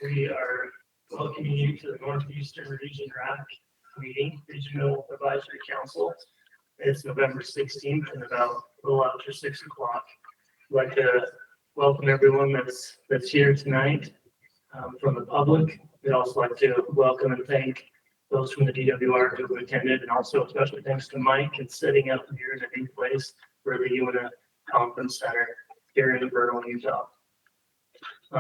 We are welcoming you to the Northeastern Region RAC Meeting, Regional Advisory Council. It's November 16th and about a little after 6 o'clock. I'd like to welcome everyone that's here tonight from the public. We'd also like to welcome and thank those from the DWR who attended, and also especially thanks to Mike and setting up here in a new place for the UNA Conference Center here in Vernal, Utah.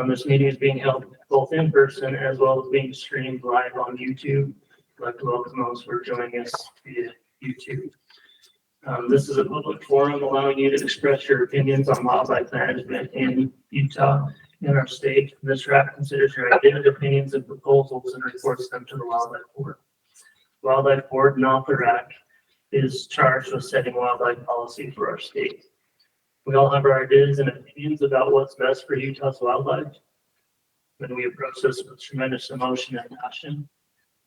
This meeting is being held both in person as well as being streamed live on YouTube. I'd like to welcome those who are joining us via YouTube. This is a public forum allowing you to express your opinions on wildlife management in Utah in our state. This RAC considers your ideas, opinions, and proposals and reports them to the Wildlife Board. Wildlife Board, not the RAC, is charged with setting wildlife policy for our state. We all have our ideas and opinions about what's best for Utah's wildlife. When we approach this with tremendous emotion and passion,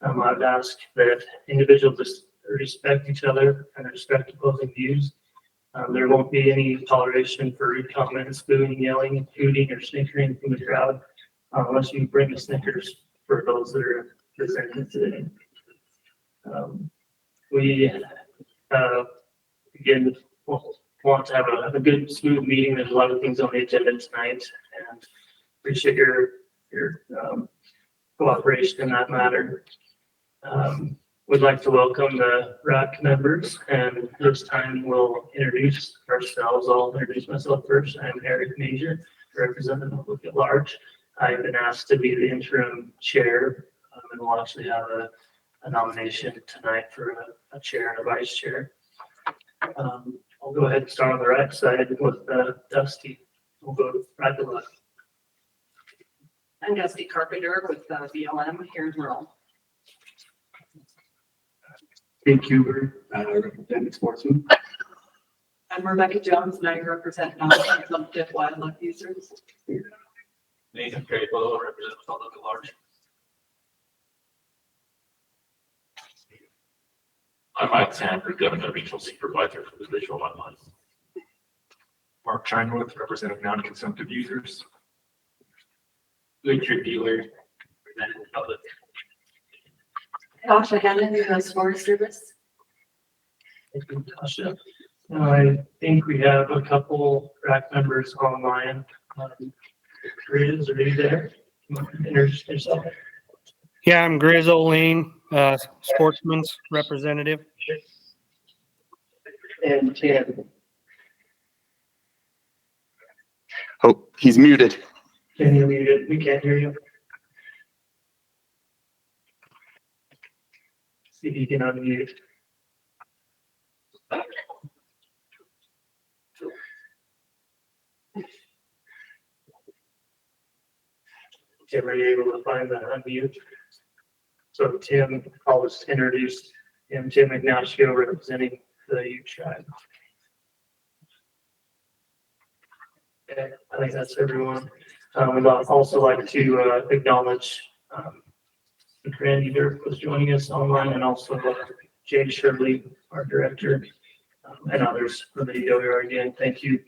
I'd ask that individuals respect each other and respect opposing views. There won't be any toleration for rude comments, booing, yelling, hooting, or snickering from the crowd unless you bring the Snickers for those that are presenting today. We again want to have a good, smooth meeting. There's a lot of things on the agenda tonight, and appreciate your cooperation in that matter. We'd like to welcome the RAC members, and this time we'll introduce ourselves. I'll introduce myself first. I'm Eric Major, representing the public at large. I've been asked to be the interim chair, and we'll actually have a nomination tonight for a chair and a vice chair. I'll go ahead and start on the right side with Dusty. We'll go right to left. I'm Dusty Carpenter with BLM here in Rural. Thank you. I represent Sportsman. I'm Rebecca Jones and I represent non-consumptive wildlife users. Nathan Crapo, represent the public at large. I'm Mike Sanford, Governor Regional Supervisor for the Visual Wildlife. Mark Chineworth, representing non-consumptive users. Richard Dealer, representing the public. Tasha Hannon, U.S. Forest Service. Thank you, Tasha. I think we have a couple RAC members online. Grizz, are you there? You want to introduce yourself? Yeah, I'm Grizz Olene, Sportsman's representative. And Tim. Oh, he's muted. Can you mute it? We can't hear you. See if you can unmute. Tim, are you able to find the unmute? So Tim, I'll just introduce him, Tim Ignacio, representing the Ute tribe. Okay, I think that's everyone. We'd also like to acknowledge Randy Dirk was joining us online, and also Jay Shirley, our director, and others from the DWR. Again, thank you.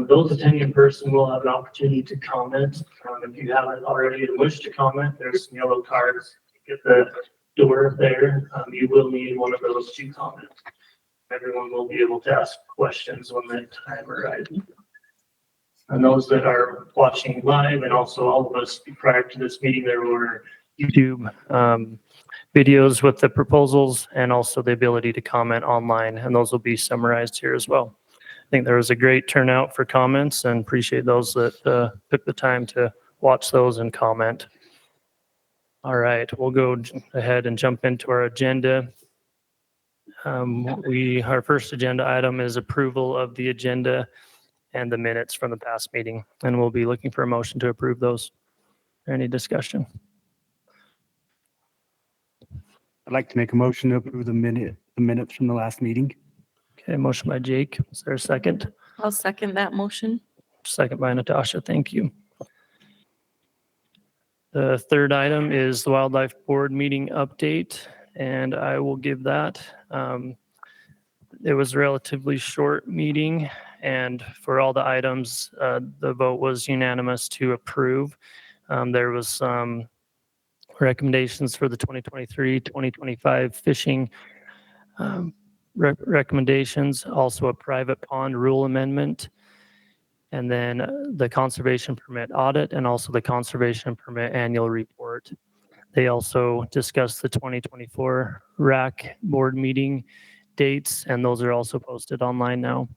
Those attending in person will have an opportunity to comment. If you haven't already and wish to comment, there's some yellow cards at the door there. You will need one of those to comment. Everyone will be able to ask questions when the time arrives. And those that are watching live, and also all of us prior to this meeting, there were YouTube videos with the proposals and also the ability to comment online, and those will be summarized here as well. I think there was a great turnout for comments, and appreciate those that took the time to watch those and comment. All right, we'll go ahead and jump into our agenda. Our first agenda item is approval of the agenda and the minutes from the past meeting, and we'll be looking for a motion to approve those. Any discussion? I'd like to make a motion to approve the minutes from the last meeting. Okay, motion by Jake. Is there a second? I'll second that motion. Second by Natasha. Thank you. The third item is the Wildlife Board meeting update, and I will give that. It was a relatively short meeting, and for all the items, the vote was unanimous to approve. There was some recommendations for the 2023-2025 fishing recommendations, also a private pond rule amendment, and then the conservation permit audit, and also the conservation permit annual report. They also discussed the 2024 RAC board meeting dates, and those are also posted online now.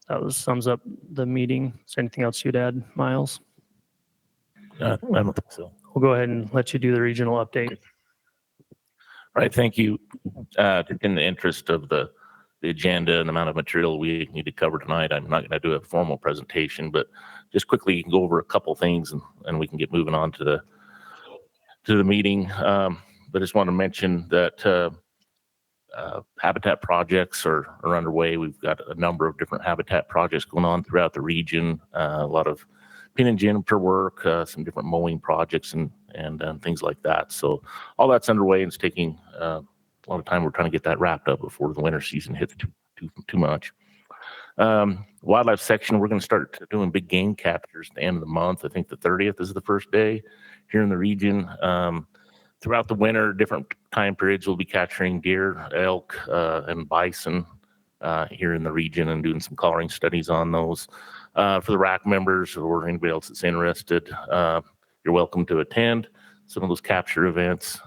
That sums up the meeting. Is there anything else you'd add, Miles? I don't think so. We'll go ahead and let you do the regional update. All right, thank you. In the interest of the agenda and the amount of material we need to cover tonight, I'm not going to do a formal presentation, but just quickly go over a couple things and we can get moving on to the meeting. But I just want to mention that habitat projects are underway. We've got a number of different habitat projects going on throughout the region. A lot of pin and juniper work, some different mowing projects and things like that. So all that's underway and it's taking a lot of time. We're trying to get that wrapped up before the winter season hits too much. Wildlife section, we're going to start doing big game captures at the end of the month. I think the 30th is the first day here in the region. Throughout the winter, different time periods, we'll be capturing deer, elk, and bison here in the region and doing some collaring studies on those. For the RAC members or anybody else that's interested, you're welcome to attend some of those capture events.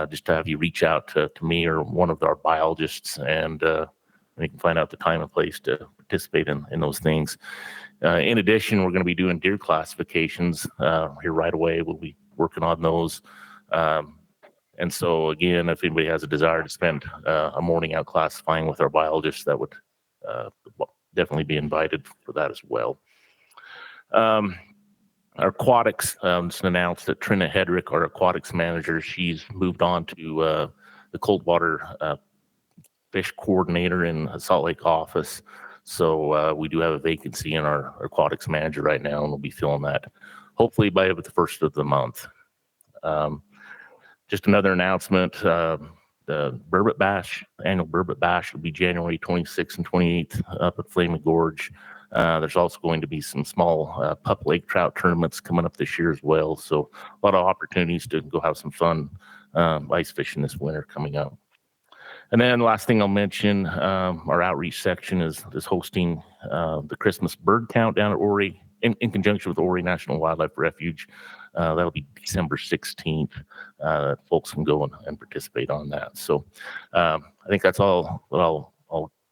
Just to have you reach out to me or one of our biologists, and you can find out the time and place to participate in those things. In addition, we're going to be doing deer classifications here right away. We'll be working on those. And so again, if anybody has a desire to spend a morning out classifying with our biologists, that would definitely be invited for that as well. Our aquatics, just announced that Trina Hedrick, our aquatics manager, she's moved on to the cold water fish coordinator in the Salt Lake office. So we do have a vacancy in our aquatics manager right now, and we'll be filling that hopefully by the first of the month. Just another announcement, the Burbot Bash, annual Burbot Bash will be January 26th and 28th up at Flaming Gorge. There's also going to be some small pup lake trout tournaments coming up this year as well. So a lot of opportunities to go have some fun ice fishing this winter coming up. And then last thing I'll mention, our outreach section is hosting the Christmas bird count down at Ouray in conjunction with Ouray National Wildlife Refuge. That'll be December 16th. Folks can go and participate on that. So I think that's all that I'll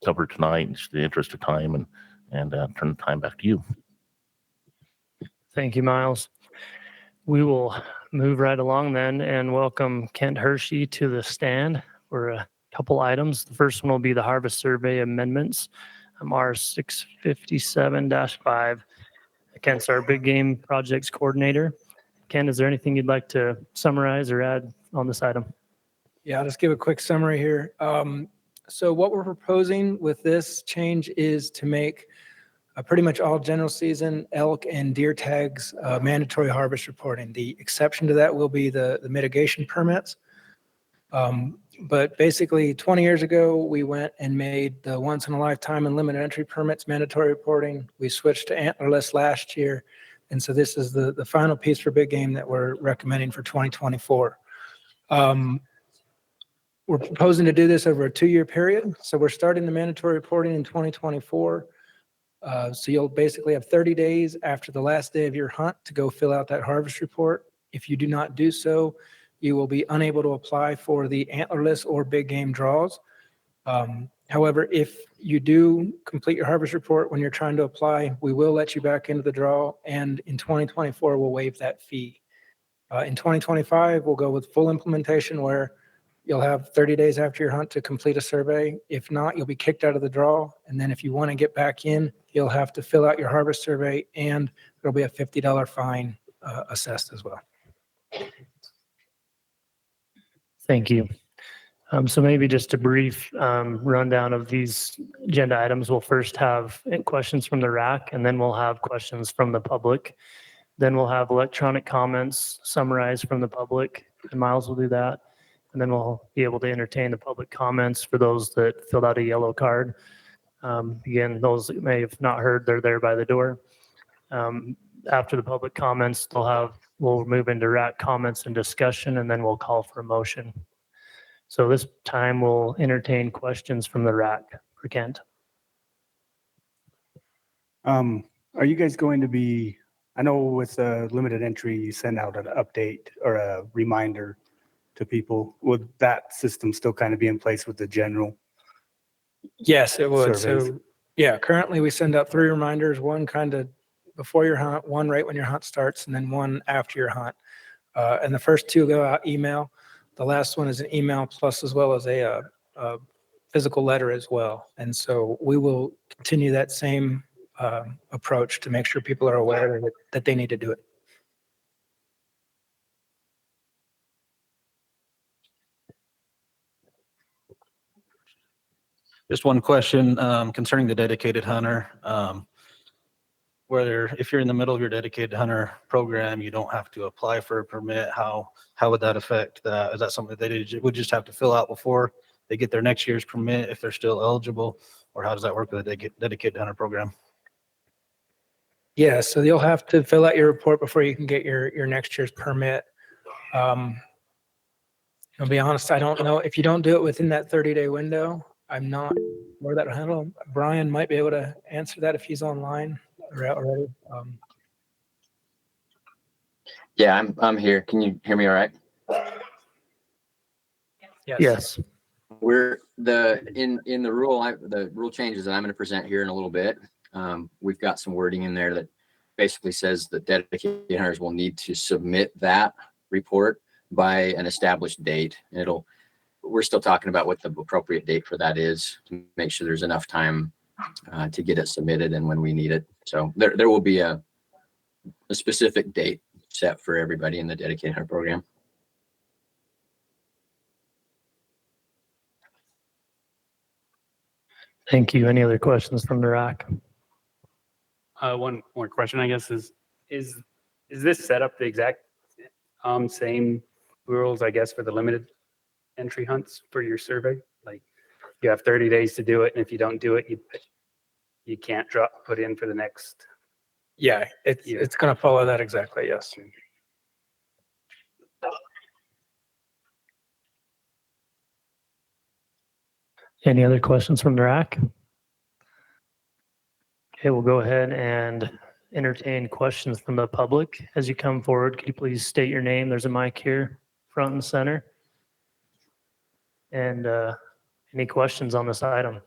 cover tonight in the interest of time, and turn the time back to you. Thank you, Miles. We will move right along then and welcome Kent Hershey to the stand for a couple items. The first one will be the harvest survey amendments. R657-5. Kent's our big game projects coordinator. Ken, is there anything you'd like to summarize or add on this item? Yeah, I'll just give a quick summary here. So what we're proposing with this change is to make pretty much all general season elk and deer tags mandatory harvest reporting. The exception to that will be the mitigation permits. But basically 20 years ago, we went and made the once in a lifetime and limited entry permits mandatory reporting. We switched to antlerless last year. And so this is the final piece for big game that we're recommending for 2024. We're proposing to do this over a 2-year period. So we're starting the mandatory reporting in 2024. So you'll basically have 30 days after the last day of your hunt to go fill out that harvest report. If you do not do so, you will be unable to apply for the antlerless or big game draws. However, if you do complete your harvest report when you're trying to apply, we will let you back into the draw. And in 2024, we'll waive that fee. In 2025, we'll go with full implementation where you'll have 30 days after your hunt to complete a survey. If not, you'll be kicked out of the draw. And then if you want to get back in, you'll have to fill out your harvest survey, and there'll be a $50 fine assessed as well. Thank you. So maybe just a brief rundown of these agenda items. We'll first have questions from the RAC, and then we'll have questions from the public. Then we'll have electronic comments summarized from the public, and Miles will do that. And then we'll be able to entertain the public comments for those that filled out a yellow card. Again, those that may have not heard, they're there by the door. After the public comments, we'll move into RAC comments and discussion, and then we'll call for a motion. So this time we'll entertain questions from the RAC for Kent. Are you guys going to be, I know with a limited entry, you send out an update or a reminder to people. Would that system still kind of be in place with the general? Yes, it would. Surveys. So, yeah, currently we send out 3 reminders, one kind of before your hunt, one right when your hunt starts, and then one after your hunt. And the first 2 go out email. The last one is an email plus as well as a physical letter as well. And so we will continue that same approach to make sure people are aware that they need to do it. Just one question concerning the dedicated hunter. Whether if you're in the middle of your dedicated hunter program, you don't have to apply for a permit. How would that affect that? Is that something that they would just have to fill out before they get their next year's permit if they're still eligible? Or how does that work with a dedicated hunter program? Yeah, so you'll have to fill out your report before you can get your next year's permit. I'll be honest, I don't know. If you don't do it within that 30-day window, I'm not sure that will handle. Brian might be able to answer that if he's online already. Yeah, I'm here. Can you hear me all right? Yes. We're in the rule changes that I'm going to present here in a little bit. We've got some wording in there that basically says that dedicated hunters will need to submit that report by an established date. We're still talking about what the appropriate date for that is to make sure there's enough time to get it submitted and when we need it. So there will be a specific date set for everybody in the dedicated hunter program. Thank you. Any other questions from the RAC? One more question, I guess, is this set up the exact same rules, I guess, for the limited entry hunts for your survey? Like you have 30 days to do it, and if you don't do it, you can't put in for the next. Yeah, it's going to follow that exactly. Yes. Any other questions from the RAC? Okay, we'll go ahead and entertain questions from the public. As you come forward, could you please state your name? There's a mic here, front and center. And any questions on this item?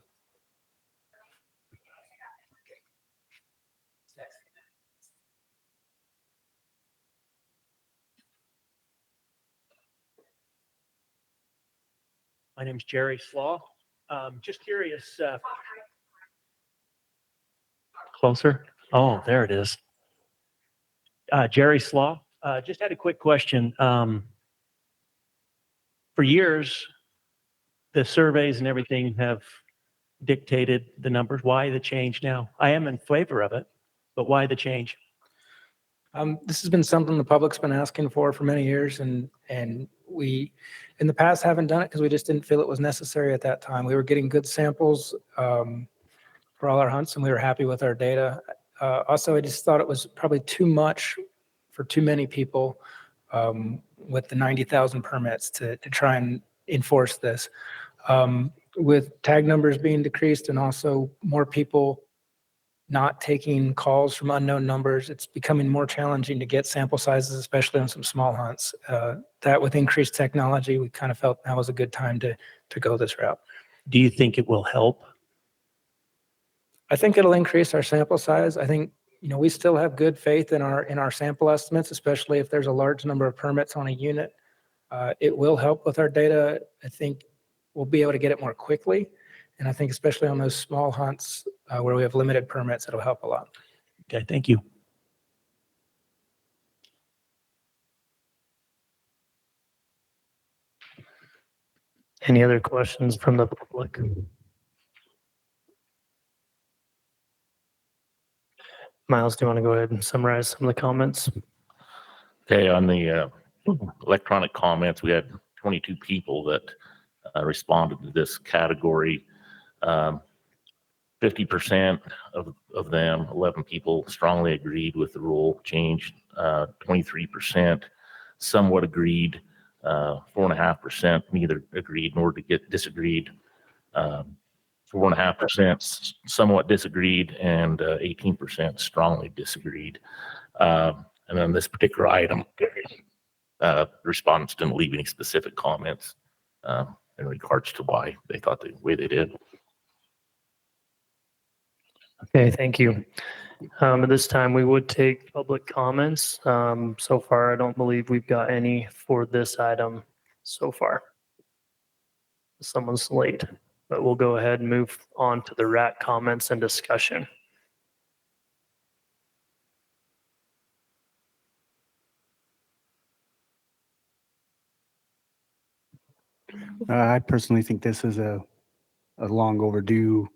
My name's Jerry Slaw. Just curious. Closer? Oh, there it is. Jerry Slaw. Just had a quick question. For years, the surveys and everything have dictated the numbers. Why the change now? I am in favor of it, but why the change? This has been something the public's been asking for many years, and we, in the past, haven't done it because we just didn't feel it was necessary at that time. We were getting good samples for all our hunts, and we were happy with our data. Also, I just thought it was probably too much for too many people with the 90,000 permits to try and enforce this. With tag numbers being decreased and also more people not taking calls from unknown numbers, it's becoming more challenging to get sample sizes, especially on some small hunts. That with increased technology, we kind of felt now was a good time to go this route. Do you think it will help? I think it'll increase our sample size. I think, we still have good faith in our sample estimates, especially if there's a large number of permits on a unit. It will help with our data. I think we'll be able to get it more quickly. And I think especially on those small hunts where we have limited permits, it'll help a lot. Okay, thank you. Any other questions from the public? Miles, do you want to go ahead and summarize some of the comments? Okay, on the electronic comments, we had 22 people that responded to this category. 50% of them, 11 people, strongly agreed with the rule change. 23% somewhat agreed. 4.5% neither agreed nor disagreed. 4.5% somewhat disagreed, and 18% strongly disagreed. And then this particular item, respondents didn't leave any specific comments in regards to why they thought the way they did. Okay, thank you. At this time, we would take public comments. So far, I don't believe we've got any for this item so far. Someone's late, but we'll go ahead and move on to the RAC comments and discussion. I personally think this is a long overdue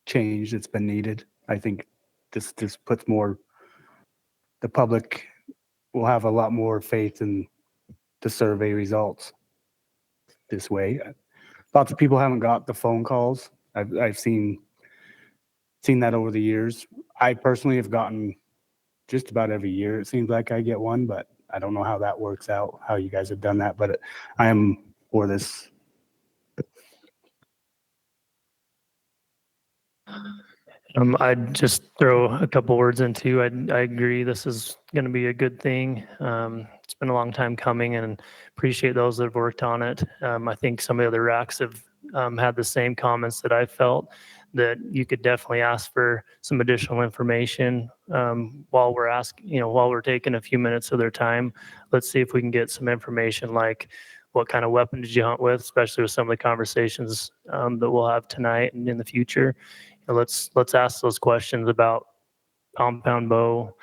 change that's been needed. I think this puts more, the public will have a lot more faith in the survey results this way. Lots of people haven't got the phone calls. I've seen that over the years. I personally have gotten just about every year. It seems like I get one, but I don't know how that works out, how you guys have done that, but I am for this. I'd just throw a couple words into. I agree. This is going to be a good thing. It's been a long time coming, and appreciate those that have worked on it. I think some of the other RACs have had the same comments that I felt, that you could definitely ask for some additional information while we're taking a few minutes of their time. Let's see if we can get some information like what kind of weapon did you hunt with, especially with some of the conversations that we'll have tonight and in the future. Let's ask those questions about compound bow,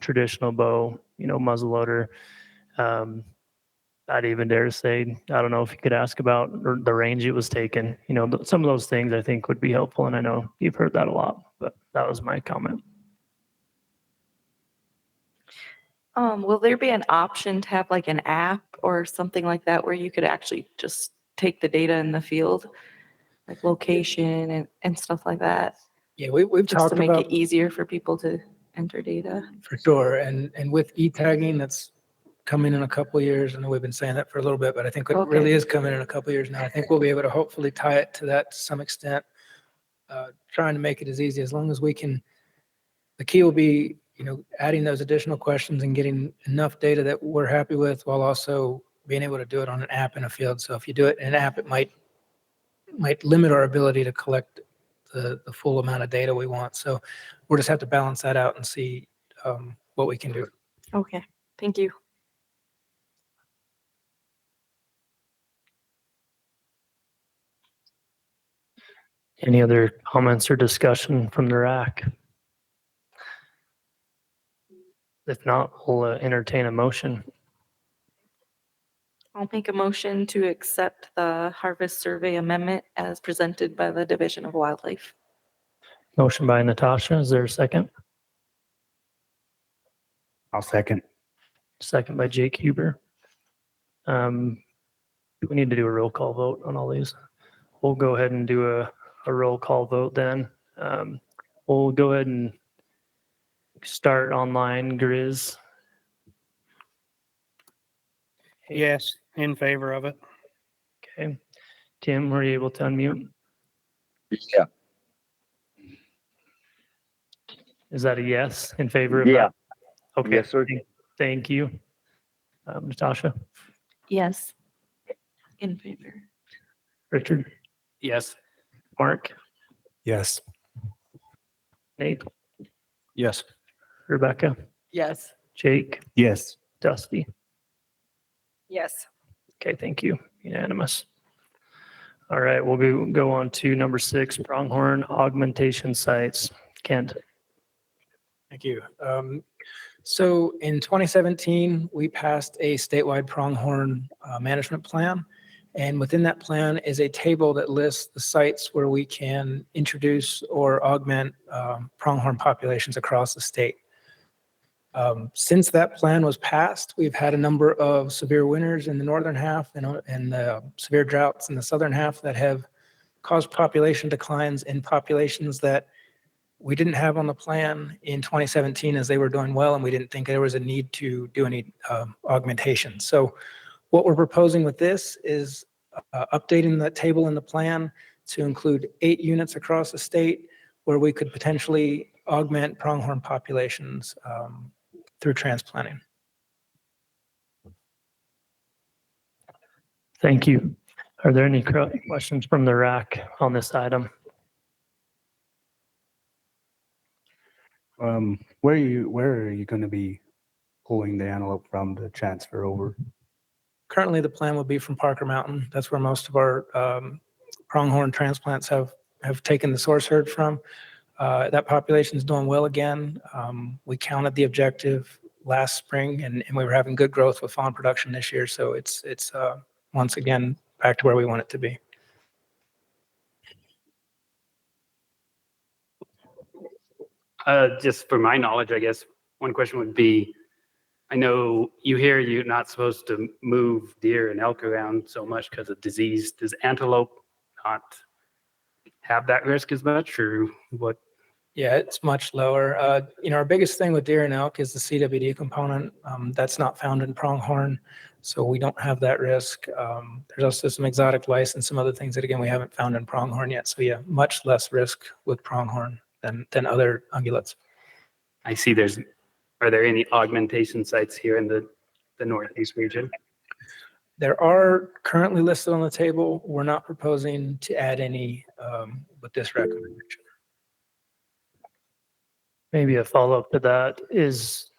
traditional bow, muzzleloader. I'd even dare to say, I don't know if you could ask about the range it was taken. Some of those things I think would be helpful, and I know you've heard that a lot, but that was my comment. Will there be an option to have like an app or something like that where you could actually just take the data in the field, like location and stuff like that, Yeah, we've just talked to make about it easier for people to enter data? for sure. And with e-tagging, that's coming in a couple of years. I know we've been saying that for a little bit, but I think it Okay. really is coming in a couple of years now. I think we'll be able to hopefully tie it to that to some extent, trying to make it as easy as long as we can. The key will be, adding those additional questions and getting enough data that we're happy with, while also being able to do it on an app in a field. So if you do it in an app, it might limit our ability to collect the full amount of data we want. So we'll just have to balance that out and see what we can do. Okay, thank you. Any other comments or discussion from the RAC? If not, we'll entertain a motion. I'll make a motion to accept the harvest survey amendment as presented by the Division of Wildlife. Motion by Natasha. Is there a second? I'll second. Second by Jake Huber. We need to do a roll call vote on all these. We'll go ahead and do a roll call vote then. We'll go ahead and start online. Grizz. Yes, in favor of it. Okay. Tim, were you able to unmute? Yeah. Is that a yes in favor of Yeah. that? Okay. Yes, sir. Thank you. Natasha? Yes. In favor. Richard? Yes. Mark? Yes. Nate? Yes. Rebecca? Yes. Jake? Yes. Dusty? Yes. Okay, thank you. Unanimous. All right, we'll go on to number 6, pronghorn augmentation sites. Kent? Thank you. So in 2017, we passed a statewide pronghorn management plan. And within that plan is a table that lists the sites where we can introduce or augment pronghorn populations across the state. Since that plan was passed, we've had a number of severe winters in the northern half and severe droughts in the southern half that have cause population declines in populations that we didn't have on the plan in 2017 as they were doing well, and we didn't think there was a need to do any augmentation. So what we're proposing with this is updating the table in the plan to include 8 units across the state where we could potentially augment pronghorn populations through transplanting. Thank you. Are there any questions from the RAC on this item? Where are you going to be pulling the antelope from to transfer over? Currently, the plan would be from Parker Mountain. That's where most of our pronghorn transplants have taken the source herd from. That population is doing well again. We counted the objective last spring, and we were having good growth with fawn production this year. So it's once again back to where we want it to be. Just for my knowledge, I guess one question would be, I know you hear you're not supposed to move deer and elk around so much because of disease. Does antelope not have that risk as much, or what? Yeah, it's much lower. Our biggest thing with deer and elk is the CWD component. That's not found in pronghorn, so we don't have that risk. There's also some exotic lice and some other things that, again, we haven't found in pronghorn yet. So yeah, much less risk with pronghorn than other ungulates. I see are there any augmentation sites here in the Northeast region? There are currently listed on the table. We're not proposing to add any with this recommendation. Maybe a follow-up to that is,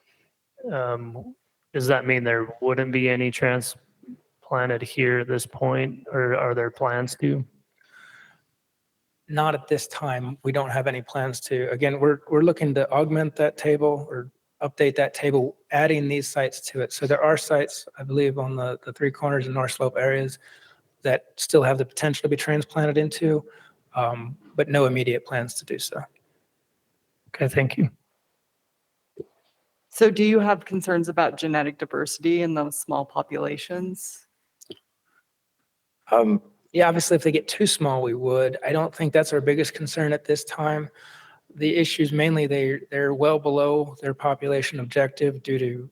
does that mean there wouldn't be any transplanted here at this point, or are there plans to? Not at this time. We don't have any plans to. Again, we're looking to augment that table or update that table, adding these sites to it. So there are sites, I believe, on the 3 corners and North Slope areas that still have the potential to be transplanted into, but no immediate plans to do so. Okay, thank you. So do you have concerns about genetic diversity in those small populations? Yeah, obviously, if they get too small, we would. I don't think that's our biggest concern at this time. The issues mainly they're well below their population objective due to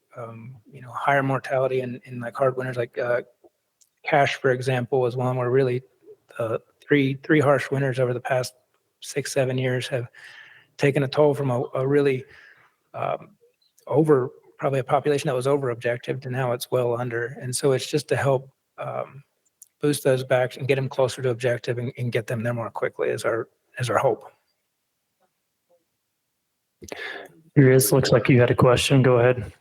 higher mortality in like hard winters, like Cache, for example, was one where really three harsh winters over the past 6-7 years have taken a toll from a really probably a population that was over objective to now it's well under. And so it's just to help boost those back and get them closer to objective and get them there more quickly is our hope. Looks like you had a question. Go ahead.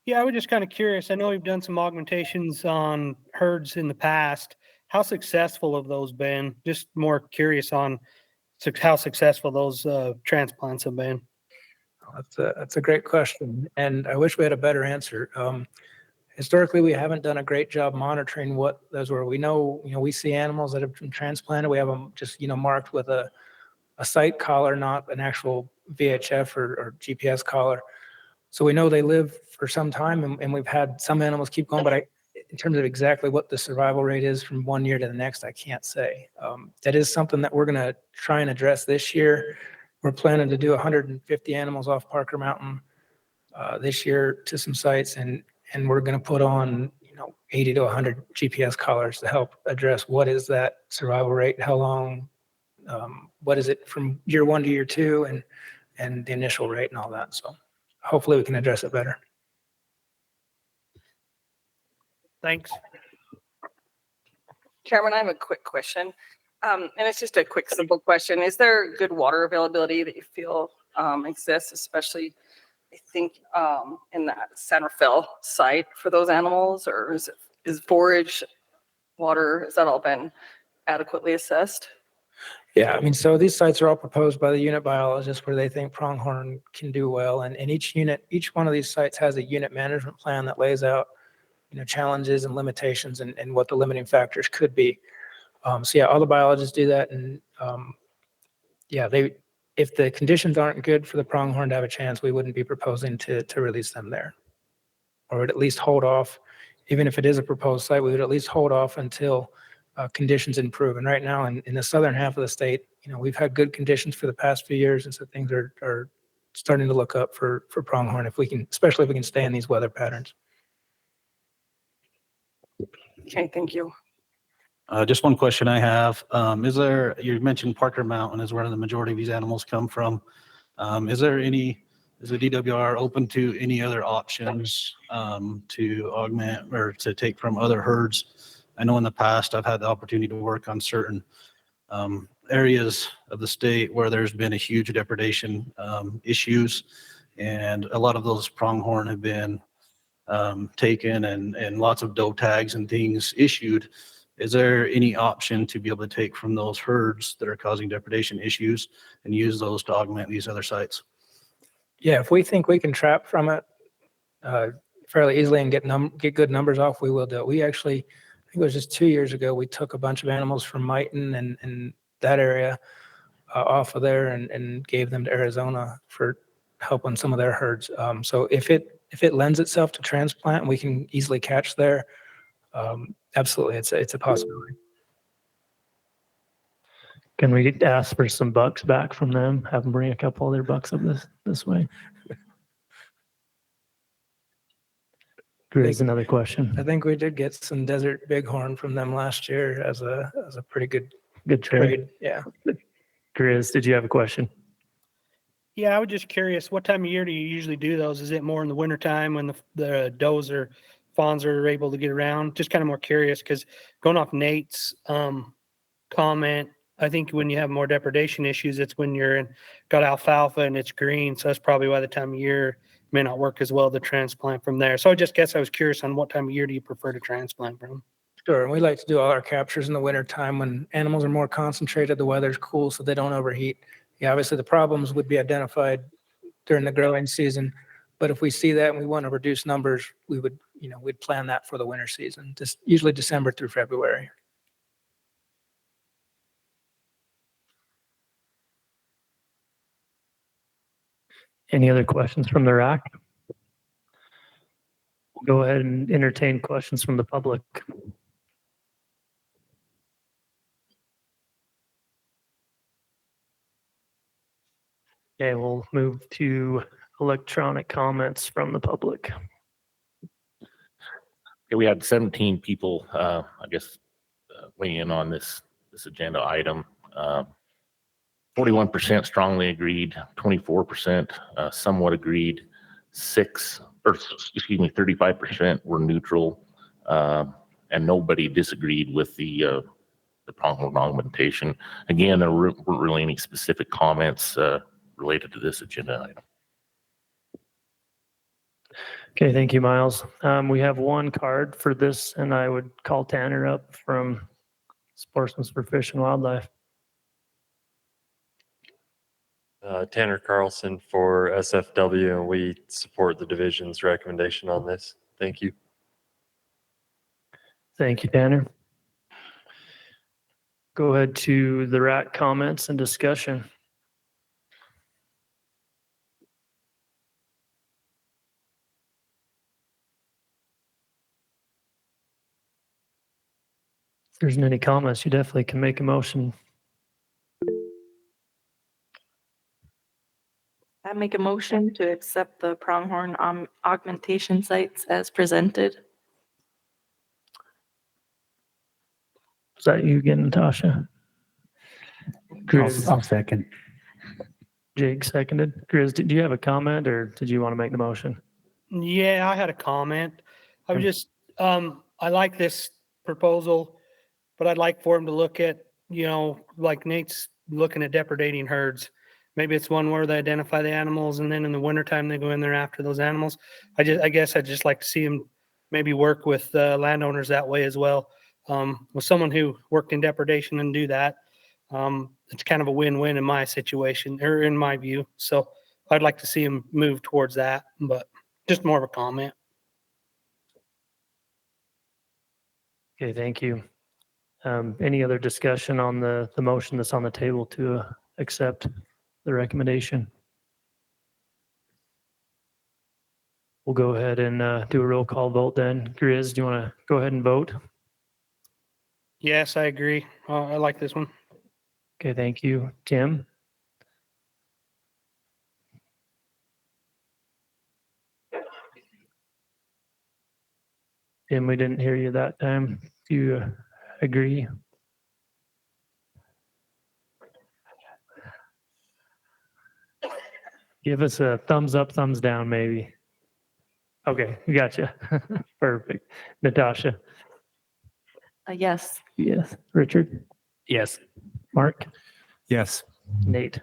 Yeah, I was just kind of curious. I know we've done some augmentations on herds in the past. How successful have those been? Just more curious on how successful those transplants have been. That's a great question, and I wish we had a better answer. Historically, we haven't done a great job monitoring what those were. We know, we see animals that have been transplanted. We have them just, marked with a site collar, not an actual VHF or GPS collar. So we know they live for some time, and we've had some animals keep going, but in terms of exactly what the survival rate is from one year to the next, I can't say. That is something that we're going to try and address this year. We're planning to do 150 animals off Parker Mountain this year to some sites, and we're going to put on 80 to 100 GPS collars to help address what is that survival rate, how long, what is it from year 1 to year 2, and the initial rate and all that. So hopefully we can address it better. Thanks. Chairman, I have a quick question. And it's just a quick, simple question. Is there good water availability that you feel exists, especially, I think, in that Centerville site for those animals? Or is forage water, has that all been adequately assessed? Yeah, so these sites are all proposed by the unit biologists where they think pronghorn can do well. And each one of these sites has a unit management plan that lays out, challenges and limitations and what the limiting factors could be. So yeah, all the biologists do that. And if the conditions aren't good for the pronghorn to have a chance, we wouldn't be proposing to release them there. Or would at least hold off, even if it is a proposed site, we would at least hold off until conditions improve. And right now in the southern half of the state, we've had good conditions for the past few years. And so things are starting to look up for pronghorn especially if we can stay in these weather patterns. Okay, thank you. Just one question I have. You mentioned Parker Mountain is where the majority of these animals come from. Is the DWR open to any other options to augment or to take from other herds? I know in the past I've had the opportunity to work on certain areas of the state where there's been a huge depredation issues, and a lot of those pronghorn have been taken and lots of doe tags and things issued. Is there any option to be able to take from those herds that are causing depredation issues and use those to augment these other sites? Yeah, if we think we can trap from it fairly easily and get good numbers off, we will do it. We actually, I think it was just 2 years ago, we took a bunch of animals from Mighton and that area off of there and gave them to Arizona for helping some of their herds. So if it lends itself to transplant, we can easily catch there. Absolutely, it's a possibility. Can we ask for some bucks back from them? Have them bring a couple of their bucks up this way. Here's another question. I think we did get some desert bighorn from them last year as a pretty good Good trade. trade. Yeah. Grizz, did you have a question? Yeah, I was just curious, what time of year do you usually do those? Is it more in the wintertime when the does or fawns are able to get around? Just kind of more curious because going off Nate's comment, I think when you have more depredation issues, it's when got alfalfa and it's green. So that's probably why the time of year may not work as well to transplant from there. So I was curious on what time of year do you prefer to transplant from? Sure. And we like to do all our captures in the wintertime when animals are more concentrated, the weather's cool, so they don't overheat. Yeah, obviously the problems would be identified during the growing season. But if we see that and we want to reduce numbers, we'd plan that for the winter season, just usually December through February. Any other questions from the RAC? We'll go ahead and entertain questions from the public. Okay, we'll move to electronic comments from the public. Okay, we had 17 people, weighing in on this agenda item. 41% strongly agreed, 24% somewhat agreed, 35% were neutral, and nobody disagreed with the pronghorn augmentation. Again, there weren't really any specific comments related to this agenda item. Okay, thank you, Miles. We have one card for this, and I would call Tanner up from Sportsmen for Fish and Wildlife. Tanner Carlson for SFW, and we support the division's recommendation on this. Thank you. Thank you, Tanner. Go ahead to the RAC comments and discussion. If there's any comments, you definitely can make a motion. I make a motion to accept the pronghorn augmentation sites as presented. Is that you again, Natasha? I'll second. Jake seconded. Grizz, did you have a comment or did you want to make the motion? Yeah, I had a comment. I was just, I like this proposal, but I'd like for him to look at, like Nate's looking at depredating herds. Maybe it's one where they identify the animals and then in the wintertime they go in there after those animals. I guess I'd just like to see him maybe work with landowners that way as well. With someone who worked in depredation and do that, it's kind of a win-win in my situation or in my view. So I'd like to see him move towards that, but just more of a comment. Okay, thank you. Any other discussion on the motion that's on the table to accept the recommendation? We'll go ahead and do a roll call vote then. Grizz, do you want to go ahead and vote? Yes, I agree. I like this one. Okay, thank you. Tim? Tim, we didn't hear you that time. Do you agree? Give us a thumbs up, thumbs down, maybe. Okay, we gotcha. Perfect. Natasha? Yes. Yes. Richard? Yes. Mark? Yes. Nate?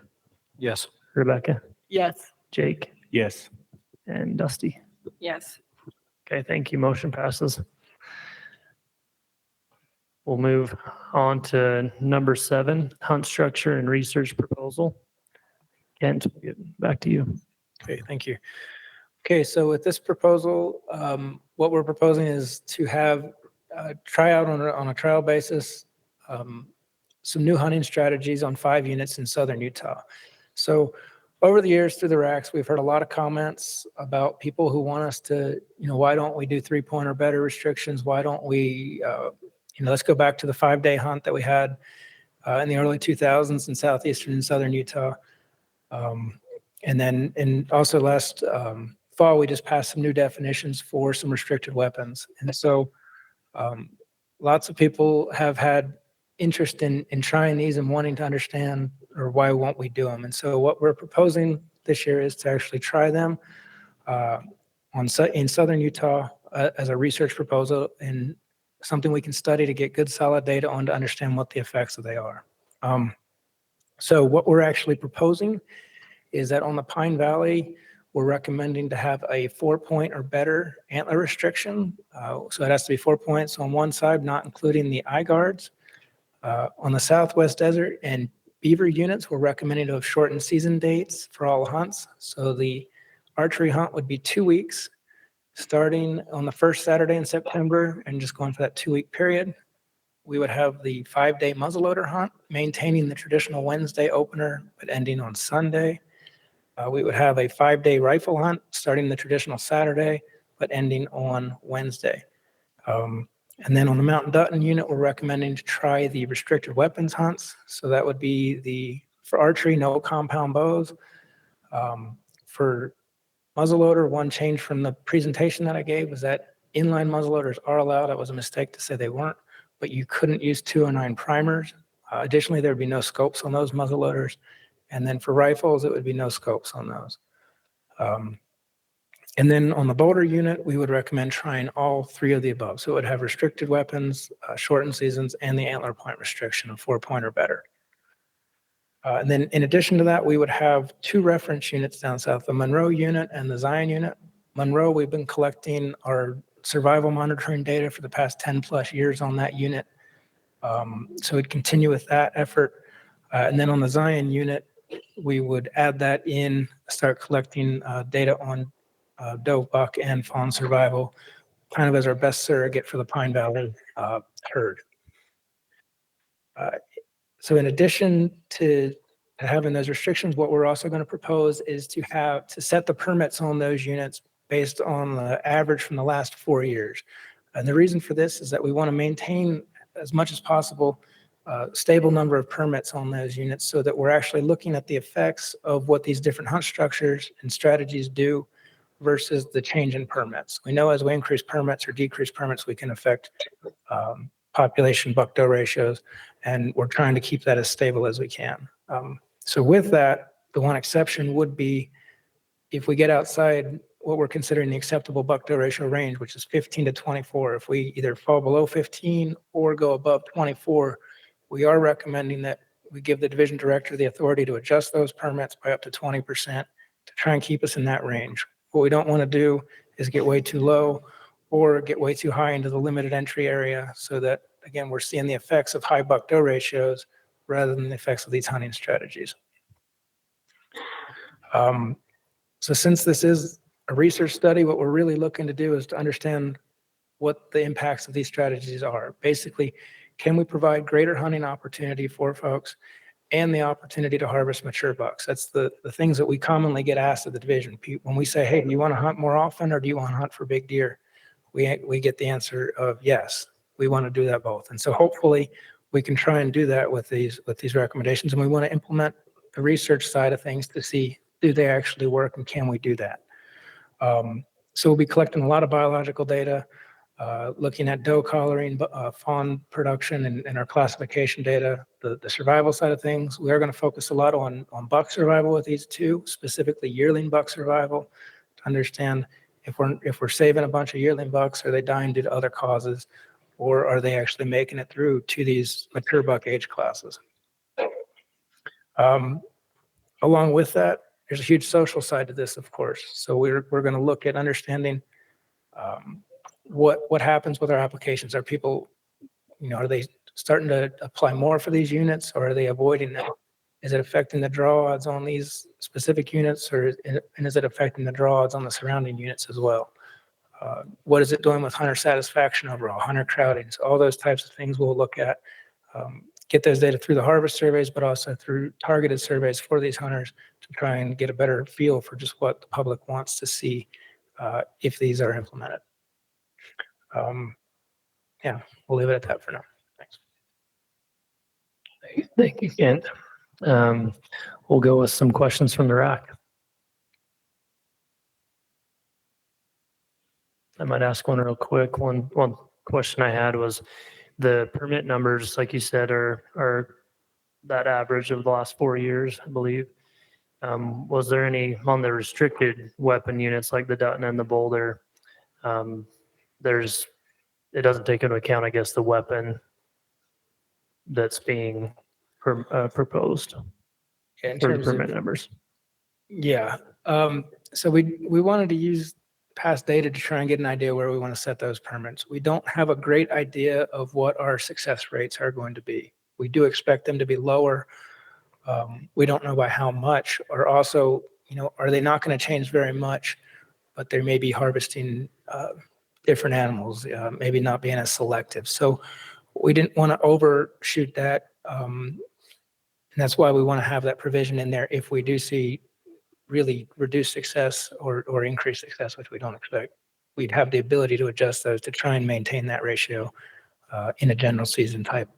Yes. Rebecca? Yes. Jake? Yes. And Dusty? Yes. Okay, thank you. Motion passes. We'll move on to number 7, hunt structure and research proposal. Kent, we'll get back to you. Okay, thank you. Okay, so with this proposal, what we're proposing is to have try out on a trial basis some new hunting strategies on 5 units in southern Utah. So over the years through the RACs, we've heard a lot of comments about people who want us to, why don't we do 3-point or better restrictions? Why don't we, let's go back to the 5-day hunt that we had in the early 2000s in southeastern and southern Utah. And also last fall, we just passed some new definitions for some restricted weapons. And so lots of people have had interest in trying these and wanting to understand, or why won't we do them? And so what we're proposing this year is to actually try them in southern Utah as a research proposal, and something we can study to get good solid data on to understand what the effects of they are. So what we're actually proposing is that on the Pine Valley, we're recommending to have a 4-point or better antler restriction. So it has to be 4 points on one side, not including the eye guards. On the Southwest Desert and beaver units, we're recommending to have shortened season dates for all hunts. So the archery hunt would be 2 weeks, starting on the first Saturday in September and just going for that 2-week period. We would have the 5-day muzzleloader hunt, maintaining the traditional Wednesday opener, but ending on Sunday. We would have a 5-day rifle hunt, starting the traditional Saturday, but ending on Wednesday. And then on the Mountain Dutton unit, we're recommending to try the restricted weapons hunts. So that would be for archery, no compound bows. For muzzleloader, one change from the presentation that I gave was that inline muzzleloaders are allowed. That was a mistake to say they weren't, but you couldn't use 209 primers. Additionally, there would be no scopes on those muzzleloaders. And then for rifles, it would be no scopes on those. And then on the boulder unit, we would recommend trying all 3 of the above. So it would have restricted weapons, shortened seasons, and the antler point restriction of 4-point or better. And then in addition to that, we would have 2 reference units down south, the Monroe unit and the Zion unit. Monroe, we've been collecting our survival monitoring data for the past 10 plus years on that unit. So we'd continue with that effort. And then on the Zion unit, we would add that in, start collecting data on doe, buck, and fawn survival, kind of as our best surrogate for the Pine Valley herd. So in addition to having those restrictions, what we're also going to propose is to set the permits on those units based on the average from the last 4 years. And the reason for this is that we want to maintain as much as possible stable number of permits on those units, so that we're actually looking at the effects of what these different hunt structures and strategies do versus the change in permits. We know as we increase permits or decrease permits, we can affect population buck-doe ratios, and we're trying to keep that as stable as we can. So with that, the one exception would be if we get outside what we're considering the acceptable buck-doe ratio range, which is 15 to 24. If we either fall below 15 or go above 24, we are recommending that we give the division director the authority to adjust those permits by up to 20% to try and keep us in that range. What we don't want to do is get way too low or get way too high into the limited entry area, so that, again, we're seeing the effects of high buck-doe ratios rather than the effects of these hunting strategies. So since this is a research study, what we're really looking to do is to understand what the impacts of these strategies are. Basically, can we provide greater hunting opportunity for folks and the opportunity to harvest mature bucks? That's the things that we commonly get asked at the division. When we say, hey, do you want to hunt more often or do you want to hunt for big deer? We get the answer of yes. we want to do that both. And so hopefully we can try and do that with these recommendations. And we want to implement the research side of things to see, do they actually work and can we do that? So we'll be collecting a lot of biological data, looking at doe collaring, fawn production, and our classification data. The survival side of things, we are going to focus a lot on buck survival with these two, specifically yearling buck survival, to understand if we're saving a bunch of yearling bucks, are they dying due to other causes, or are they actually making it through to these mature buck age classes? Along with that, there's a huge social side to this, of course. So we're going to look at understanding what happens with our applications. Are people, are they starting to apply more for these units, or are they avoiding them? Is it affecting the draw odds on these specific units, and is it affecting the draw odds on the surrounding units as well? What is it doing with hunter satisfaction overall, hunter crowding? So all those types of things we'll look at. Get those data through the harvest surveys, but also through targeted surveys for these hunters to try and get a better feel for just what the public wants to see if these are implemented. Yeah, we'll leave it at that for now. Thanks. Thank you, Kent. We'll go with some questions from the RAC. I might ask one real quick. One question I had was the permit numbers, like you said, are that average of the last 4 years, I believe. Was there any on the restricted weapon units like the Dutton and the Boulder? It doesn't take into account, I guess, the weapon that's being proposed In for the terms of permit numbers. Yeah. So we wanted to use past data to try and get an idea where we want to set those permits. We don't have a great idea of what our success rates are going to be. We do expect them to be lower. We don't know by how much, or also, are they not going to change very much, but they may be harvesting different animals, maybe not being as selective. So we didn't want to overshoot that. And that's why we want to have that provision in there if we do see really reduced success or increased success, which we don't expect. We'd have the ability to adjust those to try and maintain that ratio in a general season type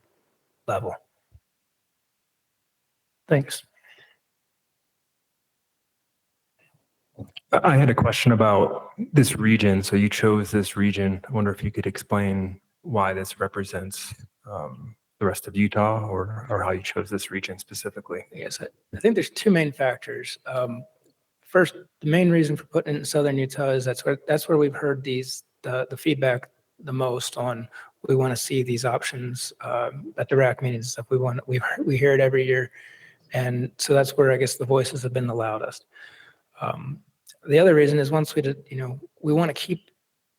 level. Thanks. I had a question about this region. So you chose this region. I wonder if you could explain why this represents the rest of Utah, or how you chose this region specifically. Yes, I think there's two main factors. First, the main reason for putting it in southern Utah is that's where we've heard the feedback the most on. We want to see these options at the RAC meetings and stuff. We hear it every year, and so that's where I guess the voices have been the loudest. The other reason is once we want to keep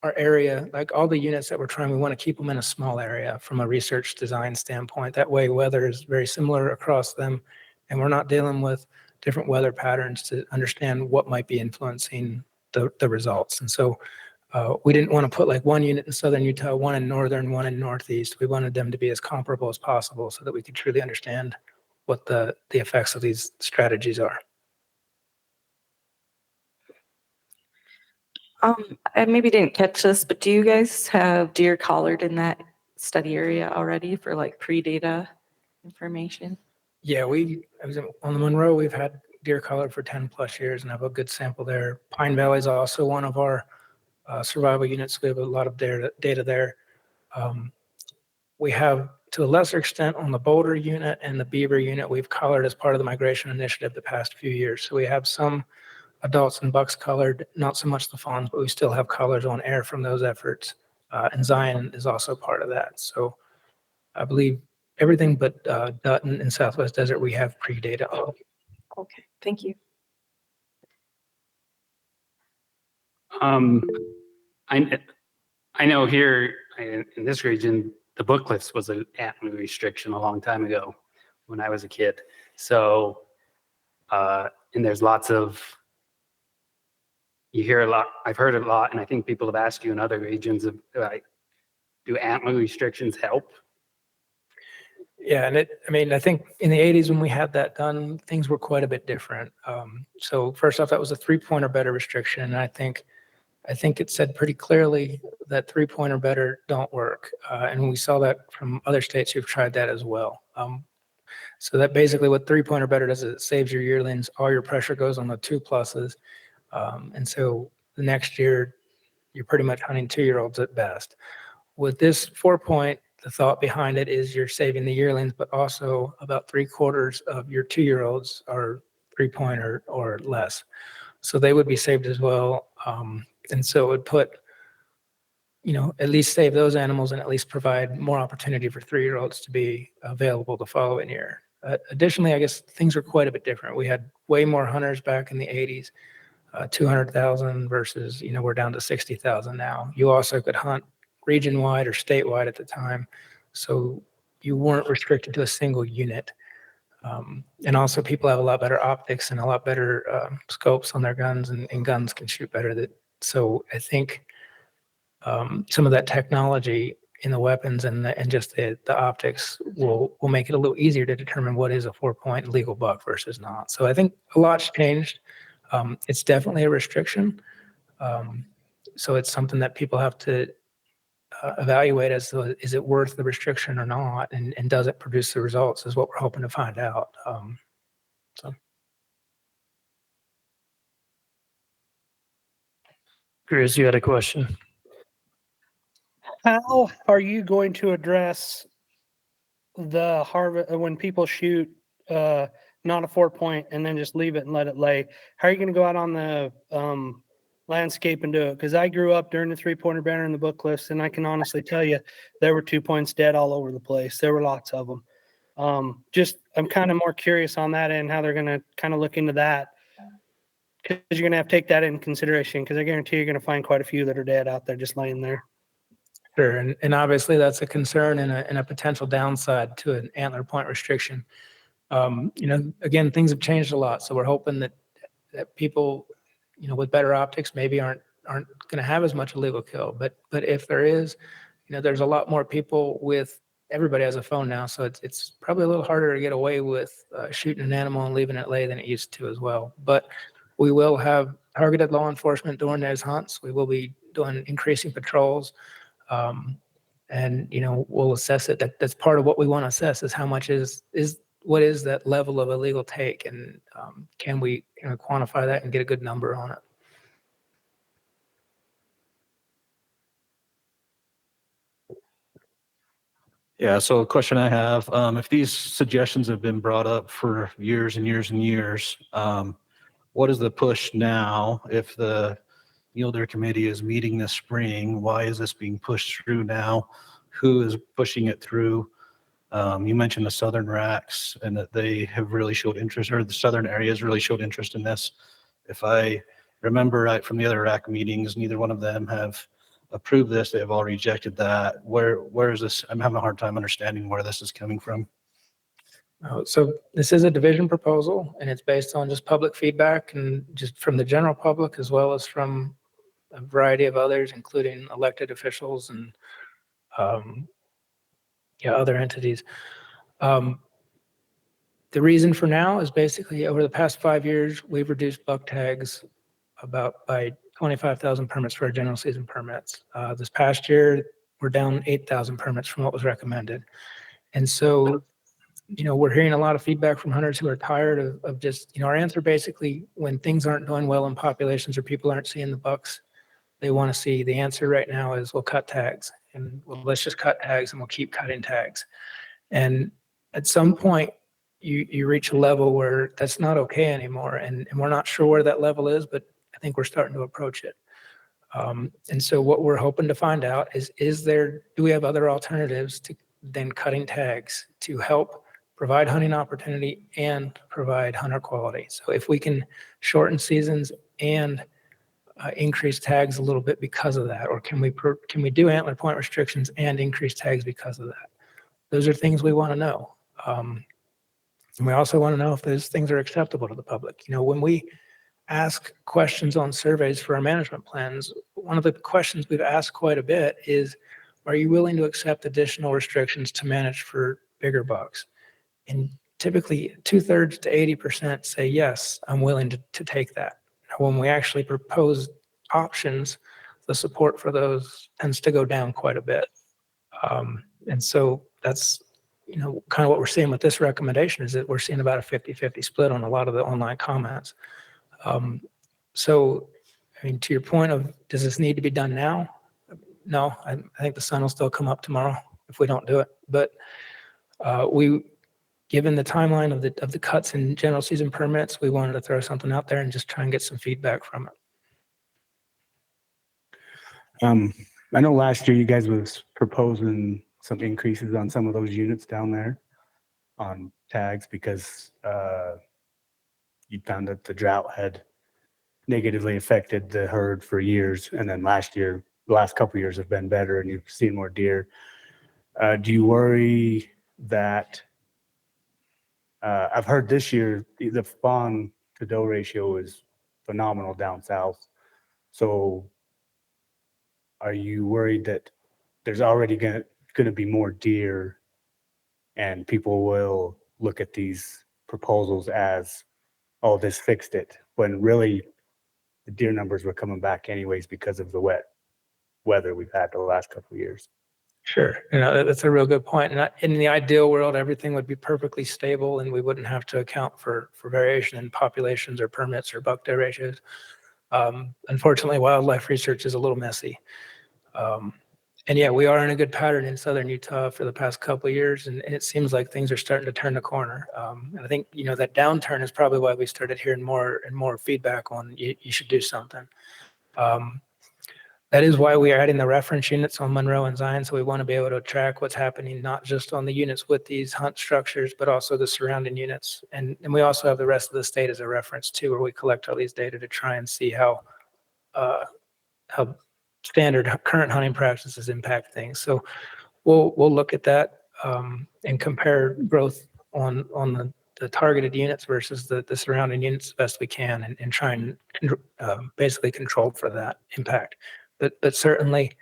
our area, like all the units that we're trying, we want to keep them in a small area from a research design standpoint. That way weather is very similar across them, and we're not dealing with different weather patterns to understand what might be influencing the results. And so we didn't want to put like one unit in southern Utah, one in northern, one in northeast. We wanted them to be as comparable as possible so that we could truly understand what the effects of these strategies are. I maybe didn't catch this, but do you guys have deer collared in that study area already for like pre-data information? Yeah, on the Monroe, we've had deer collared for 10 plus years and have a good sample there. Pine Valley is also one of our survival units. We have a lot of data there. We have, to a lesser extent, on the Boulder unit and the Beaver unit, we've collared as part of the migration initiative the past few years. So we have some adults and bucks collared, not so much the fawns, but we still have collars on air from those efforts. And Zion is also part of that. So I believe everything but Dutton and Southwest Desert, we have pre-data on. Okay, thank you. I know here in this region, the book cliffs was an antler restriction a long time ago when I was a kid. So, and there's lots of, you hear a lot, I've heard a lot, and I think people have asked you in other regions, do antler restrictions help? Yeah, and I think in the 80s when we had that done, things were quite a bit different. So first off, that was a 3-point or better restriction. And I think I think it said pretty clearly that 3-point or better don't work. And we saw that from other states who've tried that as well. So that basically what 3-point or better does is it saves your yearlings. All your pressure goes on the 2+. And so the next year, you're pretty much hunting 2-year-olds at best. With this 4-point, the thought behind it is you're saving the yearlings, but also about 3/4 of your 2-year-olds are 3-point or less. So they would be saved as well. And so it would put, at least save those animals and at least provide more opportunity for 3-year-olds to be available the following year. Additionally, I guess things are quite a bit different. We had way more hunters back in the 80s, 200,000 versus, we're down to 60,000 now. You also could hunt region-wide or statewide at the time. So you weren't restricted to a single unit. And also people have a lot better optics and a lot better scopes on their guns, and guns can shoot better. So I think some of that technology in the weapons and just the optics will make it a little easier to determine what is a 4-point legal buck versus not. So I think a lot's changed. It's definitely a restriction. So it's something that people have to evaluate as to, is it worth the restriction or not, and does it produce the results, is what we're hoping to find out. So. Chris, you had a question. How are you going to address the harvest when people shoot not a 4-point and then just leave it and let it lay? How are you going to go out on the landscape and do it? Because I grew up during the 3-pointer banner in the book list, and I can honestly tell you there were 2-points dead all over the place. There were lots of them. I'm kind of more curious on that and how they're going to kind of look into that, because you're going to have to take that in consideration, because I guarantee you're going to find quite a few that are dead out there just laying there. Sure, and obviously that's a concern and a potential downside to an antler point restriction. Again, things have changed a lot, so we're hoping that people, with better optics maybe aren't going to have as much illegal kill. But if there is, there's a lot more people with. Everybody has a phone now, so it's probably a little harder to get away with shooting an animal and leaving it lay than it used to as well. But we will have targeted law enforcement during those hunts. We will be doing increasing patrols. And we'll assess it. That's part of what we want to assess, is how much what is that level of illegal take, and can we quantify that and get a good number on it. Yeah, so a question I have, if these suggestions have been brought up for years and years and years, what is the push now? If the Yielder Committee is meeting this spring, why is this being pushed through now? Who is pushing it through? You mentioned the Southern RACs and that they have really showed interest, or the Southern areas really showed interest in this. If I remember right from the other RAC meetings, neither one of them have approved this. They have all rejected that. Where is this? I'm having a hard time understanding where this is coming from. So this is a division proposal, and it's based on just public feedback and just from the general public, as well as from a variety of others, including elected officials and other entities. The reason for now is basically over the past 5 years, we've reduced buck tags by 25,000 permits for our general season permits. This past year, we're down 8,000 permits from what was recommended. And so, we're hearing a lot of feedback from hunters who are tired of just, our answer basically, when things aren't doing well in populations or people aren't seeing the bucks they want to see, the answer right now is we'll cut tags, and let's just cut tags and we'll keep cutting tags. And at some point, you reach a level where that's not okay anymore. And we're not sure where that level is, but I think we're starting to approach it. And so what we're hoping to find out do we have other alternatives than cutting tags to help provide hunting opportunity and provide hunter quality? So if we can shorten seasons and increase tags a little bit because of that, or can we do antler point restrictions and increase tags because of that? Those are things we want to know. And we also want to know if those things are acceptable to the public. When we ask questions on surveys for our management plans, one of the questions we've asked quite a bit is, are you willing to accept additional restrictions to manage for bigger bucks? And typically 2/3 to 80% say, yes, I'm willing to take that. Now, when we actually propose options, the support for those tends to go down quite a bit. And so that's, kind of what we're seeing with this recommendation is that we're seeing about a 50-50 split on a lot of the online comments. So, I mean, to your point of, does this need to be done now? No, I think the sun will still come up tomorrow if we don't do it. But given the timeline of the cuts in general season permits, we wanted to throw something out there and just try and get some feedback from it. I know last year you guys was proposing some increases on some of those units down there on tags because you found that the drought had negatively affected the herd for years. And then the last couple of years have been better and you've seen more deer. Do you worry that I've heard this year the fawn to doe ratio is phenomenal down south. So are you worried that there's already going to be more deer and people will look at these proposals as, oh, this fixed it, when really the deer numbers were coming back anyways because of the wet weather we've had the last couple of years? Sure. That's a real good point. And in the ideal world, everything would be perfectly stable and we wouldn't have to account for variation in populations or permits or buck doe ratios. Unfortunately, wildlife research is a little messy. And yeah, we are in a good pattern in southern Utah for the past couple of years, and it seems like things are starting to turn the corner. And I think, that downturn is probably why we started hearing more and more feedback on you should do something. That is why we are adding the reference units on Monroe and Zion. So we want to be able to track what's happening, not just on the units with these hunt structures, but also the surrounding units. And we also have the rest of the state as a reference too, where we collect all these data to try and see how standard current hunting practices impact things. So we'll look at that and compare growth on the targeted units versus the surrounding units as best we can and try and basically control for that impact. But certainly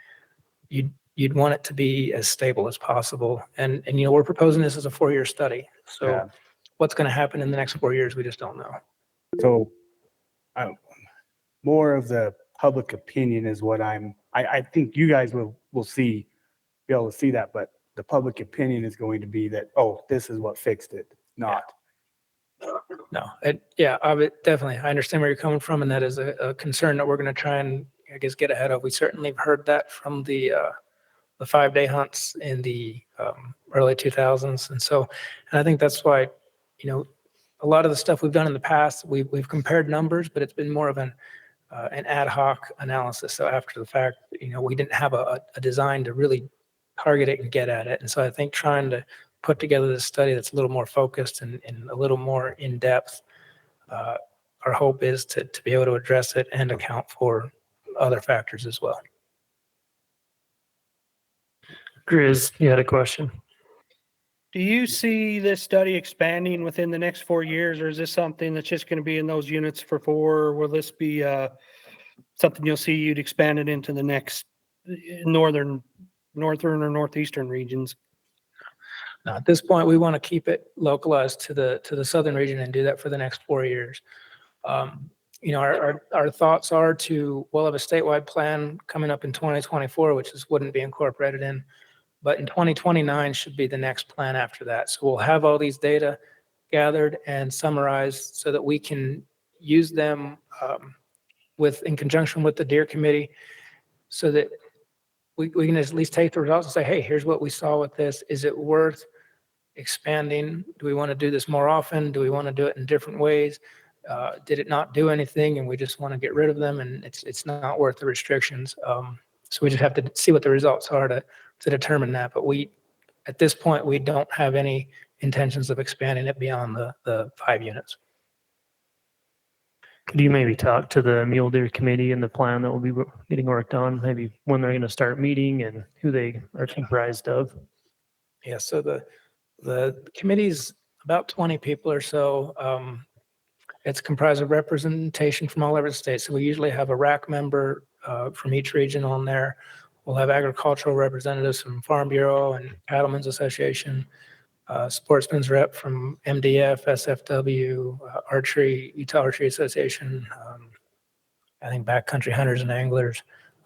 you'd want it to be as stable as possible. And we're proposing this as a 4-year study. So what's going to happen in the next 4 years, we just don't know. So more of the public opinion is what I think you guys will be able to see that, but the public opinion is going to be that, oh, this is what fixed it, not. No, definitely. I understand where you're coming from, and that is a concern that we're going to try and, I guess, get ahead of. We certainly have heard that from the 5-day hunts in the early 2000s. And I think that's why, a lot of the stuff we've done in the past, we've compared numbers, but it's been more of an ad hoc analysis. So after the fact, we didn't have a design to really target it and get at it. And so I think trying to put together this study that's a little more focused and a little more in depth, our hope is to be able to address it and account for other factors as well. Grizz, you had a question? Do you see this study expanding within the next 4 years, or is this something that's just going to be in those units for 4? Or will this be something you'll see you'd expand it into the next northern or northeastern regions? Now, at this point, we want to keep it localized to the southern region and do that for the next 4 years. Our thoughts are we'll have a statewide plan coming up in 2024, which wouldn't be incorporated in. But in 2029 should be the next plan after that. So we'll have all these data gathered and summarized so that we can use them in conjunction with the deer committee, so that we can at least take the results and say, hey, here's what we saw with this. Is it worth expanding? Do we want to do this more often? Do we want to do it in different ways? Did it not do anything and we just want to get rid of them and it's not worth the restrictions? So we just have to see what the results are to determine that. But at this point, we don't have any intentions of expanding it beyond the 5 units. Could you maybe talk to the mule deer committee and the plan that will be getting worked on, maybe when they're going to start meeting and who they are comprised of? Yeah, so the committee's about 20 people or so. It's comprised of representation from all over the state. So we usually have a RAC member from each region on there. We'll have agricultural representatives from Farm Bureau and Cattlemen's Association, sportsman's rep from MDF, SFW, Archery, Utah Archery Association, I think backcountry hunters and anglers.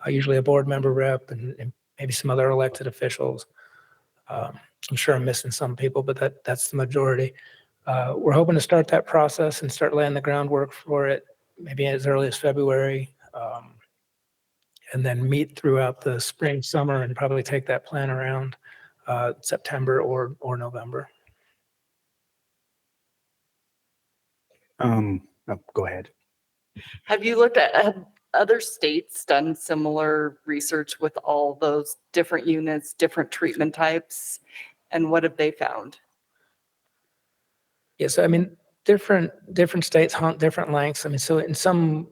usually a board member rep and maybe some other elected officials. I'm sure I'm missing some people, but that's the majority. We're hoping to start that process and start laying the groundwork for it maybe as early as February. And then meet throughout the spring, summer, and probably take that plan around September or November. Go ahead. Have you looked at, have other states done similar research with all those different units, different treatment types? And what have they found? Yes, I mean, different states hunt different lengths. I mean, so in some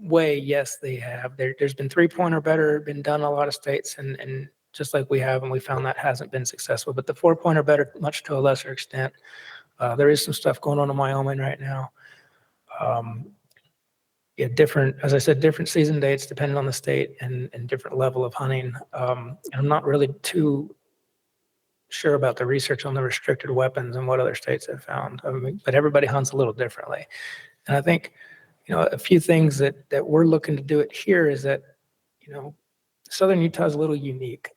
way, yes, they have. There's been 3-point or better been done in a lot of states, and just like we have, and we found that hasn't been successful. But the 4-point or better, much to a lesser extent. There is some stuff going on in Wyoming right now. Yeah, different, as I said, different season dates depending on the state and different level of hunting. And I'm not really too sure about the research on the restricted weapons and what other states have found. I mean, but everybody hunts a little differently. And I think, a few things that we're looking to do it here is that, Southern Utah is a little unique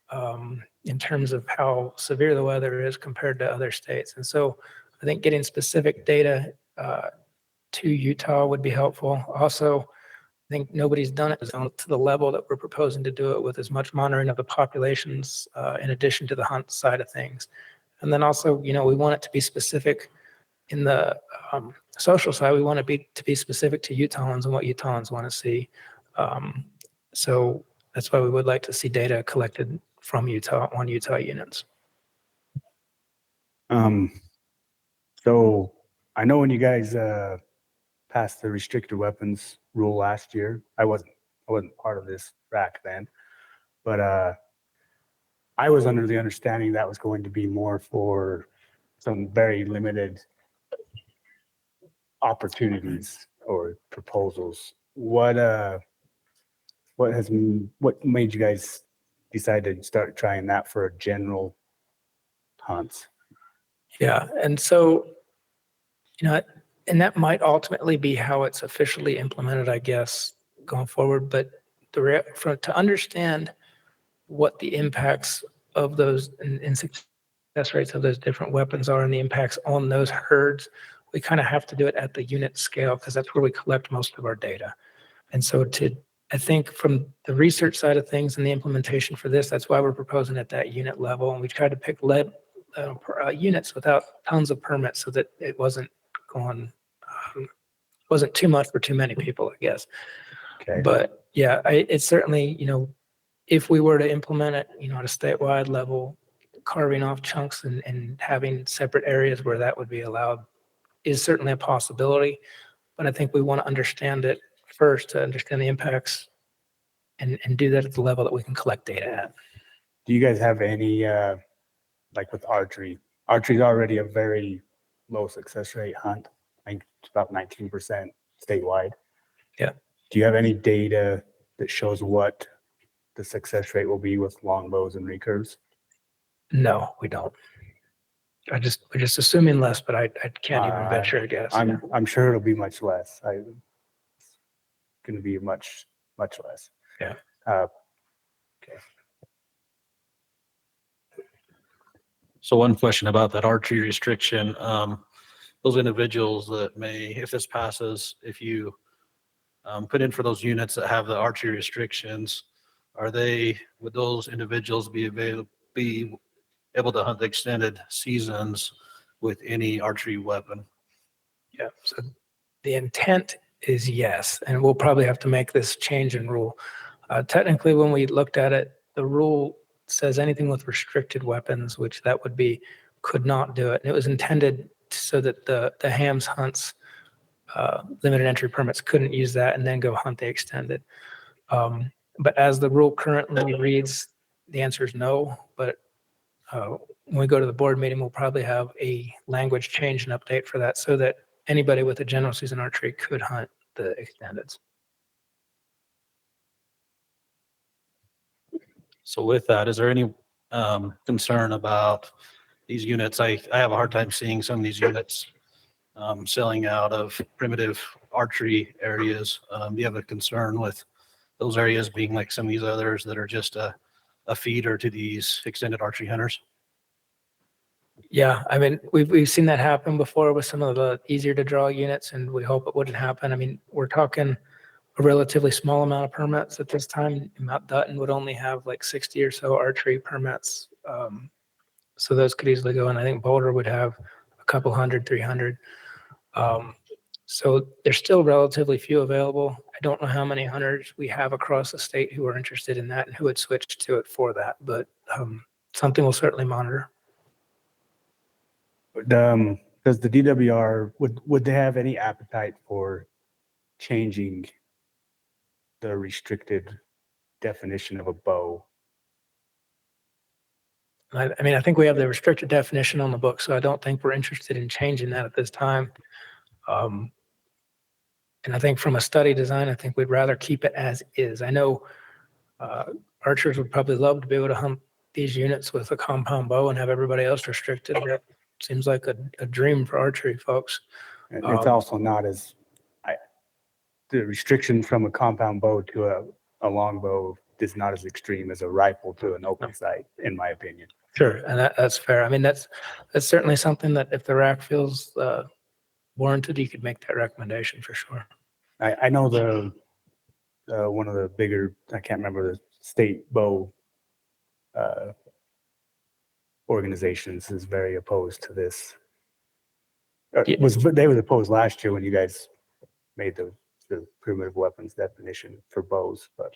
in terms of how severe the weather is compared to other states. And so I think getting specific data to Utah would be helpful. Also, I think nobody's done it to the level that we're proposing to do it with as much monitoring of the populations in addition to the hunt side of things. And then also, we want it to be specific in the social side. We want it to be specific to Utahns and what Utahns want to see. So that's why we would like to see data collected from Utah on Utah units. So I know when you guys passed the restricted weapons rule last year, I wasn't part of this RAC then, but I was under the understanding that was going to be more for some very limited opportunities or proposals. What made you guys decide to start trying that for general hunts? Yeah, and so, and that might ultimately be how it's officially implemented, I guess, going forward. But to understand what the impacts of those and success rates of those different weapons are and the impacts on those herds, we kind of have to do it at the unit scale because that's where we collect most of our data. And so I think from the research side of things and the implementation for this, that's why we're proposing at that unit level. And we tried to pick units without tons of permits so that it wasn't too much for too many people, I guess. Okay. But yeah, it's certainly, if we were to implement it, at a statewide level, carving off chunks and having separate areas where that would be allowed is certainly a possibility. But I think we want to understand it first to understand the impacts and do that at the level that we can collect data at. Do you guys have any, like with archery? Archery is already a very low success rate hunt. I think it's about 19% statewide. Yeah. Do you have any data that shows what the success rate will be with longbows and recurves? No, we don't. We're just assuming less, but I can't even venture a guess. I'm sure it'll be much less. It's going to be much less. Yeah. Okay. So one question about that archery restriction, those individuals that may, if this passes, if you put in for those units that have the archery restrictions, would those individuals be able to hunt the extended seasons with any archery weapon? Yeah, so the intent is yes, and we'll probably have to make this change in rule. Technically, when we looked at it, the rule says anything with restricted weapons, which that would be, could not do it. And it was intended so that the hams hunts, limited entry permits couldn't use that and then go hunt the extended. But as the rule currently reads, the answer is no. But when we go to the board meeting, we'll probably have a language change and update for that so that anybody with a general season archery could hunt the extendeds. So with that, is there any concern about these units? I have a hard time seeing some of these units selling out of primitive archery areas. Do you have a concern with Those areas being like some of these others that are just a feeder to these extended archery hunters. Yeah, I mean, we've seen that happen before with some of the easier to draw units, and we hope it wouldn't happen. I mean, we're talking a relatively small amount of permits at this time. Mount Dutton would only have like 60 or so archery permits. So those could easily go, and I think Boulder would have a couple hundred, 300. So there's still relatively few available. I don't know how many hunters we have across the state who are interested in that and who would switch to it for that, but something we'll certainly monitor. Does the DWR, would they have any appetite for changing the restricted definition of a bow? I mean, I think we have the restricted definition on the book, so I don't think we're interested in changing that at this time. And I think from a study design, I think we'd rather keep it as is. I know archers would probably love to be able to hunt these units with a compound bow and have everybody else restricted. That seems like a dream for archery folks. It's also not as, the restriction from a compound bow to a longbow is not as extreme as a rifle to an open sight, in my opinion. Sure, and that's fair. I mean, that's certainly something that if the RAC feels warranted, you could make that recommendation for sure. I know one of the bigger, I can't remember the state bow organizations is very opposed to this. They were opposed last year when you guys made the primitive weapons definition for bows, but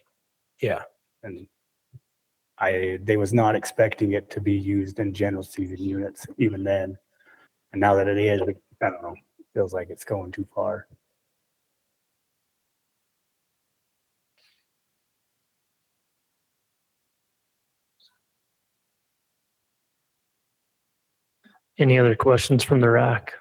yeah, and they was not expecting it to be used in general season units even then, and now that it is, I don't know, feels like it's going too far. Any other questions from the RAC?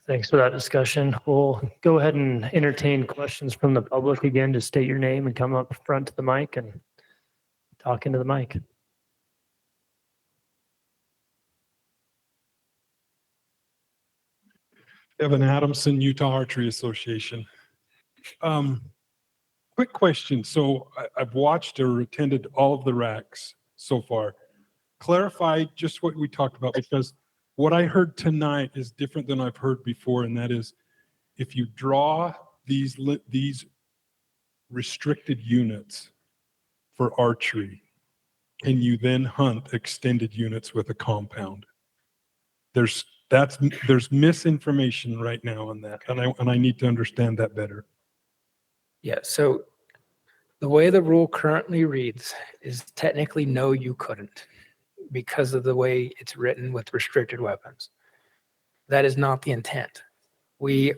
Thanks for that discussion. We'll go ahead and entertain questions from the public again. Just state your name and come up front to the mic and talk into the mic. Evan Adamson, Utah Archery Association. Quick question. So I've watched or attended all of the RACs so far. Clarify just what we talked about, because what I heard tonight is different than I've heard before, and that is if you draw these restricted units for archery and you then hunt extended units with a compound, there's misinformation right now on that, and I need to understand that better. Yeah, so the way the rule currently reads is technically no, you couldn't, because of the way it's written with restricted weapons. That is not the intent. We,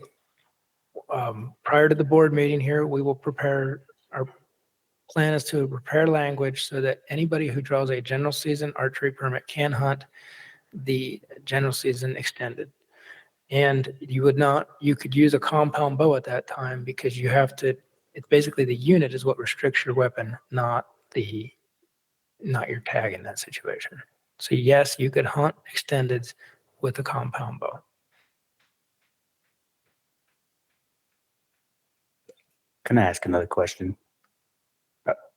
prior to the board meeting here, we will prepare, our plan is to prepare language so that anybody who draws a general season archery permit can hunt the general season extended. And you could use a compound bow at that time because you have to, it's basically the unit is what restricts your weapon, not your tag in that situation. So yes, you could hunt extendeds with a compound bow. Can I ask another question?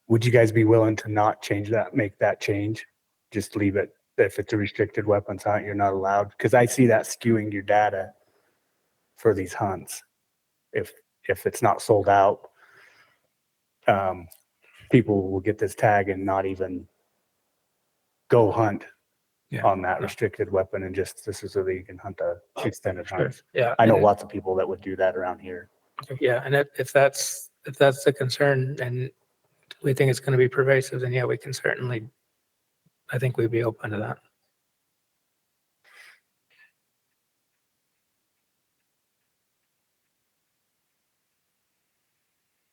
Would you guys be willing to not change that, make that change? Just leave it, if it's a restricted weapons hunt, you're not allowed? Because I see that skewing your data for these hunts. If it's not sold out, people will get this tag and not even go hunt on that restricted weapon, and just this is so that you can hunt the extended hunts. Yeah, I know lots of people that would do that around here. Yeah, and if that's the concern and we think it's going to be pervasive, then yeah, we can certainly, I think we'd be open to that.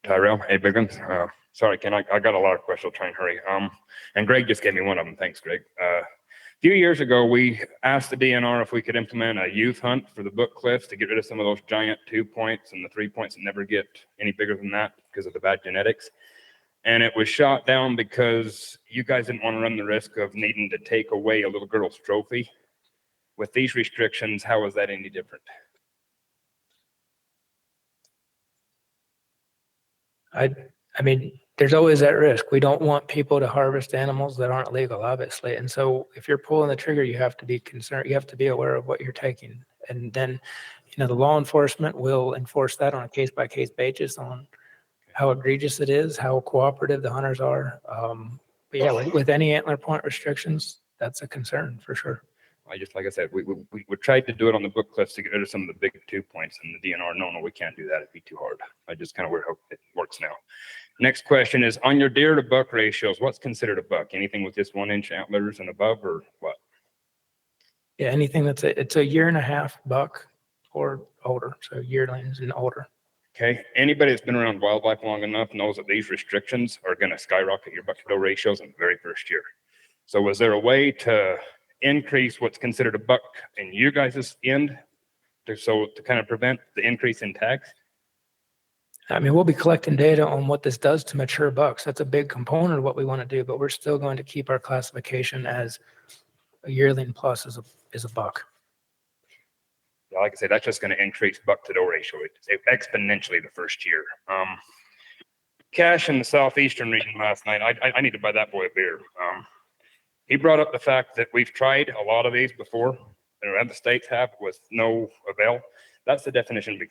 Tyrell, hey, big ones. Sorry, Ken, I got a lot of questions. I'll try and hurry. And Greg just gave me one of them. Thanks, Greg. A few years ago, we asked the DNR if we could implement a youth hunt for the Book Cliffs to get rid of some of those giant 2 points and the 3 points that never get any bigger than that because of the bad genetics. And it was shot down because you guys didn't want to run the risk of needing to take away a little girl's trophy. With these restrictions, how is that any different? I mean, there's always that risk. We don't want people to harvest animals that aren't legal, obviously. And so if you're pulling the trigger, you have to be concerned, you have to be aware of what you're taking. And then, the law enforcement will enforce that on a case by case basis on how egregious it is, how cooperative the hunters are. But yeah, with any antler point restrictions, that's a concern for sure. Like I said, we tried to do it on the book cliffs to get rid of some of the big 2 points, and the DNR, no, we can't do that. It'd be too hard. I just kind of how it works now. Next question is, on your deer to buck ratios, what's considered a buck? Anything with just 1 inch antlers and above, or what? Yeah, anything it's a 1.5 year buck or older, so yearlings and older. Okay, anybody that's been around wildlife long enough knows that these restrictions are going to skyrocket your buck to doe ratios in the very first year. So was there a way to increase what's considered a buck in you guys' end to kind of prevent the increase in tags? I mean, we'll be collecting data on what this does to mature bucks. That's a big component of what we want to do, but we're still going to keep our classification as a yearling plus is a buck. Yeah, like I said, that's just going to increase buck to doe ratio exponentially the first year. Cash in the Southeastern region last night, I need to buy that boy a beer. He brought up the fact that we've tried a lot of these before, and other states have with no avail. That's the definition of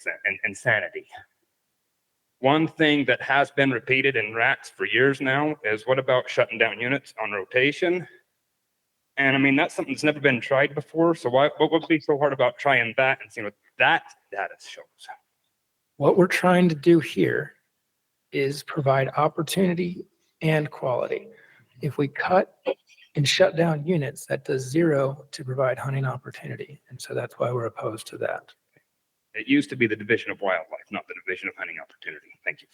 insanity. One thing that has been repeated in RACs for years now is, what about shutting down units on rotation? And I mean, that's something that's never been tried before. So what would be so hard about trying that and seeing what that data shows? What we're trying to do here is provide opportunity and quality. If we cut and shut down units, that does zero to provide hunting opportunity. And so that's why we're opposed to that. It used to be the Division of Wildlife, not the Division of Hunting Opportunity. Thank you.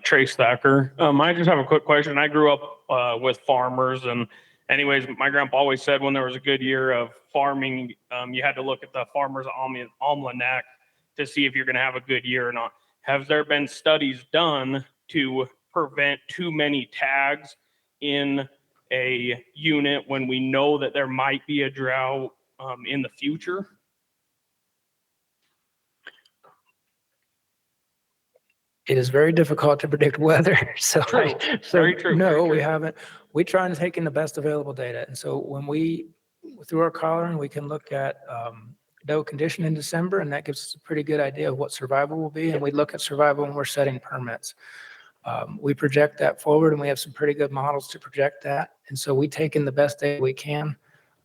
Trace Thacker. I just have a quick question. I grew up with farmers, and anyways, my grandpa always said when there was a good year of farming, you had to look at the farmer's almanac to see if you're going to have a good year or not. Have there been studies done to prevent too many tags in a unit when we know that there might be a drought in the future? It is very difficult to predict weather. So, Very true. No, we haven't. We try and take in the best available data. And so when through our collaring, we can look at doe condition in December, and that gives us a pretty good idea of what survival will be. And we look at survival when we're setting permits. We project that forward, and we have some pretty good models to project that. And so we take in the best data we can.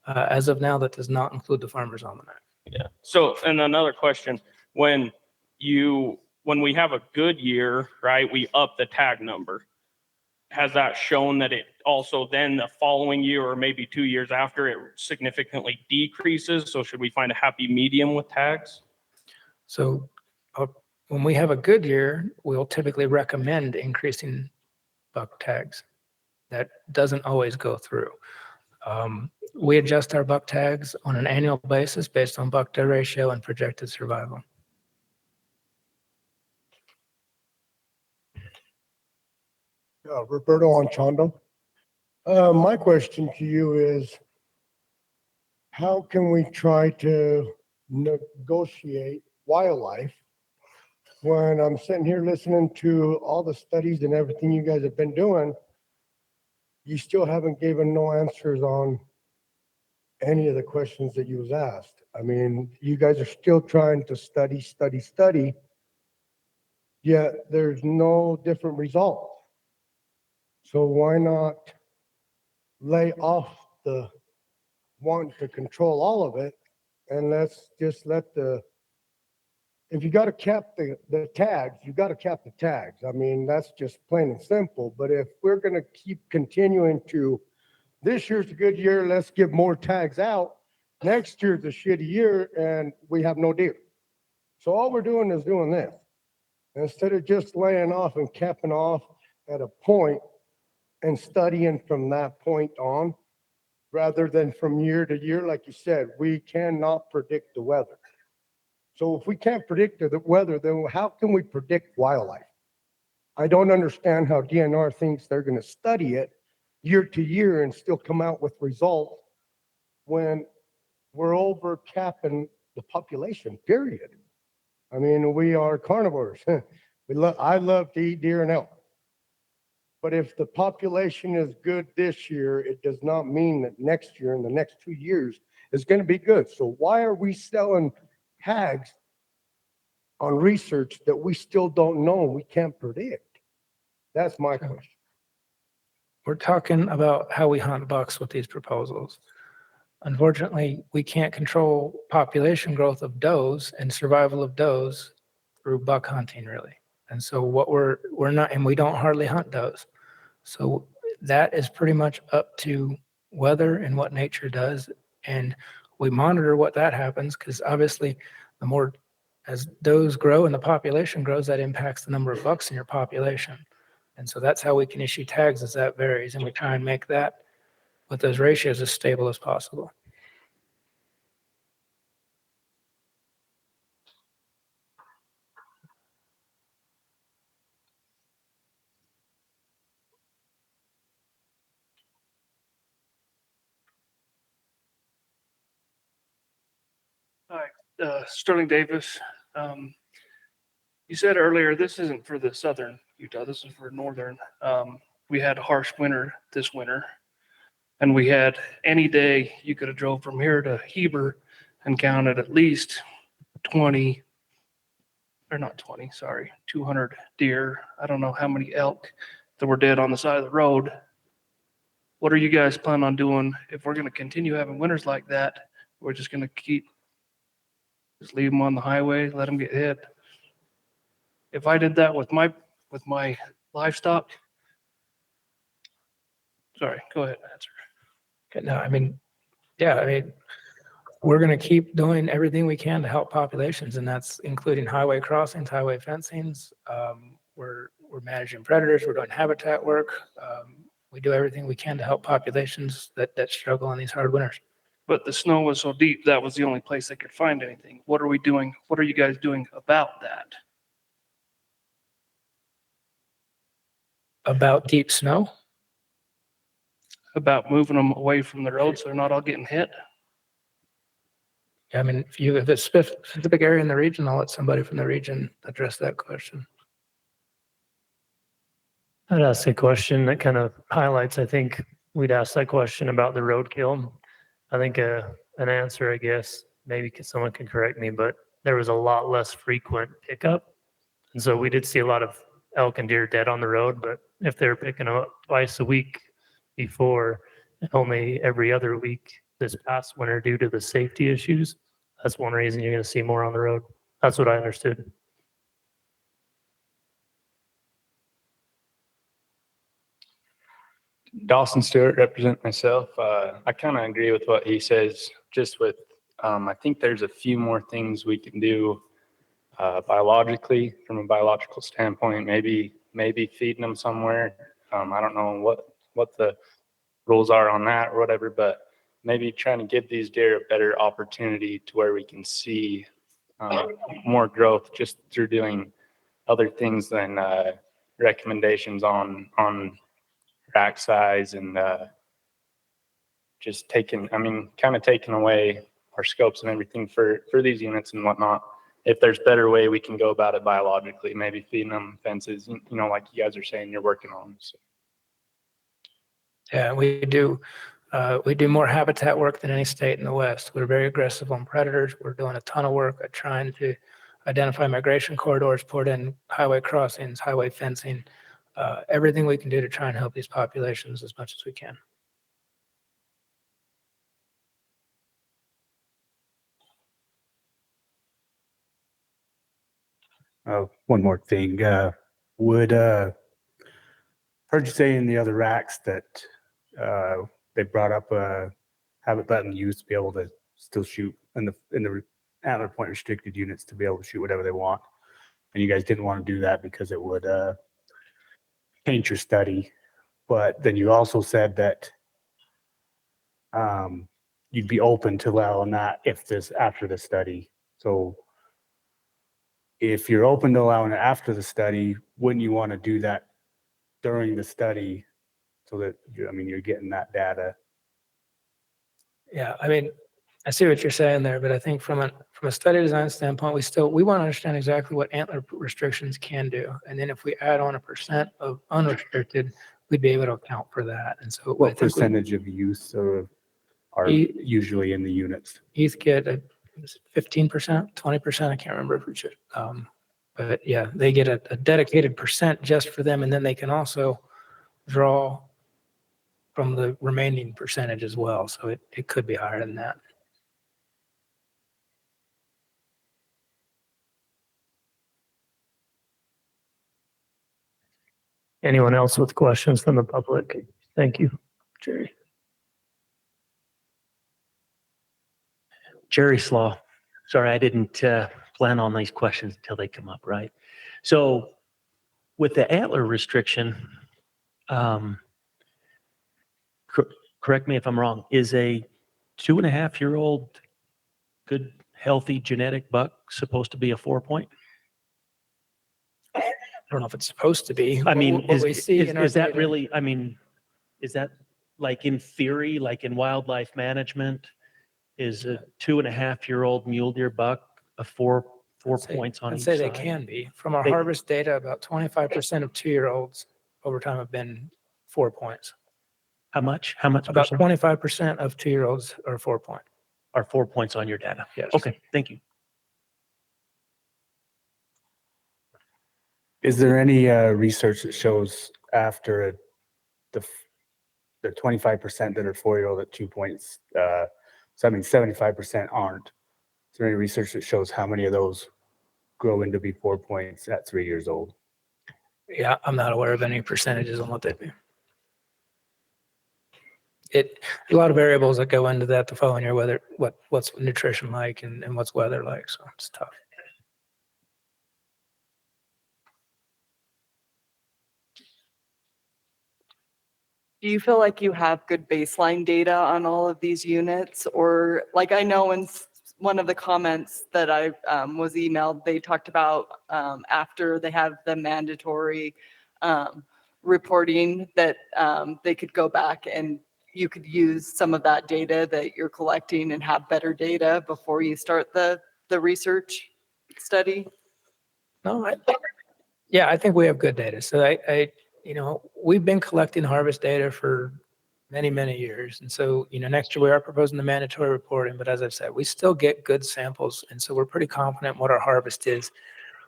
As of now, that does not include the farmer's almanac. Yeah. So, and another question, when we have a good year, right, we up the tag number. Has that shown that it also then the following year or maybe 2 years after it significantly decreases? So should we find a happy medium with tags? So when we have a good year, we'll typically recommend increasing buck tags. That doesn't always go through. We adjust our buck tags on an annual basis based on buck doe ratio and projected survival. Roberto Anchondo. My question to you is, how can we try to negotiate wildlife when I'm sitting here listening to all the studies and everything you guys have been doing? You still haven't given no answers on any of the questions that you was asked. I mean, you guys are still trying to study, yet there's no different result. So why not lay off the want to control all of it, and let's just if you got to cap the tags, you got to cap the tags. I mean, that's just plain and simple. But if we're going to keep continuing to, this year's a good year, let's give more tags out. Next year's a shitty year, and we have no deer. So all we're doing is doing this. Instead of just laying off and capping off at a point, and studying from that point on, rather than from year to year. Like you said, we cannot predict the weather. So if we can't predict the weather, then how can we predict wildlife? I don't understand how DNR thinks they're going to study it year to year and still come out with results when we're over capping the population, period. I mean, we are carnivores. I love to eat deer and elk. But if the population is good this year, it does not mean that next year and the next 2 years is going to be good. So why are we selling tags on research that we still don't know, we can't predict? That's my question. We're talking about how we hunt bucks with these proposals. Unfortunately, we can't control population growth of does and survival of does through buck hunting, really. And so what we're not, and we don't hardly hunt does. So that is pretty much up to weather and what nature does. And we monitor what that happens, because obviously the more as does grow and the population grows, that impacts the number of bucks in your population. And so that's how we can issue tags, as that varies. And we try and make that with those ratios as stable as possible. Hi, Sterling Davis. You said earlier, this isn't for the southern Utah, this is for northern. We had a harsh winter this winter, and we had any day you could have drove from here to Heber and counted at least 20, or not 20, sorry, 200 deer. I don't know how many elk that were dead on the side of the road. What are you guys planning on doing if we're going to continue having winters like that? We're just going to just leave them on the highway, let them get hit. If I did that with my livestock, sorry, go ahead, answer. Okay, no, I mean, yeah, I mean, we're going to keep doing everything we can to help populations, and that's including highway crossings, highway fencings. We're managing predators. We're doing habitat work. We do everything we can to help populations that struggle in these hard winters. But the snow was so deep, that was the only place they could find anything. What are we doing? What are you guys doing about that? About deep snow? About moving them away from the road so they're not all getting hit? I mean, if it's a specific area in the region, I'll let somebody from the region address that question. I'd ask a question that kind of highlights, I think we'd ask that question about the roadkill. I think an answer, I guess, maybe someone can correct me, but there was a lot less frequent pickup. And so we did see a lot of elk and deer dead on the road, but if they're picking them up twice a week before, and only every other week this past winter due to the safety issues, that's one reason you're going to see more on the road. That's what I understood. Dawson Stewart, represent myself. I kind of agree with what he says, just with, I think there's a few more things we can do biologically, from a biological standpoint, maybe feeding them somewhere. I don't know what the rules are on that or whatever, but maybe trying to give these deer a better opportunity to where we can see more growth just through doing other things than recommendations on rack size and just taking away our scopes and everything for these units and whatnot. If there's better way we can go about it biologically, maybe feeding them fences, like you guys are saying you're working on. So. Yeah, we do more habitat work than any state in the West. We're very aggressive on predators. We're doing a ton of work at trying to identify migration corridors, put in highway crossings, highway fencing, everything we can do to try and help these populations as much as we can. One more thing, heard you say in the other racks that they brought up have it letting youth be able to still shoot in the antler point restricted units to be able to shoot whatever they want, and you guys didn't want to do that because it would taint your study. But then you also said that you'd be open to allowing that after the study. So if you're open to allowing it after the study, wouldn't you want to do that during the study so that you're getting that data? Yeah, I mean, I see what you're saying there, but I think from a study design standpoint, we want to understand exactly what antler restrictions can do. And then if we add on a % of unrestricted, we'd be able to account for that. And so I What think we- percentage of youth are usually in the units? youth get 15%, 20%, I can't remember if we should. But yeah, they get a dedicated % just for them, and then they can also draw from the remaining percentage as well. So it could be higher than that. Anyone else with questions from the public? Thank you, Jerry. Jerry Slaw. Sorry, I didn't plan on these questions until they come up, right? So with the antler restriction, correct me if I'm wrong, is a 2.5-year-old good, healthy genetic buck supposed to be a 4-point? I don't know if it's supposed to be. I mean, What we see in our is that data- really, I mean, is that like in theory, like in wildlife management, is a 2.5-year-old mule deer buck a four points on I'd each say they side? can be. From our They- harvest data, about 25% of 2-year-olds over time have been 4 points. How much? How much? About percent? 25% of 2-year-olds are 4 point. Are 4 points on your data? Yes. Okay, thank you. Is there any research that shows after the 25% that are 4-year-old at 2 points, 75% aren't? Is there any research that shows how many of those grow into be 4 points at 3 years old? Yeah, I'm not aware of any percentages on what they do. A lot of variables that go into that the following year, whether what's nutrition like and what's weather like. So it's tough. Do you feel like you have good baseline data on all of these units? Or like I know in one of the comments that I was emailed, they talked about after they have the mandatory reporting that they could go back and you could use some of that data that you're collecting and have better data before you start the research study? No, I think we have good data. So we've been collecting harvest data for many, many years. And so, next year we are proposing the mandatory reporting, but as I've said, we still get good samples. And so we're pretty confident what our harvest is.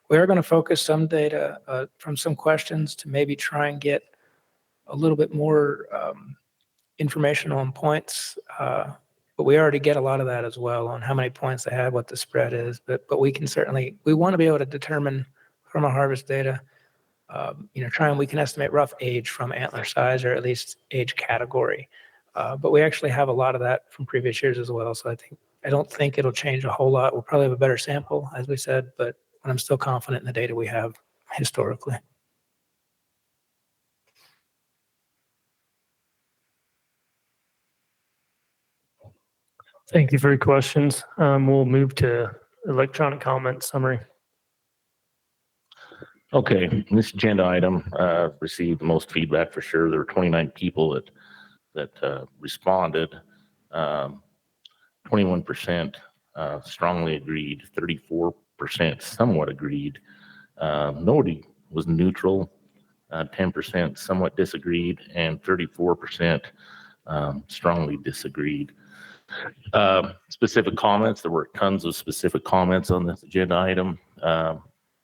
We are going to focus some data from some questions to maybe try and get a little bit more information on points. But we already get a lot of that as well on how many points they have, what the spread is. But we want to be able to determine from our harvest data, we can estimate rough age from antler size or at least age category. But we actually have a lot of that from previous years as well. So I don't think it'll change a whole lot. We'll probably have a better sample, as we said, but I'm still confident in the data we have historically. Thank you for your questions. We'll move to electronic comment summary. Okay, this agenda item received the most feedback for sure. There were 29 people that responded. 21% strongly agreed, 34% somewhat agreed. Nobody was neutral, 10% somewhat disagreed, and 34% strongly disagreed. Specific comments, there were tons of specific comments on this agenda item.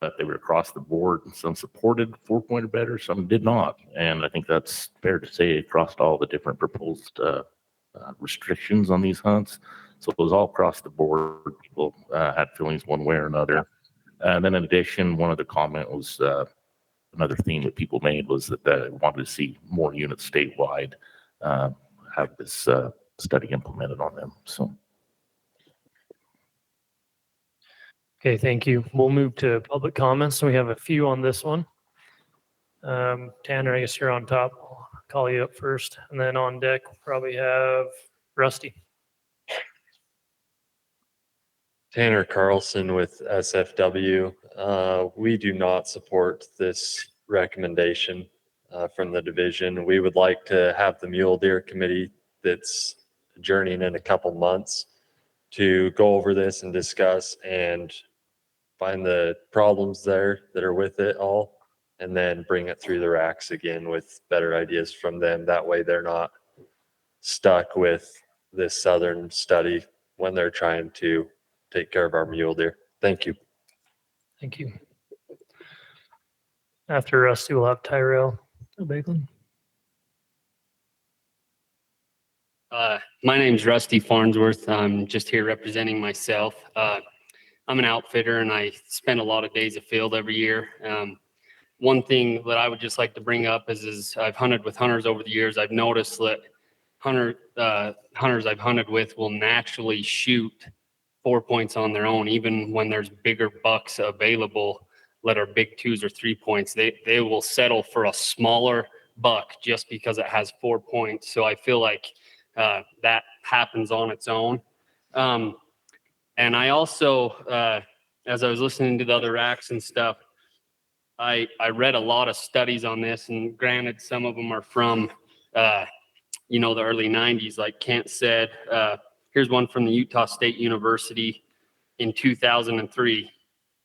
But they were across the board. Some supported 4-point or better, some did not. And I think that's fair to say across all the different proposed restrictions on these hunts. So it was all across the board. People had feelings one way or another. And then in addition, one other comment was another theme that people made was that they wanted to see more units statewide have this study implemented on them. So. Okay, thank you. We'll move to public comments. We have a few on this one. Tanner, I guess you're on top. I'll call you up first. And then on deck, we'll probably have Rusty. Tanner Carlson with SFW. We do not support this recommendation from the division. We would like to have the Mule Deer Committee that's adjourning in a couple months to go over this and discuss and find the problems there that are with it all, and then bring it through the racks again with better ideas from them. That way they're not stuck with this southern study when they're trying to take care of our mule deer. Thank you. Thank you. After Rusty, we'll have Tyrell Baglin. My name's Rusty Farnsworth. I'm just here representing myself. I'm an outfitter and I spend a lot of days of field every year. One thing that I would just like to bring up is I've hunted with hunters over the years. I've noticed that hunters I've hunted with will naturally shoot 4 points on their own, even when there's bigger bucks available that are big 2s or 3 points. They will settle for a smaller buck just because it has 4 points. So I feel like that happens on its own. And I also, as I was listening to the other racks and stuff, I read a lot of studies on this, and granted, some of them are from, the early 90s, like Kent said. Here's one from the Utah State University in 2003.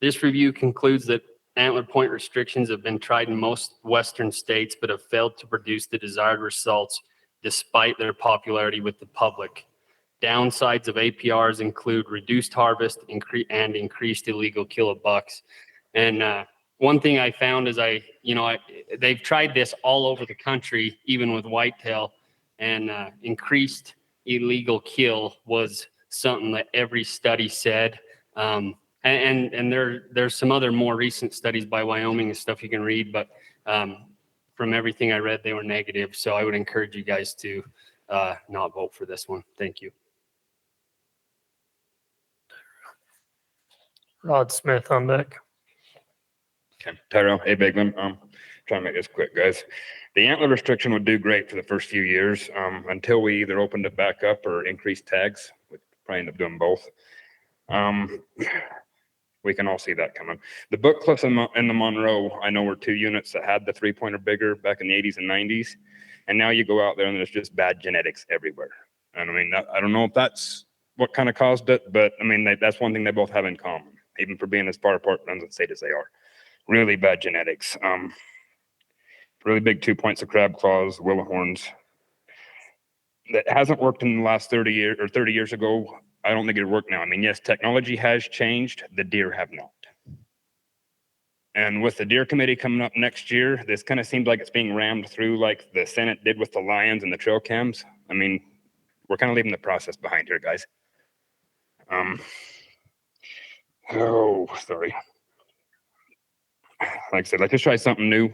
This review concludes that antler point restrictions have been tried in most Western states, but have failed to produce the desired results despite their popularity with the public. Downsides of APRs include reduced harvest and increased illegal kill of bucks. And one thing I found is they've tried this all over the country, even with whitetail, and increased illegal kill was something that every study said. And there's some other more recent studies by Wyoming and stuff you can read, but from everything I read, they were negative. So I would encourage you guys to not vote for this one. Thank you. Rod Smith on deck. Okay, Tyrell, hey, Bigman. Try and make this quick, guys. The antler restriction would do great for the first few years until we either opened it back up or increased tags. We'd probably end up doing both. We can all see that coming. The book cliffs in the Monroe, I know, were 2 units that had the 3-point or bigger back in the 80s and 90s. And now you go out there and there's just bad genetics everywhere. And I mean, I don't know if that's what kind of caused it, but I mean, that's one thing they both have in common, even for being as far apart from the state as they are. Really bad genetics. Really big 2 points of crab claws, willow horns. That hasn't worked in the last 30 years or 30 years ago. I don't think it would work now. I mean, yes, technology has changed. The deer have not. And with the deer committee coming up next year, this kind of seems like it's being rammed through like the Senate did with the lions and the trail cams. I mean, we're kind of leaving the process behind here, guys. Oh, sorry. Like I said, let's just try something new.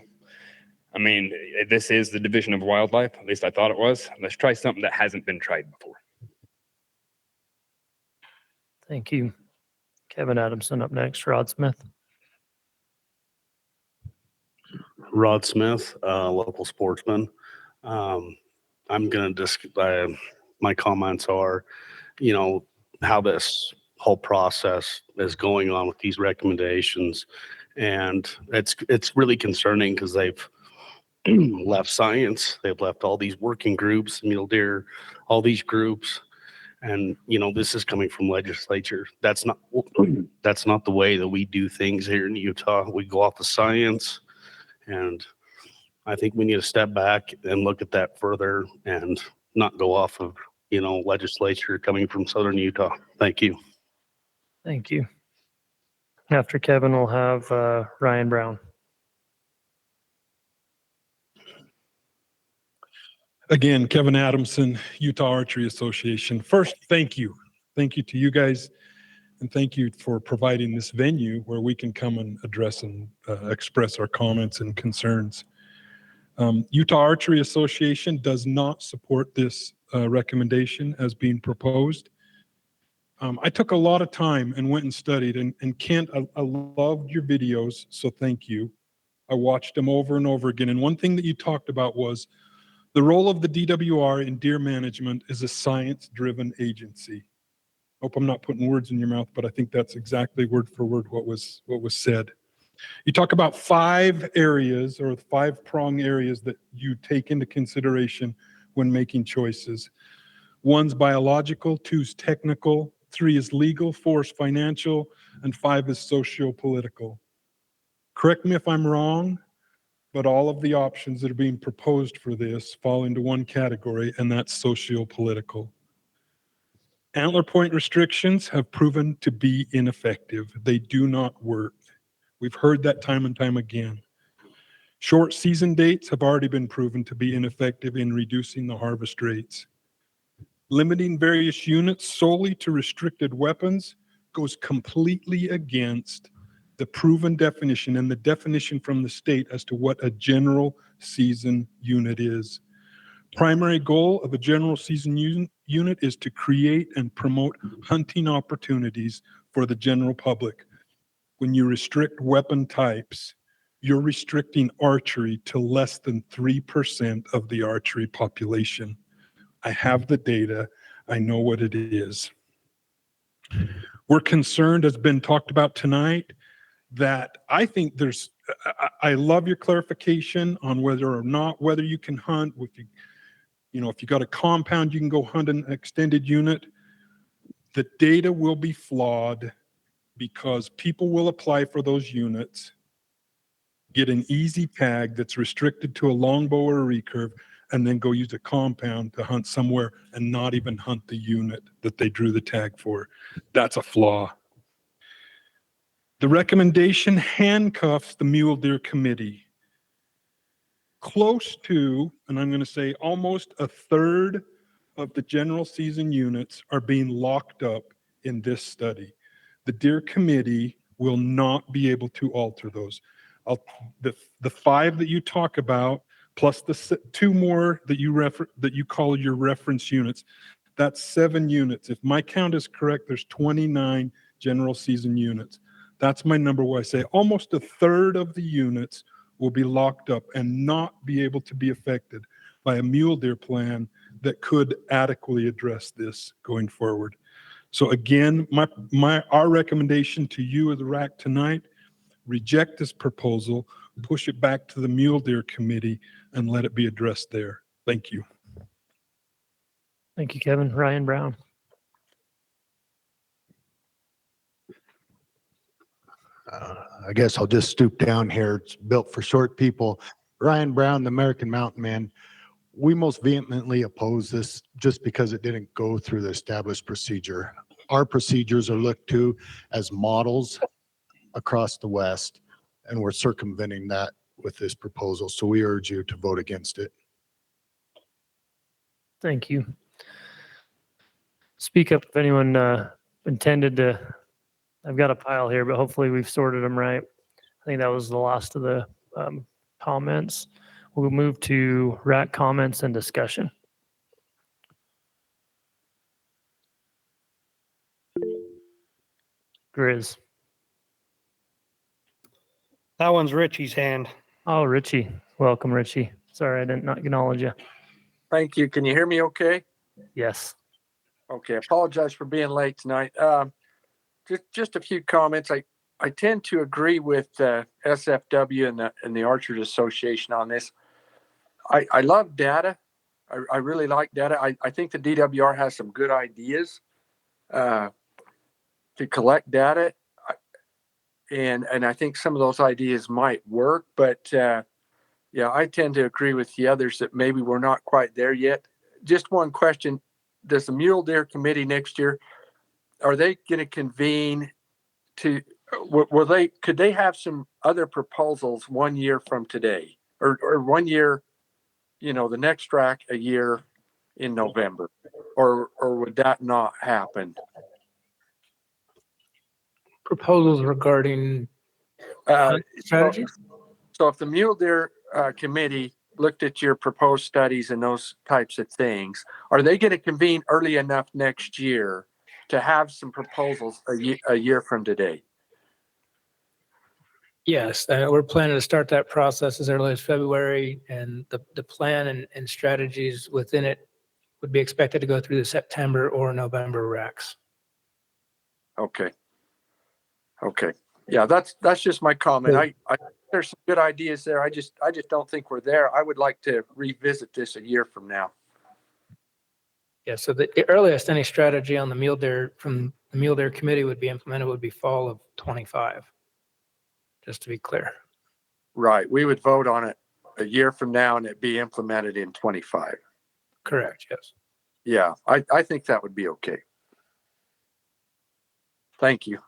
I mean, this is the Division of Wildlife. At least I thought it was. Let's try something that hasn't been tried before. Thank you. Kevin Adamson up next. Rod Smith. Rod Smith, local sportsman. I'm going to my comments are, how this whole process is going on with these recommendations. And it's really concerning because they've left science. They've left all these working groups, mule deer, all these groups. And, this is coming from legislature. That's not the way that we do things here in Utah. We go off of science. And I think we need to step back and look at that further and not go off of, legislature coming from Southern Utah. Thank you. Thank you. After Kevin, we'll have Ryan Brown. Again, Kevin Adamson, Utah Archery Association. First, thank you. Thank you to you guys. And thank you for providing this venue where we can come and address and express our comments and concerns. Utah Archery Association does not support this recommendation as being proposed. I took a lot of time and went and studied, and Kent, I loved your videos, so thank you. I watched them over and over again. And one thing that you talked about was the role of the DWR in deer management is a science-driven agency. Hope I'm not putting words in your mouth, but I think that's exactly word for word what was said. You talk about 5 areas or 5-prong areas that you take into consideration when making choices. 1's biological, 2's technical, 3 is legal, 4 is financial, and 5 is socio-political. Correct me if I'm wrong, but all of the options that are being proposed for this fall into one category, and that's socio-political. Antler point restrictions have proven to be ineffective. They do not work. We've heard that time and time again. Short season dates have already been proven to be ineffective in reducing the harvest rates. Limiting various units solely to restricted weapons goes completely against the proven definition and the definition from the state as to what a general season unit is. Primary goal of a general season unit is to create and promote hunting opportunities for the general public. When you restrict weapon types, you're restricting archery to less than 3% of the archery population. I have the data. I know what it is. We're concerned, as been talked about tonight, that I think I love your clarification on whether you can hunt. If you got a compound, you can go hunt an extended unit. The data will be flawed because people will apply for those units, get an easy tag that's restricted to a longbow or a recurve, and then go use a compound to hunt somewhere and not even hunt the unit that they drew the tag for. That's a flaw. The recommendation handcuffs the mule deer committee. Close to, and I'm going to say almost a third of the general season units are being locked up in this study. The deer committee will not be able to alter those. The 5 that you talk about, plus the 2 more that you call your reference units, that's 7 units. If my count is correct, there's 29 general season units. That's my number where I say almost a third of the units will be locked up and not be able to be affected by a mule deer plan that could adequately address this going forward. So again, our recommendation to you as the RAC tonight, reject this proposal, push it back to the mule deer committee, and let it be addressed there. Thank you. Thank you, Kevin. Ryan Brown. I guess I'll just stoop down here. It's built for short people. Ryan Brown, the American Mountain Man. We most vehemently oppose this just because it didn't go through the established procedure. Our procedures are looked to as models across the West, and we're circumventing that with this proposal. So we urge you to vote against it. Thank you. Speak up if anyone intended to. I've got a pile here, but hopefully we've sorted them right. I think that was the last of the comments. We'll move to RAC comments and discussion. Grizz. That one's Richie's hand. Oh, Richie. Welcome, Richie. Sorry, I did not acknowledge you. Thank you. Can you hear me okay? Yes. Okay. Apologize for being late tonight. Just a few comments. I tend to agree with SFW and the Archers Association on this. I love data. I really like data. I think the DWR has some good ideas to collect data. And I think some of those ideas might work, but yeah, I tend to agree with the others that maybe we're not quite there yet. Just one question. Does the Mule Deer Committee next year, are they going to convene to, could they have some other proposals 1 year from today or 1 year, the next RAC a year in November, or would that not happen? Proposals regarding strategies? So if the Mule Deer Committee looked at your proposed studies and those types of things, are they going to convene early enough next year to have some proposals a year from today? Yes, we're planning to start that process as early as February, and the plan and strategies within it would be expected to go through the September or November RACs. Okay. Okay. Yeah, that's just my comment. There's some good ideas there. I just don't think we're there. I would like to revisit this a year from now. Yeah, so the earliest any strategy on the mule deer from the mule deer committee would be implemented would be fall of 25, just to be clear. Right. We would vote on it a year from now and it be implemented in 25. Correct, yes. Yeah, I think that would be okay. Thank you.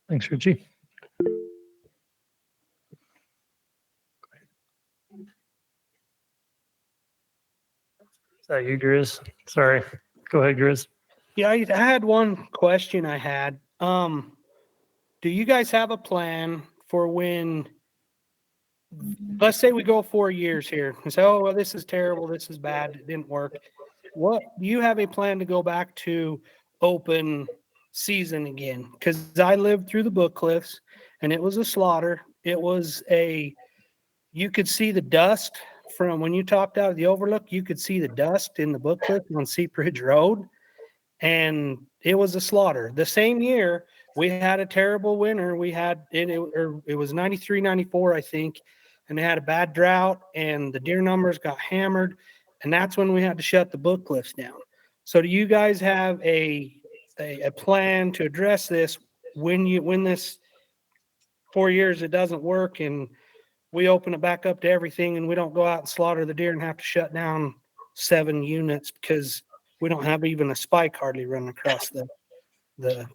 Thanks, Richie. Is that you, Grizz? Sorry. Go ahead, Grizz. Yeah, I had one question I had. Do you guys have a plan for when, let's say we go 4 years here and say, oh, well, this is terrible, this is bad, it didn't work. What, do you have a plan to go back to open season again? Because I lived through the Book Cliffs and it was a slaughter. It was you could see the dust from when you topped out of the overlook, you could see the dust in the Book Cliff on Seepridge Road. And it was a slaughter. The same year, we had a terrible winter. We had, it was 93, 94, I think. And they had a bad drought and the deer numbers got hammered. And that's when we had to shut the Book Cliffs down. So do you guys have a plan to address this when this 4 years it doesn't work and we open it back up to everything and we don't go out and slaughter the deer and have to shut down 7 units because we don't have even a spike hardly running across the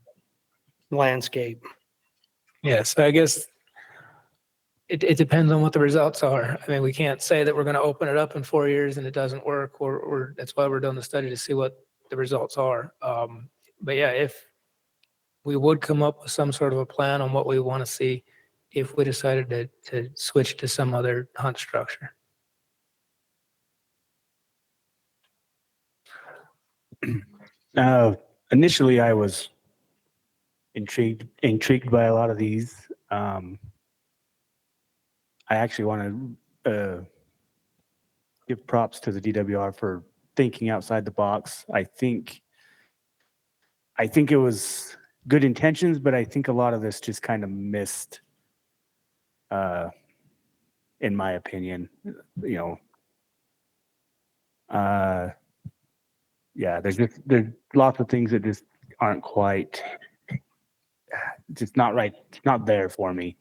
landscape? Yes, I guess it depends on what the results are. I mean, we can't say that we're going to open it up in 4 years and it doesn't work, or that's why we're doing the study to see what the results are. But yeah, if we would come up with some sort of a plan on what we want to see if we decided to switch to some other hunt structure. Initially, I was intrigued by a lot of these. I actually want to give props to the DWR for thinking outside the box. I think it was good intentions, but I think a lot of this just kind of missed, in my opinion. Yeah, there's lots of things that just aren't quite, just not right, not there for me.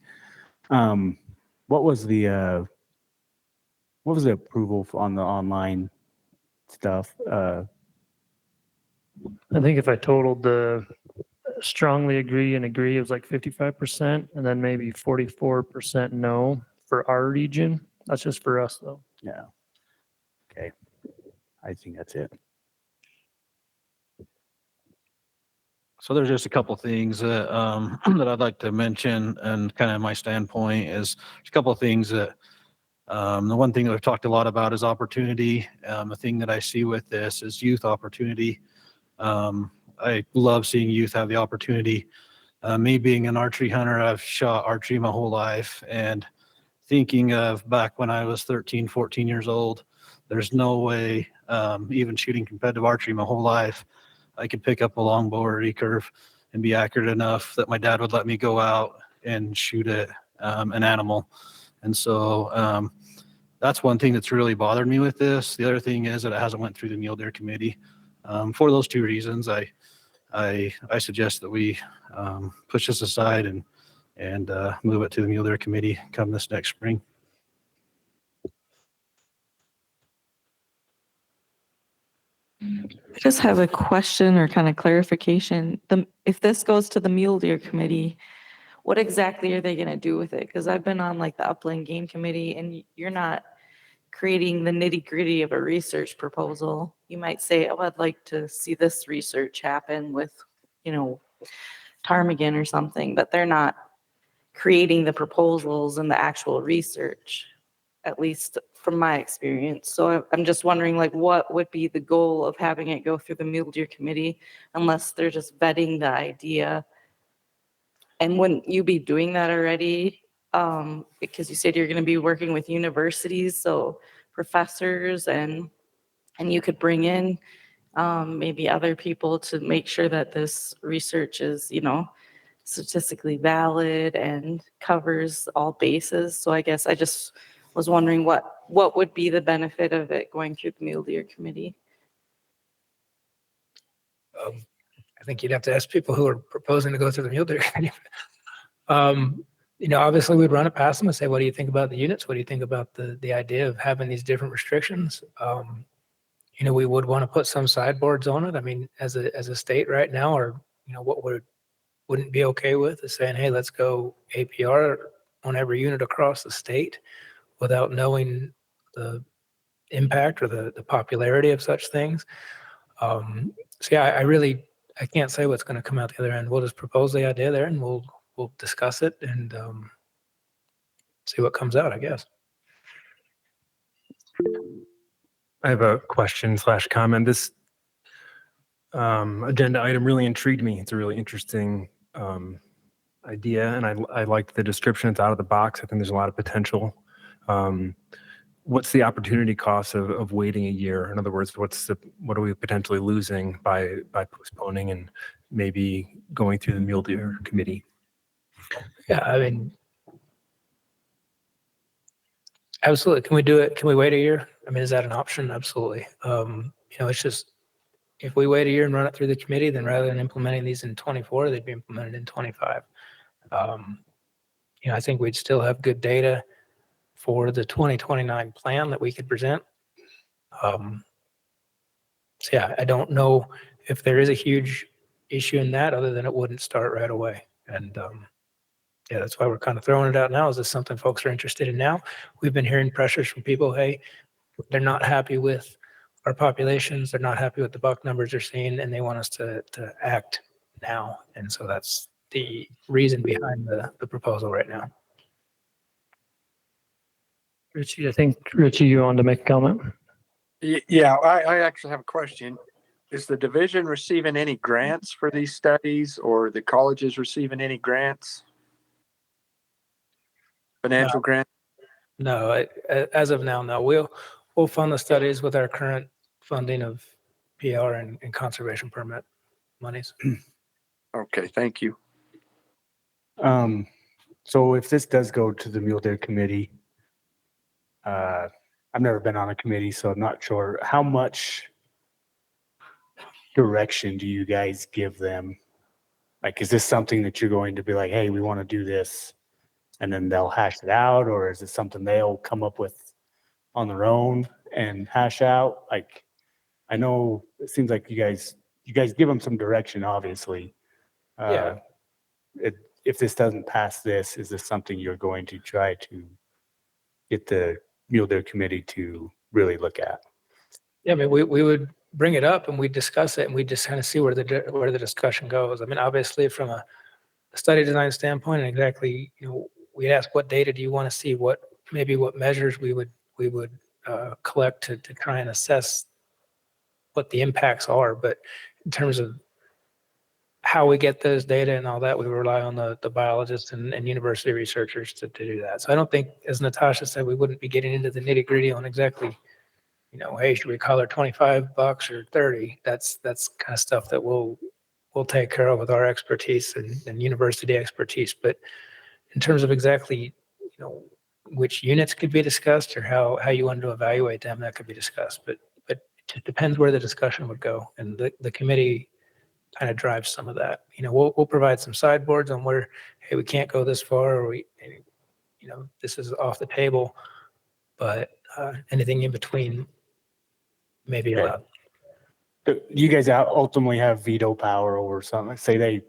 What was the approval on the online stuff? I think if I totaled the strongly agree and agree, it was like 55%, and then maybe 44% no for our region. That's just for us, though. Yeah. Okay. I think that's it. So there's just a couple things that that I'd like to mention, and kind of my standpoint is there's a couple of things that the one thing that we've talked a lot about is opportunity. The thing that I see with this is youth opportunity. I love seeing youth have the opportunity. Me being an archery hunter, I've shot archery my whole life, and thinking of back when I was 13, 14 years old, there's no way, even shooting competitive archery my whole life, I could pick up a longbow or recurve and be accurate enough that my dad would let me go out and shoot at an animal. And so that's one thing that's really bothered me with this. The other thing is that it hasn't went through the mule deer committee. For those two reasons, I suggest that we push this aside and move it to the mule deer committee come this next spring. I just have a question or kind of clarification. If this goes to the mule deer committee, what exactly are they going to do with it? Because I've been on like the upland game committee, and you're not creating the nitty gritty of a research proposal. You might say, oh, I'd like to see this research happen with, ptarmigan or something, but they're not creating the proposals and the actual research, at least from my experience. So I'm just wondering, like, what would be the goal of having it go through the mule deer committee unless they're just vetting the idea? And wouldn't you be doing that already? Because you said you're going to be working with universities, so professors, and you could bring in maybe other people to make sure that this research is, statistically valid and covers all bases. So I guess I just was wondering what would be the benefit of it going through the Mule Deer Committee? I think you'd have to ask people who are proposing to go through the mule deer. Obviously we'd run it past them and say, what do you think about the units? What do you think about the idea of having these different restrictions? We would want to put some sideboards on it. I mean, as a state right now, or, what wouldn't be okay with is saying, hey, let's go APR on every unit across the state without knowing the impact or the popularity of such things. So yeah, I can't say what's going to come out the other end. We'll just propose the idea there and we'll discuss it and see what comes out, I guess. I have a question / comment. This agenda item really intrigued me. It's a really interesting idea, and I liked the description. It's out of the box. I think there's a lot of potential. What's the opportunity cost of waiting a year? In other words, what are we potentially losing by postponing and maybe going through the Mule Deer Committee? Yeah, I mean, absolutely. Can we do it? Can we wait a year? I mean, is that an option? Absolutely. It's just, if we wait a year and run it through the committee, then rather than implementing these in 24, they'd be implemented in 25. I think we'd still have good data for the 2029 plan that we could present. So yeah, I don't know if there is a huge issue in that other than it wouldn't start right away. And yeah, that's why we're kind of throwing it out now. Is this something folks are interested in now? We've been hearing pressures from people, hey, they're not happy with our populations. They're not happy with the buck numbers they're seeing, and they want us to act now. And so that's the reason behind the proposal right now. Richie, I think, you wanted to make a comment? Yeah, I actually have a question. Is the division receiving any grants for these studies, or the colleges receiving any grants? Financial grants? No, as of now, no. We'll fund the studies with our current funding of PR and conservation permit monies. Okay, thank you. So if this does go to the Mule Deer Committee, I've never been on a committee, so I'm not sure how much direction do you guys give them? Like, is this something that you're going to be like, hey, we want to do this, and then they'll hash it out, or is it something they'll come up with on their own and hash out? Like, I know it seems like you guys give them some direction, obviously. Yeah. If this doesn't pass this, is this something you're going to try to get the Mule Deer Committee to really look at? Yeah, I mean, we would bring it up and we discuss it and we just kind of see where the discussion goes. I mean, obviously from a study design standpoint, and exactly, we'd ask what data do you want to see, what measures we would collect to try and assess what the impacts are. But in terms of how we get those data and all that, we rely on the biologists and university researchers to do that. So I don't think, as Natasha said, we wouldn't be getting into the nitty gritty on exactly, hey, should we collar $25 or 30? That's kind of stuff that we'll take care of with our expertise and university expertise. But in terms of exactly, which units could be discussed or how you want to evaluate them, that could be discussed. But it just depends where the discussion would go. And the committee kind of drives some of that. We'll provide some sideboards on where, hey, we can't go this far, or this is off the table, but anything in between may be allowed. You guys ultimately have veto power over something. Say they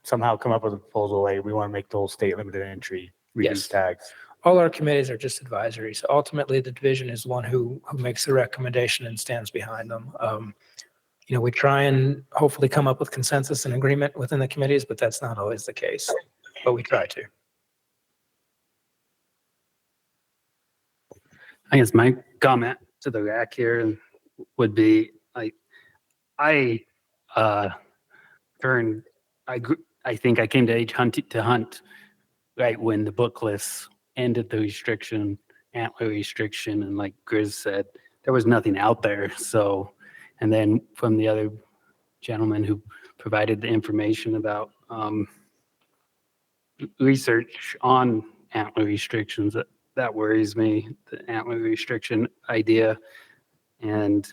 somehow come up with a proposal, hey, we want to make the whole state limited entry, reduce tax. All our committees are just advisory. So ultimately the division is the one who makes the recommendation and stands behind them. We try and hopefully come up with consensus and agreement within the committees, but that's not always the case, but we try to. I guess my comment to the RAC here would be I think I came to age to hunt right when the book list ended the restriction, antler restriction, and like Grizz said, there was nothing out there. So, And then from the other gentleman who provided the information about research on antler restrictions, that worries me, the antler restriction idea. And,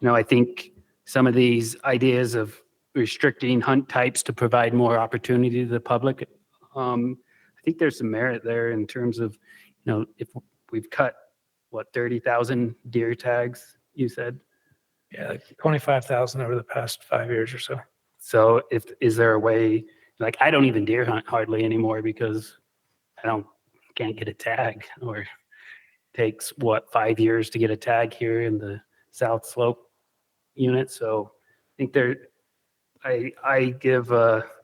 I think some of these ideas of restricting hunt types to provide more opportunity to the public, I think there's some merit there in terms of, if we've cut, 30,000 deer tags, you said? Yeah, like 25,000 over the past 5 years or so. So is there a way, I don't even deer hunt hardly anymore because can't get a tag, or takes 5 years to get a tag here in the South Slope unit. So I think I give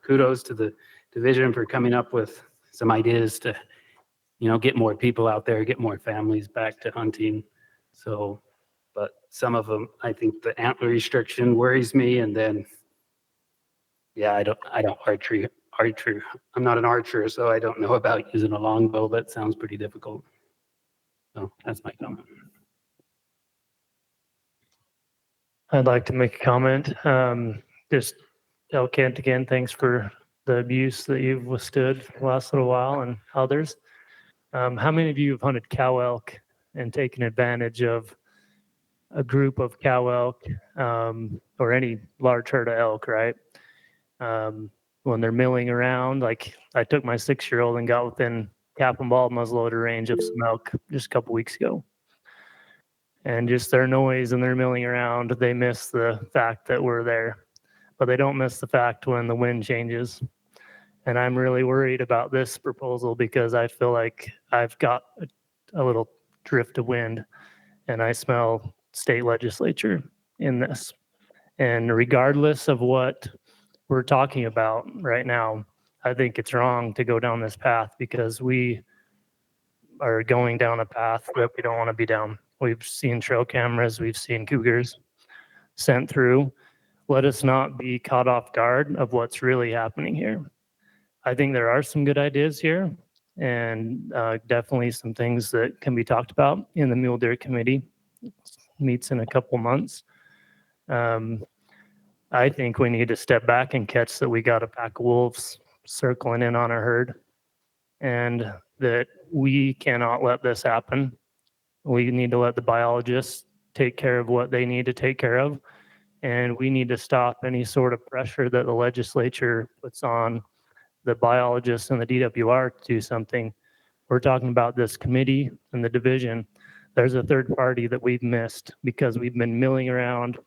kudos to the division for coming up with some ideas to, get more people out there, get more families back to hunting. So, but some of them, I think the antler restriction worries me. And then, yeah, I don't archery. I'm not an archer, so I don't know about using a longbow, but it sounds pretty difficult. So that's my comment. I'd like to make a comment. Just tell Kent again, thanks for the abuse that you've withstood the last little while, and others. How many of you have hunted cow elk and taken advantage of a group of cow elk, or any large herd of elk, right? When they're milling around, like I took my 6-year-old and got within cap and ball muzzleloader range of some elk just a couple weeks ago. And just their noise and their milling around, they miss the fact that we're there, but they don't miss the fact when the wind changes. And I'm really worried about this proposal because I feel like I've got a little drift of wind, and I smell state legislature in this. And regardless of what we're talking about right now, I think it's wrong to go down this path because we are going down a path that we don't want to be down. We've seen trail cameras, we've seen cougars sent through. Let us not be caught off guard of what's really happening here. I think there are some good ideas here, and definitely some things that can be talked about in the Mule Deer Committee. It meets in a couple months. I think we need to step back and catch that we got a pack of wolves circling in on our herd, and that we cannot let this happen. We need to let the biologists take care of what they need to take care of, and we need to stop any sort of pressure that the legislature puts on the biologists and the DWR to do something. We're talking about this committee and the division. There's a third party that we've missed because we've been milling around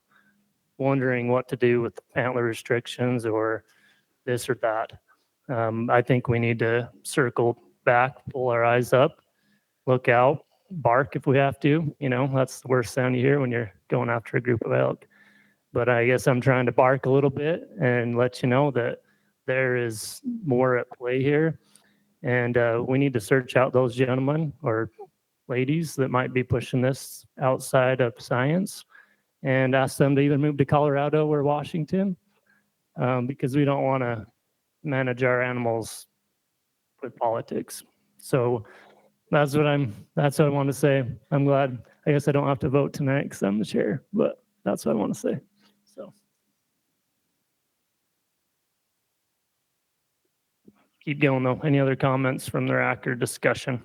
wondering what to do with antler restrictions or this or that. I think we need to circle back, pull our eyes up, look out, bark if we have to. That's the worst sound you hear when you're going after a group of elk. But I guess I'm trying to bark a little bit and let you know that there is more at play here. And we need to search out those gentlemen or ladies that might be pushing this outside of science and ask them to either move to Colorado or Washington, because we don't want to manage our animals with politics. So that's what I want to say. I'm glad. I guess I don't have to vote tonight because I'm the chair, but that's what I want to say. So keep going though. Any other comments from the RAC or discussion?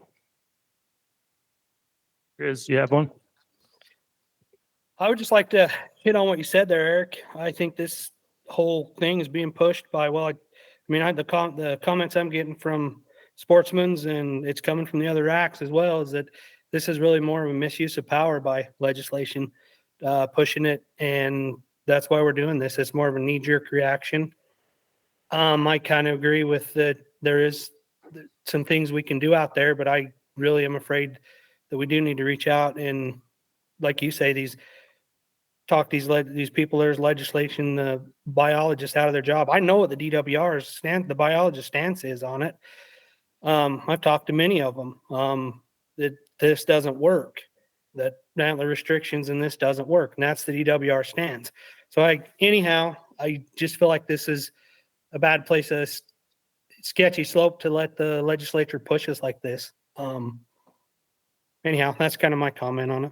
Chris, you have one? I would just like to hit on what you said there, Eric. I think this whole thing is being pushed by, the comments I'm getting from sportsmen's, and it's coming from the other RACs as well, is that this is really more of a misuse of power by legislation, pushing it. And that's why we're doing this. It's more of a knee-jerk reaction. I kind of agree with that. There is some things we can do out there, but I really am afraid that we do need to reach out and, like you say, these people, there's legislation, the biologists out of their job. I know what the DWR the biologist stance is on it. I've talked to many of them, that this doesn't work, that antler restrictions and this doesn't work. And that's the DWR stance. So I just feel like this is a bad place, a sketchy slope to let the legislature push us like this. Anyhow, that's kind of my comment on it.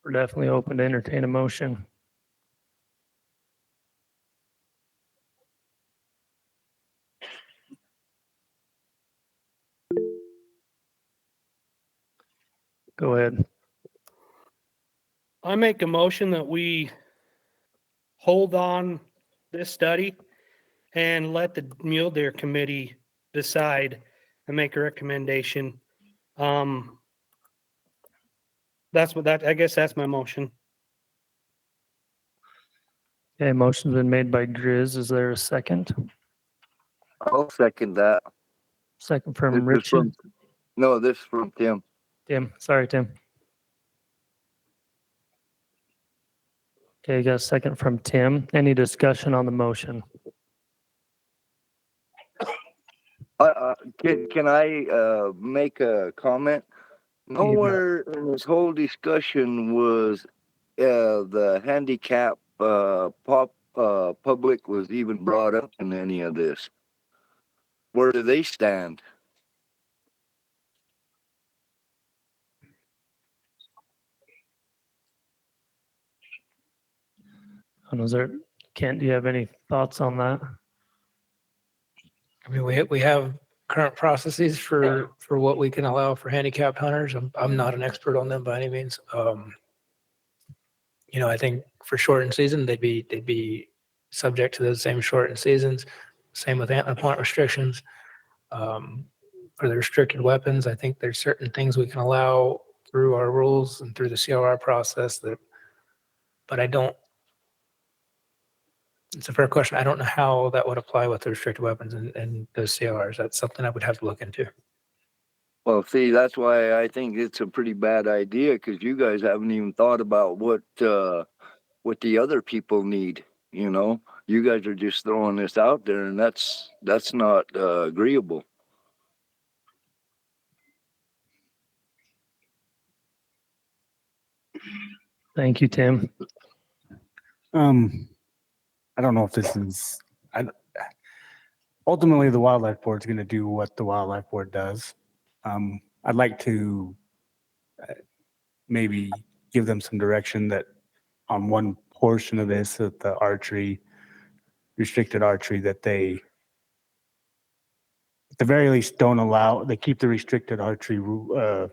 we're definitely open to entertain a motion. Go ahead. I make a motion that we hold on this study and let the mule deer committee decide and make a recommendation. I guess that's my motion. Okay, motion's been made by Grizz. Is there a second? I'll second that. Second from This is Richard. No, this is from Tim. Tim, sorry, Tim. Okay, got a second from Tim. Any discussion on the motion? Can I make a comment? Nowhere in this whole discussion was the handicap public was even brought up in any of this. Where do they stand? Is there, Kent, do you have any thoughts on that? I mean, we have current processes for what we can allow for handicapped hunters. I'm not an expert on them by any means. You know, I think for shortened season, they'd be subject to those same shortened seasons. Same with antler point restrictions. For the restricted weapons, I think there's certain things we can allow through our rules and through the CRR process but I don't. It's a fair question. I don't know how that would apply with the restricted weapons and those CRRs. That's something I would have to look into. Well, see, that's why I think it's a pretty bad idea, because you guys haven't even thought about what the other people need. You know, you guys are just throwing this out there, and that's not agreeable. Thank you, Tim. I don't know if this is, ultimately the wildlife board is going to do what the wildlife board does. I'd like to maybe give them some direction that on one portion of this, that the archery, restricted archery, that they, at the very least, don't allow, they keep the restricted archery rule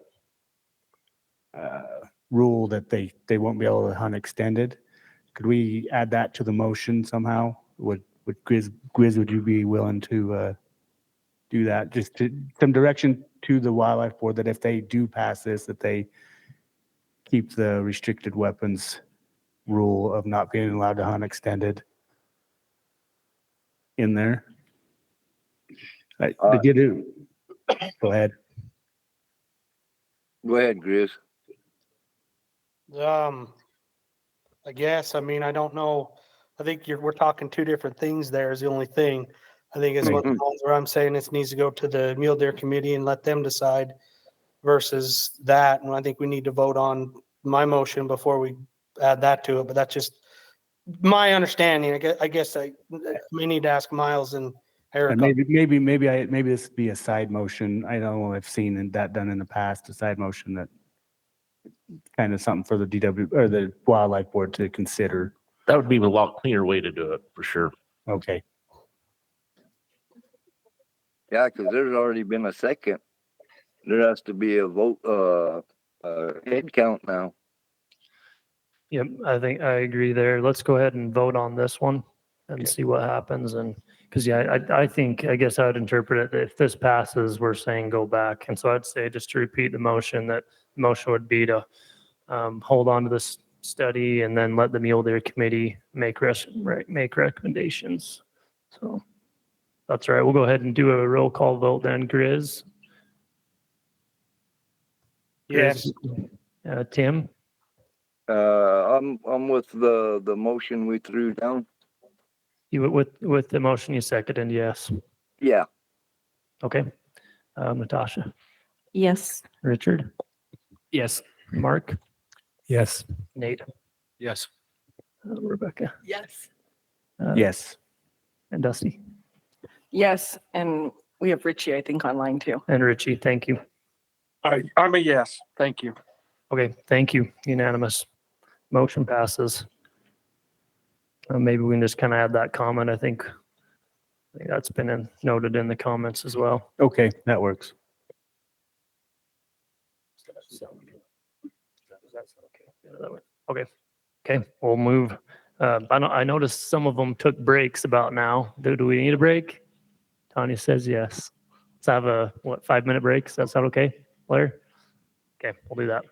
that they won't be able to hunt extended. Could we add that to the motion somehow? Would Grizz, would you be willing to do that? Just to some direction to the wildlife board that if they do pass this, that they keep the restricted weapons rule of not being allowed to hunt extended in there. Go ahead. Go ahead, Grizz. I guess, I mean, I don't know. I think we're talking two different things there is the only thing. I think it's one of the ones where I'm saying it needs to go to the mule deer committee and let them decide versus that. And I think we need to vote on my motion before we add that to it, but that's just my understanding. I guess I may need to ask Miles and Eric. And maybe this would be a side motion. I know I've seen that done in the past, a side motion that kind of something for the DW or the wildlife board to consider. That would be a lot cleaner way to do it for sure. Okay. Yeah, because there's already been a second. There has to be a vote, head count now. Yep, I think I agree there. Let's go ahead and vote on this one and see what happens. And because I think, I guess I would interpret it that if this passes, we're saying go back. And so I'd say, just to repeat the motion, that the motion would be to hold on to this study and then let the mule deer committee make recommendations. So that's right. We'll go ahead and do a roll call vote then. Grizz? Yes. Tim? I'm with the motion we threw down. You with the motion you seconded, yes. Yeah. Okay. Natasha? Yes. Richard? Yes. Mark? Yes. Nate? Yes. Rebecca? Yes. Yes. And Dusty? Yes, and we have Richie, I think, online too. And Richie, thank you. I'm a yes. Thank you. Okay, thank you. Unanimous. Motion passes. Maybe we can just kind of add that comment. I think that's been noted in the comments as well. Okay, that works. Okay. Okay, we'll move. I noticed some of them took breaks about now. Do we need a break? Tanya says yes. Let's have a, 5-minute break? Does that sound okay, Larry? Okay, we'll do that.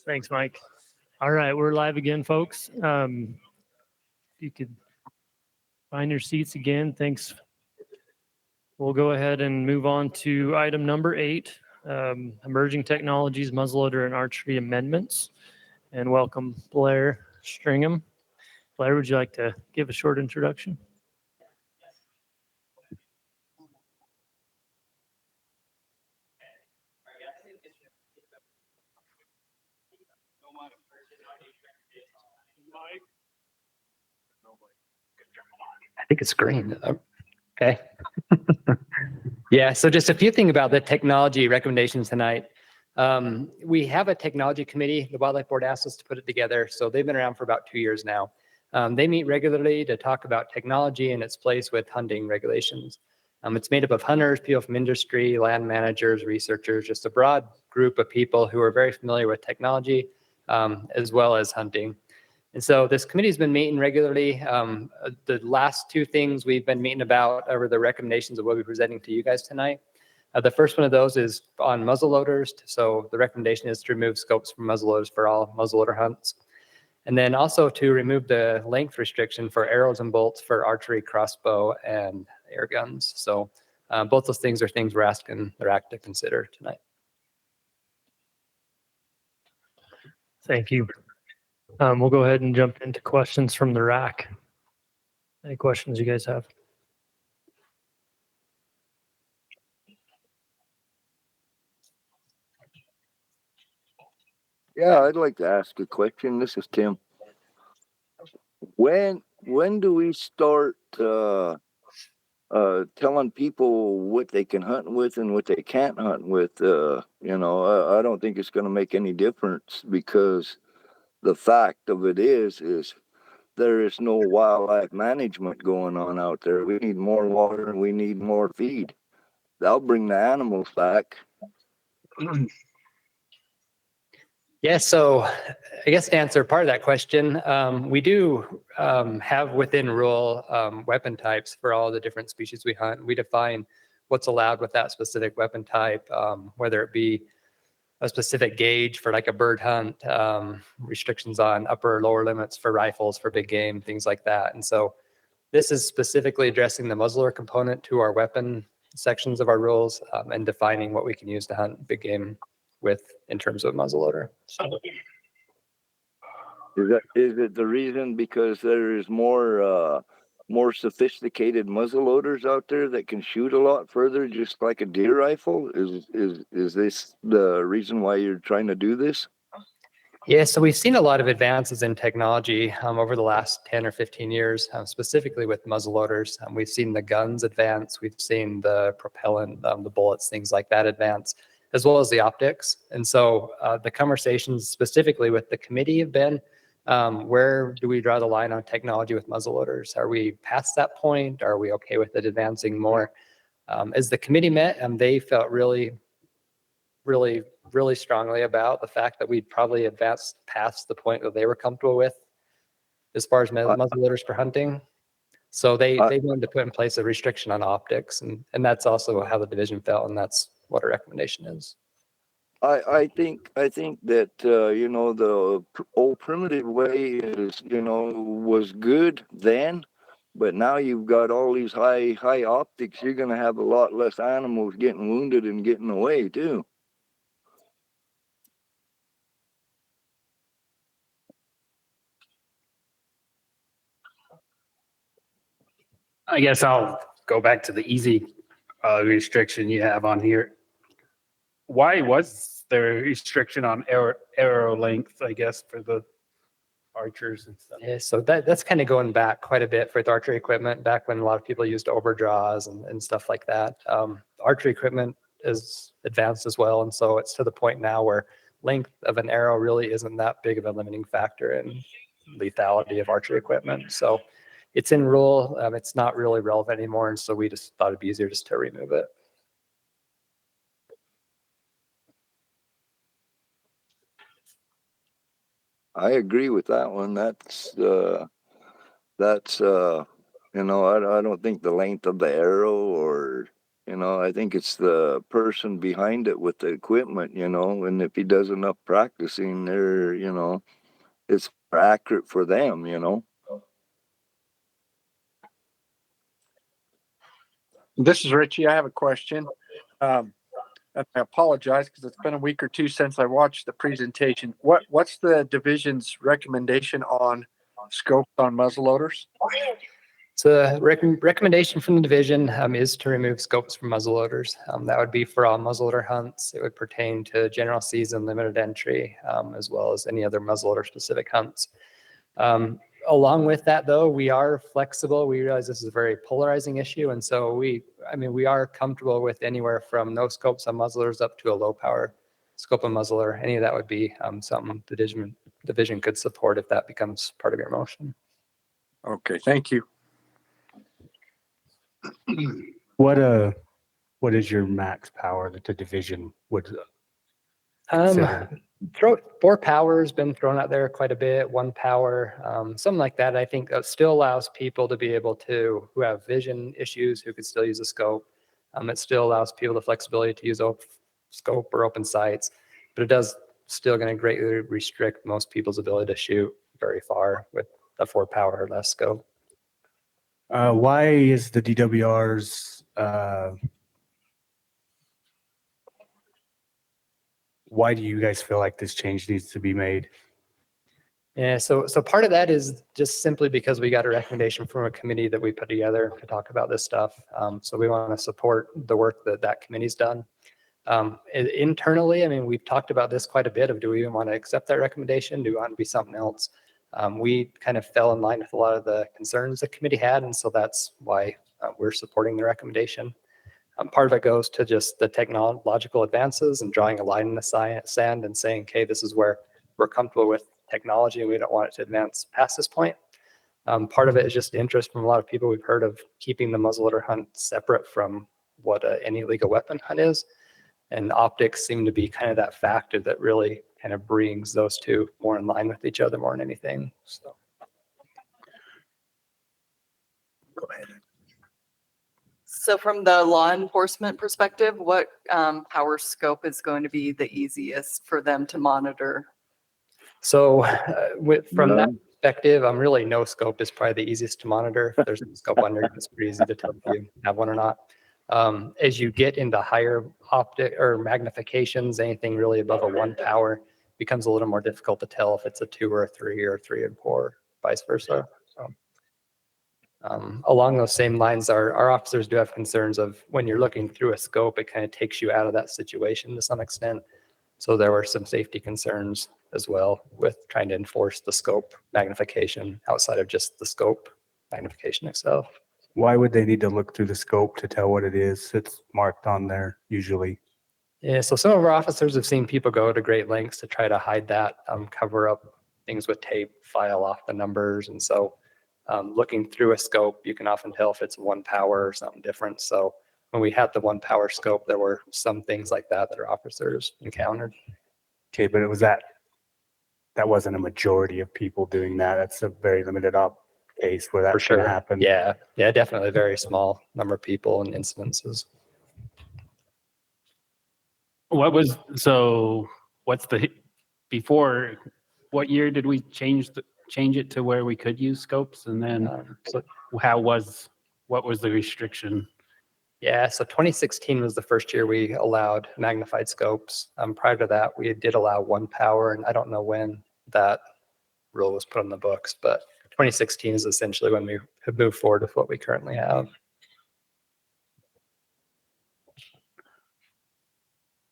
Thanks, Mike. All right, we're live again, folks. If you could find your seats again, thanks. We'll go ahead and move on to item number 8, emerging technologies, muzzleloader and archery amendments. And welcome Blair Stringham. Blair, would you like to give a short introduction? I think it's green. Okay. Yeah, so just a few things about the technology recommendations tonight. We have a technology committee. The Wildlife Board asked us to put it together. So they've been around for about 2 years now. They meet regularly to talk about technology and its place with hunting regulations. It's made up of hunters, people from industry, land managers, researchers, just a broad group of people who are very familiar with technology as well as hunting. And so this committee has been meeting regularly. The last 2 things we've been meeting about are the recommendations of what we're presenting to you guys tonight. The first one of those is on muzzleloaders. So the recommendation is to remove scopes from muzzleloaders for all muzzleloader hunts. And then also to remove the length restriction for arrows and bolts for archery, crossbow, and air guns. So both those things are things we're asking the RAC to consider tonight. Thank you. We'll go ahead and jump into questions from the RAC. Any questions you guys have? Yeah, I'd like to ask a question. This is Tim. When do we start telling people what they can hunt with and what they can't hunt with? I don't think it's going to make any difference, because the fact of it is there is no wildlife management going on out there. We need more water and we need more feed. That'll bring the animals back. Yeah, so I guess to answer part of that question, we do have within rule weapon types for all the different species we hunt. We define what's allowed with that specific weapon type, whether it be a specific gauge for like a bird hunt, restrictions on upper or lower limits for rifles, for big game, things like that. And so this is specifically addressing the muzzleloader component to our weapon sections of our rules, and defining what we can use to hunt big game with in terms of muzzleloader. So. Is it the reason because there is more sophisticated muzzleloaders out there that can shoot a lot further, just like a deer rifle? Is this the reason why you're trying to do this? Yeah, so we've seen a lot of advances in technology over the last 10 or 15 years, specifically with muzzleloaders. We've seen the guns advance, we've seen the propellant, the bullets, things like that advance, as well as the optics. And so the conversations specifically with the committee have been, where do we draw the line on technology with muzzleloaders? Are we past that point? Are we okay with it advancing more? As the committee met, they felt really strongly about the fact that we'd probably advanced past the point that they were comfortable with as far as muzzleloaders for hunting. So they wanted to put in place a restriction on optics, and that's also how the division felt, and that's what our recommendation is. I think that the old primitive way is was good then, but now you've got all these high optics. You're going to have a lot less animals getting wounded and getting away too. I guess I'll go back to the easy restriction you have on here. Why was there a restriction on arrow length, I guess, for the archers and stuff? Yeah, so that's kind of going back quite a bit for the archery equipment, back when a lot of people used overdraws and stuff like that. Archery equipment is advanced as well, and so it's to the point now where length of an arrow really isn't that big of a limiting factor in lethality of archery equipment. So it's in rule, it's not really relevant anymore, and so we just thought it'd be easier just to remove it. I agree with that one. That's I don't think the length of the arrow or You know, I think it's the person behind it with the equipment, you know, and if he does enough practicing, they're, you know, it's accurate for them, you know. This is Richie. I have a question. And I apologize because it's been a week or two since I watched the presentation. What's the division's recommendation on scopes on muzzleloaders? So the recommendation from the division is to remove scopes from muzzleloaders. That would be for all muzzleloader hunts. It would pertain to general season, limited entry, as well as any other muzzleloader specific hunts. Along with that, though, we are flexible. We realize this is a very polarizing issue. And so we are comfortable with anywhere from no scopes on muzzleloaders up to a low power scope on muzzleloader. Any of that would be something the division could support if that becomes part of your motion. Okay, thank you. What is your max power that the division would consider? 4 power has been thrown out there quite a bit. 1 power, something like that. I think that still allows people to be able to, who have vision issues, who could still use a scope. It still allows people the flexibility to use scope or open sights, but it does still going to greatly restrict most people's ability to shoot very far with a 4 power or less scope. Why is the DWR's why do you guys feel like this change needs to be made? Yeah, so part of that is just simply because we got a recommendation from a committee that we put together to talk about this stuff. So we want to support the work that committee's done. Internally, I mean, we've talked about this quite a bit of, do we even want to accept that recommendation? Do we want to be something else? We kind of fell in line with a lot of the concerns the committee had, and so that's why we're supporting the recommendation. Part of it goes to just the technological advances and drawing a line in the sand and saying, okay, this is where we're comfortable with technology and we don't want it to advance past this point. Part of it is just interest from a lot of people. We've heard of keeping the muzzleloader hunt separate from what any legal weapon hunt is. And optics seem to be kind of that factor that really kind of brings those two more in line with each other more than anything. So. Go ahead. So from the law enforcement perspective, what power scope is going to be the easiest for them to monitor? So from that perspective, really no scope is probably the easiest to monitor. If there's a scope under, it's pretty easy to tell if you have one or not. As you get into higher optic or magnifications, anything really above a 1 power becomes a little more difficult to tell if it's a 2 or a 3 or 3 and 4, vice versa. So, along those same lines, our officers do have concerns of when you're looking through a scope, it kind of takes you out of that situation to some extent. So there were some safety concerns as well with trying to enforce the scope magnification outside of just the scope magnification itself. Why would they need to look through the scope to tell what it is? It's marked on there usually. Yeah, so some of our officers have seen people go to great lengths to try to hide that, cover up things with tape, file off the numbers. And so looking through a scope, you can often tell if it's 1 power or something different. So when we had the 1 power scope, there were some things like that our officers encountered. Okay, but it was that wasn't a majority of people doing that. That's a very limited case where that For sure. happen. Yeah, definitely a very small number of people and incidences. Before, what year did we change it to where we could use scopes? And then what was the restriction? Yeah, so 2016 was the first year we allowed magnified scopes. Prior to that, we did allow 1 power, and I don't know when that rule was put on the books, but 2016 is essentially when we have moved forward with what we currently have.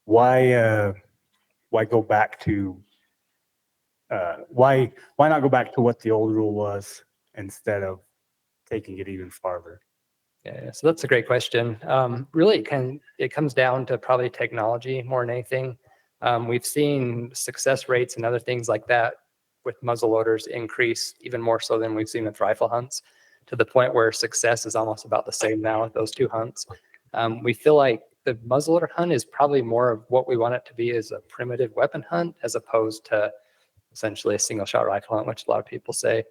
Why go back to why not go back to what the old rule was instead of taking it even farther? Yeah, so that's a great question. Really, it comes down to probably technology more than anything. We've seen success rates and other things like that with muzzleloaders increase even more so than we've seen with rifle hunts, to the point where success is almost about the same now with those 2 hunts. We feel like the muzzleloader hunt is probably more of what we want it to be, as a primitive weapon hunt, as opposed to essentially a single shot rifle hunt, which a lot of people say.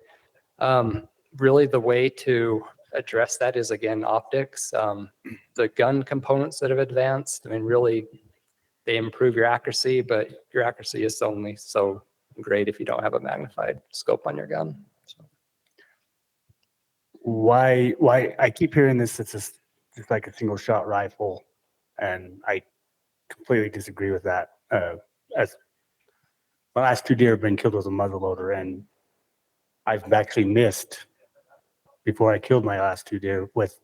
Really, the way to address that is, again, optics. The gun components that have advanced, I mean, really, they improve your accuracy, but your accuracy is only so great if you don't have a magnified scope on your gun. So. Why I keep hearing this, it's just like a single shot rifle, and I completely disagree with that. As my last 2 deer have been killed with a muzzleloader, and I've actually missed before I killed my last 2 deer with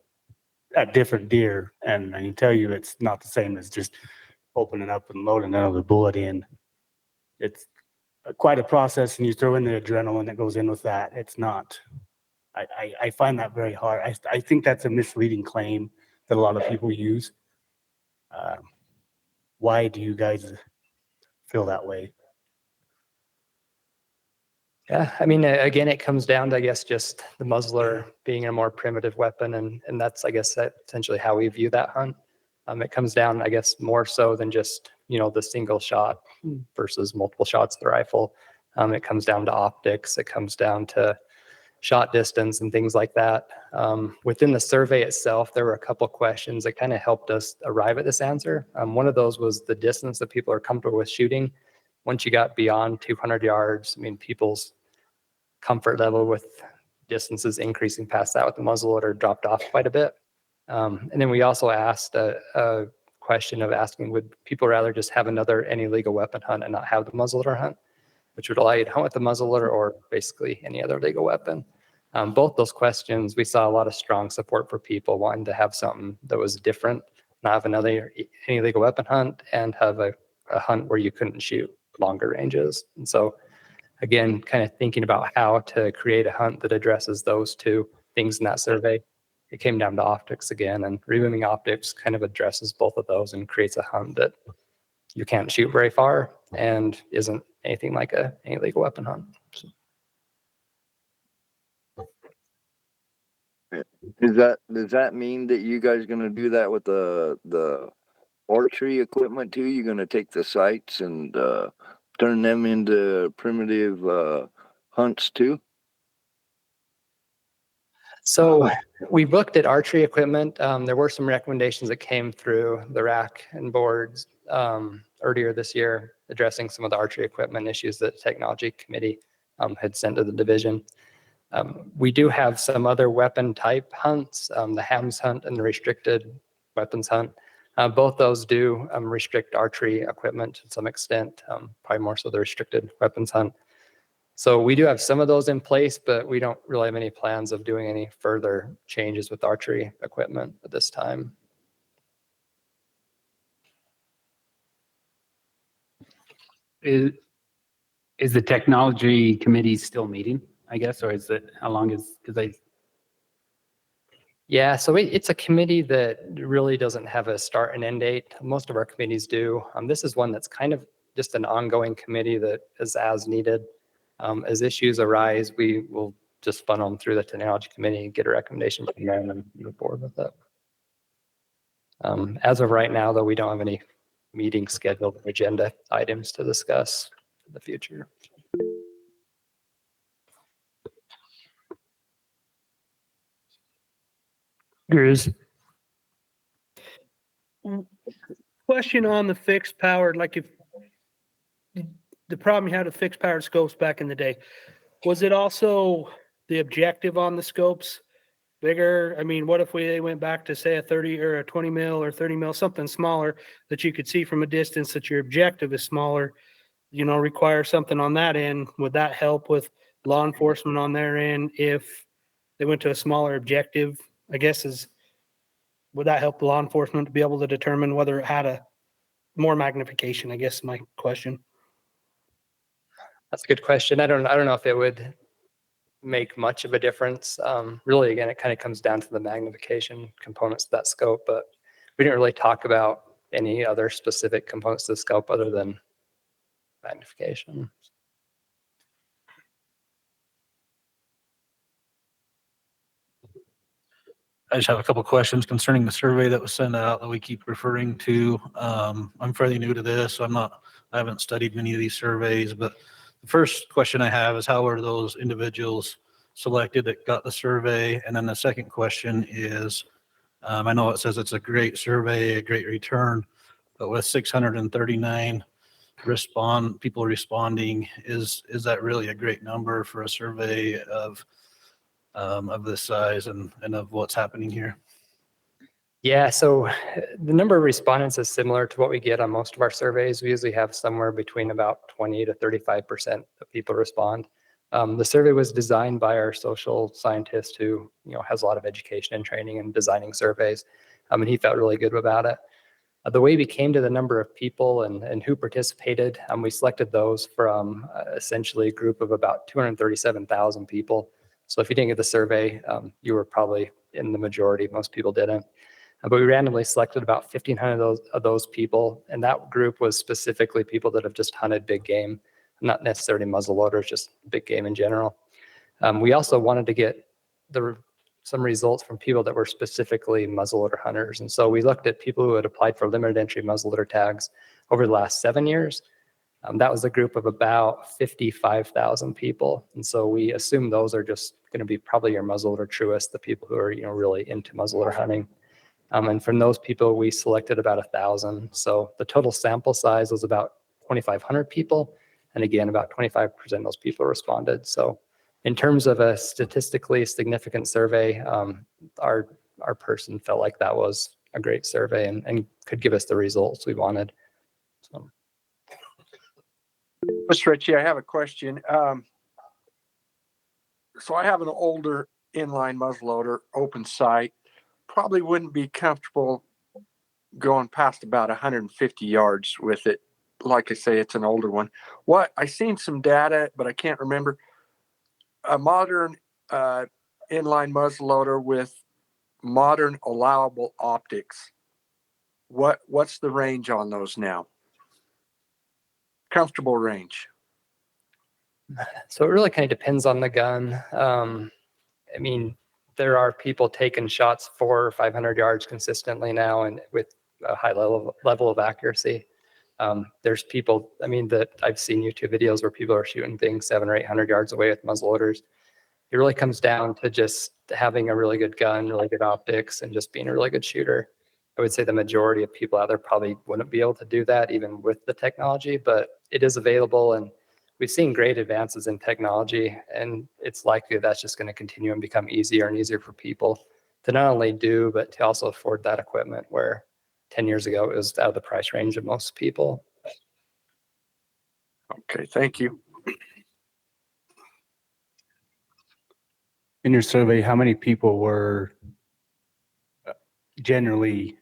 a different deer, and I can tell you it's not the same as just opening up and loading another bullet in. It's quite a process, and you throw in the adrenaline that goes in with that. It's not. I find that very hard. I think that's a misleading claim that a lot of people use. Why do you guys feel that way? Yeah, I mean, again, it comes down to, I guess, just the muzzler being a more primitive weapon, and that's, I guess, essentially how we view that hunt. It comes down, I guess, more so than just, the single shot versus multiple shots of the rifle. It comes down to optics. It comes down to shot distance and things like that. Within the survey itself, there were a couple questions that kind of helped us arrive at this answer. One of those was the distance that people are comfortable with shooting. Once you got beyond 200 yards, I mean, people's comfort level with distances increasing past that with the muzzleloader dropped off quite a bit. And then we also asked a question of asking, would people rather just have any legal weapon hunt and not have the muzzleloader hunt, which would allow you to hunt with the muzzleloader or basically any other legal weapon. Both those questions, we saw a lot of strong support for people wanting to have something that was different, not have any legal weapon hunt, and have a hunt where you couldn't shoot longer ranges. And so, again, kind of thinking about how to create a hunt that addresses those two things in that survey, it came down to optics again, and removing optics kind of addresses both of those and creates a hunt that you can't shoot very far and isn't anything like any legal weapon hunt. So. Does that mean that you guys gonna do that with the archery equipment too? You're gonna take the sights and turn them into primitive hunts too? So we looked at archery equipment. There were some recommendations that came through the RAC and boards earlier this year addressing some of the archery equipment issues that the technology committee had sent to the division. We do have some other weapon type hunts, the hams hunt and the restricted weapons hunt. Both those do restrict archery equipment to some extent, probably more so the restricted weapons hunt. So we do have some of those in place, but we don't really have any plans of doing any further changes with archery equipment at this time. Is the technology committee still meeting, I guess, or is it, how long is, Yeah, so it's a committee that really doesn't have a start and end date. Most of our committees do. This is one that's kind of just an ongoing committee that is as needed. As issues arise, we will just funnel them through the technology committee and get a recommendation from them and move forward with it. As of right now, though, we don't have any meetings scheduled, agenda items to discuss in the future. Gurus. Question on the fixed powered, like if the problem you had with fixed powered scopes back in the day, was it also the objective on the scopes bigger? I mean, what if they went back to say a 30 or a 20 mil or 30 mil, something smaller that you could see from a distance that your objective is smaller, require something on that end? Would that help with law enforcement on their end if they went to a smaller objective? I guess would that help law enforcement to be able to determine whether it had a more magnification? I guess my question. That's a good question. I don't know if it would make much of a difference. Really, again, it kind of comes down to the magnification components of that scope, but we didn't really talk about any other specific components of the scope other than magnification. I just have a couple of questions concerning the survey that was sent out that we keep referring to. I'm fairly new to this, so I haven't studied many of these surveys, but the first question I have is how are those individuals selected that got the survey? And then the second question is, I know it says it's a great survey, a great return, but with 639 people responding, is that really a great number for a survey of this size and of what's happening here? Yeah, so the number of respondents is similar to what we get on most of our surveys. We usually have somewhere between about 20 to 35% of people respond. The survey was designed by our social scientist who, has a lot of education and training in designing surveys, and he felt really good about it. The way we came to the number of people and who participated, we selected those from essentially a group of about 237,000 people. So if you didn't get the survey, you were probably in the majority. Most people didn't. But we randomly selected about 1,500 of those people, and that group was specifically people that have just hunted big game, not necessarily muzzleloaders, just big game in general. We also wanted to get some results from people that were specifically muzzleloader hunters, and so we looked at people who had applied for limited entry muzzleloader tags over the last 7 years. That was a group of about 55,000 people, and so we assume those are just going to be probably your muzzleloader truists, the people who are really into muzzleloader hunting. And from those people, we selected about 1,000. So the total sample size was about 2,500 people. And again, about 25% of those people responded. So in terms of a statistically significant survey, our person felt like that was a great survey and could give us the results we wanted. So. Mr. Ritchie, I have a question. So I have an older inline muzzleloader, open sight. Probably wouldn't be comfortable going past about 150 yards with it. Like I say, it's an older one. I seen some data, but I can't remember. A modern inline muzzleloader with modern allowable optics. What's the range on those now? Comfortable range. So it really kind of depends on the gun. There are people taking shots 400 or 500 yards consistently now and with a high level of accuracy. There's people, that I've seen YouTube videos where people are shooting things 700 or 800 yards away with muzzleloaders. It really comes down to just having a really good gun, really good optics, and just being a really good shooter. I would say the majority of people out there probably wouldn't be able to do that even with the technology, but it is available, and we've seen great advances in technology, and it's likely that's just going to continue and become easier and easier for people to not only do, but to also afford that equipment, where 10 years ago it was out of the price range of most people. Okay, thank you. In your survey, how many people were generally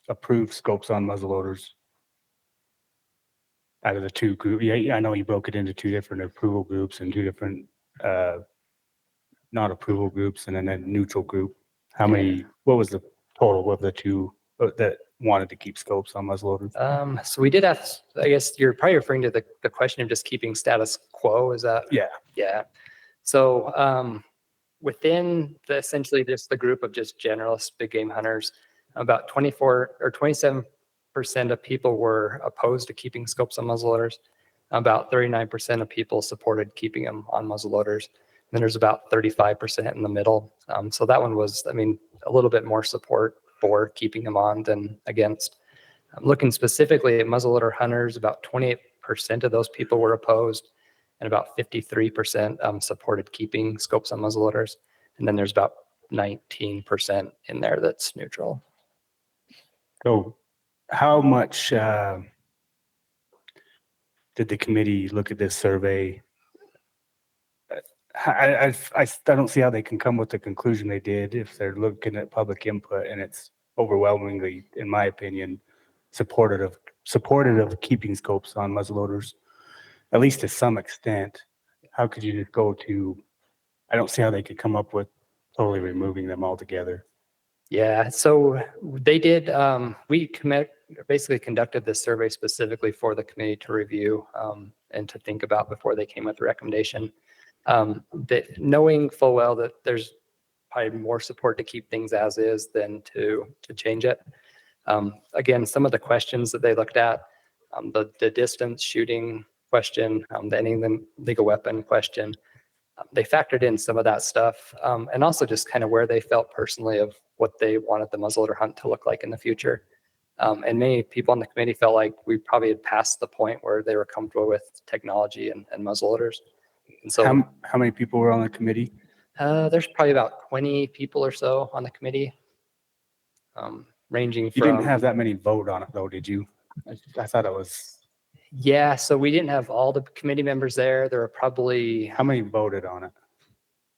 approved scopes on muzzleloaders? Out of the two groups, yeah, I know you broke it into two different approval groups and two different not approval groups, and then a neutral group. What was the total of the two that wanted to keep scopes on muzzleloaders? So we did have, I guess you're probably referring to the question of just keeping status quo. Is that? Yeah. Yeah. So within essentially just the group of just generalist big game hunters, about 24 or 27% of people were opposed to keeping scopes on muzzleloaders. About 39% of people supported keeping them on muzzleloaders. And then there's about 35% in the middle. So that one was, a little bit more support for keeping them on than against. Looking specifically at muzzleloader hunters, about 28% of those people were opposed, and about 53% supported keeping scopes on muzzleloaders. And then there's about 19% in there that's neutral. So how much did the committee look at this survey? I don't see how they can come with the conclusion they did if they're looking at public input and it's overwhelmingly, in my opinion, supportive of keeping scopes on muzzleloaders, at least to some extent. How could you just go to? I don't see how they could come up with totally removing them altogether. Yeah, so they did. We basically conducted this survey specifically for the committee to review and to think about before they came with the recommendation. Knowing full well that there's probably more support to keep things as is than to change it. Again, some of the questions that they looked at, the distance shooting question, the ending the legal weapon question. They factored in some of that stuff, and also just kind of where they felt personally of what they wanted the muzzleloader hunt to look like in the future. And many people on the committee felt like we probably had passed the point where they were comfortable with technology and muzzleloaders. And so How many people were on the committee? there's probably about 20 people or so on the committee, ranging You from. didn't have that many vote on it though, did you? I thought it was. Yeah, so we didn't have all the committee members there. There were probably. How many voted on it?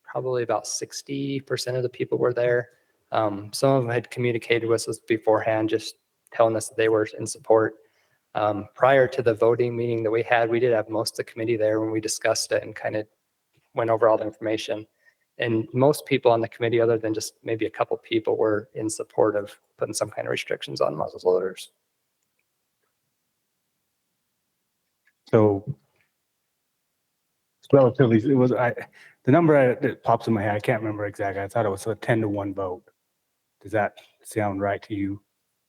Probably about 60% of the people were there. Some of them had communicated with us beforehand, just telling us that they were in support. Prior to the voting meeting that we had, we did have most of the committee there when we discussed it and kind of went over all the information. And most people on the committee, other than just maybe a couple people, were in support of putting some kind of restrictions on muzzleloaders. So it's relatively, the number that pops in my head, I can't remember exactly. I thought it was a 10-1 vote. Does that sound right to you?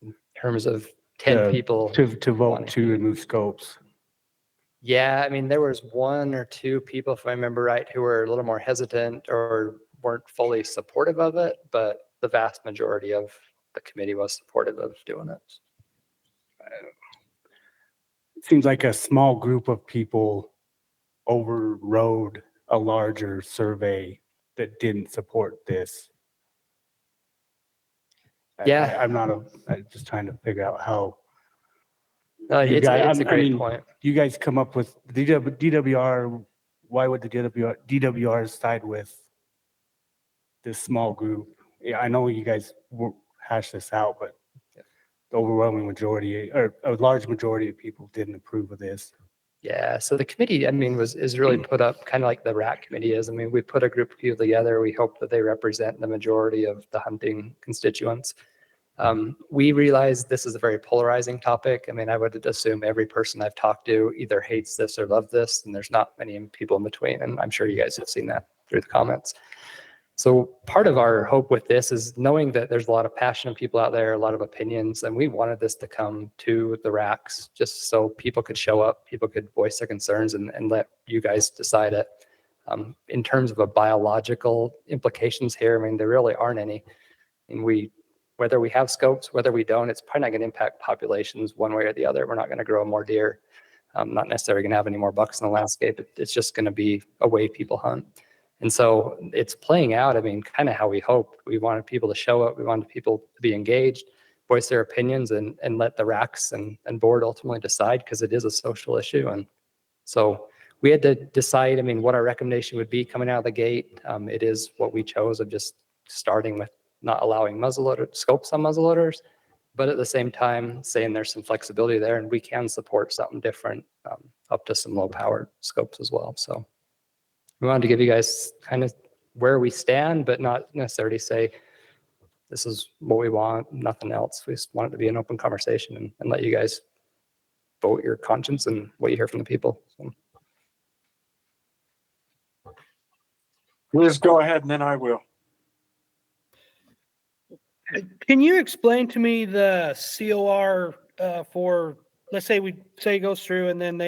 In terms of 10 people to vote to remove scopes? Yeah, I mean, there was one or two people, if I remember right, who were a little more hesitant or weren't fully supportive of it, but the vast majority of the committee was supportive of doing it. It seems like a small group of people overrode a larger survey that didn't support this. Yeah. I'm just trying to figure out how. It's a great point. You guys come up with DWR. Why would the DWR side with this small group? Yeah, I know you guys hash this out, but the overwhelming majority or a large majority of people didn't approve of this. Yeah, so the committee, I mean, is really put up kind of like the RAC committee is. I mean, we put a group of people together. We hope that they represent the majority of the hunting constituents. We realize this is a very polarizing topic. I mean, I would assume every person I've talked to either hates this or loves this, and there's not many people in between. And I'm sure you guys have seen that through the comments. So part of our hope with this is knowing that there's a lot of passionate people out there, a lot of opinions, and we wanted this to come to the RACs just so people could show up, people could voice their concerns and let you guys decide it. In terms of a biological implications here, I mean, there really aren't any. And whether we have scopes, whether we don't, it's probably not going to impact populations one way or the other. We're not going to grow more deer. Not necessarily going to have any more bucks in the landscape. It's just going to be a way people hunt. And so it's playing out, I mean, kind of how we hoped. We wanted people to show up. We wanted people to be engaged, voice their opinions, and let the RACs and board ultimately decide, because it is a social issue. And so we had to decide, I mean, what our recommendation would be coming out of the gate. It is what we chose of just starting with not allowing muzzleloader scopes on muzzleloaders, but at the same time saying there's some flexibility there and we can support something different up to some low powered scopes as well. So we wanted to give you guys kind of where we stand, but not necessarily say this is what we want, nothing else. We just want it to be an open conversation and let you guys vote your conscience and what you hear from the people. So. Liz, go ahead and then I will. Can you explain to me the COR for, let's say it goes through and then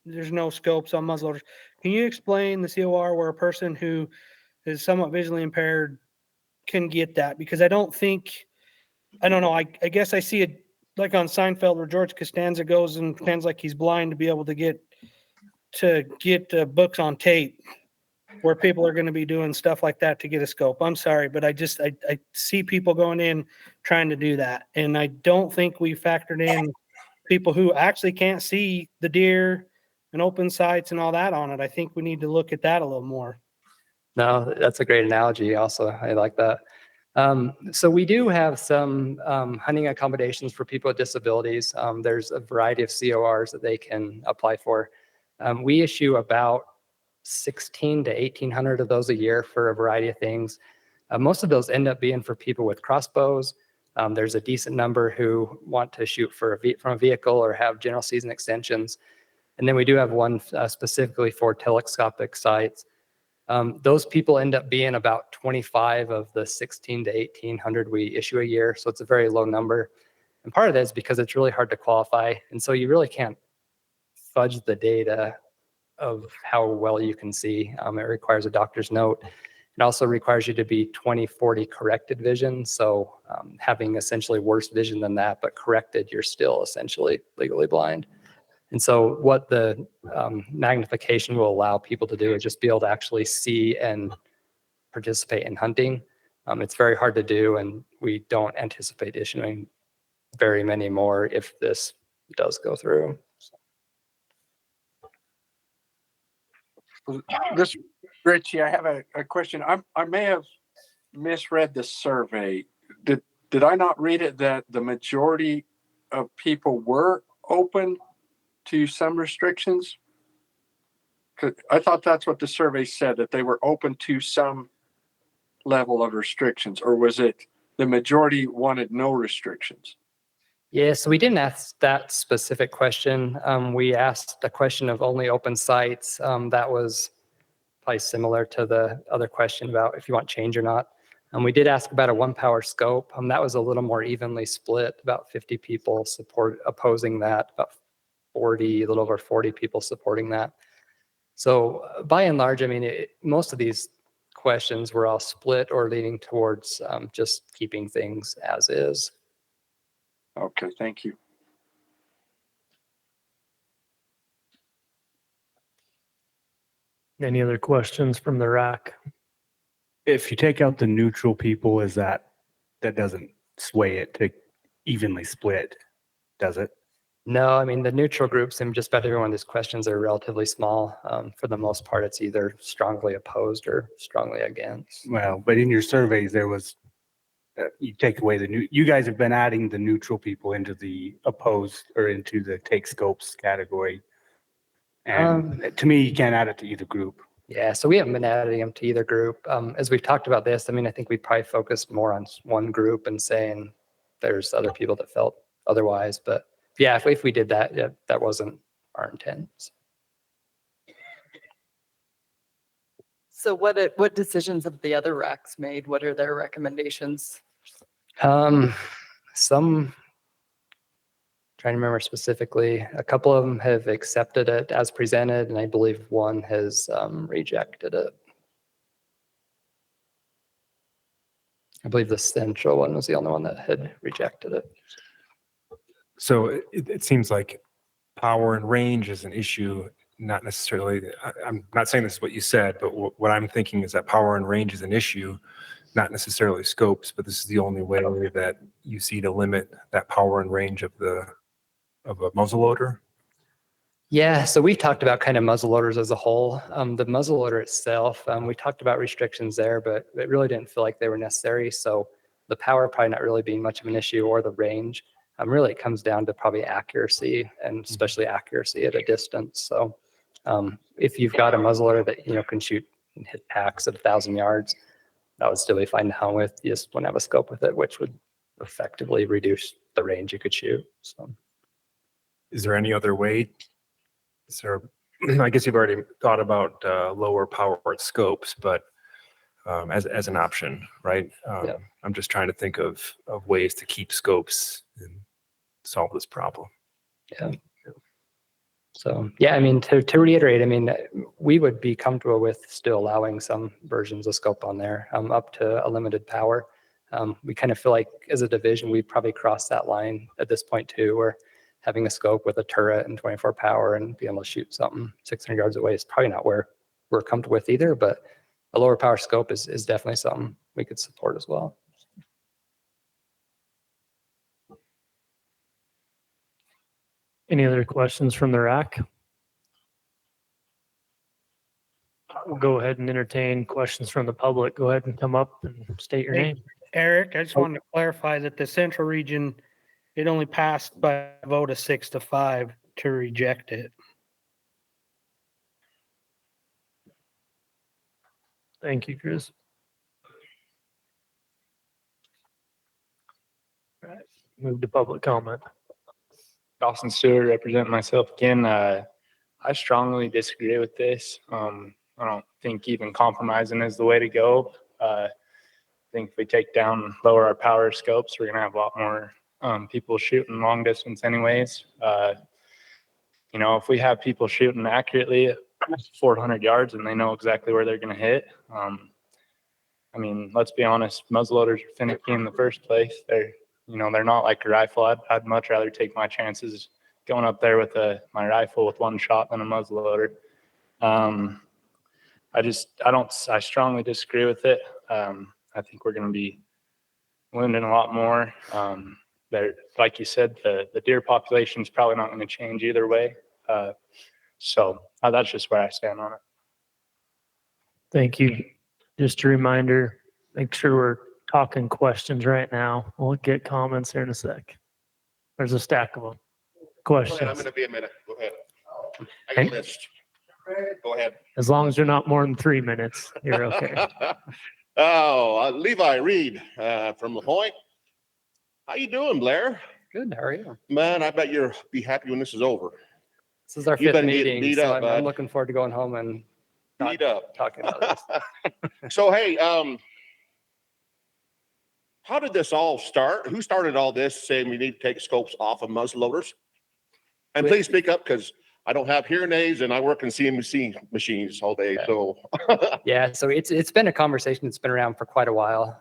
there's no scopes on muzzleloaders. Can you explain the COR where a person who is somewhat visually impaired can get that? Because I don't know. I guess I see it like on Seinfeld where George Costanza goes and pretends like he's blind to be able to get books on tape, where people are going to be doing stuff like that to get a scope. I'm sorry, but I see people going in trying to do that. And I don't think we factored in people who actually can't see the deer and open sights and all that on it. I think we need to look at that a little more. No, that's a great analogy also. I like that. So we do have some hunting accommodations for people with disabilities. There's a variety of CORs that they can apply for. We issue about 16 to 1,800 of those a year for a variety of things. Most of those end up being for people with crossbows. There's a decent number who want to shoot from a vehicle or have general season extensions. And then we do have one specifically for telescopic sights. Those people end up being about 25 of the 16 to 1,800 we issue a year. So it's a very low number. And part of that is because it's really hard to qualify. And so you really can't fudge the data of how well you can see. It requires a doctor's note. It also requires you to be 20/40 corrected vision. So having essentially worse vision than that, but corrected, you're still essentially legally blind. And so what the magnification will allow people to do is just be able to actually see and participate in hunting. It's very hard to do, and we don't anticipate issuing very many more if this does go through. This, Richie, I have a question. I may have misread the survey. Did I not read it that the majority of people were open to some restrictions? 'Cause I thought that's what the survey said, that they were open to some level of restrictions, or was it the majority wanted no restrictions? Yeah, so we didn't ask that specific question. We asked a question of only open sites. That was probably similar to the other question about if you want change or not. We did ask about a 1 power scope. That was a little more evenly split, about 50 people opposing that, about 40, a little over 40 people supporting that. So by and large, I mean, most of these questions were all split or leaning towards just keeping things as is. Okay, thank you. Any other questions from the RAC? If you take out the neutral people, is that doesn't sway it to evenly split, does it? No, I mean, the neutral groups and just about every one of these questions are relatively small. For the most part, it's either strongly opposed or strongly against. Well, but in your surveys, there was, you take away you guys have been adding the neutral people into the opposed or into the take scopes category. And to me, you can't add it to either group. Yeah, so we haven't been adding them to either group. As we've talked about this, I mean, I think we probably focused more on one group and saying there's other people that felt otherwise. But yeah, if we did that, yeah, that wasn't our intent. So what decisions have the other RACs made? What are their recommendations? Some, trying to remember specifically, a couple of them have accepted it as presented, and I believe one has rejected it. I believe the central one was the only one that had rejected it. So it seems like power and range is an issue, not necessarily, I'm not saying this is what you said, but what I'm thinking is that power and range is an issue, not necessarily scopes, but this is the only way that you see to limit that power and range of a muzzleloader. Yeah, so we've talked about kind of muzzleloaders as a whole. The muzzleloader itself, we talked about restrictions there, but it really didn't feel like they were necessary. So the power probably not really being much of an issue, or the range. Really, it comes down to probably accuracy, and especially accuracy at a distance. So if you've got a muzzleloader that can shoot and hit packs at 1,000 yards, that would still be fine to hunt with. You just wouldn't have a scope with it, which would effectively reduce the range you could shoot. So, is there any other way? I guess you've already thought about lower powered scopes, but as an option, right? Yeah. I'm just trying to think of ways to keep scopes and solve this problem. Yeah. So yeah, I mean, to reiterate, I mean, we would be comfortable with still allowing some versions of scope on there, up to a limited power. We kind of feel like as a division, we probably crossed that line at this point too, where having a scope with a turret and 24 power and being able to shoot something 600 yards away is probably not where we're comfortable with either, but a lower power scope is definitely something we could support as well. Any other questions from the RAC? We'll go ahead and entertain questions from the public. Go ahead and come up and state your name. Eric, I just wanted to clarify that the Central Region, it only passed by a vote of 6-5 to reject it. Thank you, Chris. All right, move to public comment. Dawson Stewart, represent myself again. I strongly disagree with this. I don't think even compromising is the way to go. I think if we lower our power scopes, we're gonna have a lot more people shooting long distance anyways. if we have people shooting accurately at 400 yards and they know exactly where they're going to hit, I mean, let's be honest, muzzleloaders are finicky in the first place. They're not like a rifle. I'd much rather take my chances going up there with my rifle with one shot than a muzzleloader. I strongly disagree with it. I think we're going to be wounding a lot more. Like you said, the deer population is probably not going to change either way. So that's just where I stand on it. Thank you. Just a reminder, make sure we're talking questions right now. We'll get comments here in a sec. There's a stack of them. Questions. I'm going to be a minute. Go ahead. I got a list. Go ahead. As long as you're not more than 3 minutes, you're okay. Levi Reed from La Pointe. How you doing, Blair? Good. How are you? Man, I bet you'll be happy when this is over. This is our You've fifth been getting meeting, beat so up, I'm looking forward to going home and not beat up. talking about this. So, hey, how did this all start? Who started all this saying we need to take scopes off of muzzleloaders? And please speak up because I don't have hearing aids and I work in CNC machines all day. So Yeah, so it's been a conversation that's been around for quite a while.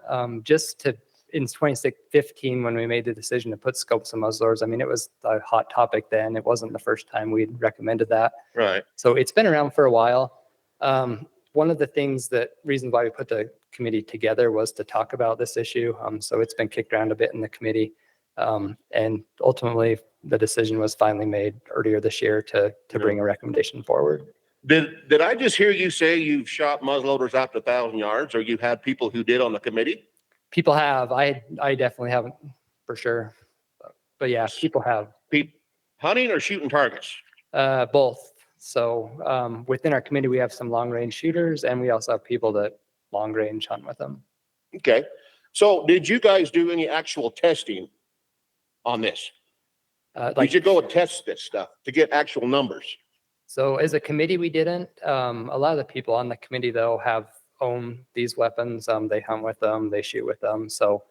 In 2015, when we made the decision to put scopes on muzzleloaders, I mean, it was a hot topic then. It wasn't the first time we'd recommended that. Right. So it's been around for a while. One of the reasons why we put the committee together was to talk about this issue. So it's been kicked around a bit in the committee. And ultimately, the decision was finally made earlier this year to bring a recommendation forward. Did I just hear you say you've shot muzzleloaders out to 1,000 yards, or you've had people who did on the committee? People have. I definitely haven't for sure. But yeah, people have. Hunting or shooting targets? Both. So within our committee, we have some long range shooters, and we also have people that long range hunt with them. Okay. So did you guys do any actual testing on this? Did you go and test this stuff to get actual numbers? So as a committee, we didn't. A lot of the people on the committee, though, own these weapons. They hunt with them, they shoot with them. So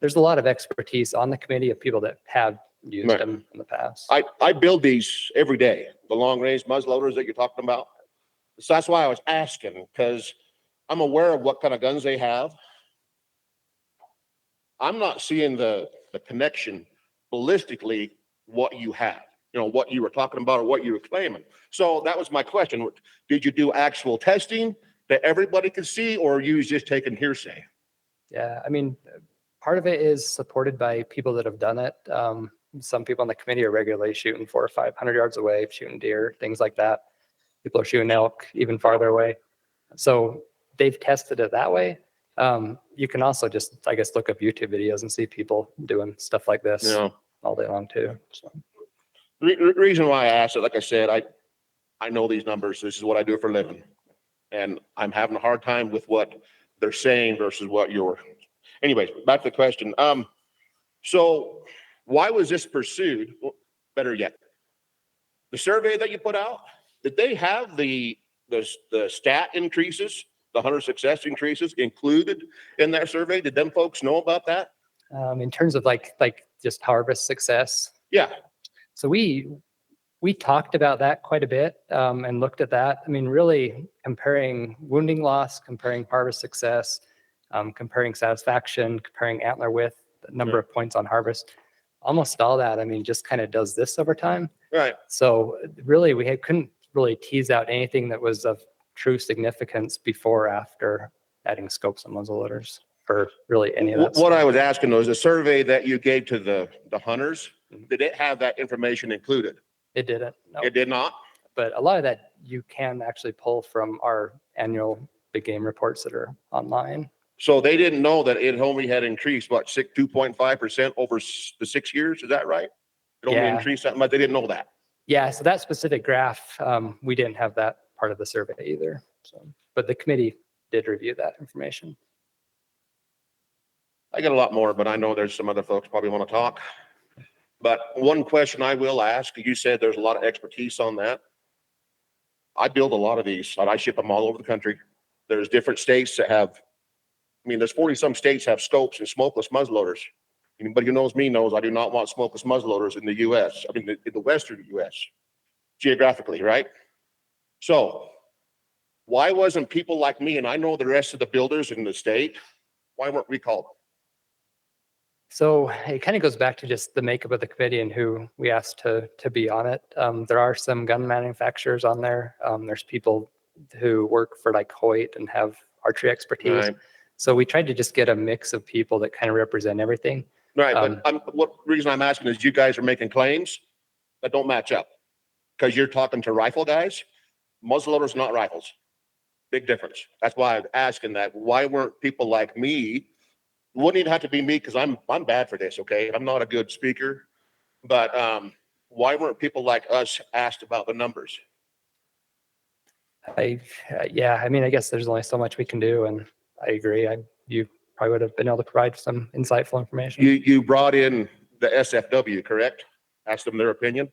there's a lot of expertise on the committee of people that have used Right. them in the past. I build these every day, the long range muzzleloaders that you're talking about. So that's why I was asking, because I'm aware of what kind of guns they have. I'm not seeing the connection ballistically what you have, what you were talking about or what you were claiming. So that was my question. Did you do actual testing that everybody could see, or you just taking hearsay? Yeah, I mean, part of it is supported by people that have done it. Some people on the committee are regularly shooting 400 or 500 yards away, shooting deer, things like that. People are shooting elk even farther away. So they've tested it that way. You can also just, I guess, look up YouTube videos and see people doing stuff like this all day long too. So. The reason why I asked it, like I said, I know these numbers. This is what I do for a living. And I'm having a hard time with what they're saying versus what you're. Anyways, back to the question. So why was this pursued? Well, better yet, the survey that you put out, did they have the stat increases, the hunter success increases included in that survey? Did them folks know about that? In terms of like just harvest success. Yeah. So we talked about that quite a bit and looked at that. I mean, really comparing wounding loss, comparing harvest success, comparing satisfaction, comparing antler width, the number of points on harvest, almost all that, I mean, just kind of does this over time. Right. So really, couldn't really tease out anything that was of true significance before or after adding scopes and muzzleloaders for really any of that. What I was asking was the survey that you gave to the hunters, did it have that information included? It didn't. No. It did not? But a lot of that you can actually pull from our annual big game reports that are online. So they didn't know that it only had increased, 2.5% over the 6 years? Is that right? It only Yeah. increased that much? They didn't know that? Yeah, so that specific graph, we didn't have that part of the survey either. So, but the committee did review that information. I get a lot more, but I know there's some other folks probably want to talk. But one question I will ask, you said there's a lot of expertise on that. I build a lot of these, and I ship them all over the country. There's different states that have, there's 40 some states have scopes and smokeless muzzleloaders. Anybody who knows me knows I do not want smokeless muzzleloaders in the U.S. In the Western U.S. geographically, right? So why wasn't people like me, and I know the rest of the builders in the state, why weren't we called? So it kind of goes back to just the makeup of the committee and who we asked to be on it. There are some gun manufacturers on there. There's people who work for like Hoyt and have archery expertise. Right. So we tried to just get a mix of people that kind of represent everything. Right, but what reason I'm asking is you guys are making claims that don't match up. Because you're talking to rifle guys, muzzleloaders, not rifles. Big difference. That's why I'm asking that. Why weren't people like me? Wouldn't even have to be me because I'm bad for this, okay? I'm not a good speaker. But why weren't people like us asked about the numbers? Yeah, I mean, I guess there's only so much we can do, and I agree. You probably would have been able to provide some insightful information. You brought in the SFW, correct? Asked them their opinion.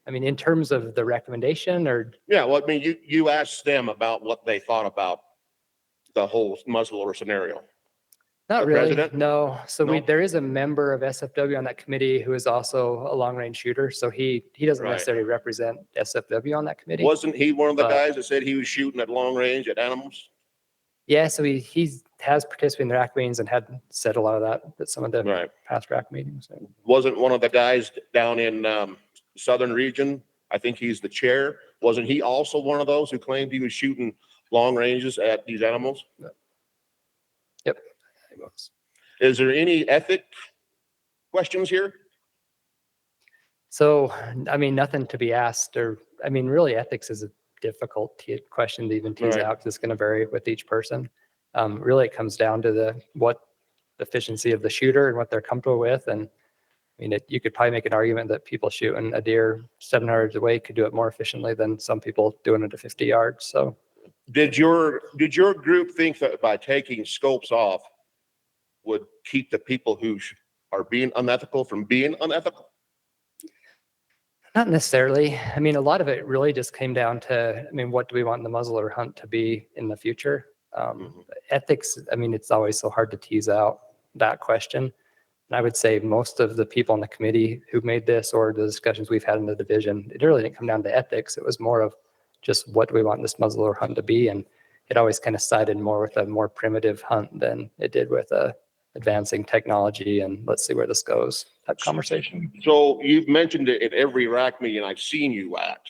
I mean, in terms of the recommendation, or yeah, well, I mean, you asked them about what they thought about the whole muzzleloader scenario. Not The really, president? no. So No? there is a member of SFW on that committee who is also a long range shooter. So he doesn't Right. necessarily represent SFW on that committee. Wasn't he one of the But- guys that said he was shooting at long range at animals? Yeah, so he has participated in the RAC meetings and had said a lot of that at some of the Right. past RAC meetings. Wasn't one of the guys down in Southern Region? I think he's the chair. Wasn't he also one of those who claimed he was shooting long ranges at these animals? Yep. Is there any ethic questions here? So, I mean, nothing to be asked, or, I mean, really ethics is a difficult question to even tease Right. out because it's going to vary with each person. Really, it comes down to the efficiency of the shooter and what they're comfortable with. And I mean, you could probably make an argument that people shooting a deer 700 yards away could do it more efficiently than some people doing it at 50 yards. So Did your group think that by taking scopes off would keep the people who are being unethical from being unethical? not necessarily. I mean, a lot of it really just came down to, I mean, what do we want the muzzleloader hunt to be in the future? Ethics, I mean, it's always so hard to tease out that question. And I would say most of the people on the committee who made this, or the discussions we've had in the division, it really didn't come down to ethics. It was more of just what do we want this muzzleloader hunt to be? And it always kind of sided more with a more primitive hunt than it did with a advancing technology and let's see where this goes type conversation. So you've mentioned it at every RAC meeting I've seen you at.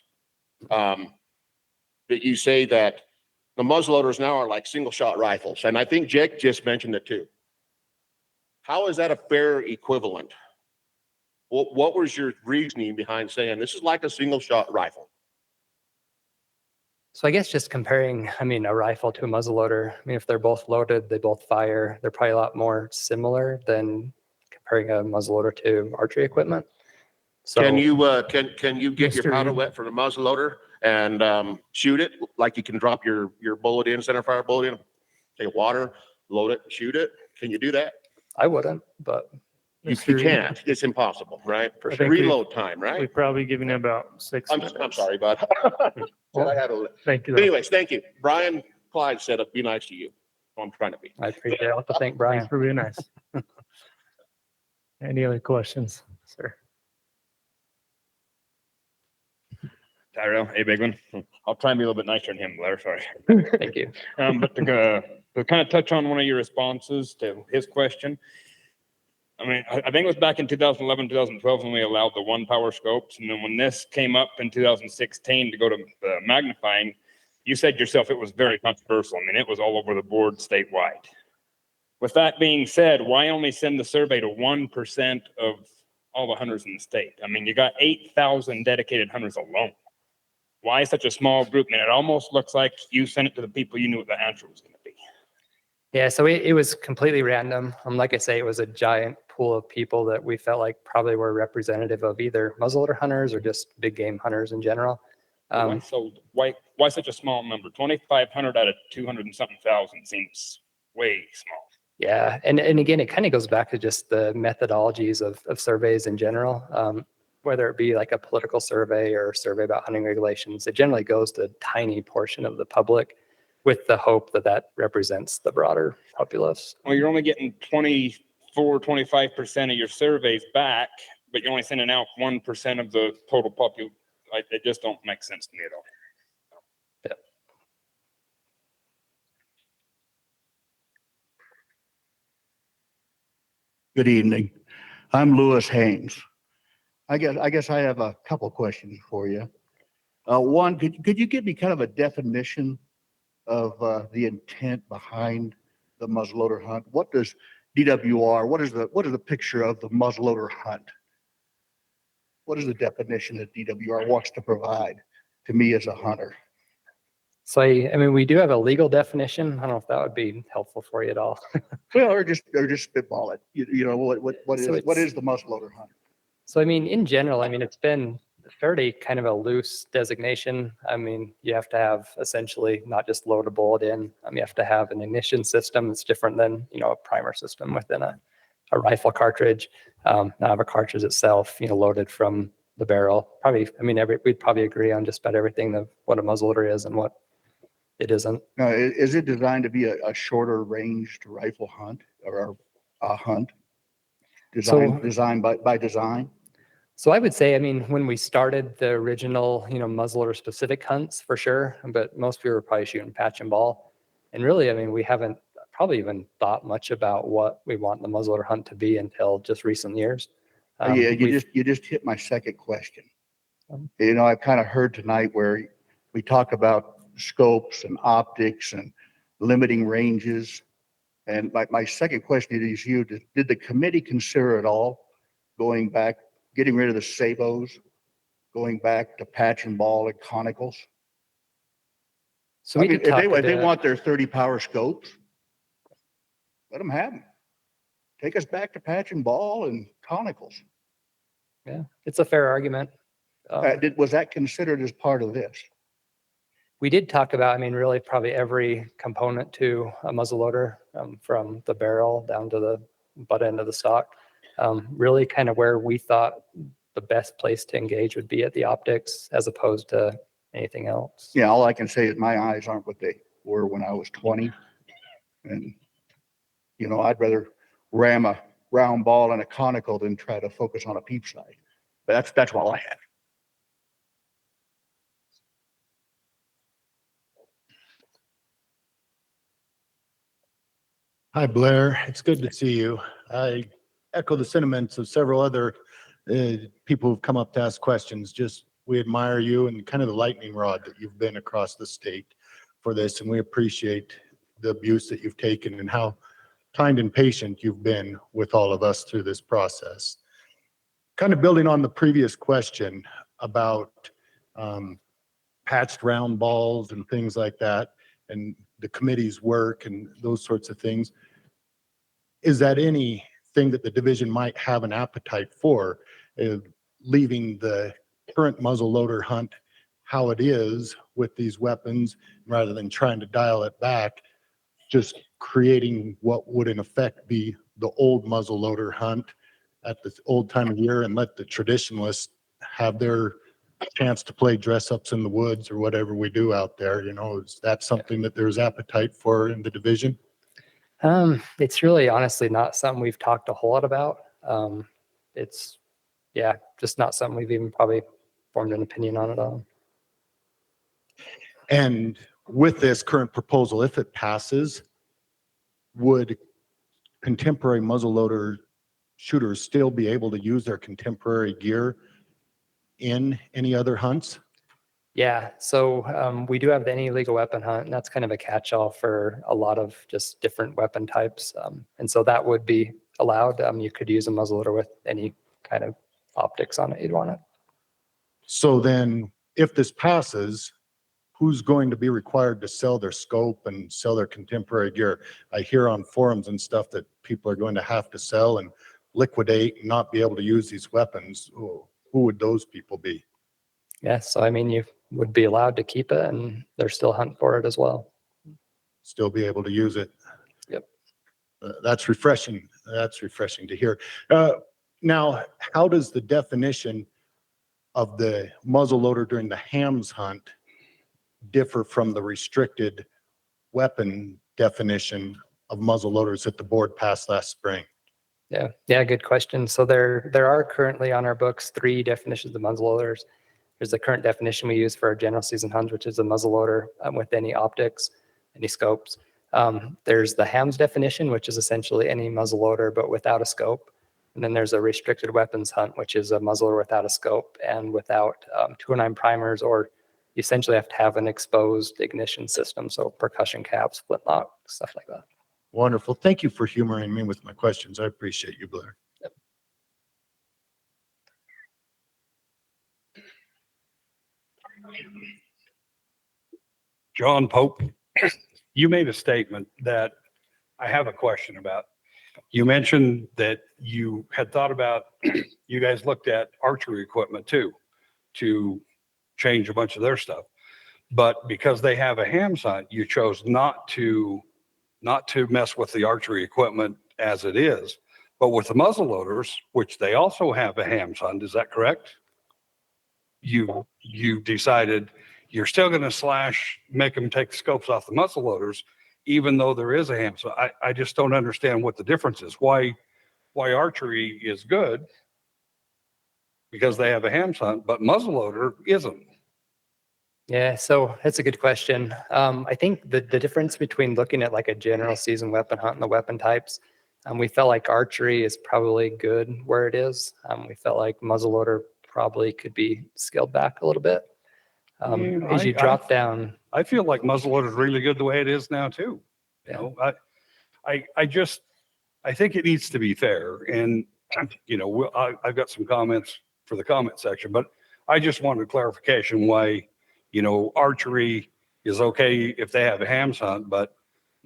That you say that the muzzleloaders now are like single shot rifles. And I think Jake just mentioned it too. How is that a fair equivalent? What was your reasoning behind saying this is like a single shot rifle? So I guess just comparing, I mean, a rifle to a muzzleloader, I mean, if they're both loaded, they both fire, they're probably a lot more similar than comparing a muzzleloader to archery equipment. So Can you get your powder Mr. wet for the muzzleloader and shoot it like you can drop your bullet in, center fire bullet in, take water, load it, shoot it? Can you do that? I wouldn't, but You Mr. can't. It's impossible, right? I think we- Reload time, right? We've probably given you about 6 I'm minutes. sorry, bud. Said I had a. Thank you. But though. anyways, thank you. Brian Clyde said it'd be nice to you. I'm trying to be. I appreciate it. I'll have to thank Brian. Thanks for being nice. Any other questions, sir? Tyrell, hey, big one. I'll try and be a little bit nicer than him, Blair, sorry. Thank you. But to kind of touch on one of your responses to his question, I mean, I think it was back in 2011, 2012 when we allowed the 1-power scopes. And then when this came up in 2016 to go to magnifying, you said yourself it was very controversial. I mean, it was all over the board statewide. With that being said, why only send the survey to 1% of all the hunters in the state? I mean, you got 8,000 dedicated hunters alone. Why such a small group? I mean, it almost looks like you sent it to the people you knew what the answer was going to be. Yeah, so it was completely random. Like I say, it was a giant pool of people that we felt like probably were representative of either muzzleloader hunters or just big game hunters in general. So why such a small number? 2,500 out of 200 and something thousand seems way small. Yeah, and again, it kind of goes back to just the methodologies of surveys in general. Whether it be like a political survey or a survey about hunting regulations, it generally goes to a tiny portion of the public with the hope that that represents the broader populace. Well, you're only getting 24, 25% of your surveys back but you're only sending out 1% of the total population. It just don't make sense to me at all. Good evening. I'm Lewis Haynes. I guess I have a couple questions for you. One, could you give me kind of a definition of the intent behind the muzzleloader hunt? What does DWR, what is the picture of the muzzleloader hunt? What is the definition that DWR wants to provide to me as a hunter? So I mean, we do have a legal definition. I don't know if that would be helpful for you at all. Well, or just spitball it. You know, what So is the muzzleloader hunt? So I mean, in general, I mean, it's been fairly kind of a loose designation. I mean, you have to have essentially not just load a bullet in. You have to have an ignition system that's different than, you know, a primer system within a rifle cartridge. Now have a cartridge itself, you know, loaded from the barrel. Probably, I mean, we'd probably agree on just about everything of what a muzzleloader is and what it isn't. Now, is it designed to be a shorter ranged rifle hunt or a hunt? Designed by design? So I would say, I mean, when we started the original, you know, muzzleloader specific hunts for sure, but most people were probably shooting patch and ball. And really, I mean, we haven't probably even thought much about what we want the muzzleloader hunt to be until just recent years. Yeah, you just hit my second question. You know, I've kind of heard tonight where we talk about scopes and optics and limiting ranges. And my second question is you, did the committee consider at all going back, getting rid of the sabos, going back to patch and ball and conicals? So we if they want their 30 power scopes, let them have them. Take us back to patch and ball and conicals. Yeah, it's a fair argument. Was that considered as part of this? We did talk about, I mean, really probably every component to a muzzleloader, from the barrel down to the butt end of the stock. Really kind of where we thought the best place to engage would be at the optics as opposed to anything else. Yeah, all I can say is my eyes aren't what they were when I was 20. And, you know, I'd rather ram a round ball in a conical than try to focus on a peep sight. But that's all I have. Hi, Blair. It's good to see you. I echo the sentiments of several other people who've come up to ask questions. Just, we admire you and kind of the lightning rod that you've been across the state for this, and we appreciate the abuse that you've taken and how kind and patient you've been with all of us through this process. Kind of building on the previous question about patched round balls and things like that, and the committee's work and those sorts of things. Is that anything that the division might have an appetite for, leaving the current muzzleloader hunt how it is with these weapons, rather than trying to dial it back, just creating what would in effect be the old muzzleloader hunt at the old time of year, and let the traditionalists have their chance to play dress ups in the woods or whatever we do out there? You know, is that something that there's appetite for in the division? It's really honestly not something we've talked a whole lot about. It's, yeah, just not something we've even probably formed an opinion on at all. And with this current proposal, if it passes, would contemporary muzzleloader shooters still be able to use their contemporary gear in any other hunts? Yeah, so we do have the any legal weapon hunt, and that's kind of a catch-all for a lot of just different weapon types. And so that would be allowed. You could use a muzzleloader with any kind of optics on it you'd want it. So then, if this passes, who's going to be required to sell their scope and sell their contemporary gear? I hear on forums and stuff that people are going to have to sell and liquidate and not be able to use these weapons. Who would those people be? Yeah, so I mean, you would be allowed to keep it, and they're still hunting for it as well. Still be able to use it. Yep. That's refreshing. That's refreshing to hear. Now, how does the definition of the muzzleloader during the hams hunt differ from the restricted weapon definition of muzzleloaders that the board passed last spring? Yeah, good question. So there are currently on our books 3 definitions of muzzleloaders. There's the current definition we use for our general season hunts, which is a muzzleloader with any optics, any scopes. There's the HAMS definition, which is essentially any muzzleloader but without a scope. And then there's a restricted weapons hunt, which is a muzzleloader without a scope and without 209 primers, or you essentially have to have an exposed ignition system, so percussion caps, flintlock, stuff like that. Wonderful. Thank you for humoring me with my questions. I appreciate you, Blair. John Pope, you made a statement that I have a question about. You mentioned that you had thought about, you guys looked at archery equipment too, to change a bunch of their stuff. But because they have a ham hunt, you chose not to mess with the archery equipment as it is. But with the muzzleloaders, which they also have a ham hunt, is that correct? You decided you're still going to make them take the scopes off the muzzleloaders, even though there is a ham. So I just don't understand what the difference is. Why archery is good because they have a ham hunt, but muzzleloader isn't. Yeah, so that's a good question. I think the difference between looking at like a general season weapon hunt and the weapon types, we felt like archery is probably good where it is. We felt like muzzleloader probably could be scaled back a little bit. As you drop down. I feel like muzzleloader is really good the way it is now too. You know, I think it needs to be fair. And, you know, I've got some comments for the comment section, but I just wanted clarification why, you know, archery is okay if they have a ham hunt, but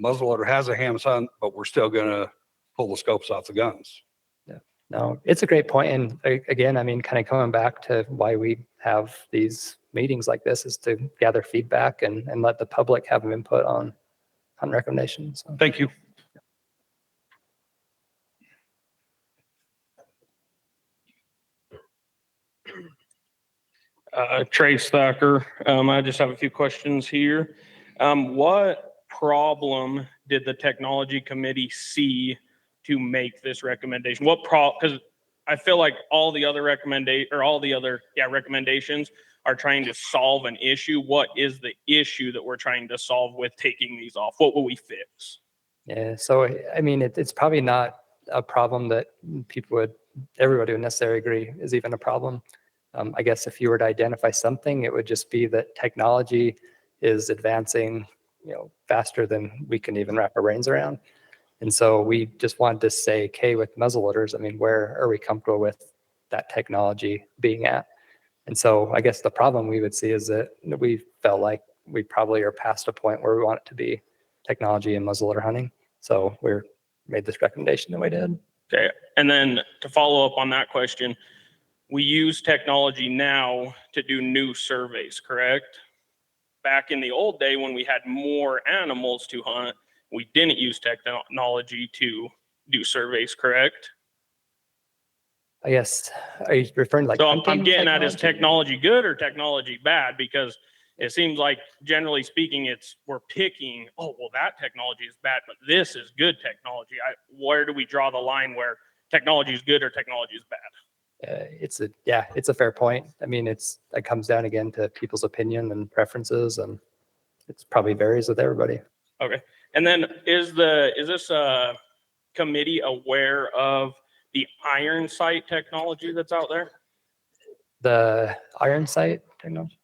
muzzleloader has a ham hunt, but we're still going to pull the scopes off the guns. Yeah, no, it's a great point. And again, I mean, kind of coming back to why we have these meetings like this is to gather feedback and let the public have an input on recommendations. So. Thank you. Trace Thacker. I just have a few questions here. What problem did the technology committee see to make this recommendation? Because I feel like all the other recommendations are trying to solve an issue. What is the issue that we're trying to solve with taking these off? What will we fix? Yeah, so I mean, it's probably not a problem that everybody would necessarily agree is even a problem. I guess if you were to identify something, it would just be that technology is advancing, you know, faster than we can even wrap our brains around. And so we just wanted to say, okay, with muzzleloaders, I mean, where are we comfortable with that technology being at? And so I guess the problem we would see is that we felt like we probably are past a point where we want it to be technology and muzzleloader hunting. So we made this recommendation that we did. Okay. And then to follow up on that question, we use technology now to do new surveys, correct? Back in the old day when we had more animals to hunt, we didn't use technology to do surveys, correct? I guess, are you referring to like So I'm hunting getting at, is technology? technology good or technology bad? Because it seems like generally speaking, we're picking, oh, well, that technology is bad, but this is good technology. Where do we draw the line where technology is good or technology is bad? It's a fair point. I mean, it comes down again to people's opinion and preferences, and it's probably varies with everybody. Okay. And then is this committee aware of the iron sight technology that's out there? The iron sight technology?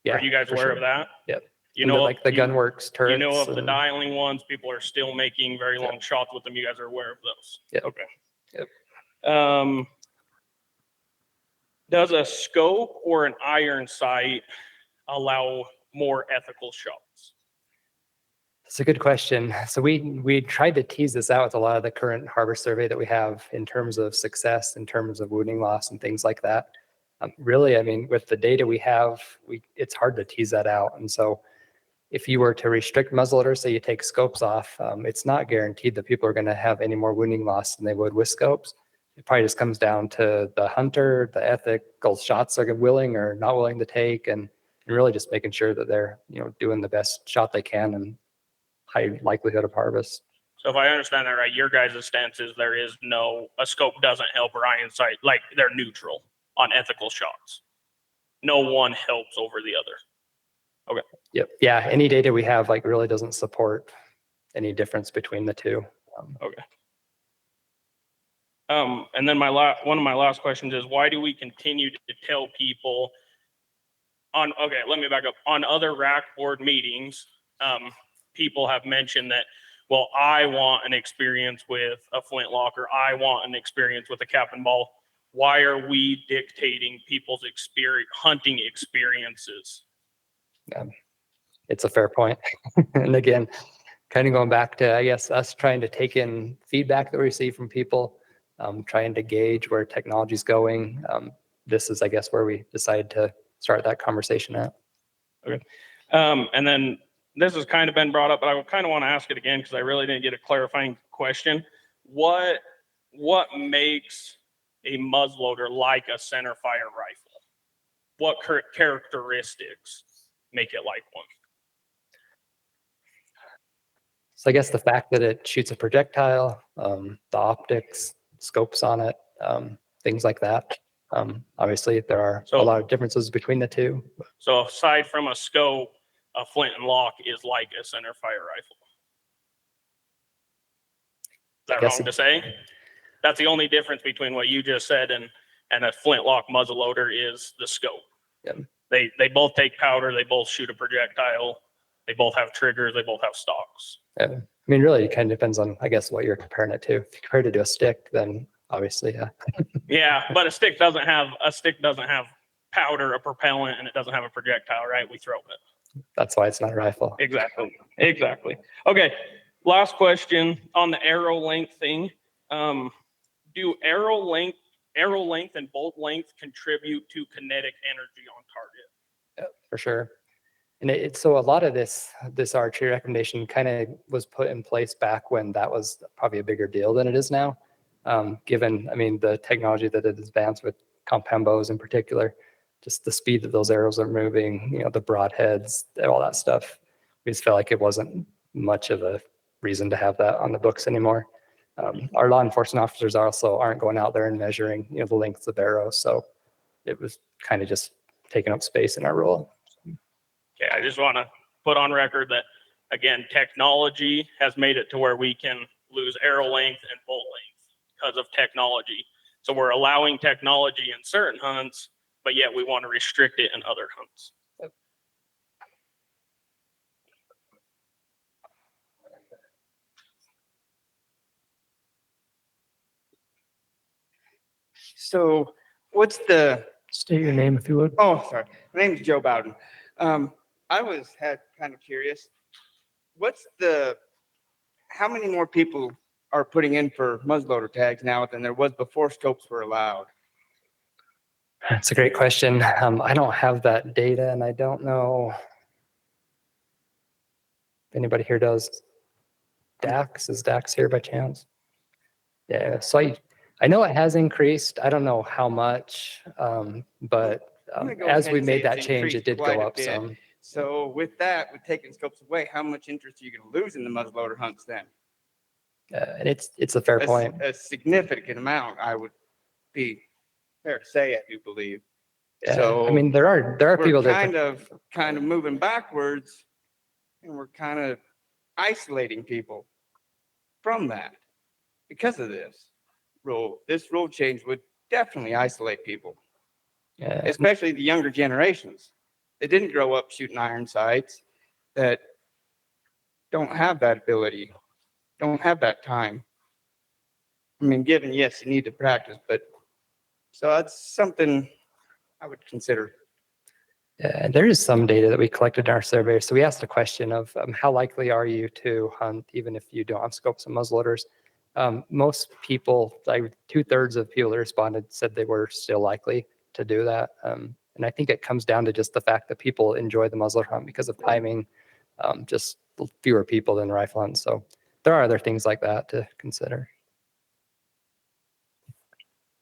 Yeah. Are you guys for aware sure. of that? Yep. You And know, like the Gunworks turrets. You know of the and- dialing ones, people are still making very long shots with them. You guys are aware of those? Yep. Okay. Yep. Does a scope or an iron sight allow more ethical shots? That's a good question. So we tried to tease this out with a lot of the current harvest survey that we have in terms of success, in terms of wounding loss and things like that. Really, I mean, with the data we have, it's hard to tease that out. And so if you were to restrict muzzleloaders, say you take scopes off, it's not guaranteed that people are going to have any more wounding loss than they would with scopes. It probably just comes down to the hunter, the ethical shots they're willing or not willing to take, and really just making sure that they're, you know, doing the best shot they can and high likelihood of harvest. So if I understand that right, your guys' stance is a scope doesn't help Ryan's site, like they're neutral on ethical shots. No one helps over the other. Okay. Yep. Yeah. Any data we have like really doesn't support any difference between the two. Okay. And then one of my last questions is, why do we continue to tell people let me back up. On other RAC board meetings, people have mentioned that, well, I want an experience with a flintlock, or I want an experience with a cap and ball. Why are we dictating people's hunting experiences? It's a fair point. And again, kind of going back to, I guess, us trying to take in feedback that we receive from people, trying to gauge where technology is going. This is, I guess, where we decided to start that conversation at. Okay. And then this has kind of been brought up, but I kind of want to ask it again because I really didn't get a clarifying question. What makes a muzzleloader like a centerfire rifle? What characteristics make it like one? So I guess the fact that it shoots a projectile, the optics, scopes on it, things like that. Obviously, there are a lot of differences between the two. So aside from a scope, a flint and lock is like a centerfire rifle. Is that wrong to say? That's the only difference between what you just said and a flintlock muzzleloader is the scope. Yeah. They both take powder. They both shoot a projectile. They both have triggers. They both have stocks. Yeah. I mean, really, it kind of depends on, I guess, what you're comparing it to. If you compare it to a stick, then obviously, yeah. Yeah, but a stick doesn't have powder, a propellant, and it doesn't have a projectile, right? We throw it. That's why it's not a rifle. Exactly. Okay. Last question on the arrow length thing. Do arrow length and bolt length contribute to kinetic energy on target? Yeah, for sure. And so a lot of this archery recommendation kind of was put in place back when that was probably a bigger deal than it is now. Given, I mean, the technology that it advanced with compound bows in particular, just the speed that those arrows are moving, the broadheads, all that stuff. We just felt like it wasn't much of a reason to have that on the books anymore. Our law enforcement officers also aren't going out there and measuring, the lengths of arrows. So it was kind of just taking up space in our rule. Okay, I just want to put on record that, again, technology has made it to where we can lose arrow length and bolt length because of technology. So we're allowing technology in certain hunts, but yet we want to restrict it in other hunts. So what's the... State your name if you would. Oh, sorry. My name is Joe Bowden. I was kind of curious. How many more people are putting in for muzzleloader tags now than there was before scopes were allowed? That's a great question. I don't have that data, and I don't know if anybody here does. Dax, is Dax here by chance? Yeah, so I know it has increased. I don't know how much, but as we made that change, it did go up some. So with that, with taking scopes away, how much interest are you going to lose in the muzzleloader hunts then? And it's a fair point. A significant amount, I would be fair to say, I do believe. Yeah, So I mean, there are people that kind of moving backwards, and we're kind of isolating people from that because of this rule. This rule change would definitely isolate people, especially the younger generations. They didn't grow up shooting iron sights, that don't have that ability, don't have that time. I mean, given, yes, you need to practice, but so that's something I would consider. Yeah, there is some data that we collected in our survey. So we asked a question of how likely are you to hunt even if you don't have scopes and muzzleloaders? Most people, like 2/3 of people that responded said they were still likely to do that. And I think it comes down to just the fact that people enjoy the muzzleloader hunt because of timing, just fewer people than the rifle hunt. So there are other things like that to consider.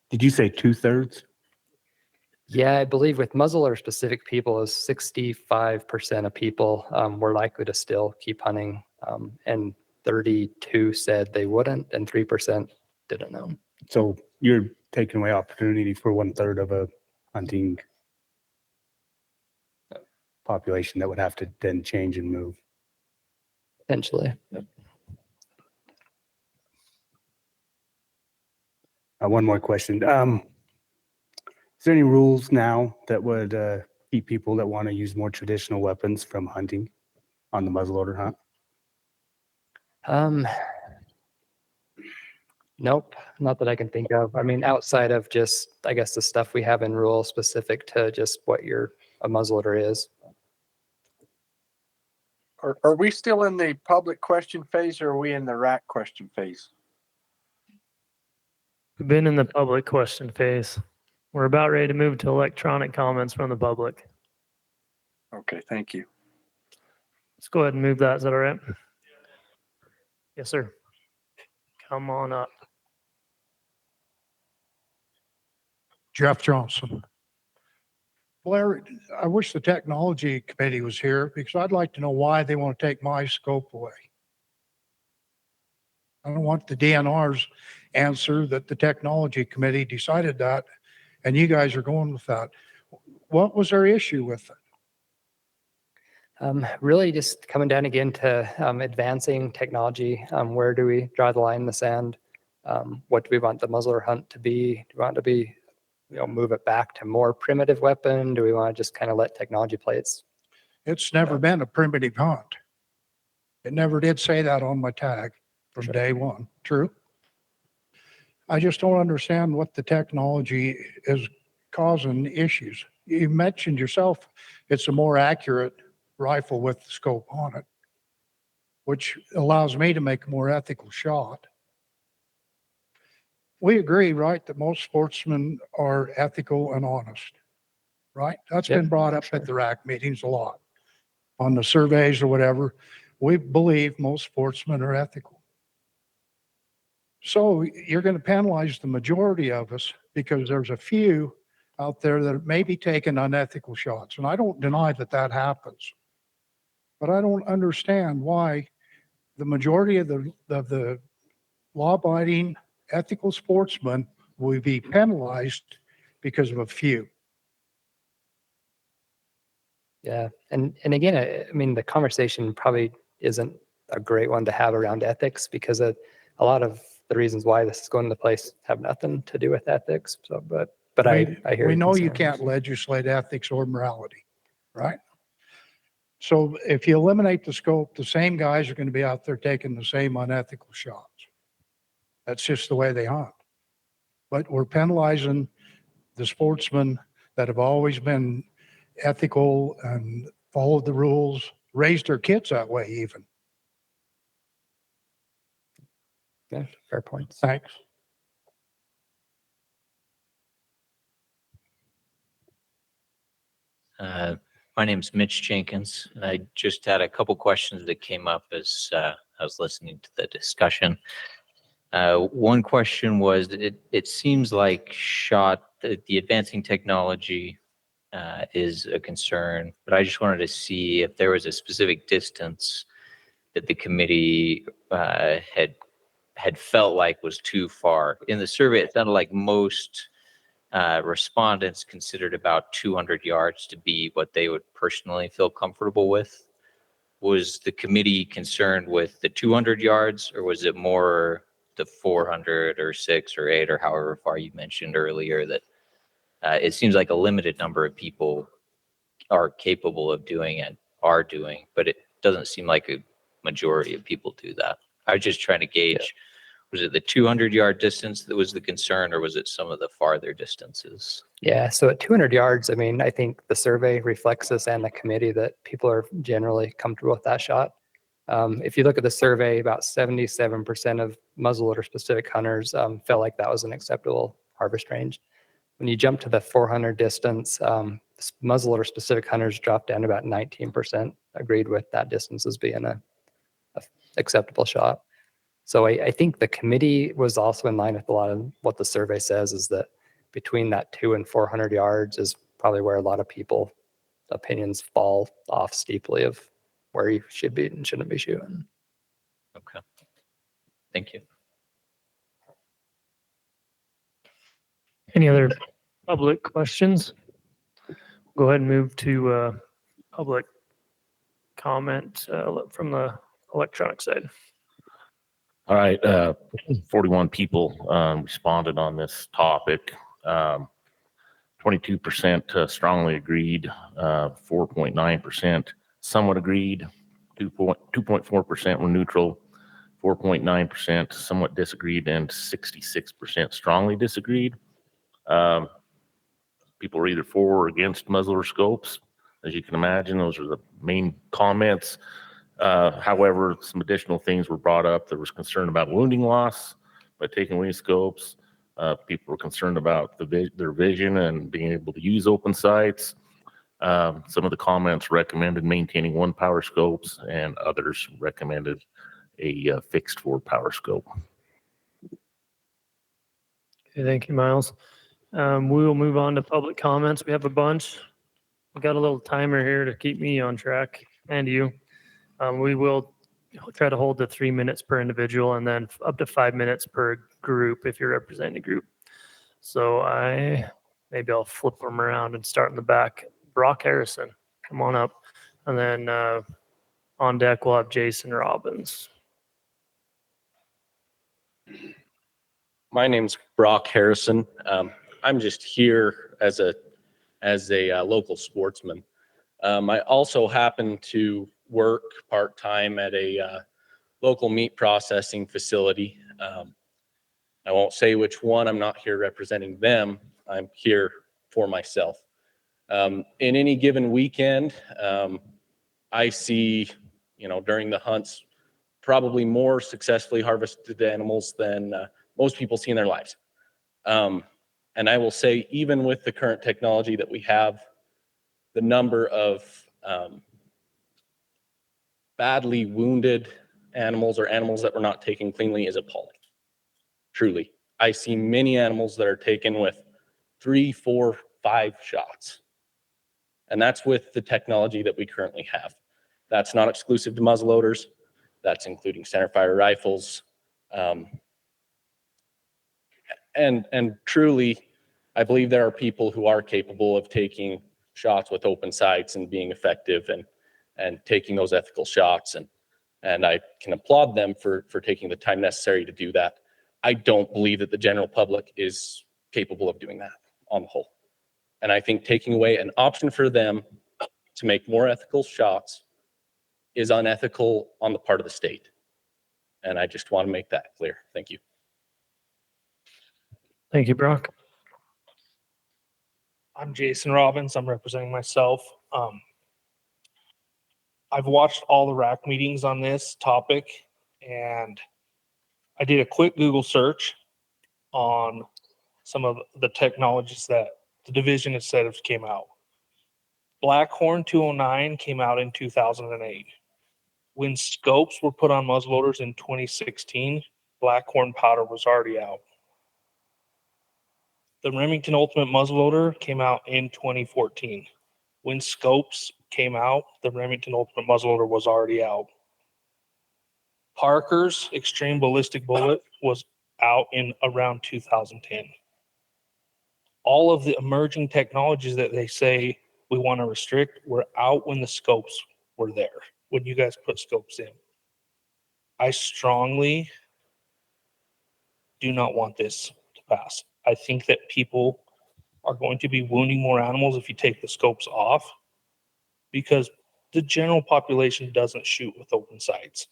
Did you say 2/3? Yeah, I believe with muzzleloader specific people is 65% of people were likely to still keep hunting. And 32 said they wouldn't, and 3% didn't know. So you're taking away opportunity for 1/3 of a hunting population that would have to then change and move. Potentially. One more question. Is there any rules now that would keep people that want to use more traditional weapons from hunting on the muzzleloader hunt? Nope, not that I can think of. I mean, outside of just, I guess, the stuff we have in rule specific to just what a muzzleloader is. Are we still in the public question phase or are we in the RAC question phase? We've been in the public question phase. We're about ready to move to electronic comments from the public. Okay, thank you. Let's go ahead and move that. Is that all right? Yes, sir. Come on up. Jeff Johnson. Blair, I wish the technology committee was here because I'd like to know why they want to take my scope away. I don't want the DNR's answer that the technology committee decided that, and you guys are going with that. What was their issue with it? Really just coming down again to advancing technology. Where do we draw the line in the sand? What do we want the muzzleloader hunt to be? Do we want it to be, move it back to more primitive weapon? Do we want to just kind of let technology play its? It's never been a primitive hunt. It never did say that on my tag from day one. True. I just don't understand what the technology is causing issues. You mentioned yourself, it's a more accurate rifle with the scope on it, which allows me to make a more ethical shot. We agree, right, that most sportsmen are ethical and honest, right? That's been brought up at the RAC meetings a lot. On the surveys or whatever, we believe most sportsmen are ethical. So you're going to penalize the majority of us because there's a few out there that may be taking unethical shots. And I don't deny that that happens. But I don't understand why the majority of the law-abiding ethical sportsmen will be penalized because of a few. Yeah. And again, I mean, the conversation probably isn't a great one to have around ethics because a lot of the reasons why this is going into place have nothing to do with ethics. So, but I hear we know you concerns. can't legislate ethics or morality, right? So if you eliminate the scope, the same guys are going to be out there taking the same unethical shots. That's just the way they hunt. But we're penalizing the sportsmen that have always been ethical and followed the rules, raised their kids that way even. Yeah, fair points. Thanks. My name's Mitch Jenkins, and I just had a couple questions that came up as I was listening to the discussion. One question was, it seems like the advancing technology is a concern, but I just wanted to see if there was a specific distance that the committee had felt like was too far. In the survey, it sounded like most respondents considered about 200 yards to be what they would personally feel comfortable with. Was the committee concerned with the 200 yards, or was it more the 400 or 6 or 8 or however far you mentioned earlier that it seems like a limited number of people are capable of doing it, are doing, but it doesn't seem like a majority of people do that. I was just trying to gauge, was it the 200-yard distance that was the concern, or was it some of the farther distances? Yeah, so at 200 yards, I mean, I think the survey reflects this and the committee that people are generally comfortable with that shot. If you look at the survey, about 77% of muzzleloader specific hunters felt like that was an acceptable harvest range. When you jump to the 400 distance, muzzleloader specific hunters dropped down to about 19%, agreed with that distance as being a acceptable shot. So I think the committee was also in line with a lot of what the survey says, is that between that 200 and 400 yards is probably where a lot of people opinions fall off steeply of where you should be and shouldn't be shooting. Okay. Thank you. Any other public questions? Go ahead and move to public comment from the electronic side. All right, 41 people responded on this topic. 22% strongly agreed, 4.9% somewhat agreed, 2.4% were neutral, 4.9% somewhat disagreed, and 66% strongly disagreed. People were either for or against muzzleloader scopes. As you can imagine, those are the main comments. However, some additional things were brought up. There was concern about wounding loss by taking away scopes. People were concerned about their vision and being able to use open sights. Some of the comments recommended maintaining one power scopes, and others recommended a fixed 4 power scope. Okay, thank you, Miles. We will move on to public comments. We have a bunch. We got a little timer here to keep me on track and you. We will try to hold to 3 minutes per individual and then up to 5 minutes per group if you're representing a group. So maybe I'll flip them around and start in the back. Brock Harrison, come on up. And then on deck, we'll have Jason Robbins. My name's Brock Harrison. I'm just here as a local sportsman. I also happen to work part-time at a local meat processing facility. I won't say which one. I'm not here representing them. I'm here for myself. In any given weekend, I see, during the hunts, probably more successfully harvested animals than most people see in their lives. And I will say, even with the current technology that we have, the number of badly wounded animals or animals that were not taken cleanly is appalling. Truly. I see many animals that are taken with 3, 4, 5 shots. And that's with the technology that we currently have. That's not exclusive to muzzleloaders. That's including centerfire rifles. And truly, I believe there are people who are capable of taking shots with open sights and being effective and taking those ethical shots. And I can applaud them for taking the time necessary to do that. I don't believe that the general public is capable of doing that on the whole. And I think taking away an option for them to make more ethical shots is unethical on the part of the state. And I just want to make that clear. Thank you. Thank you, Brock. I'm Jason Robbins. I'm representing myself. I've watched all the RAC meetings on this topic, and I did a quick Google search on some of the technologies that the division has said have came out. Blackhorn 209 came out in 2008. When scopes were put on muzzleloaders in 2016, Blackhorn powder was already out. The Remington Ultimate muzzleloader came out in 2014. When scopes came out, the Remington Ultimate muzzleloader was already out. Parker's Extreme Ballistic Bullet was out in around 2010. All of the emerging technologies that they say we want to restrict were out when the scopes were there, when you guys put scopes in. I strongly do not want this to pass. I think that people are going to be wounding more animals if you take the scopes off, because the general population doesn't shoot with open sights.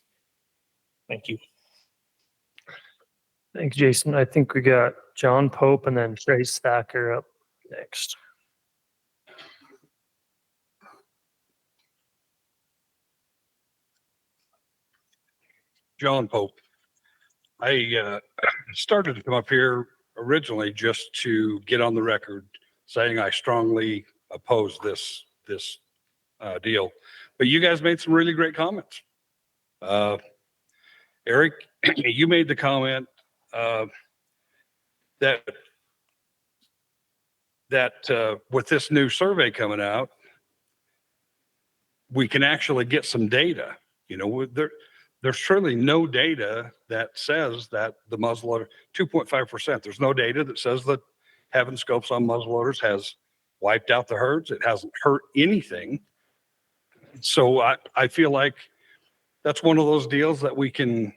Thank you. Thanks, Jason. I think we got John Pope and then Trace Thacker up next. John Pope. I started to come up here originally just to get on the record saying I strongly oppose this deal. But you guys made some really great comments. Eric, you made the comment that with this new survey coming out, we can actually get some data. there's surely no data that says that the muzzleloader, 2.5%, there's no data that says that having scopes on muzzleloaders has wiped out the herds. It hasn't hurt anything. So I feel like that's one of those deals that we can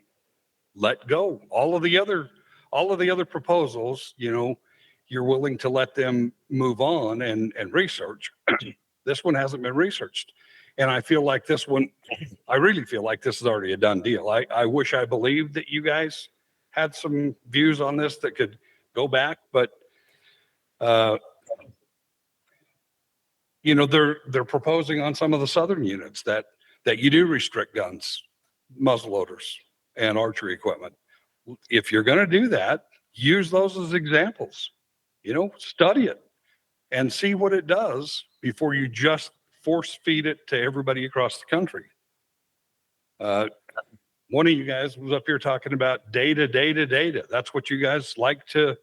let go. All of the other proposals, you know, you're willing to let them move on and research. This one hasn't been researched. And I feel like this one, I really feel like this is already a done deal. I wish I believed that you guys had some views on this that could go back, but you know, they're proposing on some of the southern units that you do restrict guns, muzzleloaders, and archery equipment. If you're going to do that, use those as examples. You know, study it and see what it does before you just force feed it to everybody across the country. One of you guys was up here talking about data. That's what you guys like to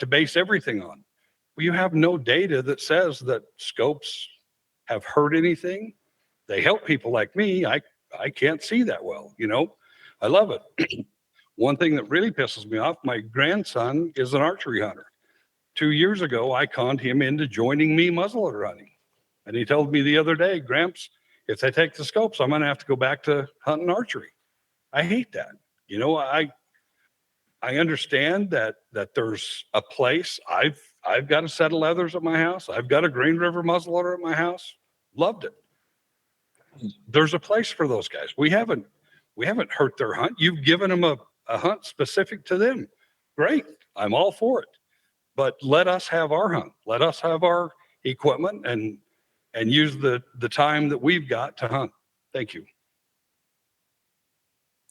base everything on. Well, you have no data that says that scopes have hurt anything. They help people like me. I can't see that well, you know. I love it. One thing that really pisses me off, my grandson is an archery hunter. 2 years ago, I conned him into joining me muzzleloader hunting. And he told me the other day, Gramps, if they take the scopes, I'm going to have to go back to hunting archery. I hate that. You know, I understand that there's a place. I've got a set of leathers at my house. I've got a Green River muzzleloader at my house. Loved it. There's a place for those guys. We haven't hurt their hunt. You've given them a hunt specific to them. Great. I'm all for it. But let us have our hunt. Let us have our equipment and use the time that we've got to hunt. Thank you.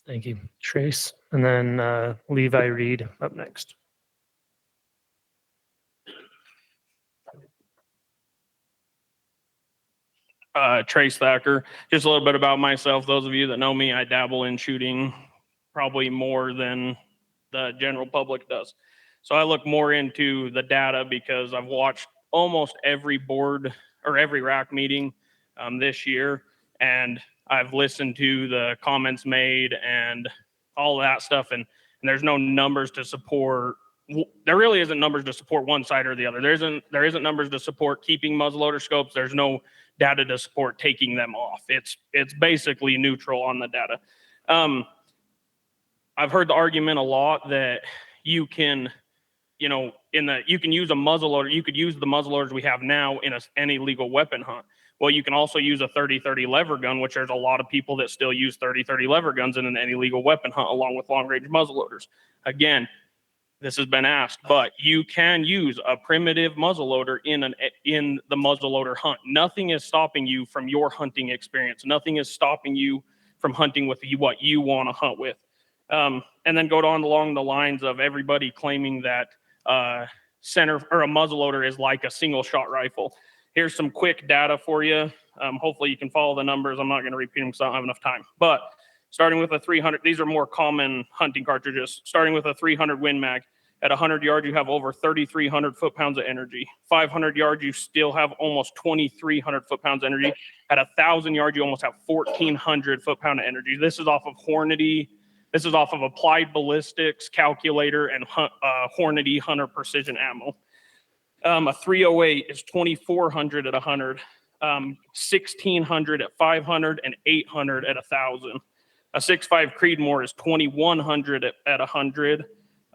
Thank you, Trace. And then Levi Reed up next. Trace Thacker. Just a little bit about myself. Those of you that know me, I dabble in shooting probably more than the general public does. So I look more into the data because I've watched almost every board or every RAC meeting this year, and I've listened to the comments made and all that stuff, and there's no numbers to support. There really isn't numbers to support one side or the other. There isn't numbers to support keeping muzzleloader scopes. There's no data to support taking them off. It's basically neutral on the data. I've heard the argument a lot that you can, you know, you can use a muzzleloader. You could use the muzzleloaders we have now in any legal weapon hunt. Well, you can also use a 30-30 lever gun, which there's a lot of people that still use 30-30 lever guns in any legal weapon hunt along with long-range muzzleloaders. Again, this has been asked, but you can use a primitive muzzleloader in the muzzleloader hunt. Nothing is stopping you from your hunting experience. Nothing is stopping you from hunting with what you want to hunt with. And then go on along the lines of everybody claiming that center or a muzzleloader is like a single shot rifle. Here's some quick data for you. Hopefully you can follow the numbers. I'm not going to repeat them because I don't have enough time. But starting with a 300, these are more common hunting cartridges. Starting with a 300 Win Mag. At 100 yards, you have over 3,300 foot-pounds of energy. 500 yards, you still have almost 2,300 foot-pounds of energy. At 1,000 yards, you almost have 1,400 foot-pound of energy. This is off of Hornady. This is off of Applied Ballistics, Calculator, and Hornady Hunter Precision Ammo. A 308 is 2,400 at 100, 1,600 at 500, and 800 at 1,000. A 6.5 Creedmoor is 2,100 at 100.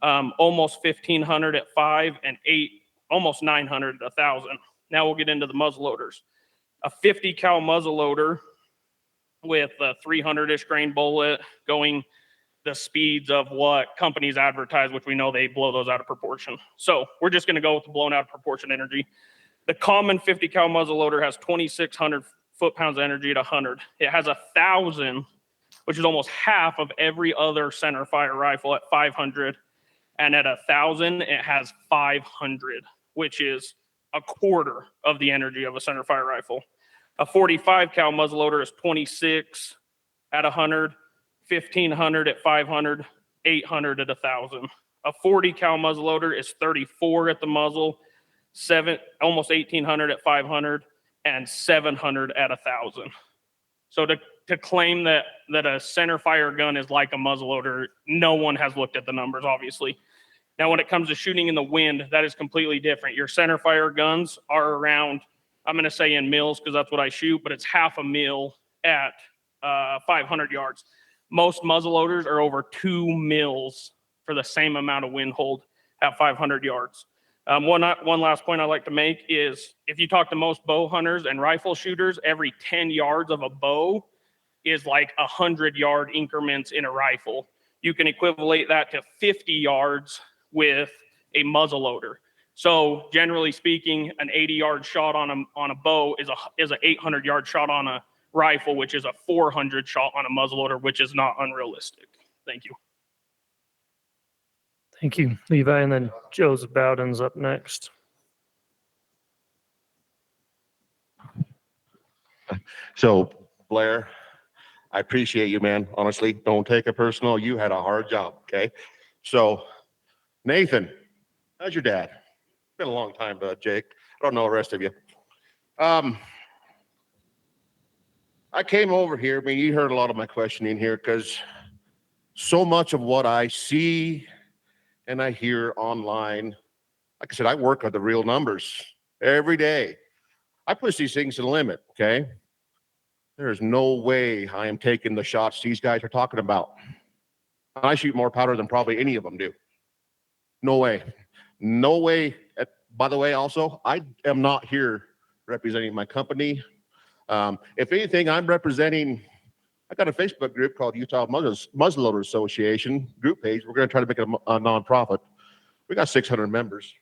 Almost 1,500 at 5 and 8, almost 900 at 1,000. Now we'll get into the muzzleloaders. A 50 cal muzzleloader with a 300-ish grain bullet going the speeds of what companies advertise, which we know they blow those out of proportion. So we're just going to go with the blown out of proportion energy. The common 50 cal muzzleloader has 2,600 foot-pounds of energy at 100. It has 1,000, which is almost half of every other center fire rifle at 500. And at 1,000, it has 500, which is a quarter of the energy of a center fire rifle. A 45 cal muzzleloader is 26 at 100, 1,500 at 500, 800 at 1,000. A 40 cal muzzleloader is 34 at the muzzle, almost 1,800 at 500, and 700 at 1,000. So to to claim that a center fire gun is like a muzzleloader, no one has looked at the numbers, obviously. Now, when it comes to shooting in the wind, that is completely different. Your center fire guns are around, I'm going to say in mils because that's what I shoot, but it's half a mil at 500 yards. Most muzzleloaders are over 2 mils for the same amount of wind hold at 500 yards. One last point I'd like to make is if you talk to most bow hunters and rifle shooters, every 10 yards of a bow is like 100-yard increments in a rifle. You can equivalent that to 50 yards with a muzzleloader. So generally speaking, an 80-yard shot on a bow is a 800-yard shot on a rifle, which is a 400 shot on a muzzleloader, which is not unrealistic. Thank you. Thank you, Levi. And then Joseph Bowden's up next. So Blair, I appreciate you, man. Honestly, don't take it personal. You had a hard job. Okay. So Nathan, how's your dad? Been a long time, Jake. I don't know the rest of you. I came over here. I mean, you heard a lot of my questioning here because so much of what I see and I hear online, like I said, I work with the real numbers every day. I push these things to the limit, okay? There is no way I am taking the shots these guys are talking about. I shoot more powder than probably any of them do. No way. No way. By the way, also, I am not here representing my company. If anything, I'm representing, I got a Facebook group called Utah Muzzleloader Association group page. We're going to try to make it a nonprofit. We got 600 members.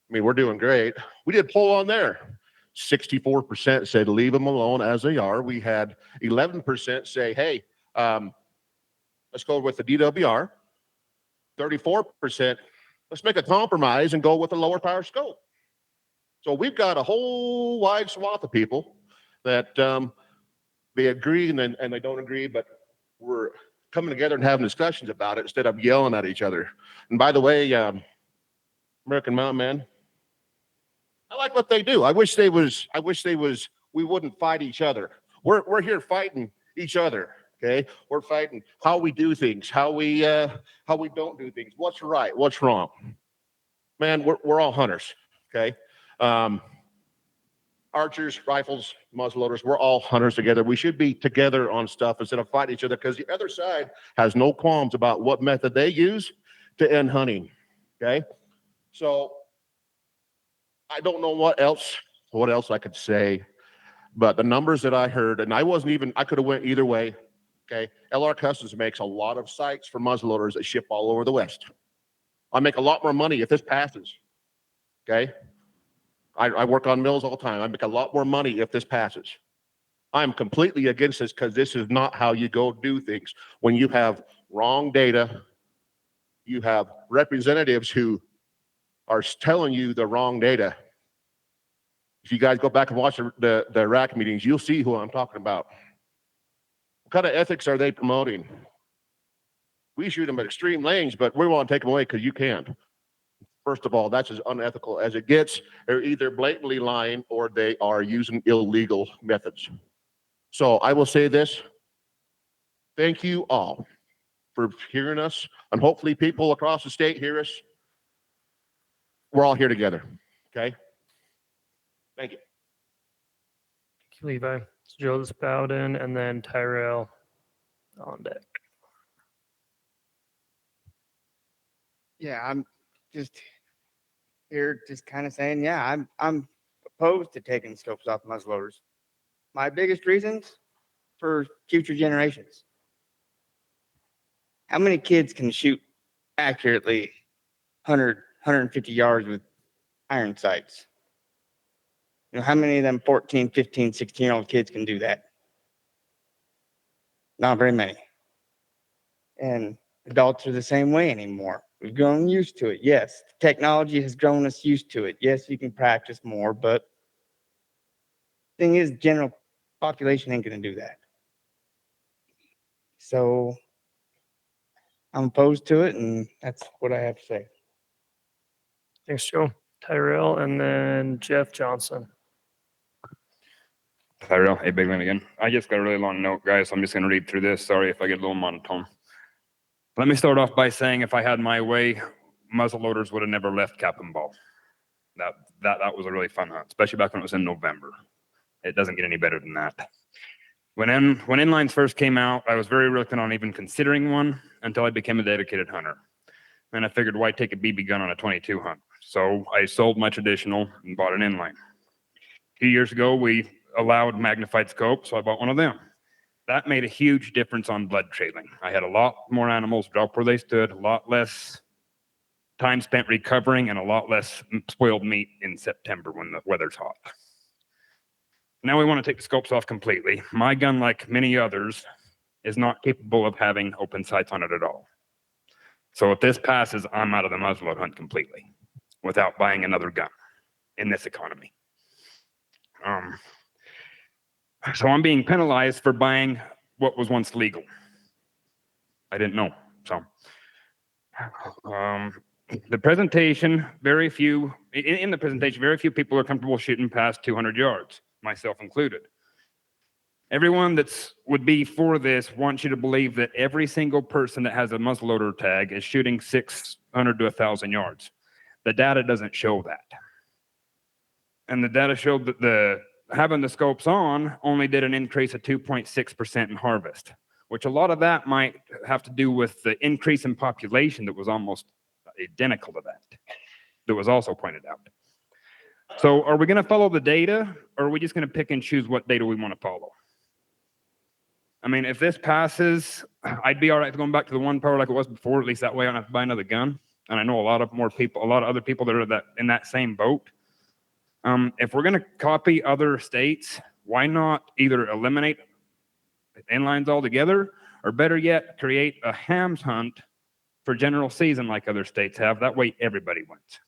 I mean, we're doing great. We did a poll on there. 64% said leave them alone as they are. We had 11% say, hey, let's go with the DWR. 34%, let's make a compromise and go with a lower power scope. So we've got a whole wide swath of people that they agree and they don't agree, but we're coming together and having discussions about it instead of yelling at each other. And by the way, American Mountain Man, I like what they do. I wish we wouldn't fight each other. We're here fighting each other. Okay, we're fighting how we do things, how we don't do things, what's right, what's wrong. Man, we're all hunters. Okay, archers, rifles, muzzleloaders, we're all hunters together. We should be together on stuff instead of fighting each other because the other side has no qualms about what method they use to end hunting. Okay, so I don't know what else I could say, but the numbers that I heard, and I could have went either way. Okay, LR Customs makes a lot of sites for muzzleloaders that ship all over the West. I make a lot more money if this passes. Okay, I work on mills all the time. I make a lot more money if this passes. I'm completely against this because this is not how you go do things. When you have wrong data, you have representatives who are telling you the wrong data. If you guys go back and watch the RAC meetings, you'll see who I'm talking about. What kind of ethics are they promoting? We shoot them at extreme lanes, but we want to take them away because you can't. First of all, that's as unethical as it gets. They're either blatantly lying or they are using illegal methods. So I will say this. Thank you all for hearing us, and hopefully people across the state hear us. We're all here together. Okay? Thank you. Thank you, Levi. It's Joseph Bowden and then Tyrell on deck. Yeah, I'm just here just kind of saying, yeah, I'm opposed to taking scopes off muzzleloaders. My biggest reasons for future generations. How many kids can shoot accurately 100, 150 yards with iron sights? You know, how many of them 14, 15, 16-year-old kids can do that? Not very many. And adults are the same way anymore. We've grown used to it. Yes, technology has grown us used to it. Yes, you can practice more, but the thing is, general population ain't going to do that. So I'm opposed to it, and that's what I have to say. Thanks, Joe. Tyrell and then Jeff Johnson. Tyrell, hey, Big Lynn again. I just got a really long note, guys, so I'm just gonna read through this. Sorry if I get a little monotone. Let me start off by saying if I had my way, muzzle loaders would have never left Cap and Ball. That was a really fun hunt, especially back when it was in November. It doesn't get any better than that. When inlines first came out, I was very reluctant on even considering one until I became a dedicated hunter. And I figured, why take a BB gun on a 22 hunt? So I sold my traditional and bought an inline. 2 years ago, we allowed magnified scope, so I bought one of them. That made a huge difference on blood trailing. I had a lot more animals drop where they stood, a lot less time spent recovering, and a lot less spoiled meat in September when the weather's hot. Now we want to take the scopes off completely. My gun, like many others, is not capable of having open sights on it at all. So if this passes, I'm out of the muzzleload hunt completely without buying another gun in this economy. So I'm being penalized for buying what was once legal. I didn't know. So the presentation, in the presentation, very few people are comfortable shooting past 200 yards, myself included. Everyone that would be for this wants you to believe that every single person that has a muzzleloader tag is shooting 600 to 1,000 yards. The data doesn't show that. And the data showed that having the scopes on only did an increase of 2.6% in harvest, which a lot of that might have to do with the increase in population that was almost identical to that was also pointed out. So are we going to follow the data, or are we just going to pick and choose what data we want to follow? I mean, if this passes, I'd be all right going back to the one power like it was before. At least that way I don't have to buy another gun. And I know a lot of other people that are in that same boat. If we're going to copy other states, why not either eliminate inlines altogether, or better yet, create a hams hunt for general season like other states have? That way everybody wins.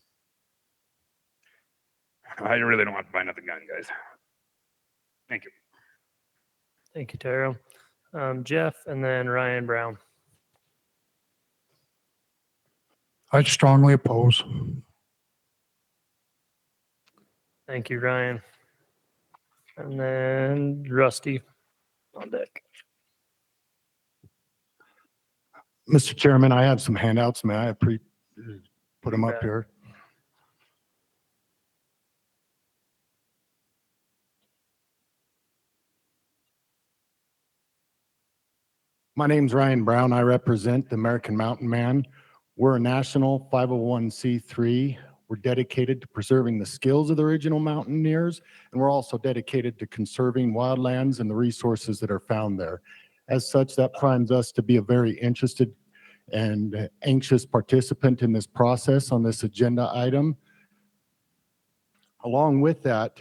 I really don't want to buy another gun, guys. Thank you. Thank you, Taro. Jeff, and then Ryan Brown. I strongly oppose. Thank you, Ryan. And then Rusty on deck. Mr. Chairman, I have some handouts. May I put them up here? My name's Ryan Brown. I represent the American Mountain Man. We're a national 501c3. We're dedicated to preserving the skills of the original mountaineers, and we're also dedicated to conserving wildlands and the resources that are found there. As such, that primes us to be a very interested and anxious participant in this process on this agenda item. Along with that,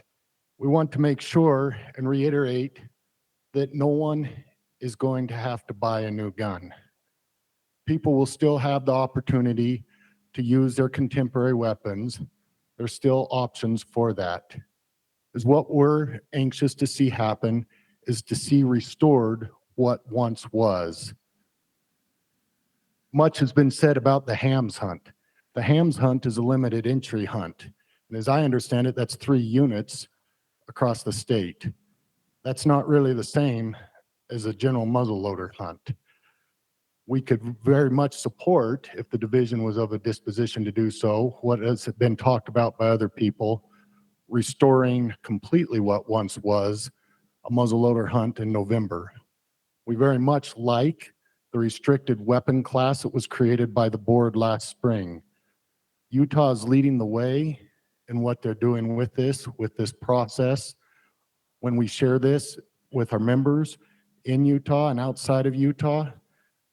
we want to make sure and reiterate that no one is going to have to buy a new gun. People will still have the opportunity to use their contemporary weapons. There's still options for that. Is what we're anxious to see happen is to see restored what once was. Much has been said about the hams hunt. The hams hunt is a limited entry hunt. And as I understand it, that's 3 units across the state. That's not really the same as a general muzzleloader hunt. We could very much support, if the division was of a disposition to do so, what has been talked about by other people, restoring completely what once was a muzzleloader hunt in November. We very much like the restricted weapon class that was created by the board last spring. Utah is leading the way in what they're doing with this process. When we share this with our members in Utah and outside of Utah,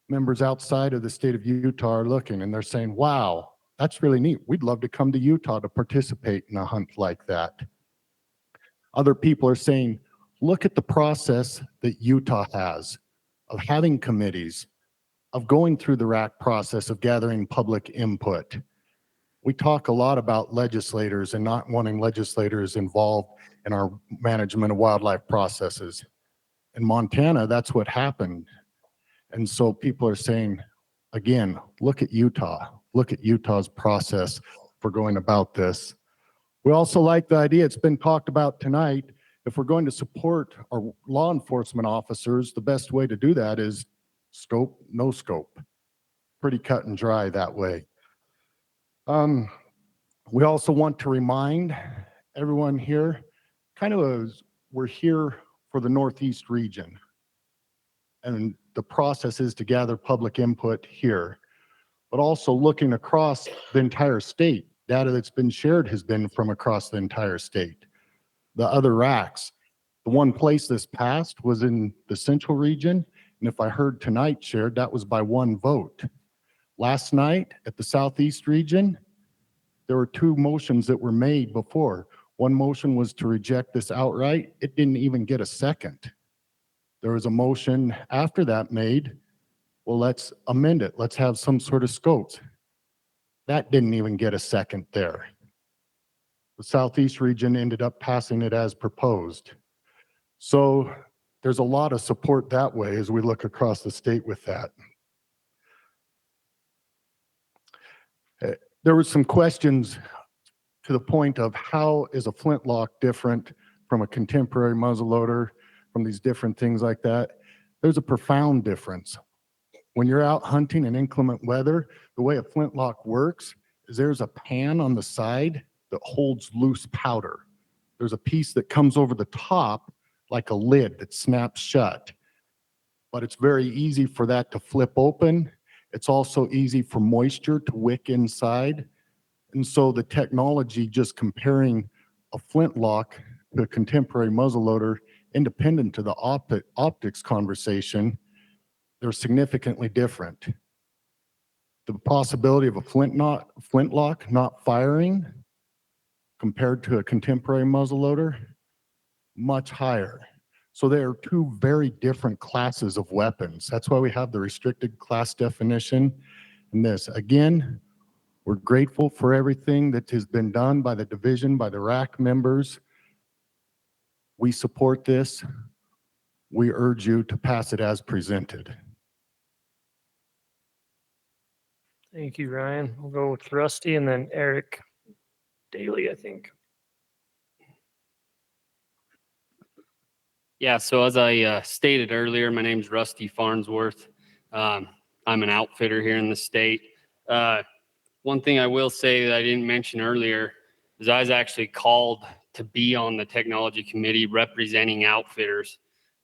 members outside of the state of Utah are looking and they're saying, wow, that's really neat. We'd love to come to Utah to participate in a hunt like that. Other people are saying, look at the process that Utah has of having committees, of going through the RAC process of gathering public input. We talk a lot about legislators and not wanting legislators involved in our management of wildlife processes. In Montana, that's what happened. And so people are saying, again, look at Utah. Look at Utah's process for going about this. We also like the idea, it's been talked about tonight, If we're going to support our law enforcement officers, the best way to do that is scope, no scope. Pretty cut and dry that way. We also want to remind everyone here, kind of as we're here for the Northeast region. And the process is to gather public input here, but also looking across the entire state. Data that's been shared has been from across the entire state. The other RACs, the one place this passed was in the Central Region. And if I heard tonight shared, that was by one vote. Last night at the Southeast Region, there were two motions that were made before. One motion was to reject this outright. It didn't even get a second. There was a motion after that made, well, let's amend it. Let's have some sort of scopes. That didn't even get a second there. The Southeast Region ended up passing it as proposed. So there's a lot of support that way as we look across the state with that. There were some questions to the point of how is a flintlock different from a contemporary muzzleloader, from these different things like that. There's a profound difference. When you're out hunting in inclement weather, the way a flintlock works is there's a pan on the side that holds loose powder. There's a piece that comes over the top like a lid that snaps shut. But it's very easy for that to flip open. It's also easy for moisture to wick inside. And so the technology, just comparing a flintlock to a contemporary muzzleloader, independent to the optics conversation, they're significantly different. The possibility of a flintlock not firing compared to a contemporary muzzleloader, much higher. So they are two very different classes of weapons. That's why we have the restricted class definition in this. Again, we're grateful for everything that has been done by the division, by the RAC members. We support this. We urge you to pass it as presented. Thank you, Ryan. We'll go with Rusty and then Eric Daly, I think. Yeah, so as I stated earlier, my name's Rusty Farnsworth. I'm an outfitter here in the state. One thing I will say that I didn't mention earlier is I was actually called to be on the technology committee representing outfitters.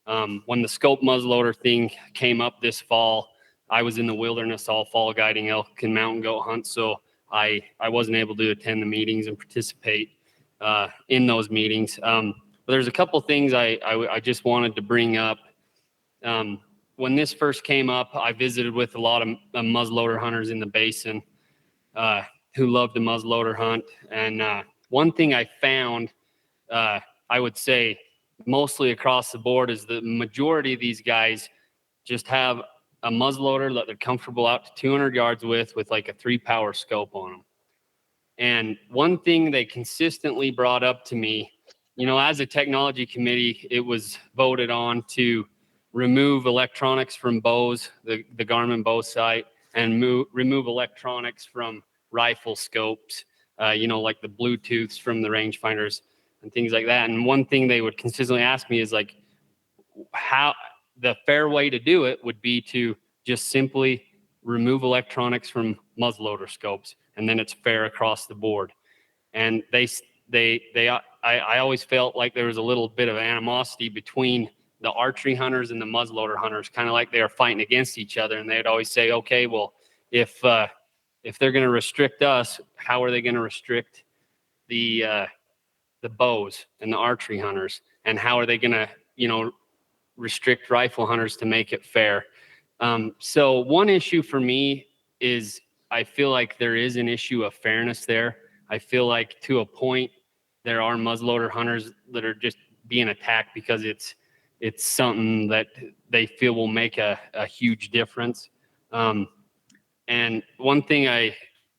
When the scope muzzleloader thing came up this fall, I was in the wilderness all fall guiding elk and mountain goat hunts, so I wasn't able to attend the meetings and participate in those meetings. But there's a couple things I just wanted to bring up. When this first came up, I visited with a lot of muzzleloader hunters in the basin who love to muzzleloader hunt. And one thing I found, I would say mostly across the board, is the majority of these guys just have a muzzleloader that they're comfortable out to 200 yards with like a 3-power scope on them. And one thing they consistently brought up to me, you know, as a technology committee, it was voted on to remove electronics from bows, the Garmin bow sight, and remove electronics from rifle scopes, you know, like the Bluetooths from the rangefinders and things like that. And one thing they would consistently ask me is like, how the fair way to do it would be to just simply remove electronics from muzzleloader scopes, and then it's fair across the board. And I always felt like there was a little bit of animosity between the archery hunters and the muzzleloader hunters, kind of like they were fighting against each other. And they'd always say, okay, well, if they're going to restrict us, how are they going to restrict the bows and the archery hunters? And how are they going to, you know, restrict rifle hunters to make it fair? So one issue for me is I feel like there is an issue of fairness there. I feel like to a point, there are muzzleloader hunters that are just being attacked because it's something that they feel will make a huge difference. And one thing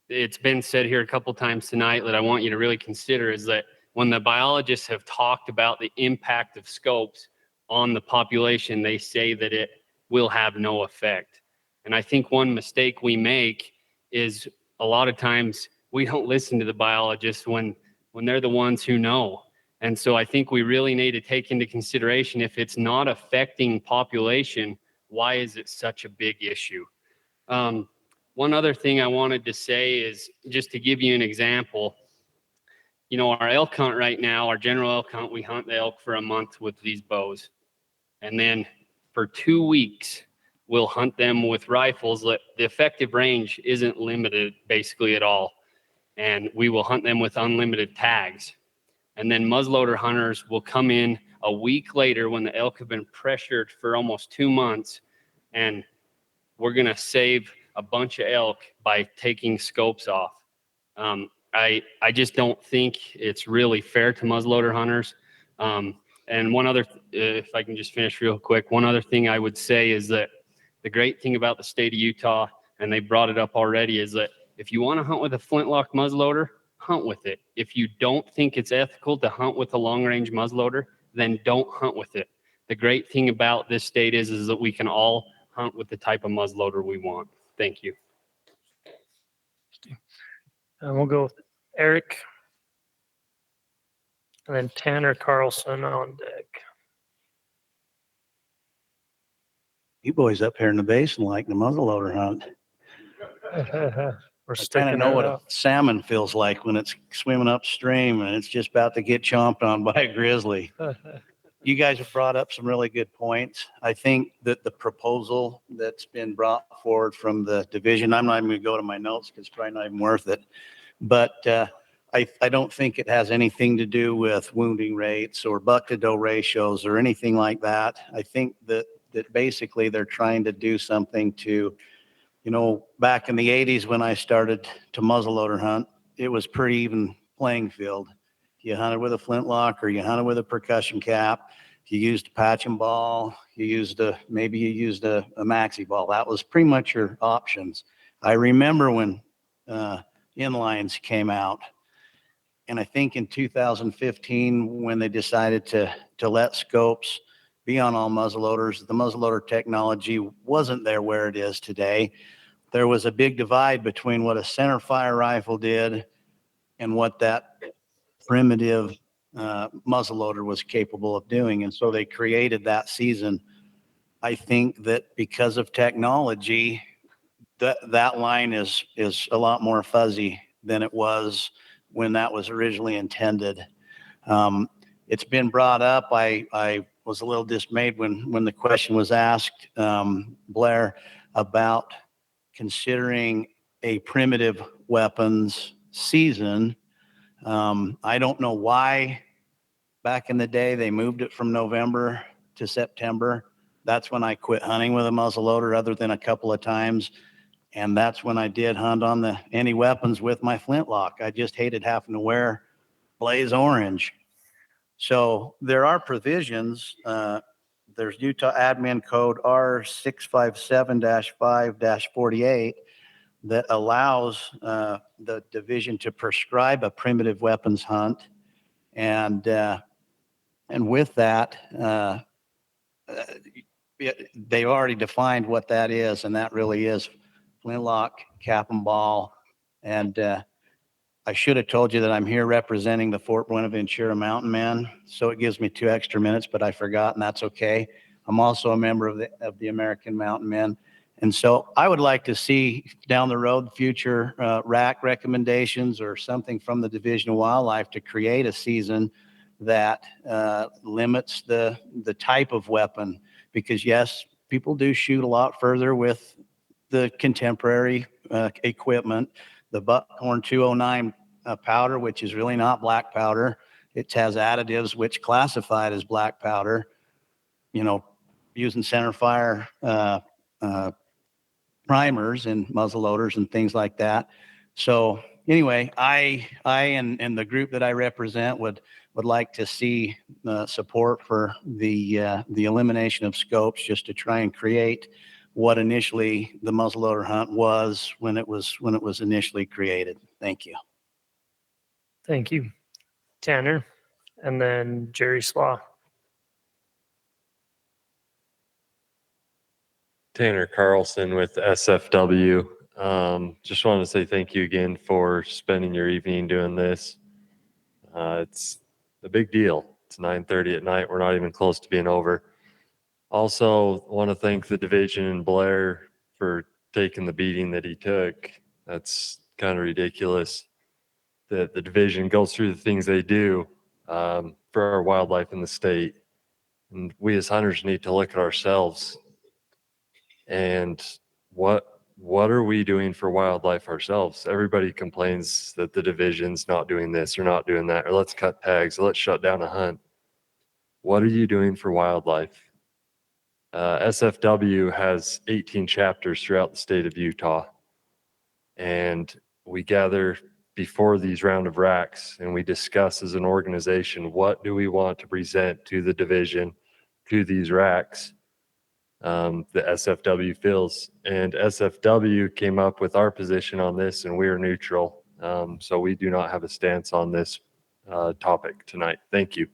it's been said here a couple times tonight that I want you to really consider is that when the biologists have talked about the impact of scopes on the population, they say that it will have no effect. And I think one mistake we make is a lot of times we don't listen to the biologists when they're the ones who know. And so I think we really need to take into consideration, if it's not affecting population, why is it such a big issue? One other thing I wanted to say is, just to give you an example, you know, our elk hunt right now, our general elk hunt, we hunt the elk for a month with these bows. And then for 2 weeks, we'll hunt them with rifles. The effective range isn't limited basically at all. And we will hunt them with unlimited tags. And then muzzleloader hunters will come in a week later when the elk have been pressured for almost 2 months, and we're going to save a bunch of elk by taking scopes off. I just don't think it's really fair to muzzleloader hunters. And one other, if I can just finish real quick, one other thing I would say is that the great thing about the state of Utah, and they brought it up already, is that if you want to hunt with a flintlock muzzleloader, hunt with it. If you don't think it's ethical to hunt with a long range muzzleloader, then don't hunt with it. The great thing about this state is that we can all hunt with the type of muzzleloader we want. Thank you. And we'll go with Eric. And then Tanner Carlson on deck. You boys up here in the basin like the muzzleloader hunt. We're I kind sticking of know it what out. a salmon feels like when it's swimming upstream and it's just about to get chomped on by a grizzly. You guys have brought up some really good points. I think that the proposal that's been brought forward from the division, I'm not even going to go to my notes because it's probably not even worth it. But I don't think it has anything to do with wounding rates or buck to doe ratios or anything like that. I think that basically they're trying to do something to, you know, back in the 80s when I started to muzzleloader hunt, it was pretty even playing field. You hunted with a flintlock or you hunted with a percussion cap. You used a patch and ball. Maybe you used a maxi ball. That was pretty much your options. I remember when inlines came out, and I think in 2015 when they decided to let scopes be on all muzzleloaders, the muzzleloader technology wasn't there where it is today. There was a big divide between what a center fire rifle did and what that primitive muzzleloader was capable of doing. And so they created that season. I think that because of technology, that line is a lot more fuzzy than it was when that was originally intended. It's been brought up. I was a little dismayed when the question was asked, Blair, about considering a primitive weapons season. I don't know why back in the day they moved it from November to September. That's when I quit hunting with a muzzleloader, other than a couple of times. And that's when I did hunt on any weapons with my flintlock. I just hated having to wear blaze orange. So there are provisions. There's Utah Admin Code R657-5-48 that allows the division to prescribe a primitive weapons hunt. And with that, they've already defined what that is, and that really is flintlock, cap and ball. And I should have told you that I'm here representing the Fort Buenaventura Mountain Men, so it gives me 2 extra minutes, but I forgot, and that's okay. I'm also a member of the American Mountain Men. And so I would like to see down the road future RAC recommendations or something from the Division of Wildlife to create a season that limits the type of weapon. Because yes, people do shoot a lot further with the contemporary equipment. The Buckhorn 209 powder, which is really not black powder. It has additives which classify it as black powder, you know, using center fire primers and muzzleloaders and things like that. So anyway, I and the group that I represent would like to see support for the elimination of scopes, just to try and create what initially the muzzleloader hunt was when it was initially created. Thank you. Thank you, Tanner. And then Jerry Slaw. Tanner Carlson with SFW. Just wanted to say thank you again for spending your evening doing this. It's a big deal. It's 9:30 at night. We're not even close to being over. Also, want to thank the division and Blair for taking the beating that he took. That's kind of ridiculous that the division goes through the things they do for our wildlife in the state. And we as hunters need to look at ourselves and what are we doing for wildlife ourselves? Everybody complains that the division's not doing this or not doing that, or let's cut tags, or let's shut down a hunt. What are you doing for wildlife? SFW has 18 chapters throughout the state of Utah. And we gather before these round of RACs and we discuss as an organization, what do we want to present to the division, to these RACs, the SFW feels. And SFW came up with our position on this and we are neutral. So we do not have a stance on this topic tonight. Thank you.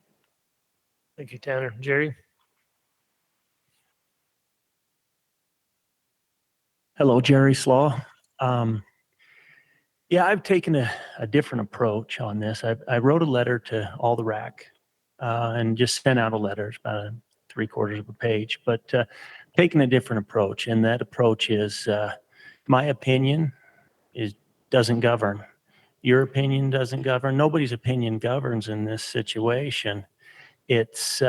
Thank you, Tanner. Jerry? Hello, Jerry Slaw. Yeah, I've taken a different approach on this. I wrote a letter to all the RAC and just sent out a letter. It's about 3/4 of a page, but taking a different approach. And that approach is my opinion doesn't govern. Your opinion doesn't govern. Nobody's opinion governs in this situation. It's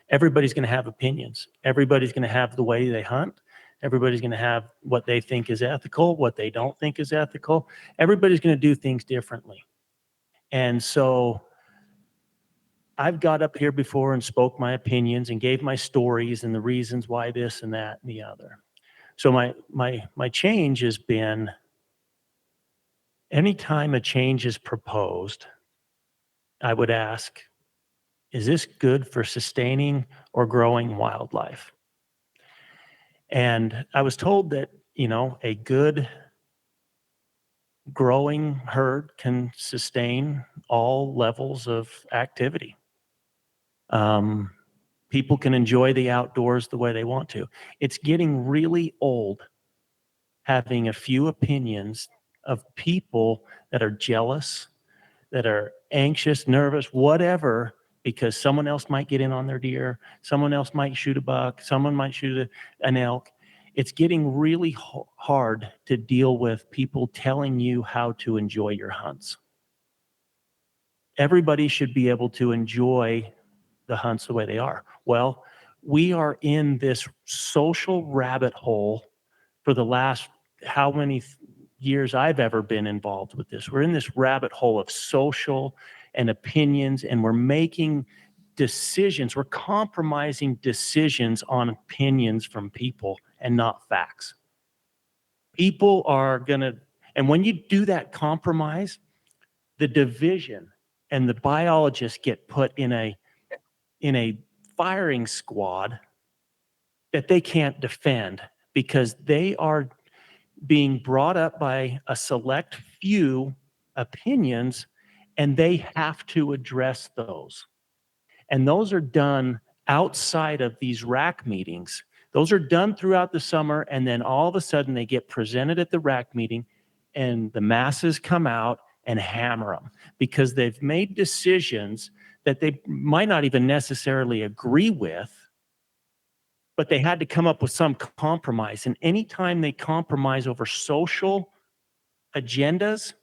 everybody's going to have opinions. Everybody's going to have the way they hunt. Everybody's going to have what they think is ethical, what they don't think is ethical. Everybody's going to do things differently. And so I've got up here before and spoke my opinions and gave my stories and the reasons why this and that and the other. So my change has been, anytime a change is proposed, I would ask, is this good for sustaining or growing wildlife? And I was told that, a good growing herd can sustain all levels of activity. People can enjoy the outdoors the way they want to. It's getting really old having a few opinions of people that are jealous, that are anxious, nervous, whatever, because someone else might get in on their deer, someone else might shoot a buck, someone might shoot an elk. It's getting really hard to deal with people telling you how to enjoy your hunts. Everybody should be able to enjoy the hunts the way they are. Well, we are in this social rabbit hole for the last how many years I've ever been involved with this. We're in this rabbit hole of social and opinions, and we're making decisions. We're compromising decisions on opinions from people and not facts. People are and when you do that compromise, the division and the biologists get put in a firing squad that they can't defend because they are being brought up by a select few opinions, and they have to address those. And those are done outside of these RAC meetings. Those are done throughout the summer, and then all of a sudden they get presented at the RAC meeting, and the masses come out and hammer them because they've made decisions that they might not even necessarily agree with, but they had to come up with some compromise. And anytime they compromise over social agendas,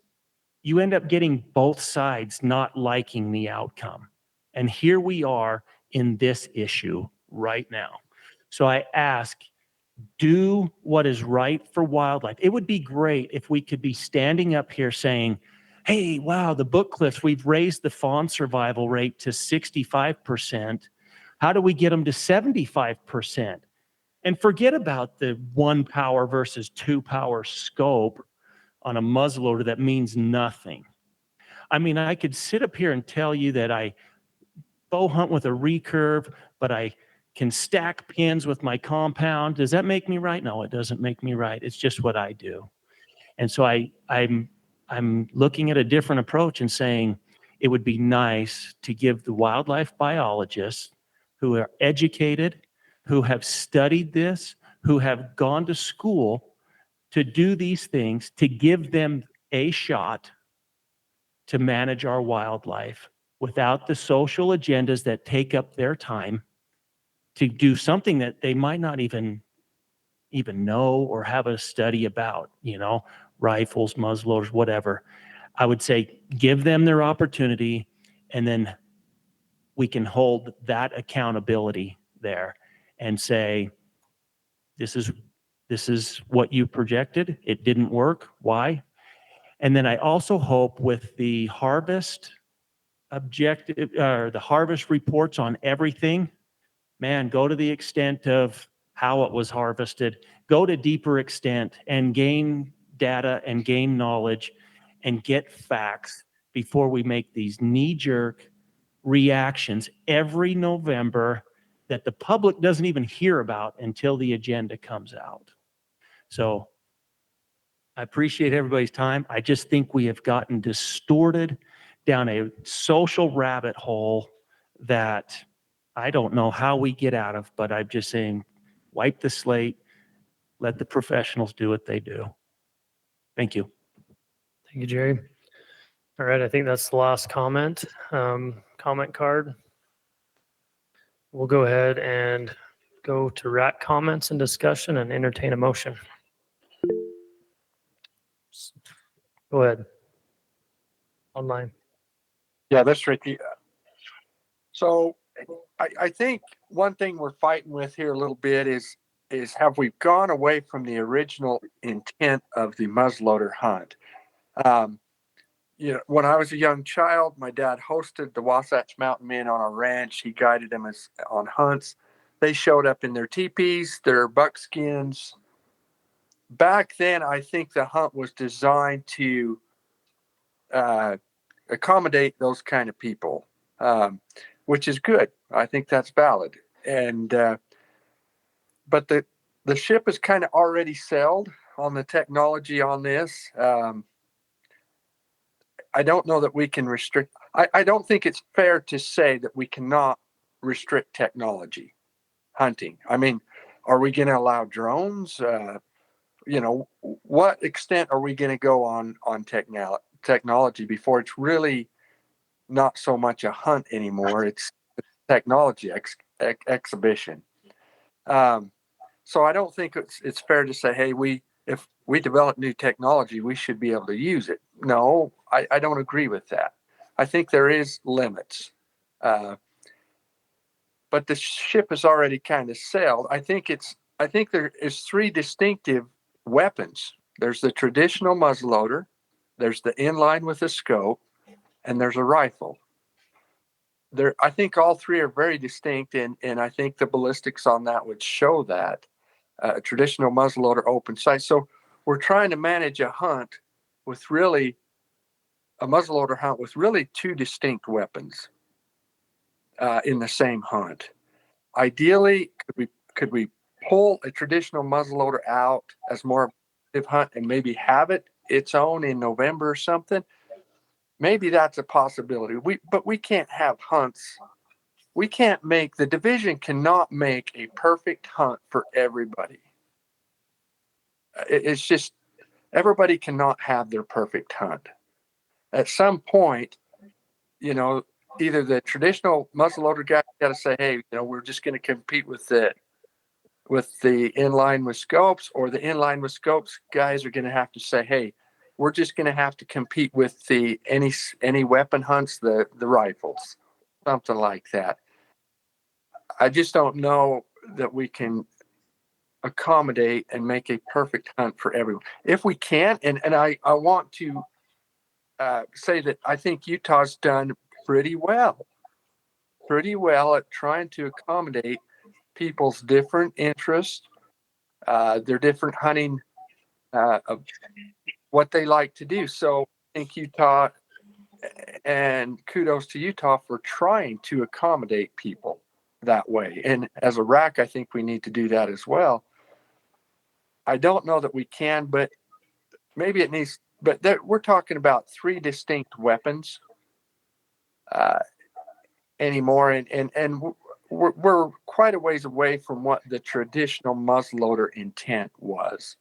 you end up getting both sides not liking the outcome. And here we are in this issue right now. So I ask, do what is right for wildlife. It would be great if we could be standing up here saying, hey, wow, the Book Cliffs, we've raised the fawn survival rate to 65%. How do we get them to 75%? And forget about the 1 power versus 2 power scope on a muzzleloader that means nothing. I mean, I could sit up here and tell you that I bow hunt with a recurve, but I can stack pins with my compound. Does that make me right? No, it doesn't make me right. It's just what I do. And so I'm looking at a different approach and saying it would be nice to give the wildlife biologists who are educated, who have studied this, who have gone to school to do these things, to give them a shot to manage our wildlife without the social agendas that take up their time to do something that they might not even know or have a study about, rifles, muzzleloaders, whatever. I would say give them their opportunity, and then we can hold that accountability there and say, this is what you projected. It didn't work. Why? And then I also hope with the harvest objective, or the harvest reports on everything, man, go to the extent of how it was harvested, go to deeper extent and gain data and gain knowledge and get facts before we make these knee-jerk reactions every November that the public doesn't even hear about until the agenda comes out. So I appreciate everybody's time. I just think we have gotten distorted down a social rabbit hole that I don't know how we get out of, but I'm just saying, wipe the slate, let the professionals do what they do. Thank you. Thank you, Jerry. All right, I think that's the last comment. Comment card. We'll go ahead and go to RAC comments and discussion and entertain a motion. Go ahead. Online. Yeah, that's Ricky. So I think one thing we're fighting with here a little bit is have we gone away from the original intent of the muzzleloader hunt? When I was a young child, my dad hosted the Wasatch Mountain Men on a ranch. He guided them on hunts. They showed up in their teepees, their buckskins. Back then, I think the hunt was designed to accommodate those kind of people, which is good. I think that's valid. And but the ship is kind of already sailed on the technology on this. I don't know that we can restrict. I don't think it's fair to say that we cannot restrict technology hunting. I mean, are we going to allow drones? What extent are we going to go on technology before it's really not so much a hunt anymore? It's technology exhibition. So I don't think it's fair to say, hey, if we develop new technology, we should be able to use it. No, I don't agree with that. I think there is limits. But the ship has already kind of sailed. I think there is three distinctive weapons. There's the traditional muzzleloader, there's the inline with a scope, and there's a rifle. I think all three are very distinct, and I think the ballistics on that would show that. A traditional muzzleloader open sight. So we're trying to manage a muzzleloader hunt with really two distinct weapons in the same hunt. Ideally, could we pull a traditional muzzleloader out as more of a hunt and maybe have it its own in November or something? Maybe that's a possibility. But we can't have hunts. The division cannot make a perfect hunt for everybody. It's just everybody cannot have their perfect hunt. At some point, either the traditional muzzleloader guy got to say, hey, we're just going to compete with the inline with scopes, or the inline with scopes guys are going to have to say, hey, we're just going to have to compete with any weapon hunts, the rifles, something like that. I just don't know that we can accommodate and make a perfect hunt for everyone. If we can, and I want to say that I think Utah's done pretty well at trying to accommodate people's different interests, their different hunting, of what they like to do. So I think Utah, and kudos to Utah for trying to accommodate people that way. And as a RAC, I think we need to do that as well. I don't know that we can, but maybe it needs, but we're talking about three distinct weapons anymore. And we're quite a ways away from what the traditional muzzleloader intent was.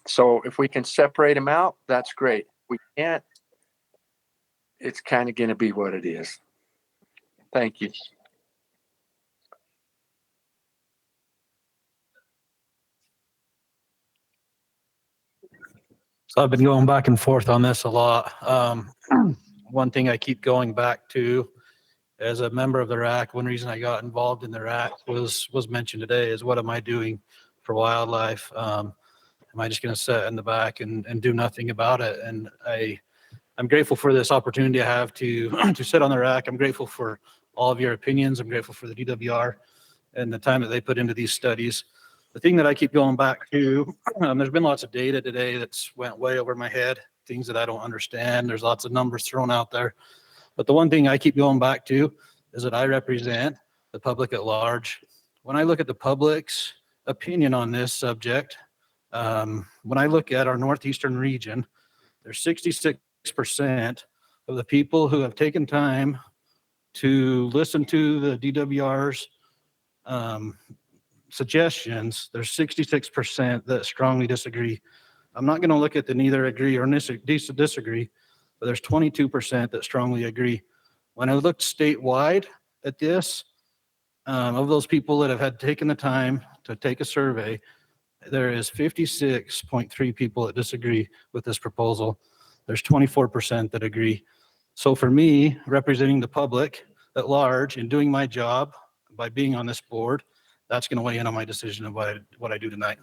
So if we can separate them out, that's great. We can't. it's kind of going to be what it is. Thank you. So I've been going back and forth on this a lot. One thing I keep going back to as a member of the RAC, one reason I got involved in the RAC was mentioned today is what am I doing for wildlife? Am I just going to sit in the back and do nothing about it? And I'm grateful for this opportunity I have to to sit on the RAC. I'm grateful for all of your opinions. I'm grateful for the DWR and the time that they put into these studies. The thing that I keep going back to, there's been lots of data today that's went way over my head, things that I don't understand. There's lots of numbers thrown out there. But the one thing I keep going back to is that I represent the public at large. When I look at the public's opinion on this subject, when I look at our Northeastern region, there's 66% of the people who have taken time to listen to the DWR's suggestions. There's 66% that strongly disagree. I'm not going to look at the neither agree or disagree, but there's 22% that strongly agree. When I looked statewide at this, of those people that have had taken the time to take a survey, there is 56.3 people that disagree with this proposal. There's 24% that agree. So for me, representing the public at large and doing my job by being on this board, that's going to weigh in on my decision of what I do tonight.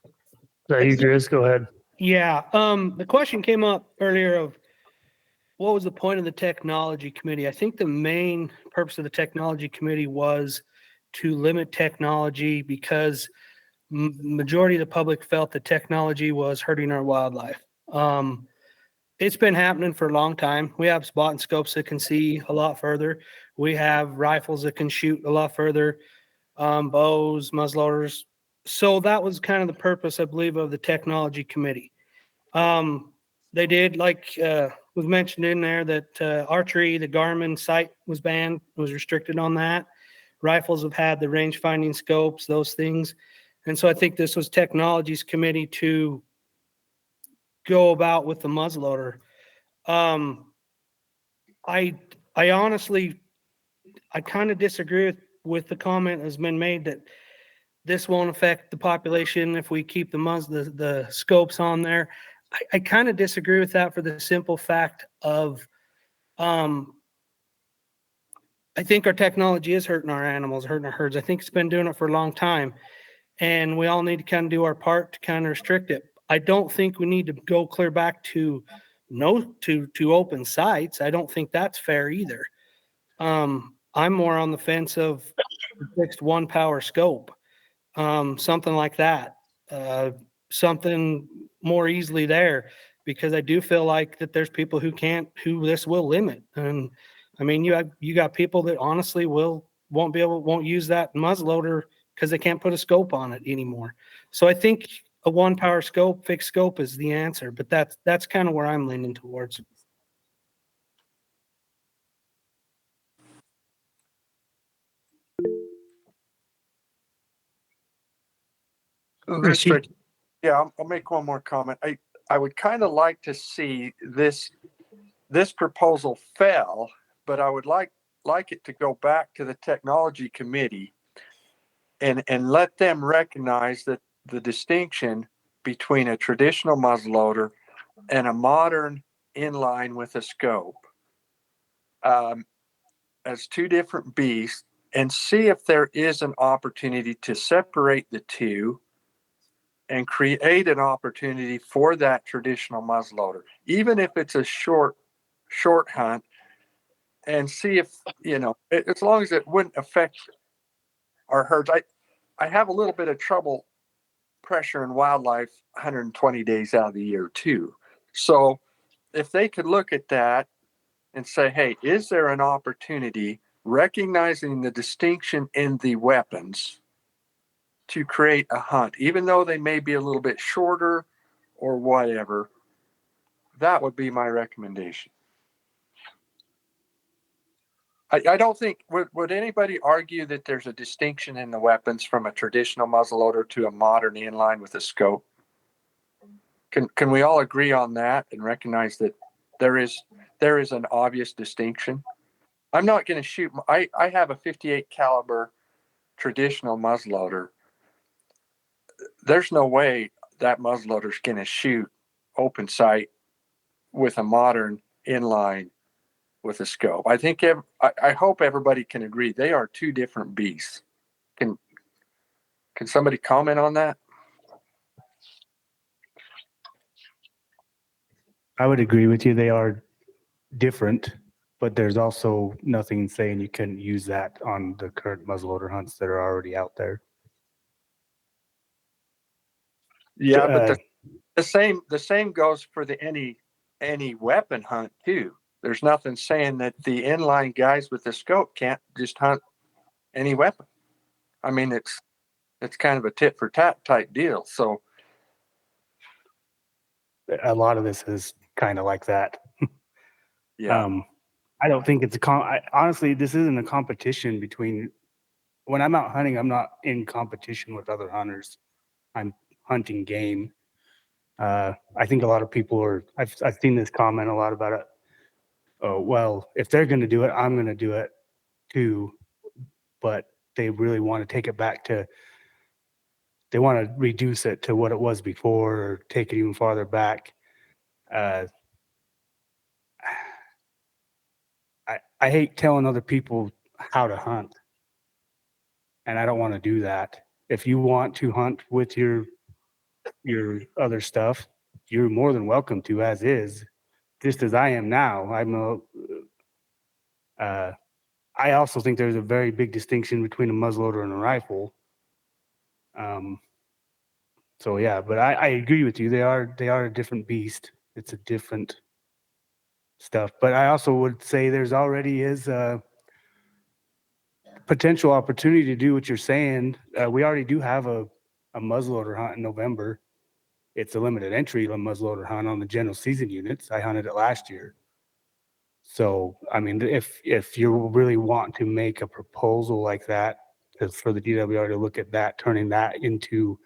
Is that you, Chris? Go ahead. Yeah, the question came up earlier of what was the point of the technology committee? I think the main purpose of the technology committee was to limit technology because majority of the public felt that technology was hurting our wildlife. It's been happening for a long time. We have spot and scopes that can see a lot further. We have rifles that can shoot a lot further, bows, muzzleloaders. So that was kind of the purpose, I believe, of the technology committee. They did, like was mentioned in there, that archery, the Garmin sight was banned, was restricted on that. Rifles have had the range finding scopes, those things. And so I think this was technology's committee to go about with the muzzleloader. I honestly, I kind of disagree with the comment that's been made that this won't affect the population if we keep the scopes on there. I kind of disagree with that for the simple fact of I think our technology is hurting our animals, hurting our herds. I think it's been doing it for a long time. And we all need to kind of do our part to kind of restrict it. I don't think we need to go clear back to open sites. I don't think that's fair either. I'm more on the fence of fixed 1 power scope, something like that, something more easily there, because I do feel like that there's people who this will limit. And I mean, you got people that honestly won't use that muzzleloader because they can't put a scope on it anymore. So I think a 1 power scope, fixed scope is the answer, but that's kind of where I'm leaning towards. Yeah, I'll make one more comment. I would kind of like to see this proposal fail, but I would like it to go back to the technology committee and let them recognize that the distinction between a traditional muzzleloader and a modern inline with a scope as two different beasts, and see if there is an opportunity to separate the two and create an opportunity for that traditional muzzleloader, even if it's a short hunt, and see if, as long as it wouldn't affect our herds. I have a little bit of trouble pressuring wildlife 120 days out of the year too. So if they could look at that and say, hey, is there an opportunity, recognizing the distinction in the weapons, to create a hunt, even though they may be a little bit shorter or whatever? That would be my recommendation. I don't think, would anybody argue that there's a distinction in the weapons from a traditional muzzleloader to a modern inline with a scope? Can we all agree on that and recognize that there is an obvious distinction? I'm not going to shoot. I have a 58 caliber traditional muzzleloader. There's no way that muzzleloader is going to shoot open sight with a modern inline with a scope. I think I hope everybody can agree they are two different beasts. Can somebody comment on that? I would agree with you. They are different, but there's also nothing saying you couldn't use that on the current muzzleloader hunts that are already out there. Yeah, but the same goes for the any weapon hunt too. There's nothing saying that the inline guys with the scope can't just hunt any weapon. I mean, it's kind of a tit for tat type deal. So a lot of this is kind of like that. Yeah. I don't think it's honestly, this isn't a competition between, when I'm out hunting, I'm not in competition with other hunters. I'm hunting game. I think a lot of people I've seen this comment a lot about it. Oh, well, if they're going to do it, I'm going to do it too. But they really want to take it back to, they want to reduce it to what it was before or take it even farther back. I hate telling other people how to hunt. And I don't want to do that. If you want to hunt with your other stuff, you're more than welcome to, as is, just as I am now. I also think there's a very big distinction between a muzzleloader and a rifle. So yeah, but I agree with you. They are a different beast. It's a different stuff. But I also would say there's already is a potential opportunity to do what you're saying. We already do have a muzzleloader hunt in November. It's a limited entry muzzleloader hunt on the general season units. I hunted it last year. So, I mean, if you really want to make a proposal like that, for the DWR to look at that, turning that into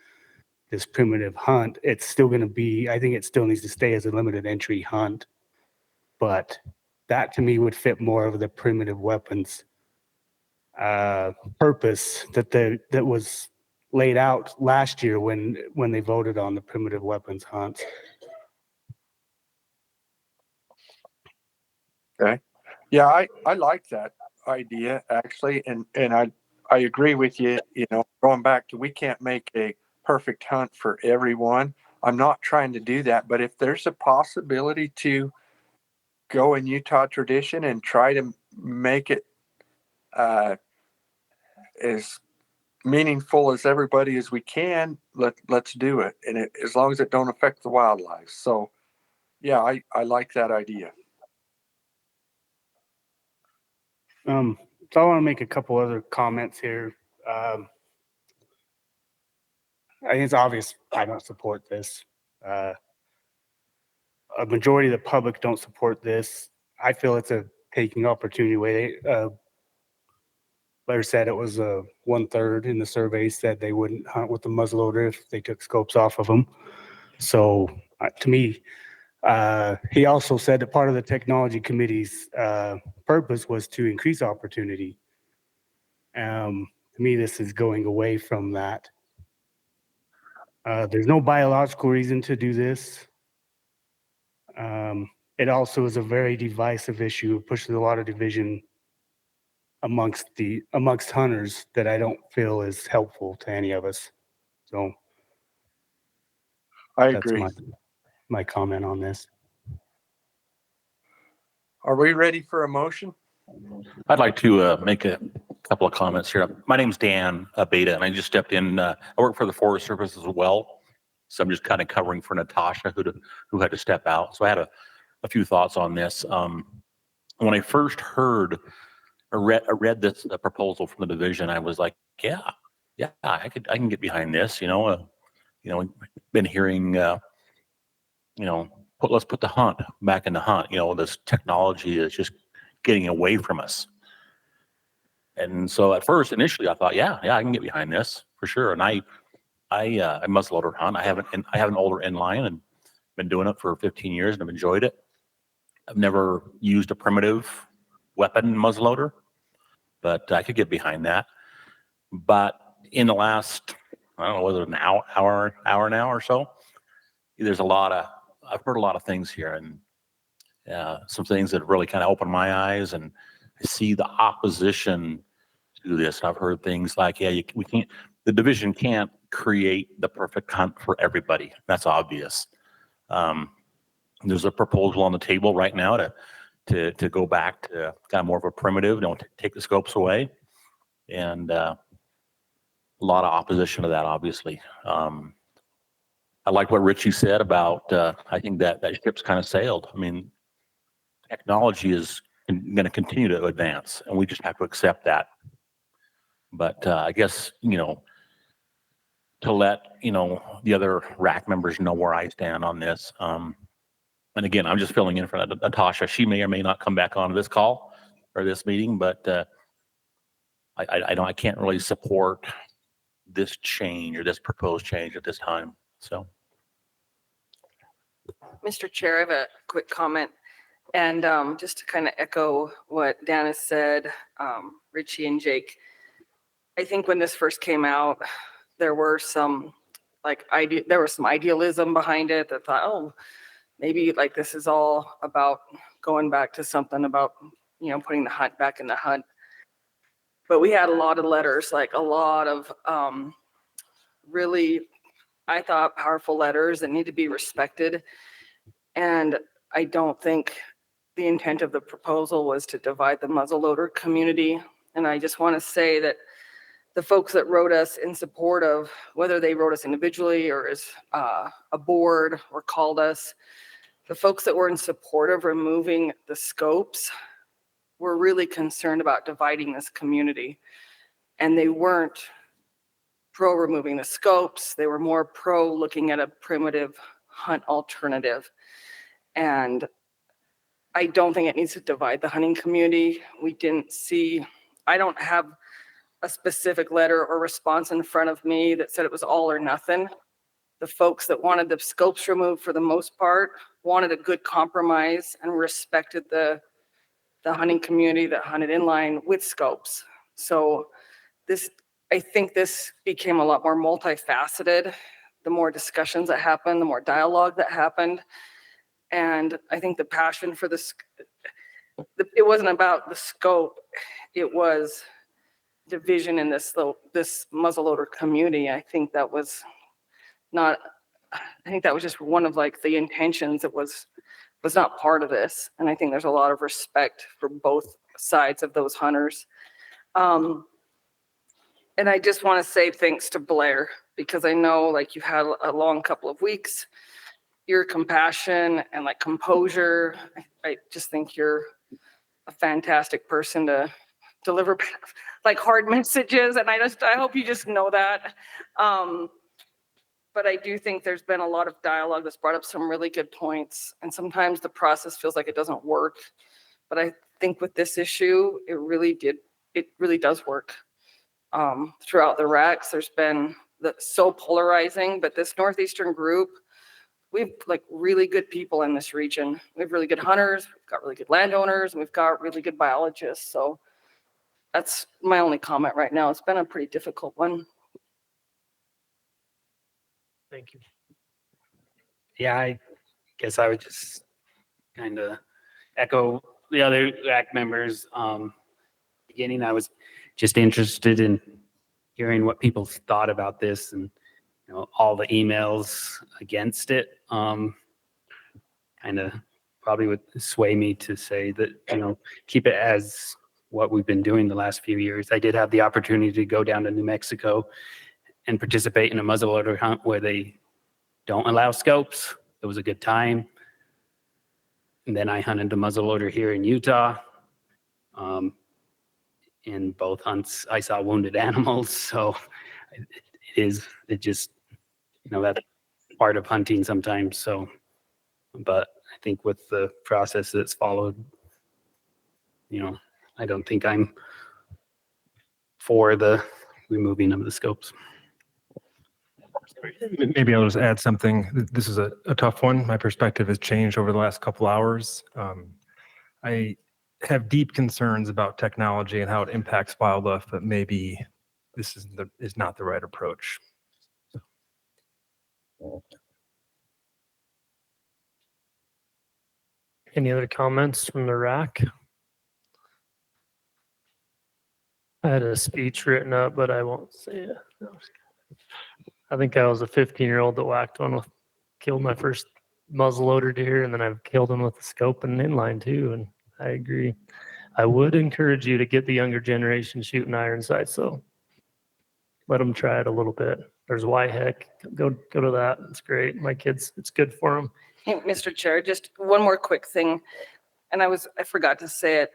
this primitive hunt, it's still going to be, I think it still needs to stay as a limited entry hunt. But that to me would fit more of the primitive weapons purpose that was laid out last year when they voted on the primitive weapons hunts. Okay. Yeah, I like that idea actually, and I agree with you. You know, going back to, we can't make a perfect hunt for everyone. I'm not trying to do that, but if there's a possibility to go in Utah tradition and try to make it as meaningful as everybody as we can, let's do it, and as long as it don't affect the wildlife. So yeah, I like that idea. So I want to make a couple other comments here. I think it's obvious I don't support this. A majority of the public don't support this. I feel it's a taking opportunity away. Blair said it was 1/3 in the survey said they wouldn't hunt with the muzzleloader if they took scopes off of them. So to me, he also said that part of the technology committee's purpose was to increase opportunity. To me, this is going away from that. There's no biological reason to do this. It also is a very divisive issue. It pushes a lot of division amongst hunters that I don't feel is helpful to any of us. So I agree. That's my comment on this. Are we ready for a motion? I'd like to make a couple of comments here. My name's Dan Beta, and I just stepped in. I work for the Forest Service as well, so I'm just kind of covering for Natasha, who had to step out. So I had a few thoughts on this. When I first heard or read this proposal from the division, I was like, yeah, I can get behind this. Been hearing, let's put the hunt back in the hunt. This technology is just getting away from us. And so at first, initially, I thought, yeah, I can get behind this for sure. And I muzzleloader hunt. I have an older inline and been doing it for 15 years and I've enjoyed it. I've never used a primitive weapon muzzleloader, but I could get behind that. But in the last, I don't know, whether an hour now or so, I've heard a lot of things here, and some things that really kind of opened my eyes, and I see the opposition to this. I've heard things like, the division can't create the perfect hunt for everybody. That's obvious. There's a proposal on the table right now to go back to kind of more of a primitive, don't take the scopes away, and a lot of opposition to that, obviously. I like what Richie said about, I think that ship's kind of sailed. I mean, technology is going to continue to advance, and we just have to accept that. But I guess, to let, the other RAC members know where I stand on this. And again, I'm just filling in for Natasha. She may or may not come back on this call or this meeting, but I can't really support this change or this proposed change at this time. So. Mr. Chair, I have a quick comment. And just to kind of echo what Dan has said, Richie and Jake, I think when this first came out, there were some idealism behind it that thought, oh, maybe like this is all about going back to something about, putting the hunt back in the hunt. But we had a lot of letters, like a lot of really, I thought, powerful letters that need to be respected. And I don't think the intent of the proposal was to divide the muzzleloader community. And I just want to say that the folks that wrote us in support of, whether they wrote us individually or as a board or called us, the folks that were in support of removing the scopes were really concerned about dividing this community. And they weren't pro removing the scopes. They were more pro looking at a primitive hunt alternative. And I don't think it needs to divide the hunting community. I don't have a specific letter or response in front of me that said it was all or nothing. The folks that wanted the scopes removed, for the most part, wanted a good compromise and respected the hunting community that hunted inline with scopes. So I think this became a lot more multifaceted. The more discussions that happened, the more dialogue that happened. And I think the passion for this, it wasn't about the scope, it was division in this muzzleloader community. I think that was just one of like the intentions that was not part of this. And I think there's a lot of respect for both sides of those hunters. And I just want to say thanks to Blair, because I know like you've had a long couple of weeks. Your compassion and like composure, I just think you're a fantastic person to deliver like hard messages. And I hope you just know that. But I do think there's been a lot of dialogue that's brought up some really good points. And sometimes the process feels like it doesn't work. But I think with this issue, it really does work. Throughout the RACs, there's been so polarizing, but this Northeastern group, we have like really good people in this region. We have really good hunters, we've got really good landowners, and we've got really good biologists. So that's my only comment right now. It's been a pretty difficult one. Thank you. Yeah, I guess I would just kind of echo the other RAC members. Beginning, I was just interested in hearing what people thought about this, and all the emails against it kind of probably would sway me to say that keep it as what we've been doing the last few years. I did have the opportunity to go down to New Mexico and participate in a muzzleloader hunt where they don't allow scopes. It was a good time. And then I hunted a muzzleloader here in Utah. In both hunts, I saw wounded animals. So that's part of hunting sometimes. So, but I think with the process that's followed, I don't think I'm for the removing of the scopes. Maybe I'll just add something. This is a tough one. My perspective has changed over the last couple hours. I have deep concerns about technology and how it impacts wildlife, but maybe this is not the right approach. Any other comments from the RAC? I had a speech written up, but I won't say it. No, I'm just kidding. I think I was a 15-year-old that whacked one with, killed my first muzzleloader deer, and then I've killed him with a scope and an inline too. And I agree. I would encourage you to get the younger generation shooting iron sights, so let them try it a little bit. There's YHEC. Go to that. It's great. My kids, it's good for them. Hey, Mr. Chair, just one more quick thing. And I forgot to say it.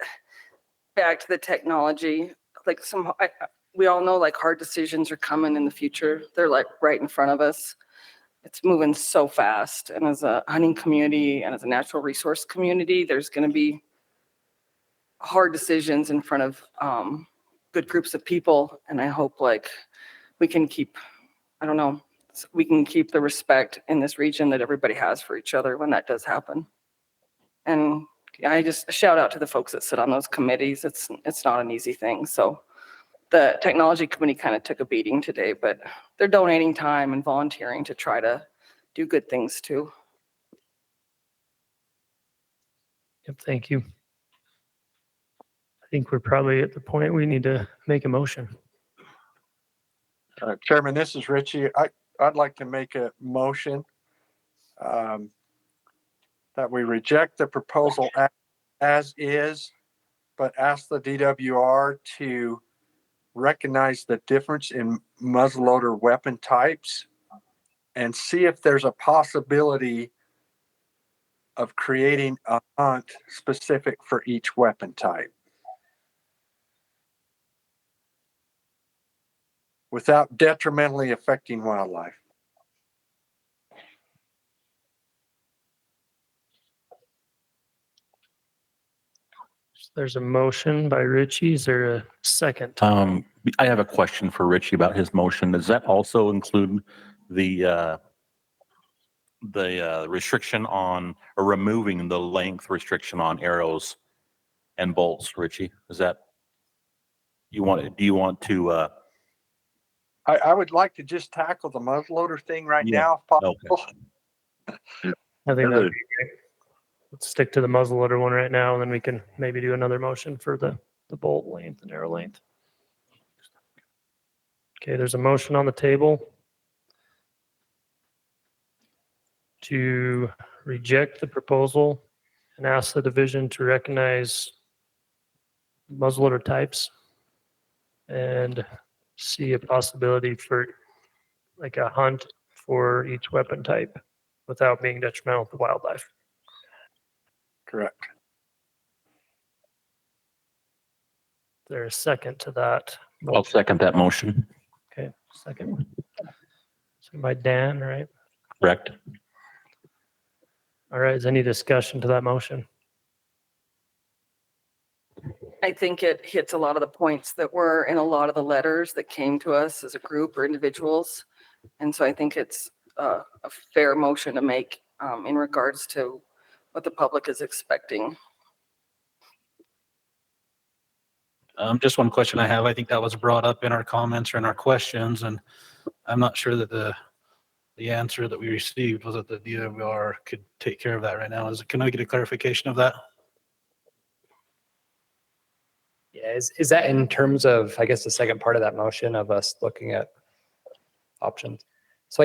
Back to the technology. Like we all know like hard decisions are coming in the future. They're like right in front of us. It's moving so fast. And as a hunting community and as a natural resource community, there's going to be hard decisions in front of good groups of people. And I hope like we can keep, I don't know, we can keep the respect in this region that everybody has for each other when that does happen. And I just shout out to the folks that sit on those committees. It's not an easy thing. So the technology committee kind of took a beating today, but they're donating time and volunteering to try to do good things too. Yep, thank you. I think we're probably at the point we need to make a motion. Chairman, this is Richie. I'd like to make a motion that we reject the proposal as is, but ask the DWR to recognize the difference in muzzleloader weapon types and see if there's a possibility of creating a hunt specific for each weapon type without detrimentally affecting wildlife. There's a motion by Richie. Is there a second? I have a question for Richie about his motion. Does that also include the restriction on, or removing the length restriction on arrows and bolts, Richie? Is that, do you want to, I would like to just tackle the muzzleloader thing right now if possible. I think that'd be great. Let's stick to the muzzleloader one right now, and then we can maybe do another motion for the bolt length and arrow length. Okay, there's a motion on the table to reject the proposal and ask the division to recognize muzzleloader types and see a possibility for like a hunt for each weapon type without being detrimental to wildlife. Correct. Is there a second to that? I'll second that motion. Okay, second. Second by Dan, right? Correct. All right, is any discussion to that motion? I think it hits a lot of the points that were in a lot of the letters that came to us as a group or individuals. And so I think it's a fair motion to make in regards to what the public is expecting. Just one question I have. I think that was brought up in our comments or in our questions, and I'm not sure that the answer that we received was that the DWR could take care of that right now. Can I get a clarification of that? Yeah, is that in terms of, I guess, the second part of that motion of us looking at options? So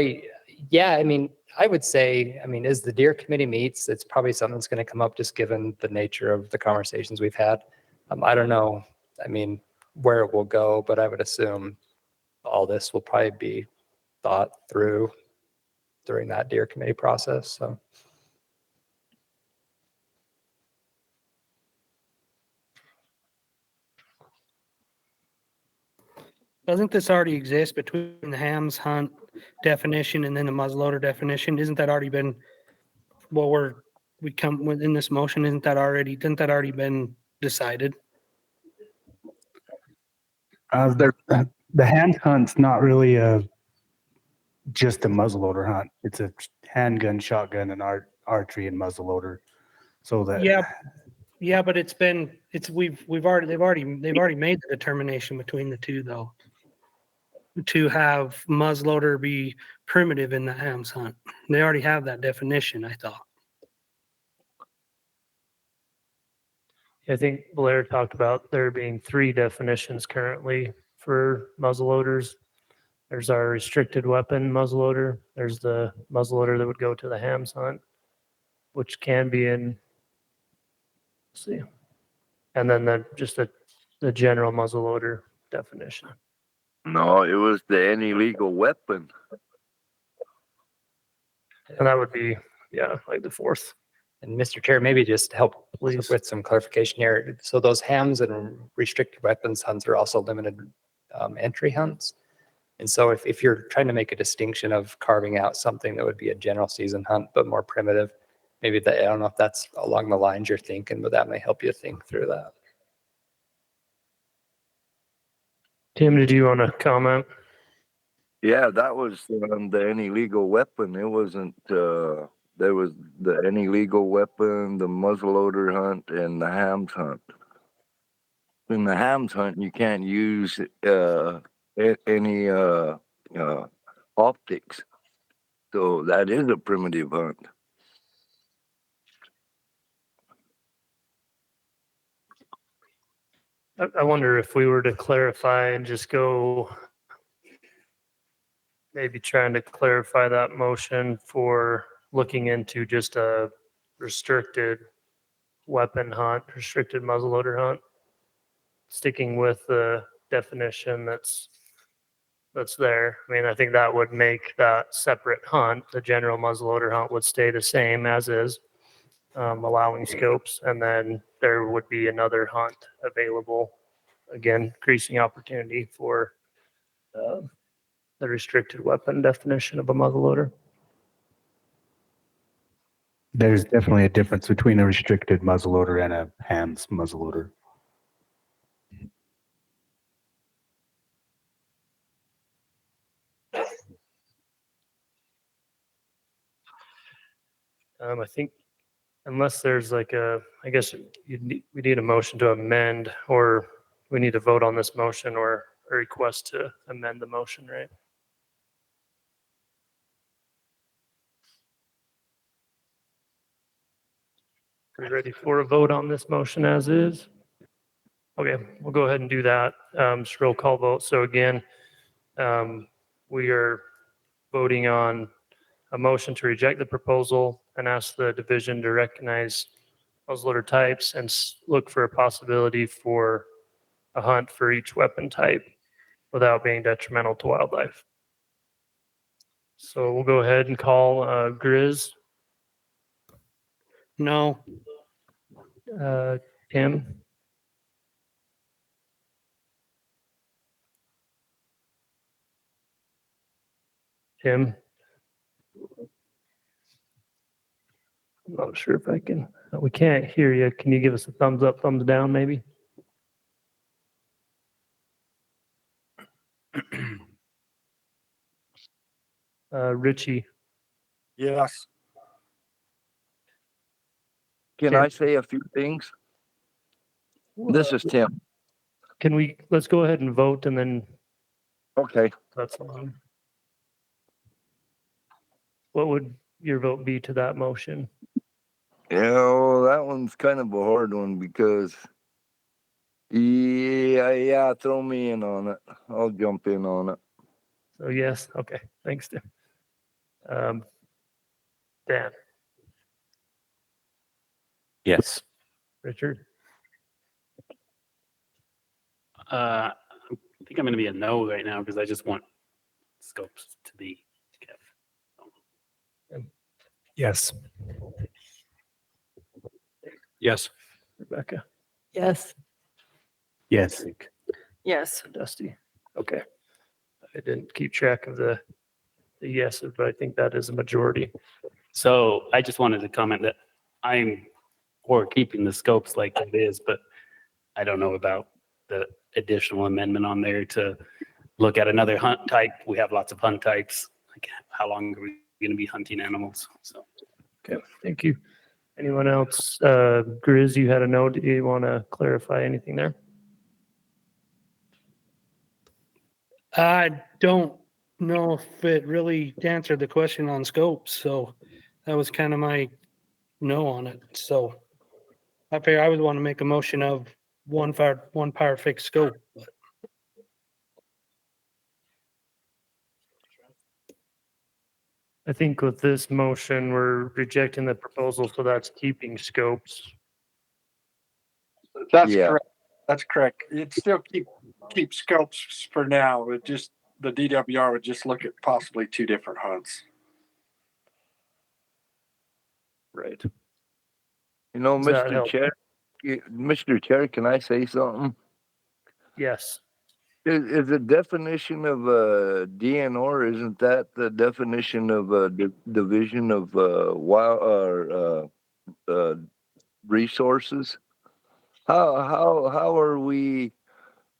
yeah, I mean, I would say, I mean, as the deer committee meets, it's probably something that's going to come up just given the nature of the conversations we've had. I don't know, I mean, where it will go, but I would assume all this will probably be thought through during that deer committee process. So. Doesn't this already exist between the hams hunt definition and then the muzzleloader definition? Isn't that already been, well, we come within this motion, didn't that already been decided? The hand hunt's not really just a muzzleloader hunt. It's a handgun, shotgun, and archery and muzzleloader. So that Yeah, but they've already made the determination between the two though, to have muzzleloader be primitive in the hams hunt. They already have that definition, I thought. I think Blair talked about there being 3 definitions currently for muzzleloaders. There's our restricted weapon muzzleloader. There's the muzzleloader that would go to the hams hunt, which can be in, let's see, and then the general muzzleloader definition. No, it was any legal weapon. And that would be, yeah, like the 4th. And Mr. Chair, maybe just to help with some clarification here. So those hams and restricted weapons hunts are also limited entry hunts. And so if you're trying to make a distinction of carving out something that would be a general season hunt, but more primitive, maybe that, I don't know if that's along the lines you're thinking, but that may help you think through that. Tim, did you want to comment? Yeah, that was the any legal weapon. It wasn't, there was the any legal weapon, the muzzleloader hunt, and the hams hunt. In the hams hunt, you can't use any optics. So that is a primitive hunt. I wonder if we were to clarify and just go, maybe trying to clarify that motion for looking into just a restricted weapon hunt, restricted muzzleloader hunt, sticking with the definition that's there. I mean, I think that would make that separate hunt. The general muzzleloader hunt would stay the same as is, allowing scopes, and then there would be another hunt available, again, increasing opportunity for the restricted weapon definition of a muzzleloader. there's definitely a difference between a restricted muzzleloader and a hams muzzleloader. I think unless there's like I guess we need a motion to amend, or we need to vote on this motion, or a request to amend the motion, right? Are we ready for a vote on this motion as is? Okay, we'll go ahead and do that. Just roll call vote. So again, we are voting on a motion to reject the proposal and ask the division to recognize muzzleloader types and look for a possibility for a hunt for each weapon type without being detrimental to wildlife. So we'll go ahead and call Grizz. No. Tim. Tim. I'm not sure if I can. We can't hear you. Can you give us a thumbs up, thumbs down, maybe? Richie. Yes. Can I say a few things? This is Tim. Let's go ahead and vote and then. Okay. That's fine. What would your vote be to that motion? That one's kind of a hard one because, yeah, throw me in on it. I'll jump in on it. So yes, okay, thanks, Tim. Dan. Yes. Richard. I think I'm going to be a no right now because I just want scopes to be kept. Yes. Yes. Rebecca. Yes. Yes. Yes. Dusty. Okay. I didn't keep track of the yeses, but I think that is a majority. So I just wanted to comment that I'm for keeping the scopes like it is, but I don't know about the additional amendment on there to look at another hunt type. We have lots of hunt types. Like how long are we going to be hunting animals? So. Okay, thank you. Anyone else? Grizz, you had a note. Do you want to clarify anything there? I don't know if it really answered the question on scopes, so that was kind of my no on it. So I figure I would want to make a motion of one power fixed scope. I think with this motion, we're rejecting the proposal, so that's keeping scopes. That's Yeah. correct. That's correct. It'd still keep scopes for now. It just, the DWR would just look at possibly 2 different hunts. Right. You know, Does that Mr. help? Chair, Mr. Chair, can I say something? Yes. Is the definition of DNR, isn't that the definition of division of wild or resources? How are we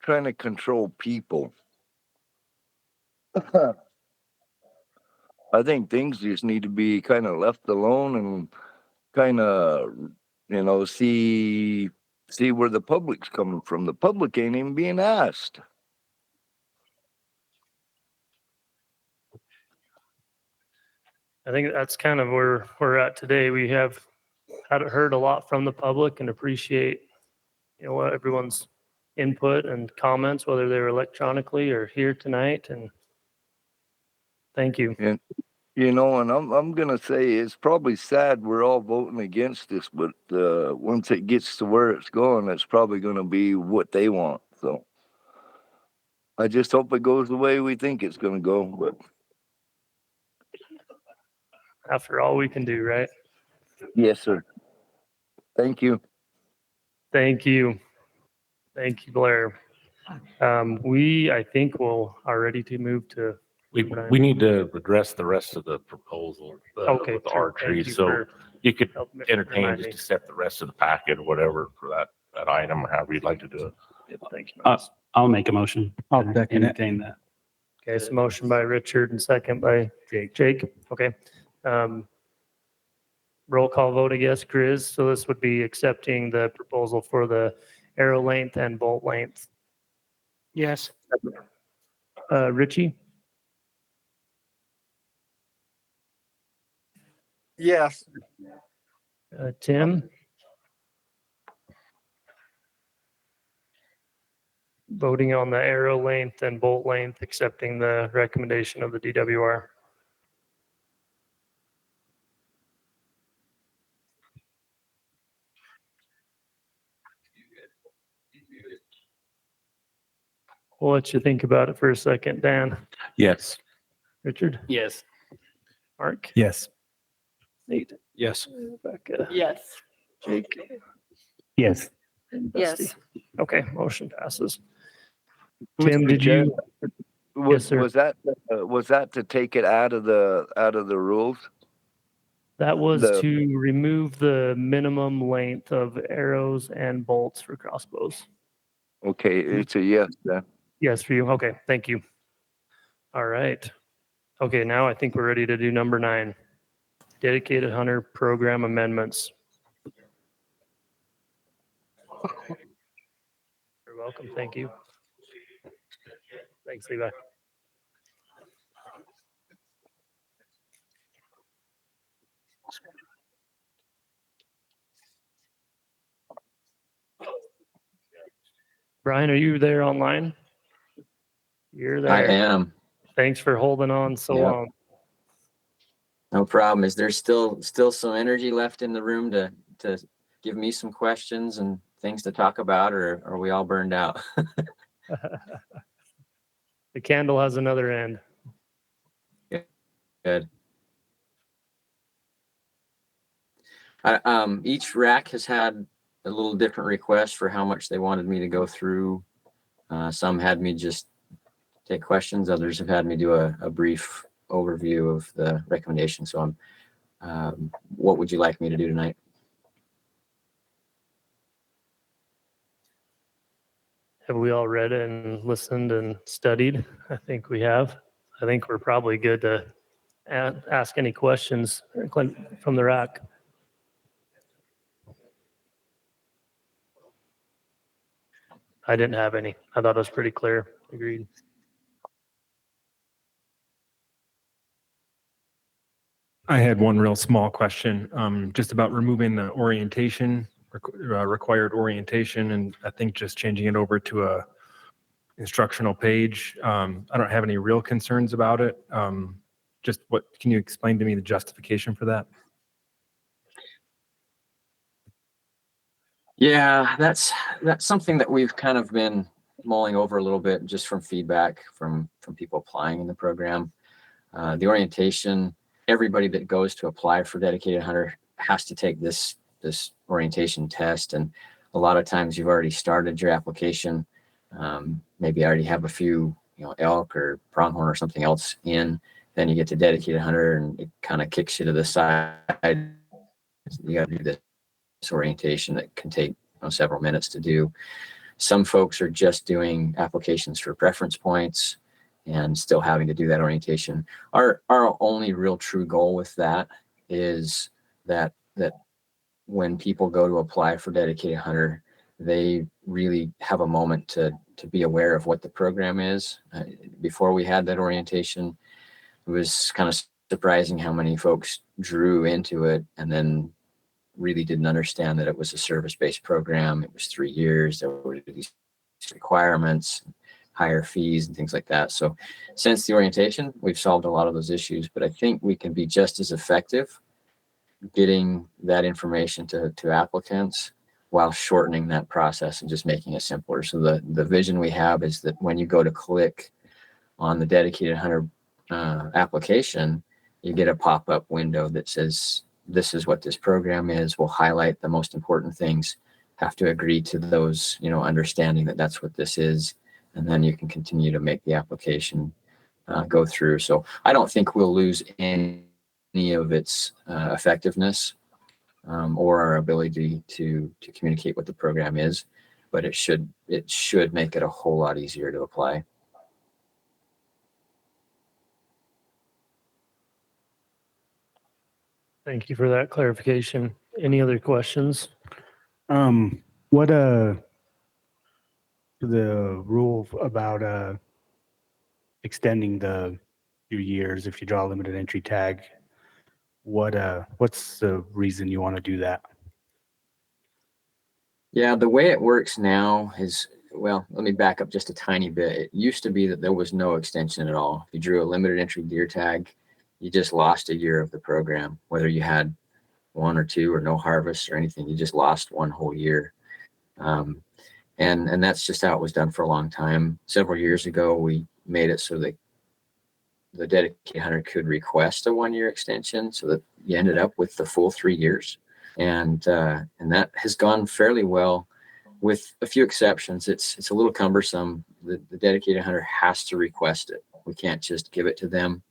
trying to control people? I think things just need to be kind of left alone and kind of, see where the public's coming from. The public ain't even being asked. I think that's kind of where we're at today. We have heard a lot from the public and appreciate, what everyone's input and comments, whether they're electronically or here tonight. And thank you. And and I'm gonna say it's probably sad we're all voting against this, but once it gets to where it's going, it's probably gonna be what they want. So I just hope it goes the way we think it's gonna go. But After all we can do, right? yes, sir. Thank you. Thank you. Thank you, Blair. I think are ready to move to. We need to address the rest of the proposal Okay, with the true. archery. Thank you So for you could helping me entertain remind just me. to set the rest of the packet or whatever for that item, or however you'd like to do it. Thank you. I'll make a motion. I'll second it. Entertain that. Okay, so motion by Richard and second by Jake. Okay. Roll call vote, I guess, Grizz. So this would be accepting the proposal for the arrow length and bolt length. Yes. Richie? Yes. Tim? Voting on the arrow length and bolt length, accepting the recommendation of the DWR. We'll let you think about it for a second. Dan? Yes. Richard? Yes. Mark? Yes. Nate? Yes. Rebecca? Yes. Jake? Yes. And Yes. Dusty? Okay, motion passes. Mr. Tim, did Chair, you? Was, sir. was that to take it out of the rules? That was The- to remove the minimum length of arrows and bolts for crossbows. Okay, it's a yes then. Yes, for you. Okay, thank you. All right. Okay, now I think we're ready to do number 9. Dedicated hunter program amendments. You're welcome. Thank you. Thanks, Levi. Brian, are you there online? You're there. I am. Thanks for holding on so Yep. long. No problem. Is there still some energy left in the room to give me some questions and things to talk about, or are we all burned out? The candle has another end. Good. Each RAC has had a little different request for how much they wanted me to go through. Some had me just take questions. Others have had me do a brief overview of the recommendation. So what would you like me to do tonight? Have we all read it and listened and studied? I think we have. I think we're probably good to ask any questions from the RAC. I didn't have any. I thought it was pretty clear. Agreed. I had one real small question, just about removing the orientation, required orientation, and I think just changing it over to a instructional page. I don't have any real concerns about it. Just what, can you explain to me the justification for that? Yeah, that's something that we've kind of been mulling over a little bit just from feedback from people applying in the program. The orientation, everybody that goes to apply for dedicated hunter has to take this orientation test. And a lot of times you've already started your application. Maybe already have a few, elk or pronghorn or something else in. Then you get to dedicated hunter and it kind of kicks you to the side. You got to do this orientation that can take several minutes to do. Some folks are just doing applications for preference points and still having to do that orientation. Our only real true goal with that is that when people go to apply for dedicated hunter, they really have a moment to be aware of what the program is. Before we had that orientation, it was kind of surprising how many folks drew into it and then really didn't understand that it was a service-based program. It was 3 years. There were these requirements, higher fees and things like that. So since the orientation, we've solved a lot of those issues, but I think we can be just as effective getting that information to applicants while shortening that process and just making it simpler. So the vision we have is that when you go to click on the dedicated hunter application, you get a pop-up window that says, this is what this program is. We'll highlight the most important things, have to agree to those, understanding that that's what this is. And then you can continue to make the application go through. So I don't think we'll lose any of its effectiveness or our ability to communicate what the program is, but it should make it a whole lot easier to apply. Thank you for that clarification. Any other questions? What the rule about extending your years if you draw a limited entry tag, what's the reason you want to do that? Yeah, the way it works now is, well, let me back up just a tiny bit. It used to be that there was no extension at all. If you drew a limited entry deer tag, you just lost a year of the program, whether you had 1 or 2 or no harvest or anything, you just lost 1 whole year. And that's just how it was done for a long time. Several years ago, we made it so that the dedicated hunter could request a 1-year extension so that you ended up with the full 3 years. And that has gone fairly well with a few exceptions. It's a little cumbersome. The dedicated hunter has to request it. We can't just give it to them.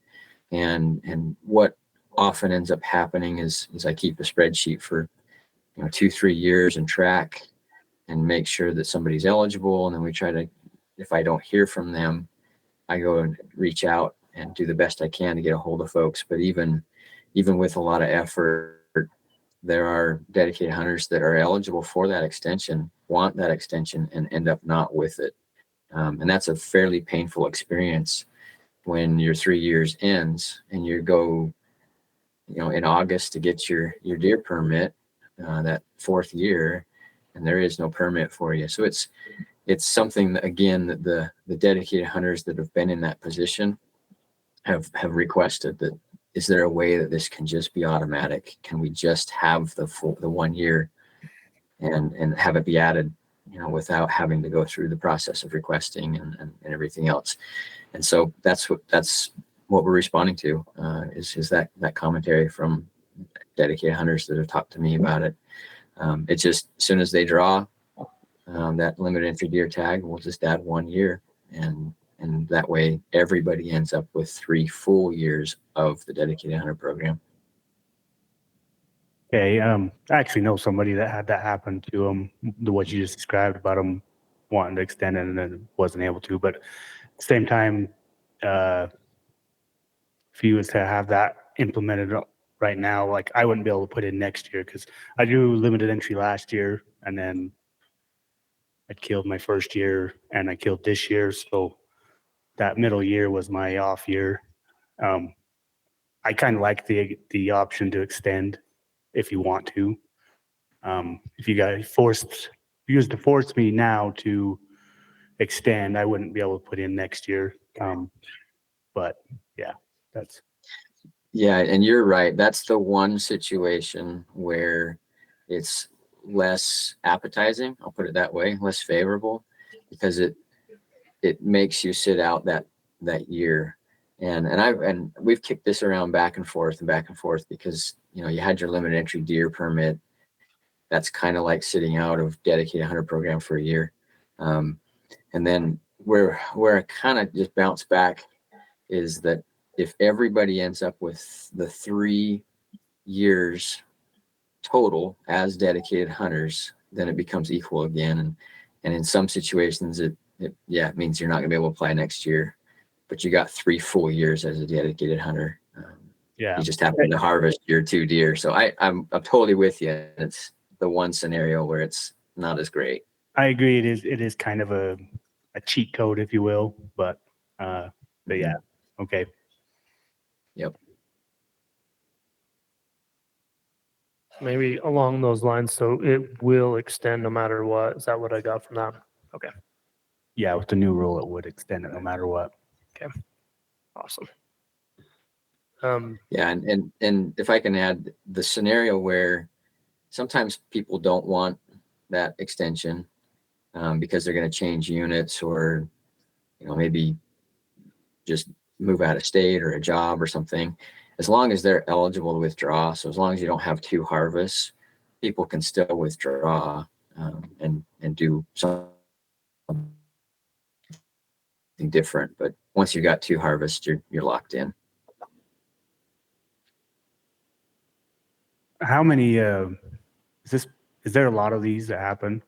And what often ends up happening is I keep a spreadsheet for 2-3 years and track and make sure that somebody's eligible. And then we try to, if I don't hear from them, I go and reach out and do the best I can to get a hold of folks. But even with a lot of effort, there are dedicated hunters that are eligible for that extension, want that extension, and end up not with it. And that's a fairly painful experience when your 3 years ends and you go, in August to get your deer permit, that 4th year, and there is no permit for you. So it's something that, again, that the dedicated hunters that have been in that position have requested that, is there a way that this can just be automatic? Can we just have the 1 year and have it be added, without having to go through the process of requesting and everything else? And so that's what we're responding to, is that commentary from dedicated hunters that have talked to me about it. It's just, as soon as they draw that limited entry deer tag, we'll just add 1 year, and that way everybody ends up with 3 full years of the dedicated hunter program. Okay, I actually know somebody that had that happen to them, what you just described about them wanting to extend it and then wasn't able to. But at the same time, if you was to have that implemented right now, like I wouldn't be able to put in next year because I do limited entry last year and then I killed my first year and I killed this year. So that middle year was my off year. I kind of like the option to extend if you want to. If you guys used to force me now to extend, I wouldn't be able to put in next year. But yeah, that's. Yeah, and you're right. That's the one situation where it's less appetizing. I'll put it that way, less favorable, because it makes you sit out that year. And we've kicked this around back and forth because you had your limited entry deer permit. That's kind of like sitting out of dedicated hunter program for a year. And then where I kind of just bounce back is that if everybody ends up with the 3 years total as dedicated hunters, then it becomes equal again. And in some situations, it means you're not gonna be able to apply next year, but you got 3 full years as a dedicated hunter. Yeah. You just happen to harvest your 2 deer. So I'm totally with you. It's the one scenario where it's not as great. I agree. It is kind of a cheat code, if you will, but yeah. Okay. Yep. Maybe along those lines, so it will extend no matter what. Is that what I got from that? Okay. Yeah, with the new rule, it would extend it no matter what. Okay. Awesome. Yeah, and if I can add, the scenario where sometimes people don't want that extension because they're going to change units or maybe just move out of state or a job or something. As long as they're eligible to withdraw, so as long as you don't have 2 harvests, people can still withdraw and do something different. But once you've got 2 harvests, you're locked in. How many is there a lot of these that happen?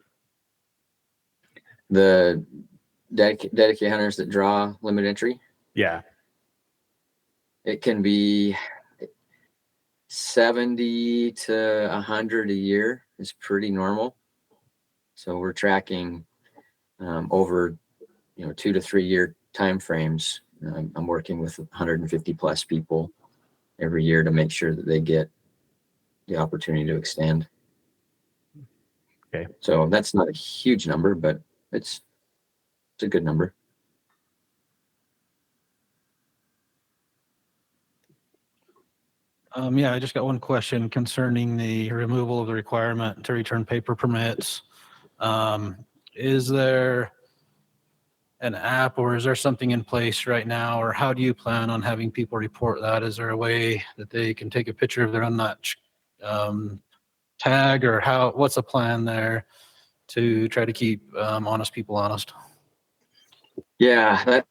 The dedicated hunters that draw limited entry? Yeah. It can be 70 to 100 a year is pretty normal. So we're tracking over 2 to 3 year time frames. I'm working with 150 plus people every year to make sure that they get the opportunity to extend. Okay. So that's not a huge number, but it's a good number. Yeah, I just got one question concerning the removal of the requirement to return paper permits. Is there an app or is there something in place right now, or how do you plan on having people report that? Is there a way that they can take a picture of their unnotched tag, or what's the plan there to try to keep honest people honest? Yeah,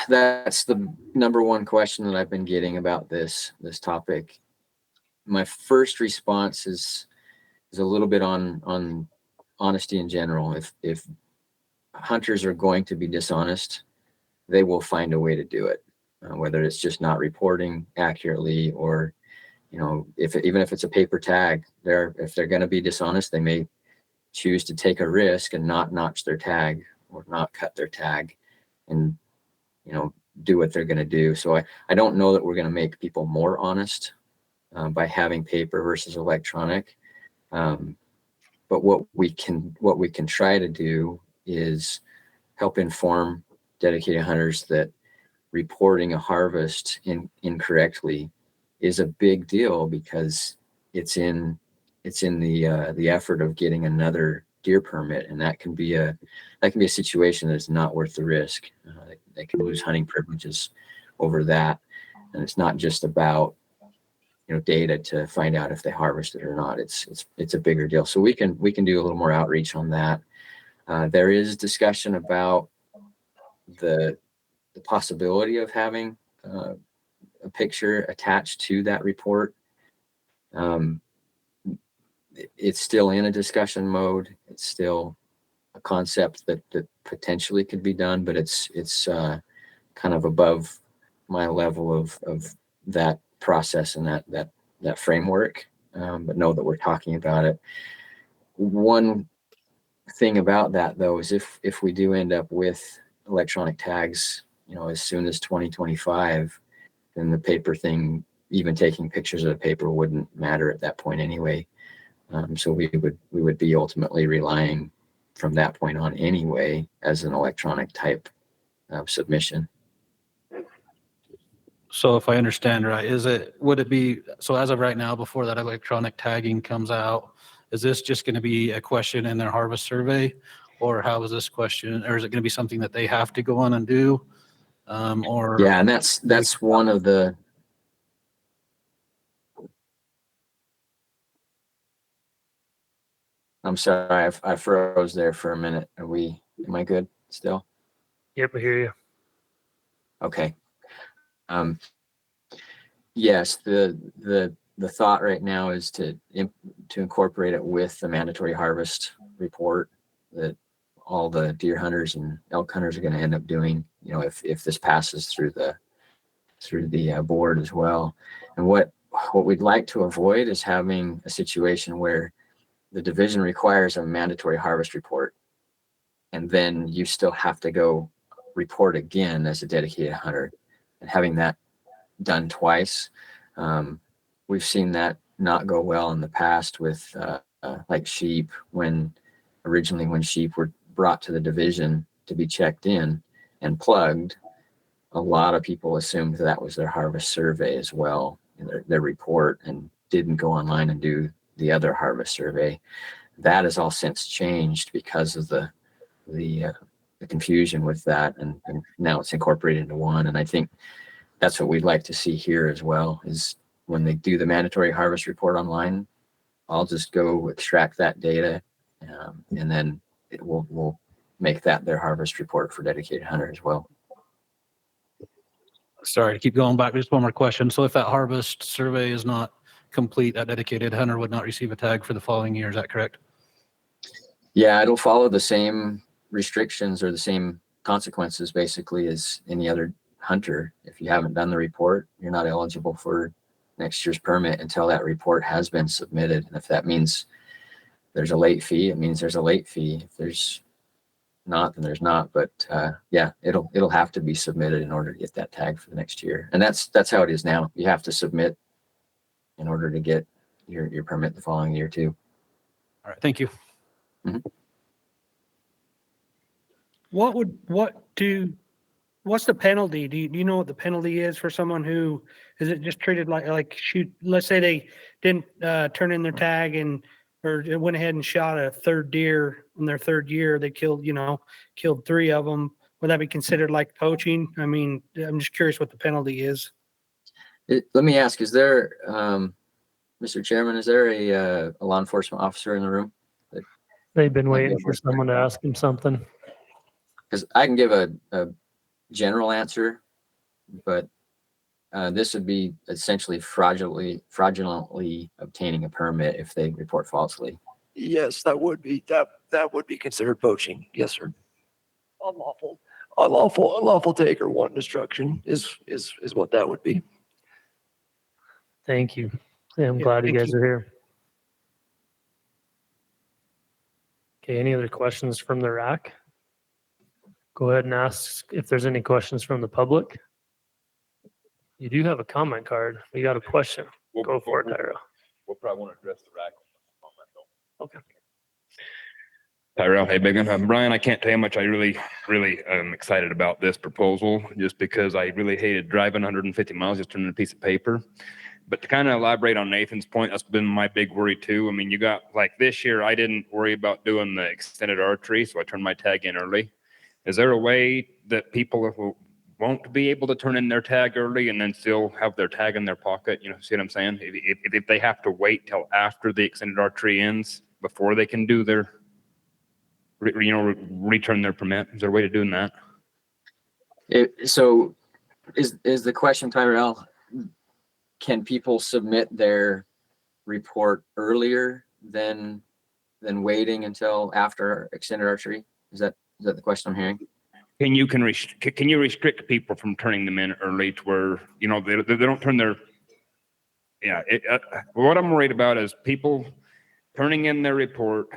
that's the number one question that I've been getting about this topic. My first response is a little bit on honesty in general. If hunters are going to be dishonest, they will find a way to do it, whether it's just not reporting accurately or even if it's a paper tag, if they're going to be dishonest, they may choose to take a risk and not notch their tag or not cut their tag and do what they're going to do. So I don't know that we're going to make people more honest by having paper versus electronic. But what we can try to do is help inform dedicated hunters that reporting a harvest incorrectly is a big deal, because it's in the effort of getting another deer permit, and that can be a situation that's not worth the risk. They can lose hunting privileges over that, and it's not just about data to find out if they harvested or not. It's a bigger deal. So we can do a little more outreach on that. There is discussion about the possibility of having a picture attached to that report. It's still in a discussion mode. It's still a concept that potentially could be done, but it's kind of above my level of that process and that framework. But know that we're talking about it. One thing about that though is if we do end up with electronic tags, as soon as 2025, then the paper thing, even taking pictures of the paper, wouldn't matter at that point anyway. So we would be ultimately relying from that point on anyway as an electronic type of submission. So if I understand right, would it be, so as of right now, before that electronic tagging comes out, is this just going to be a question in their harvest survey? Or how is this question, or is it going to be something that they have to go on and do? Yeah, and that's one of the, I'm sorry, I froze there for a minute. Am I good still? Yep, I hear you. Okay. Yes, the thought right now is to incorporate it with the mandatory harvest report that all the deer hunters and elk hunters are going to end up doing, if this passes through the board as well. And what we'd like to avoid is having a situation where the division requires a mandatory harvest report, and then you still have to go report again as a dedicated hunter, and having that done twice. We've seen that not go well in the past with like sheep, when sheep were brought to the division to be checked in and plugged. A lot of people assumed that was their harvest survey as well, their report, and didn't go online and do the other harvest survey. That has all since changed because of the confusion with that, and now it's incorporated into one. And I think that's what we'd like to see here as well, is when they do the mandatory harvest report online, I'll just go extract that data, and then we'll make that their harvest report for dedicated hunter as well. Sorry to keep going back, just one more question. So if that harvest survey is not complete, that dedicated hunter would not receive a tag for the following year, is that correct? Yeah, it'll follow the same restrictions or the same consequences basically as any other hunter. If you haven't done the report, you're not eligible for next year's permit until that report has been submitted. And if that means there's a late fee, it means there's a late fee. If there's not, then there's not. But yeah, it'll have to be submitted in order to get that tag for the next year. And that's how it is now. You have to submit in order to get your permit the following year too. All right, thank you. Mm-hmm. What's the penalty? Do you know what the penalty is for someone who, is it just treated like shoot? Let's say they didn't turn in their tag or it went ahead and shot a third deer in their third year. They killed 3 of them. Would that be considered like poaching? I mean, I'm just curious what the penalty is. Let me ask, is there, Mr. Chairman, is there a law enforcement officer in the room? They've been waiting for someone to ask him something. Because I can give a general answer, but this would be essentially fraudulently obtaining a permit if they report falsely. Yes, that would be considered poaching. Yes, sir. Unlawful take or wanton destruction is what that would be. Thank you. Yeah, I'm glad you guys are here. Okay, any other questions from the RAC? Go ahead and ask if there's any questions from the public. You do have a comment card. We got a question. Go for it, Tyra. We'll probably want to address the RAC comment though. Okay. Tyrell, hey, big one. Brian, I can't tell you how much I really am excited about this proposal, just because I really hated driving 150 miles just turning a piece of paper. But to kind of elaborate on Nathan's point, that's been my big worry too. I mean, you got like this year, I didn't worry about doing the extended archery, so I turned my tag in early. Is there a way that people who won't be able to turn in their tag early and then still have their tag in their pocket? You know, see what I'm saying? If they have to wait till after the extended archery ends before they can do their, return their permit, is there a way to doing that? So is the question, Tyrell, can people submit their report earlier than waiting until after extended archery? Is that the question I'm hearing? Can you restrict people from turning them in early to where, you know, they don't turn their, yeah, what I'm worried about is people turning in their report,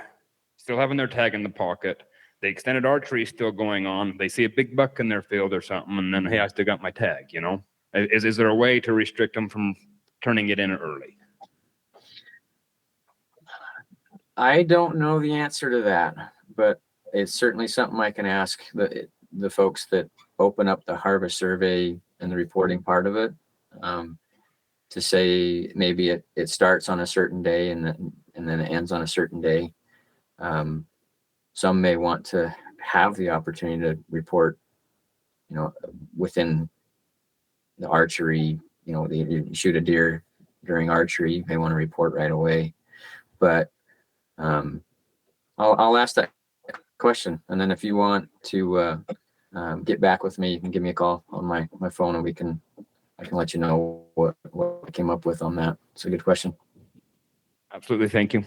still having their tag in the pocket. The extended archery is still going on. They see a big buck in their field or something, and then, hey, I still got my tag, you know? Is there a way to restrict them from turning it in early? I don't know the answer to that, but it's certainly something I can ask the folks that open up the harvest survey and the reporting part of it, to say maybe it starts on a certain day and then it ends on a certain day. Some may want to have the opportunity to report, you know, within the archery, you know, you shoot a deer during archery, you may want to report right away. But I'll ask that question, and then if you want to get back with me, you can give me a call on my phone, and I can let you know what I came up with on that. It's a good question. Absolutely, thank you.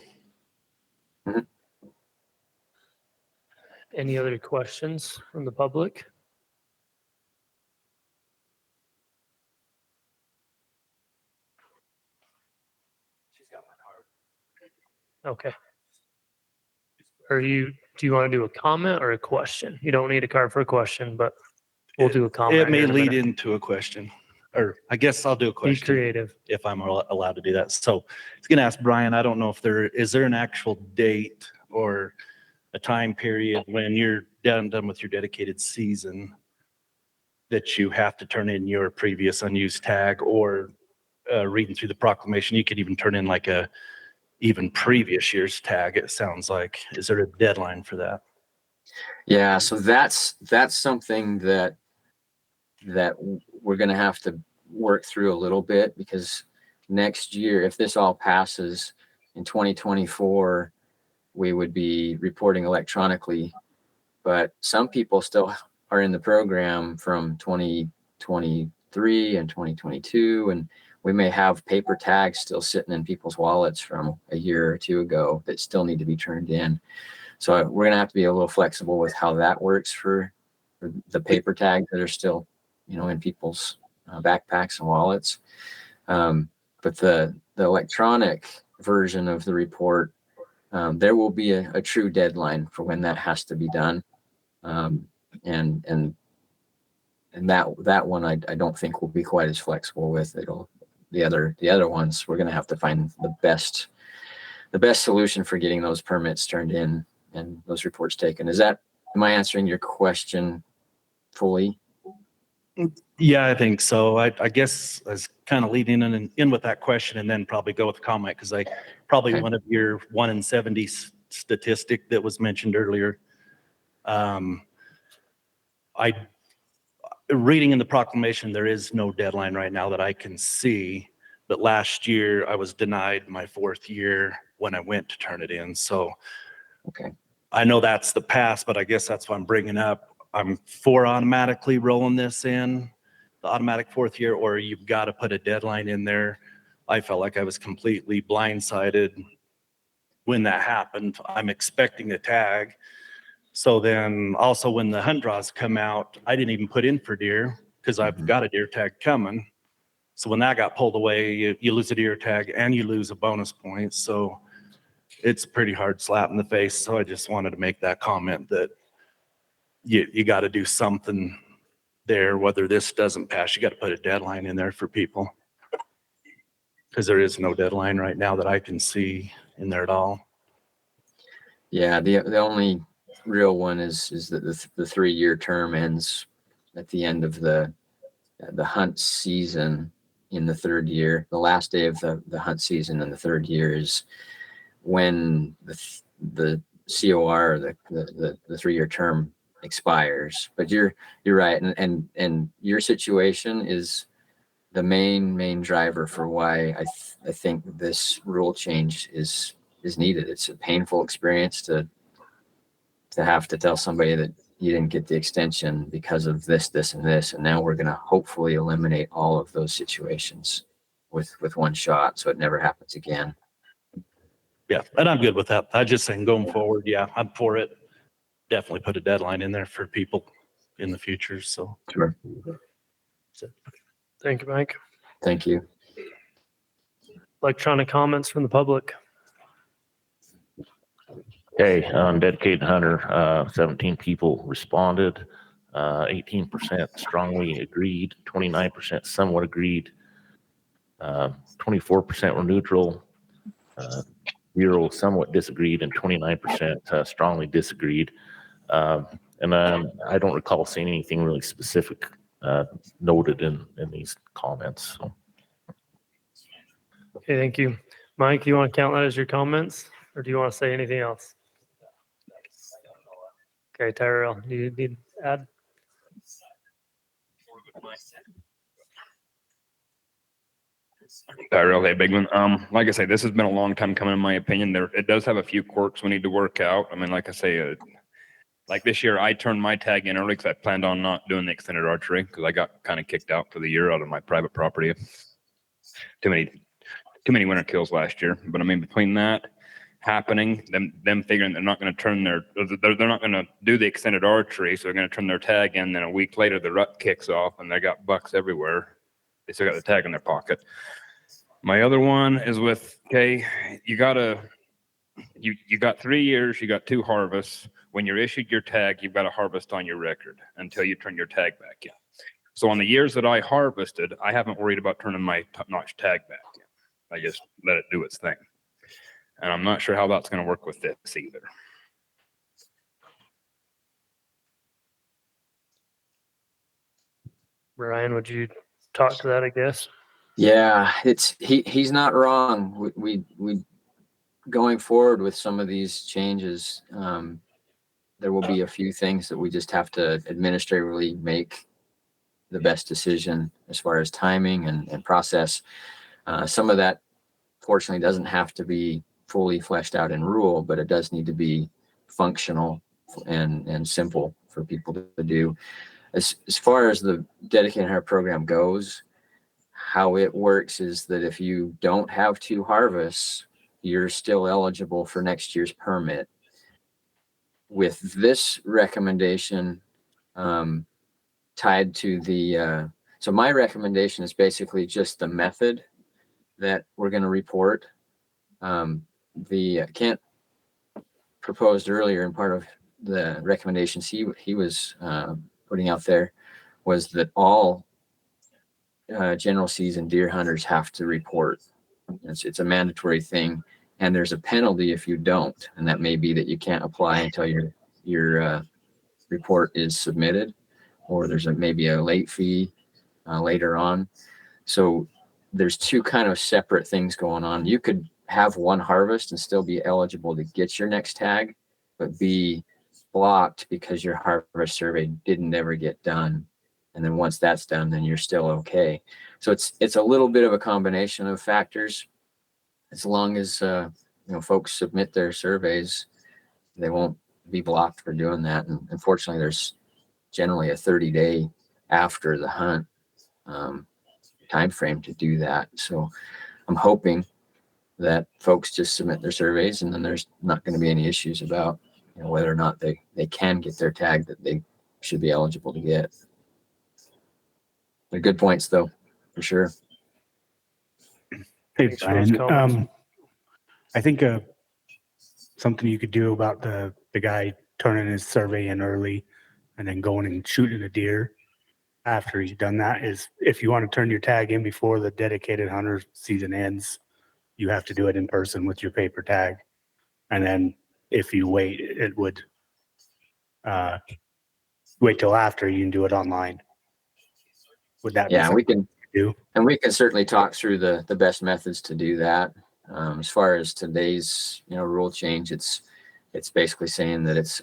Mhm. Any other questions from the public? Okay. Do you want to do a comment or a question? You don't need a card for a question, but we'll do a comment. It may here in a lead minute. into a question, or I guess I'll do a question. creative. If I'm allowed to do that. So I was going to ask Brian, I don't know if is there an actual date or a time period when you're done with your dedicated season that you have to turn in your previous unused tag, or reading through the proclamation, you could even turn in like even previous year's tag, it sounds like. Is there a deadline for that? Yeah, so that's something that we're going to have to work through a little bit, because next year, if this all passes in 2024, we would be reporting electronically. But some people still are in the program from 2023 and 2022, and we may have paper tags still sitting in people's wallets from a year or two ago that still need to be turned in. So we're going to have to be a little flexible with how that works for the paper tags that are still, you know, in people's backpacks and wallets. But the electronic version of the report, there will be a true deadline for when that has to be done. And that one I don't think will be quite as flexible with. The other ones, we're going to have to find the best solution for getting those permits turned in and those reports taken. Am I answering your question fully? Yeah, I think so. I guess I was kind of leading in with that question, and then probably go with the comment, because Okay. one of your 1 in 70 statistic that was mentioned earlier. Reading in the proclamation, there is no deadline right now that I can see. But last year I was denied my 4th year when I went to turn it in. So okay, I know that's the past, but I guess that's what I'm bringing up. I'm for automatically rolling this in, the automatic 4th year, or you've got to put a deadline in there. I felt like I was completely blindsided when that happened. I'm expecting a tag. So then also when the hunt draws come out, I didn't even put in for deer because I've got a deer tag coming. So when that got pulled away, you lose a deer tag and you lose a bonus point. So it's a pretty hard slap in the face. So I just wanted to make that comment that you got to do something there. Whether this doesn't pass, you got to put a deadline in there for people, because there is no deadline right now that I can see in there at all. Yeah, the only real one is that the 3-year term ends at the end of the hunt season in the 3rd year. The last day of the hunt season in the 3rd year is when the COR, the 3-year term expires. But you're right, and your situation is the main driver for why I think this rule change is needed. It's a painful experience to have to tell somebody that you didn't get the extension because of this, and this, and now we're going to hopefully eliminate all of those situations with one shot, so it never happens again. Yeah, and I'm good with that. I just saying going forward, yeah, I'm for it. definitely put a deadline in there for people in the future. So. Sure. Thank you, Mike. Thank you. Electronic comments from the public. Okay, on dedicated hunter, 17 people responded, 18% strongly agreed, 29% somewhat agreed, 24% were neutral, 0 somewhat disagreed, and 29% strongly disagreed. And I don't recall seeing anything really specific noted in these comments. So. Okay, thank you. Mike, you want to count that as your comments, or do you want to say anything else? Okay, Tyrell, do you need to add? Tyrell, hey, Bigman. Like I say, this has been a long time coming, in my opinion. It does have a few quirks we need to work out. I mean, like I say, like this year, I turned my tag in early because I planned on not doing the extended archery because I got kind of kicked out for the year out of my private property. Too many winter kills last year. But I mean, between that happening, them figuring they're not going to do the extended archery, so they're going to turn their tag in. Then a week later, the rut kicks off, and they got bucks everywhere. They still got the tag in their pocket. My other one is with, okay, you got 3 years, you got 2 harvests. When you're issued your tag, you've got a harvest on your record until you turn your tag back in. So on the years that I harvested, I haven't worried about turning my top-notch tag back in. I just let it do its thing. And I'm not sure how that's going to work with this either. Brian, would you talk to that, I guess? Yeah, he's not wrong. We going forward with some of these changes, there will be a few things that we just have to administratively make the best decision as far as timing and process. Some of that fortunately doesn't have to be fully fleshed out in rule, but it does need to be functional and simple for people to do. As far as the dedicated hunter program goes, how it works is that if you don't have 2 harvests, you're still eligible for next year's permit. With this recommendation tied to the, so my recommendation is basically just the method that we're going to report. Kent proposed earlier, and part of the recommendations he was putting out there was that all general season deer hunters have to report. It's a mandatory thing, and there's a penalty if you don't, and that may be that you can't apply until your report is submitted, or there's maybe a late fee later on. So there's 2 kind of separate things going on. You could have 1 harvest and still be eligible to get your next tag, but be blocked because your harvest survey didn't ever get done. And then once that's done, then you're still okay. So it's a little bit of a combination of factors. As long as folks submit their surveys, they won't be blocked for doing that. And unfortunately, there's generally a 30-day after the hunt time frame to do that. So I'm hoping that folks just submit their surveys, and then there's not going to be any issues about whether or not they can get their tag that they should be eligible to get. They're good points, though, for sure. Hey, Brian, I think something you could do about the guy turning his survey in early and then going and shooting a deer after he's done that is, if you want to turn your tag in before the dedicated hunter season ends, you have to do it in person with your paper tag. And then if you wait, it would wait till after you can do it online. Would that be we can do? And we can certainly talk through the best methods to do that. As far as today's rule change, it's basically saying that it's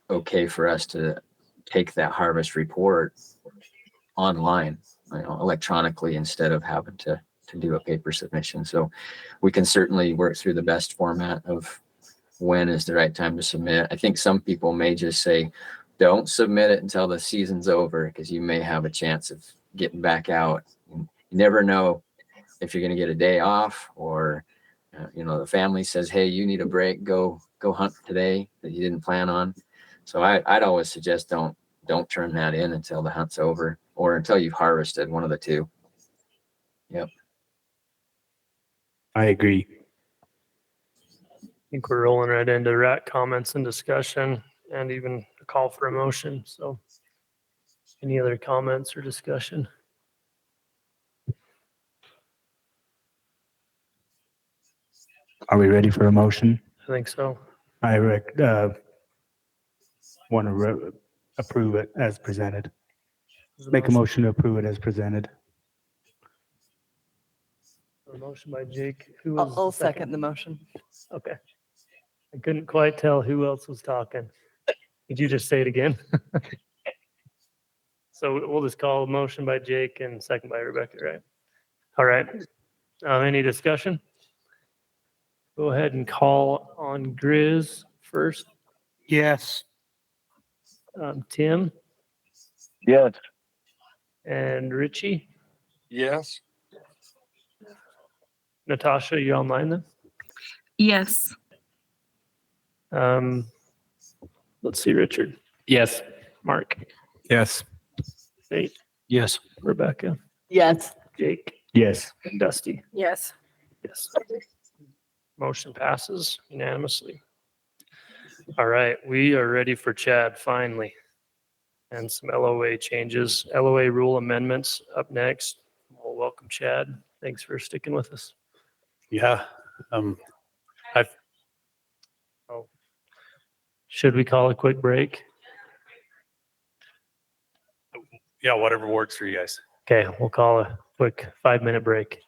okay for us to take that harvest report online, electronically, instead of having to do a paper submission. So we can certainly work through the best format of when is the right time to submit. I think some people may just say, don't submit it until the season's over, because you may have a chance of getting back out. You never know if you're going to get a day off, or the family says, hey, you need a break, go hunt today that you didn't plan on. So I'd always suggest don't turn that in until the hunt's over or until you've harvested, one of the two. Yep. I agree. I think we're rolling right into RAC comments and discussion and even a call for a motion. So any other comments or discussion? Are we ready for a motion? I think so. I want to approve it as presented. Make a motion to approve it as presented. A motion by Jake. Who was I'll the second the motion. Okay. I couldn't quite tell who else was talking. Did you just say it again? So we'll just call a motion by Jake and second by Rebecca, right? All right. Any discussion? Go ahead and call on Grizz first. Yes. Tim Yes. and Richie. Yes. Natasha, you online then? Yes. Let's see, Richard. Yes. Mark. Yes. Nate. Yes. Rebecca. Yes. Jake. Yes. And Dusty. Yes. Yes. Motion passes unanimously. All right, we are ready for Chad finally. And some LOA changes, LOA rule amendments up next. Well, welcome Chad. Thanks for sticking with us. Yeah. Should we call a quick break? Yeah, whatever works for you guys. Okay, we'll call a quick 5-minute break.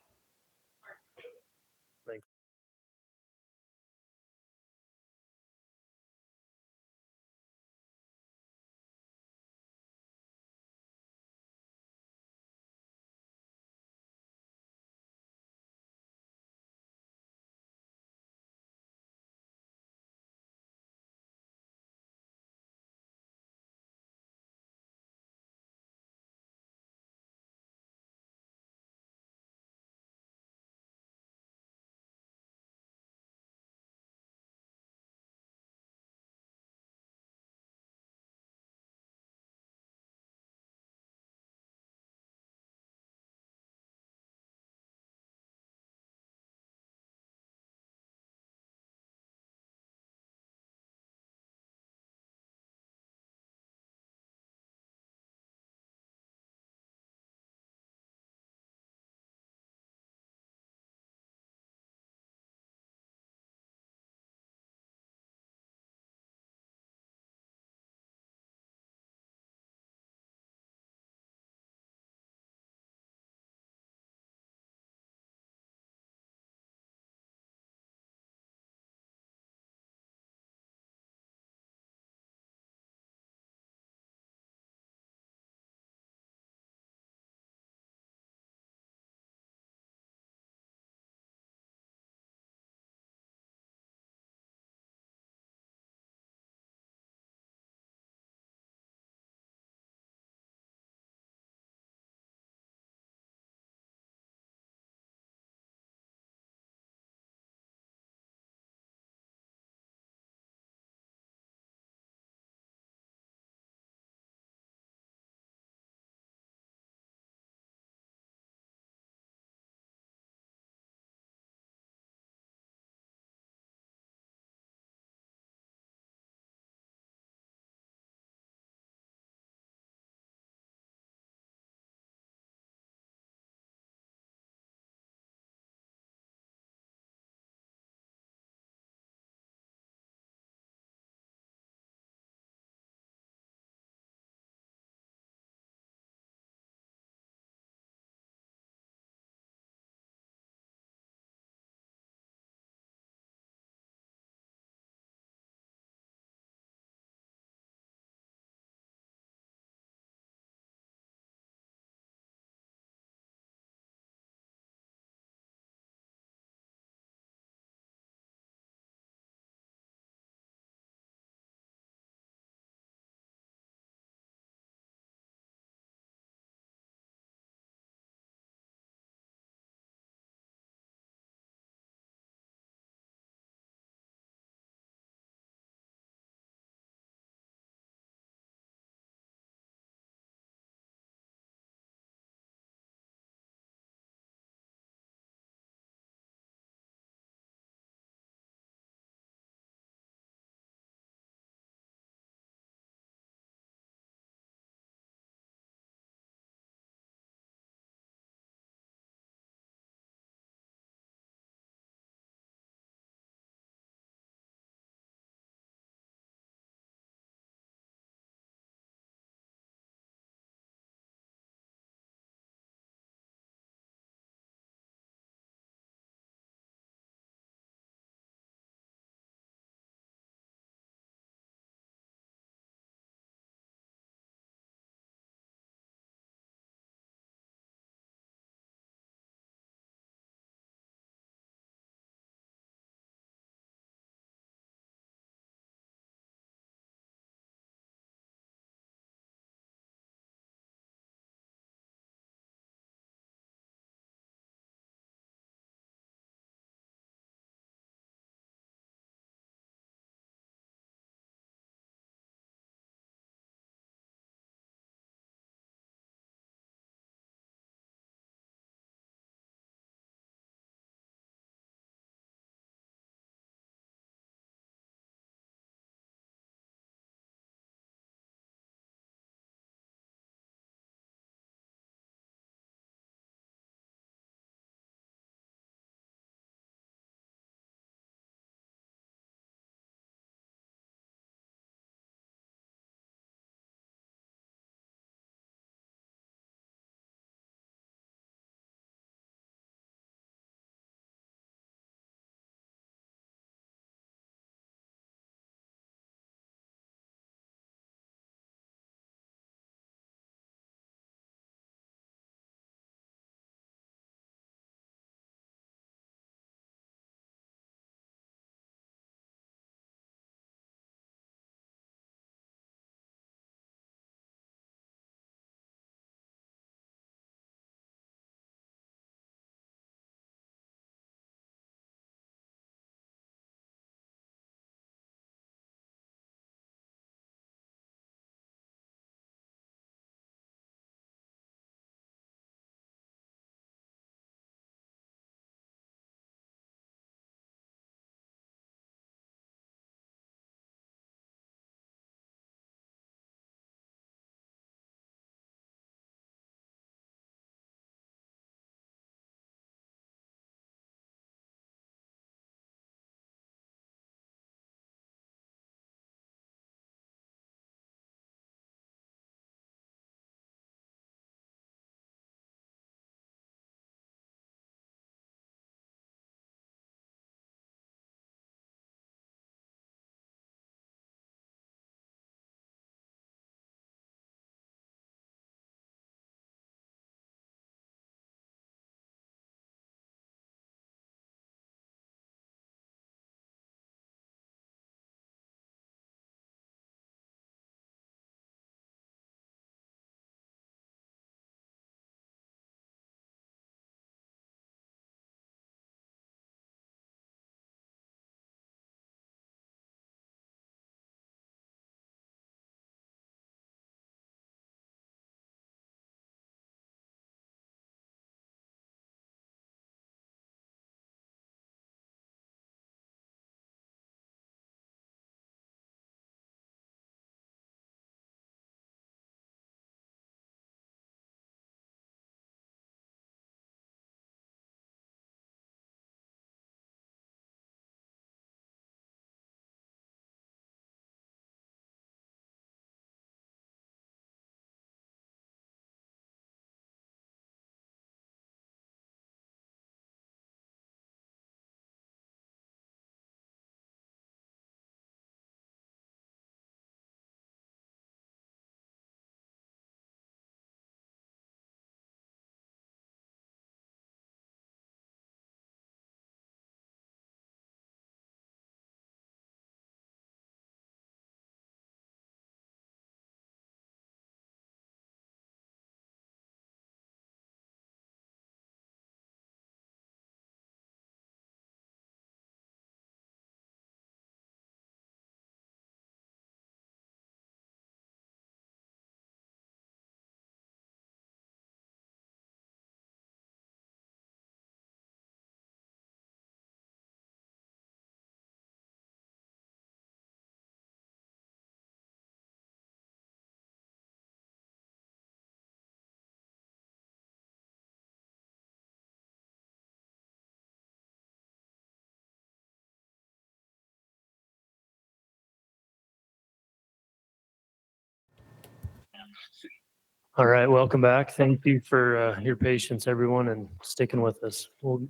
All right, welcome back. Thank you for your patience, everyone, and sticking with us. We'll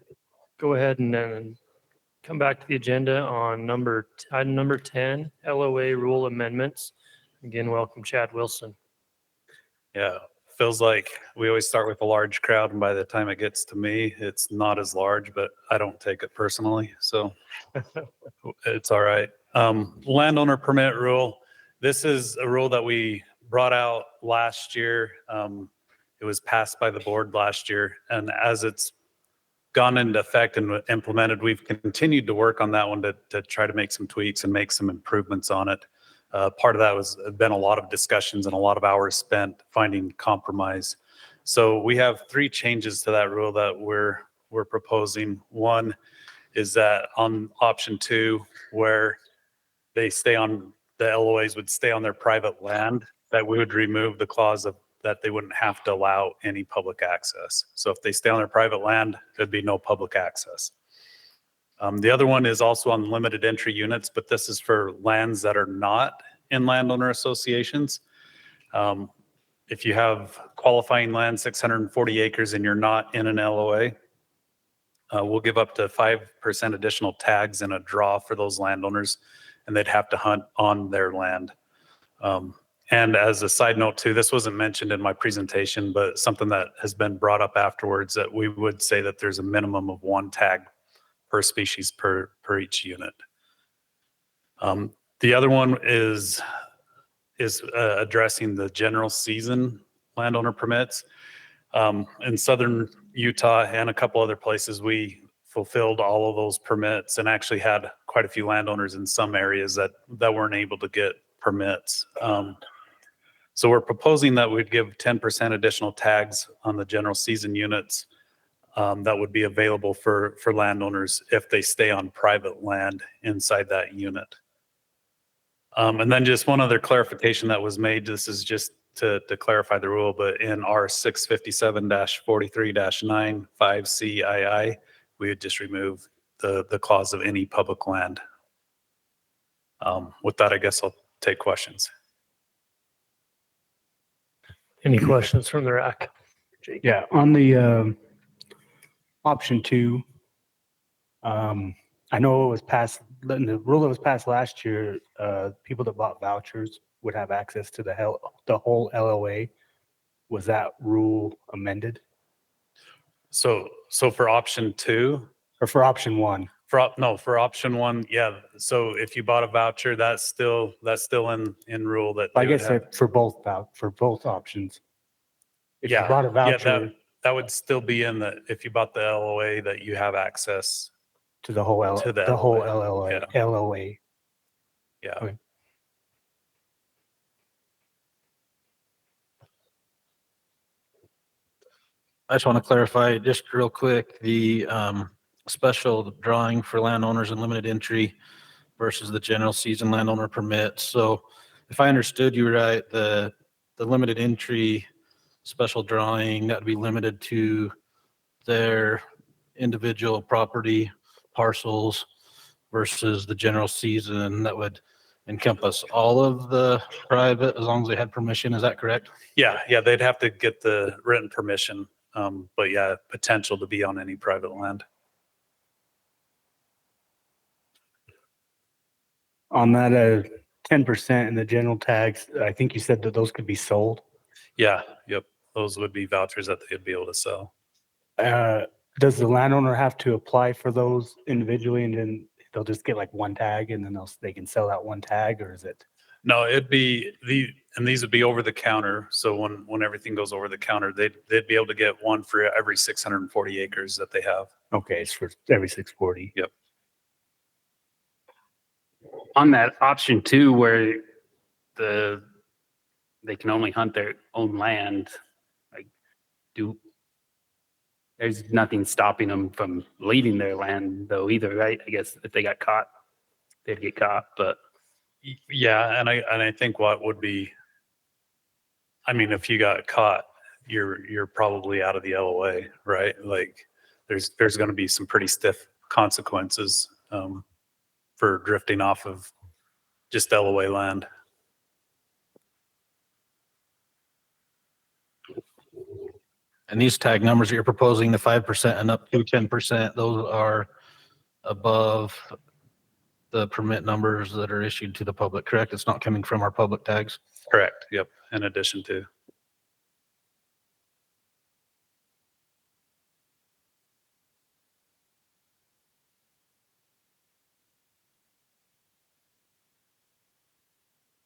go ahead and then come back to the agenda on item number 10, LOA rule amendments. Again, welcome Chad Wilson. Yeah, feels like we always start with a large crowd, and by the time it gets to me, it's not as large, but I don't take it personally, so it's all right. Landowner permit rule. This is a rule that we brought out last year. It was passed by the board last year, and as it's gone into effect and implemented, we've continued to work on that one to try to make some tweaks and make some improvements on it. Part of that was been a lot of discussions and a lot of hours spent finding compromise. So we have 3 changes to that rule that we're proposing. One is that on option 2, where they stay on, the LOAs would stay on their private land, that we would remove the clause of that they wouldn't have to allow any public access. So if they stay on their private land, there'd be no public access. The other one is also on limited entry units, but this is for lands that are not in landowner associations. If you have qualifying land, 640 acres, and you're not in an LOA, we'll give up to 5% additional tags in a draw for those landowners, and they'd have to hunt on their land. And as a side note too, this wasn't mentioned in my presentation, but something that has been brought up afterwards, that we would say that there's a minimum of 1 tag per species per each unit. The other one is addressing the general season landowner permits. In southern Utah and a couple other places, we fulfilled all of those permits and actually had quite a few landowners in some areas that weren't able to get permits. So we're proposing that we'd give 10% additional tags on the general season units that would be available for landowners if they stay on private land inside that unit. And then just one other clarification that was made, this is just to clarify the rule, but in R 657-43-9 5CII, we would just remove the clause of any public land. With that, I guess I'll take questions. Any questions from the RAC? Yeah, on the option 2, I know it was passed, the rule that was passed last year, people that bought vouchers would have access to the whole LOA. Was that rule amended? So for option 2? Or for option 1? For option 1, yeah. So if you bought a voucher, that's still in rule that. I guess for both options. If you bought a voucher. Yeah, that would still be in if you bought the LOA, that you have access to the whole LOA. Yeah. Okay. I just want to clarify just real quick, the special drawing for landowners and limited entry versus the general season landowner permit. So if I understood you right, the limited entry special drawing, that would be limited to their individual property parcels versus the general season that would encompass all of the private as long as they had permission. Is that correct? Yeah, they'd have to get the written permission. But yeah, potential to be on any private land. On that 10% in the general tags, I think you said that those could be sold. Yeah, yep. Those would be vouchers that they'd be able to sell. Does the landowner have to apply for those individually, and then they'll just get like 1 tag and then they can sell that 1 tag, or is it? No, it'd be these would be over the counter. So when everything goes over the counter, they'd be able to get 1 for every 640 acres that they have. Okay, it's for every 640. Yep. On that option 2, where they can only hunt their own land, there's nothing stopping them from leaving their land though either, right? I guess if they got caught, they'd get caught, but. Yeah, and I think what would be, I mean, if you got caught, you're probably out of the LOA, right? Like there's going to be some pretty stiff consequences for drifting off of just LOA land. And these tag numbers that you're proposing, the 5% and up to 10%, those are above the permit numbers that are issued to the public, correct? It's not coming from our public tags? Correct. Yep. In addition to.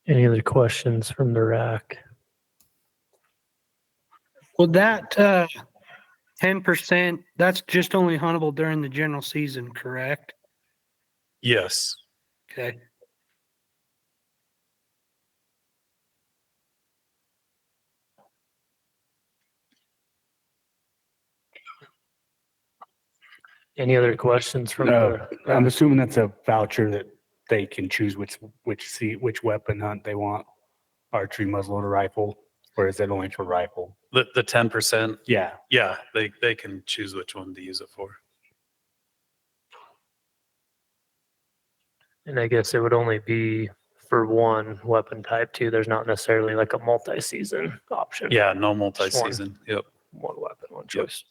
Any other questions from the RAC? Well, that 10%, that's just only huntable during the general season, correct? Yes. Okay. Any other questions from the? I'm assuming that's a voucher that they can choose which weapon hunt they want, archery, muzzleloader, rifle, or is it only for rifle? The 10%. Yeah. Yeah. They can choose which one to use it for. And I guess it would only be for one weapon type too. There's not necessarily like a multi-season option. Yeah. No Just multi-season. Yep. One weapon, one choice.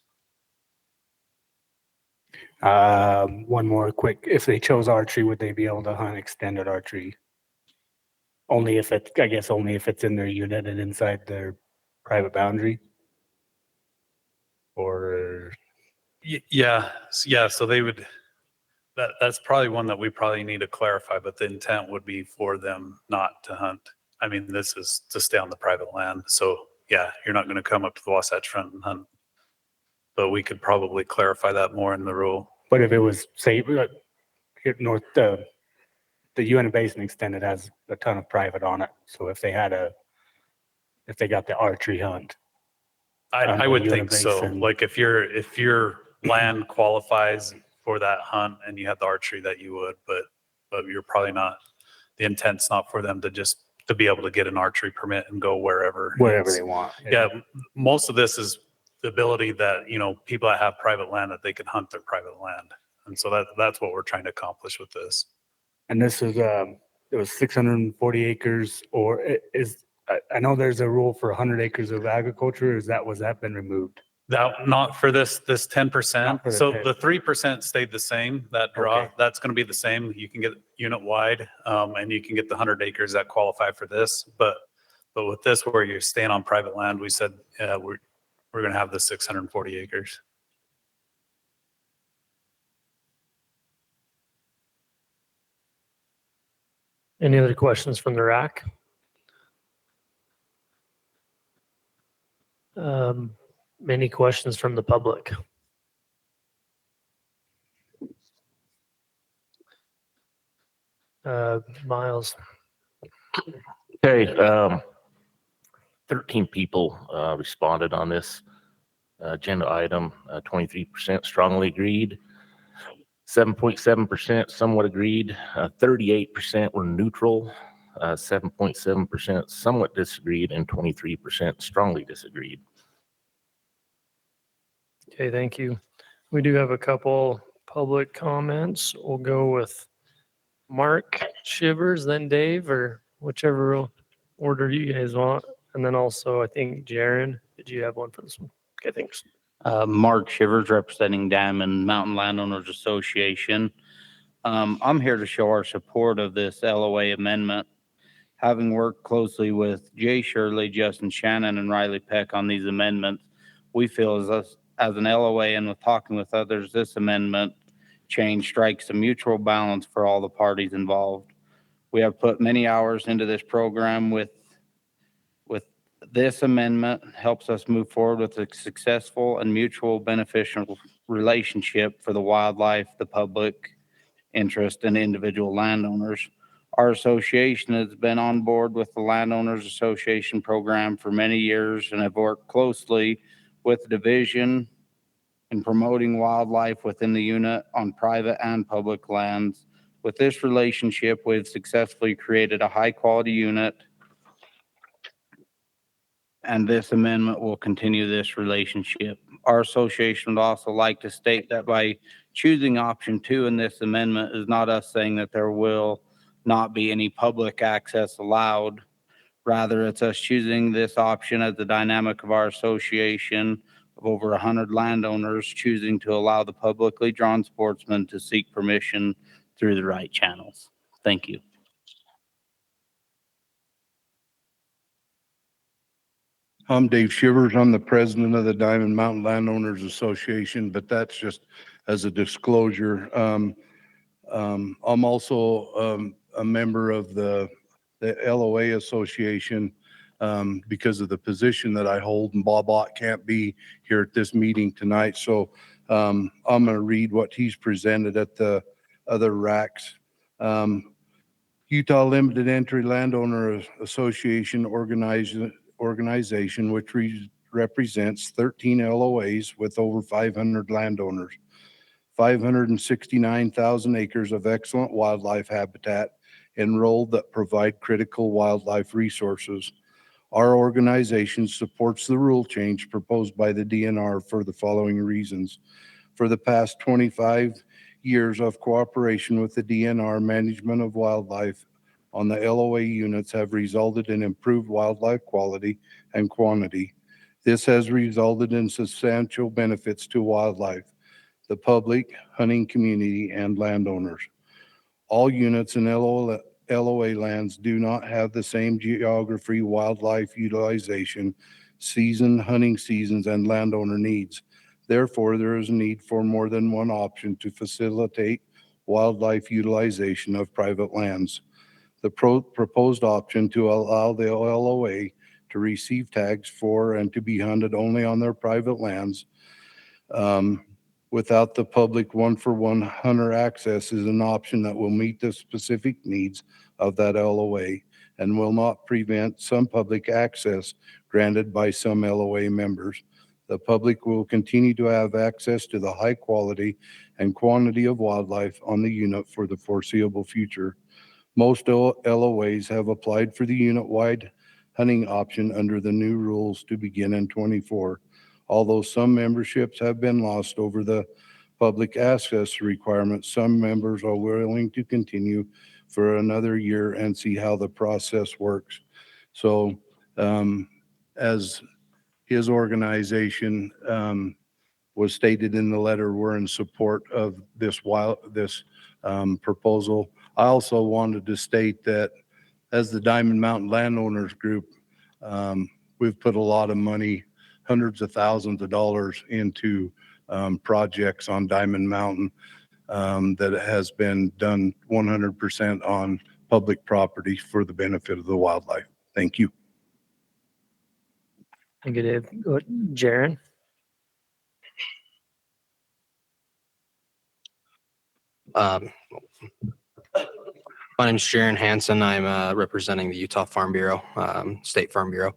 One more quick, if they chose archery, would they be able to hunt extended archery? Only if it's in their unit and inside their private boundary? Or? Yeah. So they would, that's probably one that we probably need to clarify, but the intent would be for them not to hunt. I mean, this is to stay on the private land. So yeah, you're not going to come up to the Wasatch Front and hunt. But we could probably clarify that more in the rule. But if it was, say, here north, the Uinta Basin Extended has a ton of private on it. So if they got the archery hunt. I would think so. Basin. Like if your land qualifies for that hunt and you have the archery, that you would, but you're probably not, the intent's not for them to be able to get an archery permit and go wherever They want. Yeah. Most of this is the ability that, people that have private land, that they can hunt their private land. And so that's what we're trying to accomplish with this. And this is, it was 640 acres, or I know there's a rule for 100 acres of agriculture. Was that been removed? That, not for this 10%. So 10. the 3% stayed the same, that draw, Okay. that's going to be the same. You can get unit wide, and you can get the 100 acres that qualify for this. But with this, where you're staying on private land, we said, we're going to have the 640 acres. Any other questions from the RAC? Any questions from the public? Miles. Okay, 13 people responded on this agenda item. 23% strongly agreed. 7.7% somewhat agreed. 38% were neutral. 7.7% somewhat disagreed, and 23% strongly disagreed. Okay, thank you. We do have a couple public comments. We'll go with Mark Shivers, then Dave, or whichever order you guys want. And then also, I think, Jaron, did you have one for this one? Okay, thanks. Mark Shivers, representing Diamond Mountain Landowners Association. I'm here to show our support of this LOA amendment. Having worked closely with Jay Shirley, Justin Shannon, and Riley Peck on these amendments, we feel as an LOA and with talking with others, this amendment change strikes a mutual balance for all the parties involved. We have put many hours into this program. With this amendment helps us move forward with a successful and mutual beneficial relationship for the wildlife, the public interest, and individual landowners. Our association has been on board with the Landowners Association program for many years and have worked closely with the division in promoting wildlife within the unit on private and public lands. With this relationship, we've successfully created a high-quality unit, and this amendment will continue this relationship. Our association would also like to state that by choosing option 2 in this amendment is not us saying that there will not be any public access allowed. Rather, it's us choosing this option as the dynamic of our association of over 100 landowners choosing to allow the publicly drawn sportsman to seek permission through the right channels. Thank you. I'm Dave Shivers. I'm the president of the Diamond Mountain Landowners Association, but that's just as a disclosure. I'm also a member of the LOA Association because of the position that I hold, and Bob Ott can't be here at this meeting tonight. So I'm going to read what he's presented at the other RACs. Utah Limited Entry Landowner Association organization, which represents 13 LOAs with over 500 landowners, 569,000 acres of excellent wildlife habitat enrolled that provide critical wildlife resources. Our organization supports the rule change proposed by the DNR for the following reasons. For the past 25 years of cooperation with the DNR, management of wildlife on the LOA units have resulted in improved wildlife quality and quantity. This has resulted in substantial benefits to wildlife, the public, hunting community, and landowners. All units in LOA lands do not have the same geography, wildlife utilization, hunting seasons, and landowner needs. Therefore, there is a need for more than one option to facilitate wildlife utilization of private lands. The proposed option to allow the LOA to receive tags for and to be hunted only on their private lands without the public one-for-one hunter access is an option that will meet the specific needs of that LOA and will not prevent some public access granted by some LOA members. The public will continue to have access to the high quality and quantity of wildlife on the unit for the foreseeable future. Most LOAs have applied for the unit-wide hunting option under the new rules to begin in '24. Although some memberships have been lost over the public access requirements, some members are willing to continue for another year and see how the process works. So as his organization was stated in the letter, we're in support of this proposal. I also wanted to state that as the Diamond Mountain Landowners Group, we've put a lot of money, hundreds of thousands of dollars into projects on Diamond Mountain that has been done 100% on public property for the benefit of the wildlife. Thank you. Thank you, Dave. Jaron? My name is Jaron Hansen. I'm representing the Utah Farm Bureau, State Farm Bureau.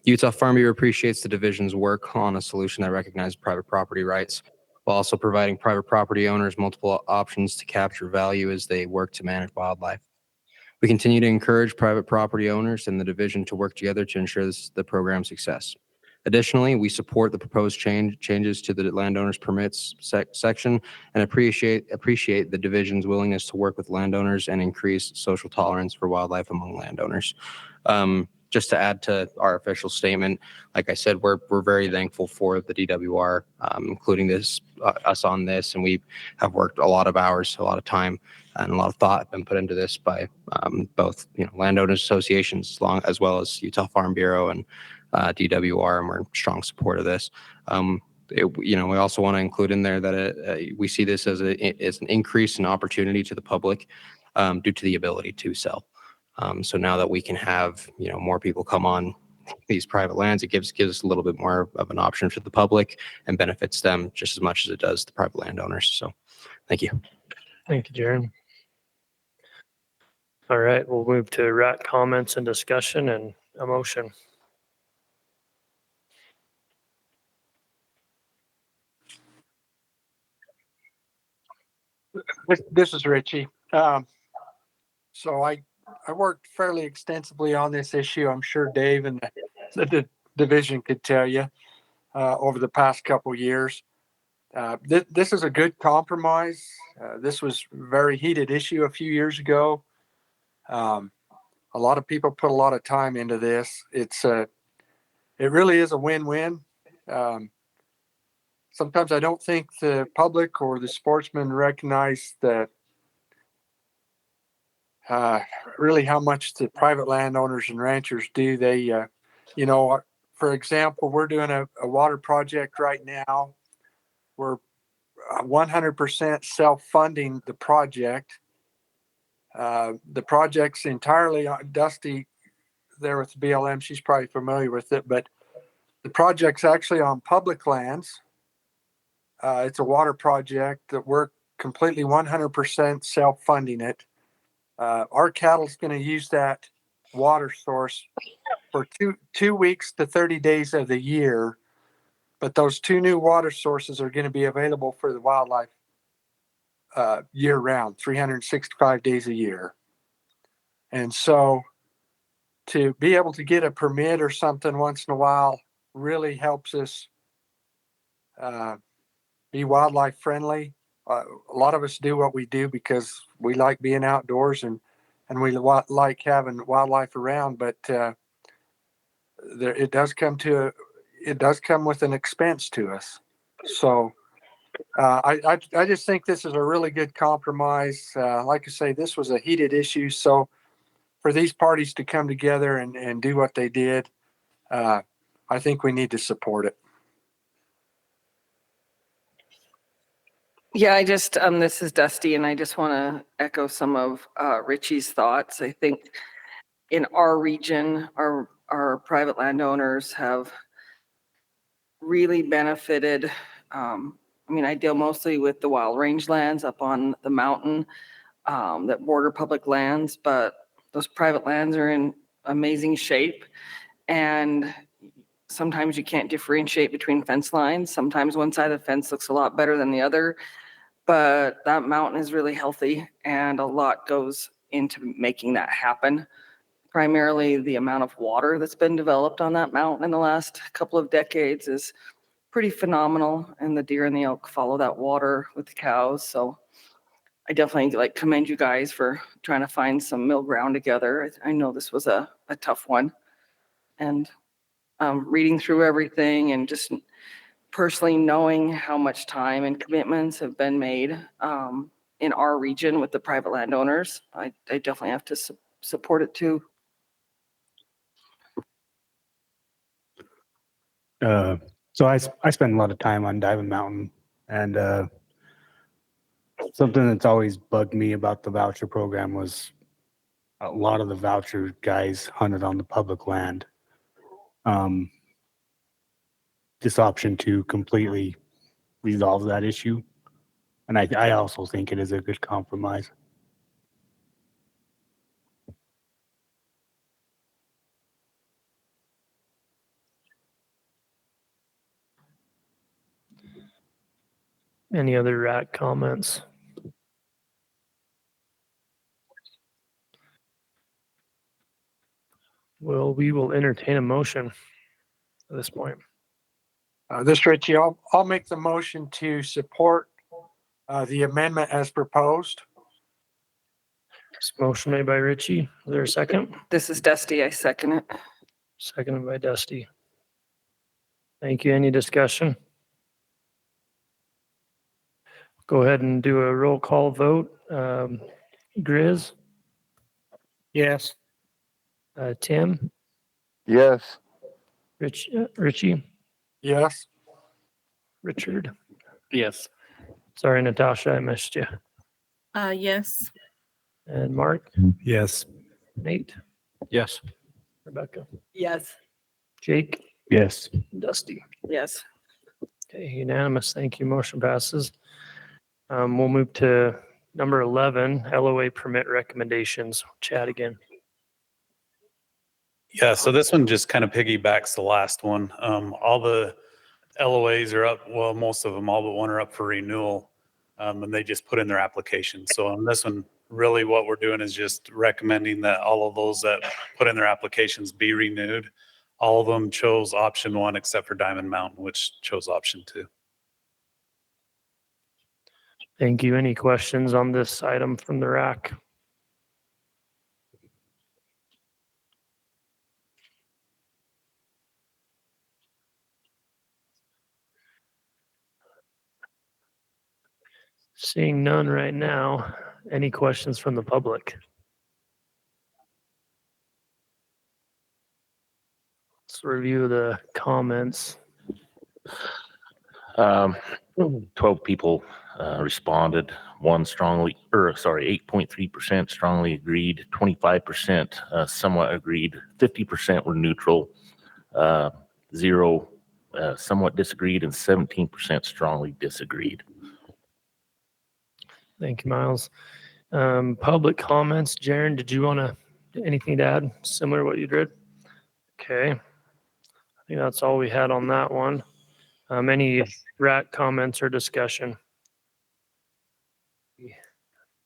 Utah Farm Bureau appreciates the division's work on a solution that recognizes private property rights while also providing private property owners multiple options to capture value as they work to manage wildlife. We continue to encourage private property owners and the division to work together to ensure the program's success. Additionally, we support the proposed changes to the landowners permits section and appreciate the division's willingness to work with landowners and increase social tolerance for wildlife among landowners. Just to add to our official statement, like I said, we're very thankful for the DWR, including us on this, and we have worked a lot of hours, a lot of time, and a lot of thought been put into this by both landowners associations as well as Utah Farm Bureau and DWR, and we're in strong support of this. We also want to include in there that we see this as an increase in opportunity to the public due to the ability to sell. So now that we can have more people come on these private lands, it gives us a little bit more of an option for the public and benefits them just as much as it does the private landowners. So thank you. Thank you, Jaron. All right, we'll move to RAC comments and discussion and a motion. This is Richie. So I worked fairly extensively on this issue. I'm sure Dave and the division could tell you over the past couple years. This is a good compromise. This was a very heated issue a few years ago. A lot of people put a lot of time into this. It really is a win-win. Sometimes I don't think the public or the sportsmen recognize that really how much the private landowners and ranchers do. They, for example, we're doing a water project right now. We're 100% self-funding the project. The project's entirely Dusty there with BLM. She's probably familiar with it, but the project's actually on public lands. It's a water project that we're completely 100% self-funding it. Our cattle's going to use that water source for two weeks to 30 days of the year. But those two new water sources are going to be available for the wildlife year round, 365 days a year. And so to be able to get a permit or something once in a while really helps us be wildlife friendly. A lot of us do what we do because we like being outdoors and we like having wildlife around, but it does come with an expense to us. So I just think this is a really good compromise. Like I say, this was a heated issue. So for these parties to come together and do what they did, I think we need to support it. Yeah, this is Dusty, and I just want to echo some of Richie's thoughts. I think in our region, our private landowners have really benefited. I deal mostly with the wild range lands up on the mountain that border public lands, but those private lands are in amazing shape. And sometimes you can't differentiate between fence lines. Sometimes one side of the fence looks a lot better than the other. But that mountain is really healthy, and a lot goes into making that happen. Primarily the amount of water that's been developed on that mountain in the last couple of decades is pretty phenomenal, and the deer and the elk follow that water with the cows. So I definitely commend you guys for trying to find some middle ground together. I know this was a tough one, and reading through everything and just personally knowing how much time and commitments have been made in our region with the private landowners, I definitely have to support it too. So I spend a lot of time on Diamond Mountain, and something that's always bugged me about the voucher program was a lot of the voucher guys hunted on the public land. This option 2 completely resolves that issue, and I also think it is a good compromise. Any other RAC comments? Well, we will entertain a motion at this point. This Richie, I'll make the motion to support the amendment as proposed. This motion made by Richie. Is there a second? This is Dusty. I second it. Seconded by Dusty. Thank you. Any discussion? Go ahead and do a roll call vote. Grizz? Yes. Tim? Yes. Richie? Yes. Richard? Yes. Sorry, Natasha, I missed you. Yes. And Mark? Yes. Nate? Yes. Rebecca? Yes. Jake? Yes. Dusty? Yes. Okay, unanimous. Thank you. Motion passes. We'll move to number 11, LOA permit recommendations. Chat again. Yeah, so this one just kind of piggybacks the last one. All the LOAs are up, well, most of them, all but one are up for renewal, and they just put in their application. So on this one, really what we're doing is just recommending that all of those that put in their applications be renewed. All of them chose option 1 except for Diamond Mountain, which chose option 2. Thank you. Any questions on this item from the RAC? Seeing none right now. Any questions from the public? Let's review the comments. 12 people responded. 8.3% strongly agreed, 25% somewhat agreed, 50% were neutral, 0 somewhat disagreed, and 17% strongly disagreed. Thank you, Miles. Public comments. Jaren, did you want to, anything to add similar to what you did? Okay. I think that's all we had on that one. Any RAC comments or discussion?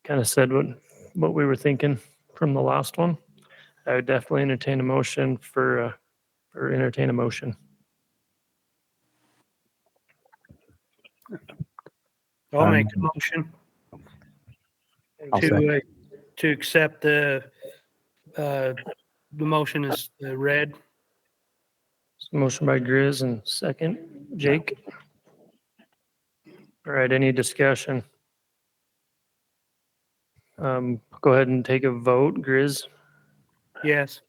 Kind of said what we were thinking from the last one. I would definitely entertain a motion or entertain a motion. I'll make a motion to accept the motion is read. Motion by Grizz and second, Jake. All right, any discussion? Go ahead and take a vote. Grizz, Yes.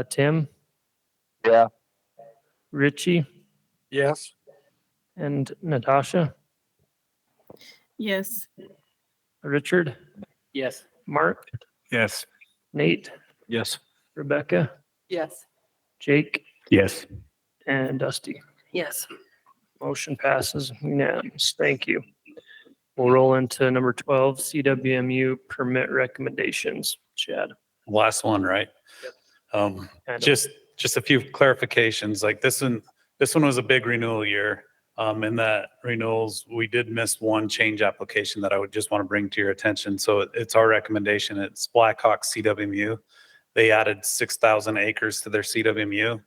Tim, Yeah. Richie, Yes. and Natasha, Yes. Richard, Yes. Mark, Yes. Nate, Yes. Rebecca, Yes. Jake, Yes. and Dusty. Yes. Motion passes unanimous. Thank you. We'll roll into number 12, CWMU permit recommendations. Chad. Last one, right? Kind of. Just a few clarifications, like this one was a big renewal year. In that renewals, we did miss one change application that I would just want to bring to your attention. So it's our recommendation. It's Blackhawk CWMU. They added 6,000 acres to their CWMU.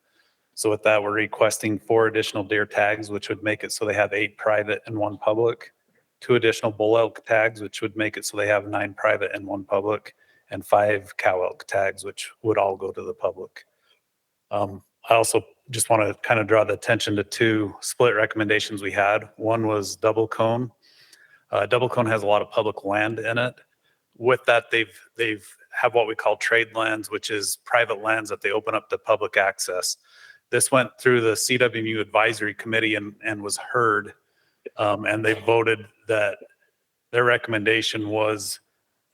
So with that, we're requesting 4 additional deer tags, which would make it so they have 8 private and 1 public. 2 additional bull elk tags, which would make it so they have 9 private and 1 public, and 5 cow elk tags, which would all go to the public. I also just want to kind of draw the attention to 2 split recommendations we had. One was double cone. Double cone has a lot of public land in it. With that, they've have what we call trade lands, which is private lands that they open up to public access. This went through the CWMU advisory committee and was heard. And they voted that their recommendation was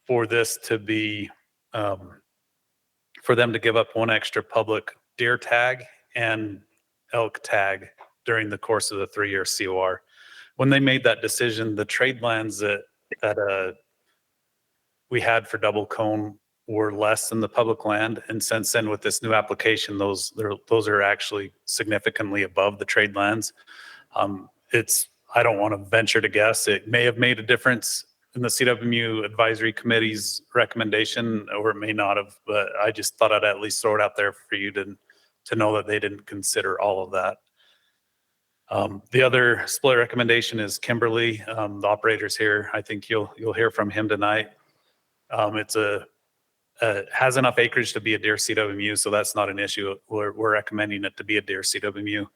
for this to be, for them to give up 1 extra public deer tag and elk tag during the course of the 3-year COR. When they made that decision, the trade lands that we had for double cone were less than the public land. And since then, with this new application, those are actually significantly above the trade lands. I don't want to venture to guess. It may have made a difference in the CWMU advisory committee's recommendation, or it may not have, but I just thought I'd at least throw it out there for you to know that they didn't consider all of that. The other split recommendation is Kimberly. The operator's here. I think you'll hear from him tonight. It has enough acreage to be a deer CWMU, so that's not an issue. We're recommending it to be a deer CWMU.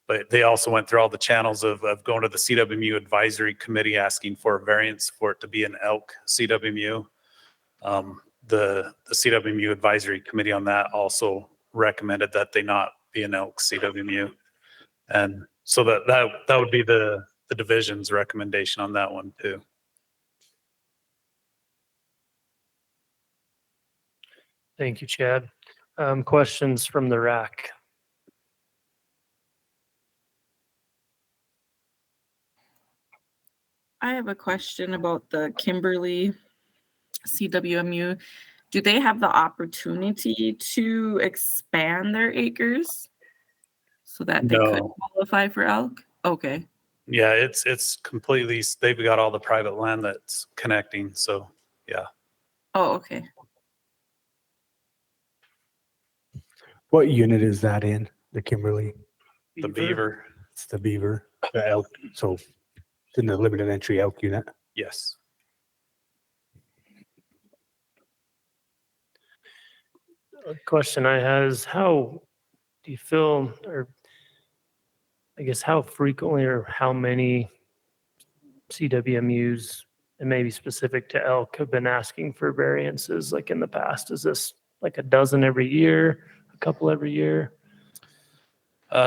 But they also went through all the channels of going to the CWMU advisory committee asking for a variance for it to be an elk CWMU. The CWMU advisory committee on that also recommended that they not be an elk CWMU. And so that would be the division's recommendation on that one too. Thank you, Chad. Questions from the RAC? I have a question about the Kimberly CWMU. Do they have the opportunity to expand their acres so that they could No. qualify for elk? Okay. Yeah, it's completely, they've got all the private land that's connecting. So yeah. Oh, okay. What unit is that in? The Kimberly? The beaver. It's the beaver, the elk. So it's in the limited entry elk unit. Yes. A question I had is how do you feel, or I guess how frequently or how many CWMUs and maybe specific to elk have been asking for variances like in the past? Is this like a dozen every year, a couple every year?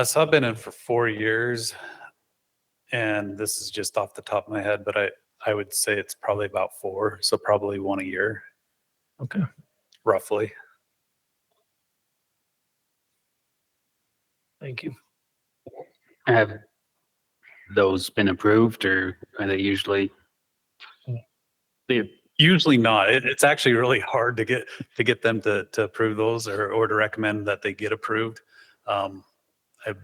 So I've been in for 4 years, and this is just off the top of my head, but I would say it's probably about 4, so probably 1 a year. Okay. Roughly. Thank you. Have those been approved, or are they usually? Usually not. It's actually really hard to get them to approve those or to recommend that they get approved. I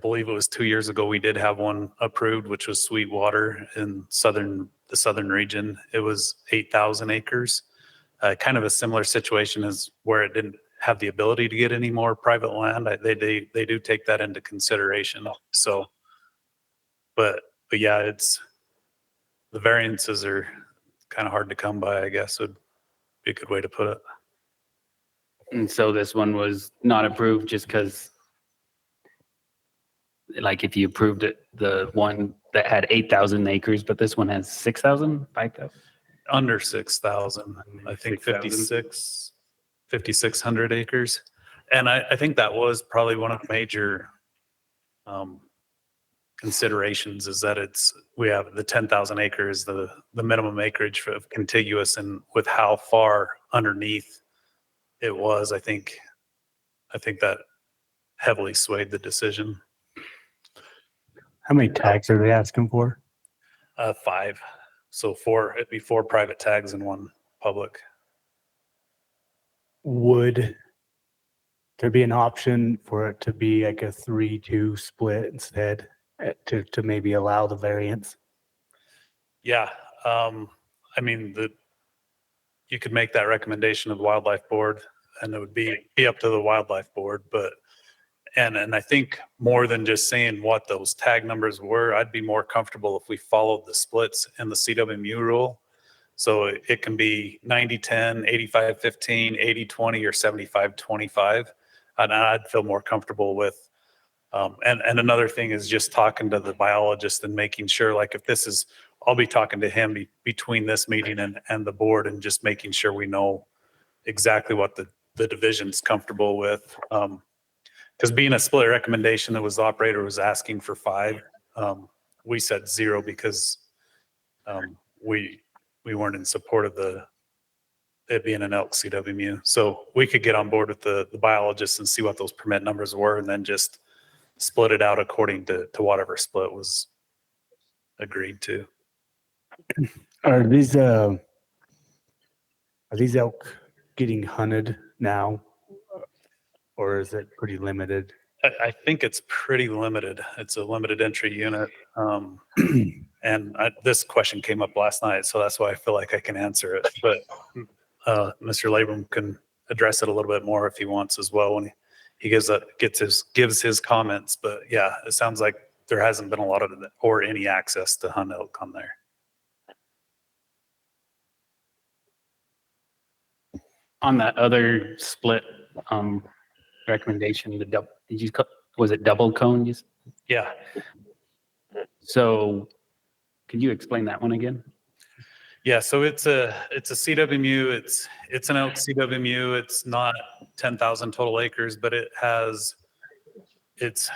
believe it was 2 years ago we did have one approved, which was Sweetwater in the southern region. It was 8,000 acres. Kind of a similar situation as where it didn't have the ability to get any more private land. They do take that into consideration. So, but yeah, it's the variances are kind of hard to come by, I guess would be a good way to put it. And so this one was not approved just because, like, if you approved it, the one that had 8,000 acres, but this one has 6,000, 5,000? Under 6,000, I think 5,600 acres. And I think that was probably one of the major considerations, is that we have the 10,000 acres, the minimum acreage for contiguous, and with how far underneath it was, I think that heavily swayed the decision. How many tags are they asking for? 5. So it'd be 4 private tags and 1 public. Would there be an option for it to be like a 3-2 split instead, to maybe allow the variance? Yeah. I mean, you could make that recommendation of the wildlife board, and it would be up to the wildlife board. But and I think more than just saying what those tag numbers were, I'd be more comfortable if we followed the splits in the CWMU rule. So it can be 90-10, 85-15, 80-20, or 75-25. And I'd feel more comfortable with. And another thing is just talking to the biologist and making sure, like, if this is, I'll be talking to him between this meeting and the board, and just making sure we know exactly what the division's comfortable with. Because being a split recommendation, that was the operator was asking for 5. We said 0 because we weren't in support of it being an elk CWMU. So we could get on board with the biologists and see what those permit numbers were, and then just split it out according to whatever split was agreed to. Are these elk getting hunted now, or is it pretty limited? I think it's pretty limited. It's a limited entry unit. And this question came up last night, so that's why I feel like I can answer it. But Mr. Labrum can address it a little bit more if he wants as well when he gives his comments. But yeah, it sounds like there hasn't been a lot of or any access to hunt elk on there. On that other split recommendation, was it double cone? Yeah. So could you explain that one again? Yeah, so it's a CWMU. It's an elk CWMU. It's not 10,000 total acres, but it's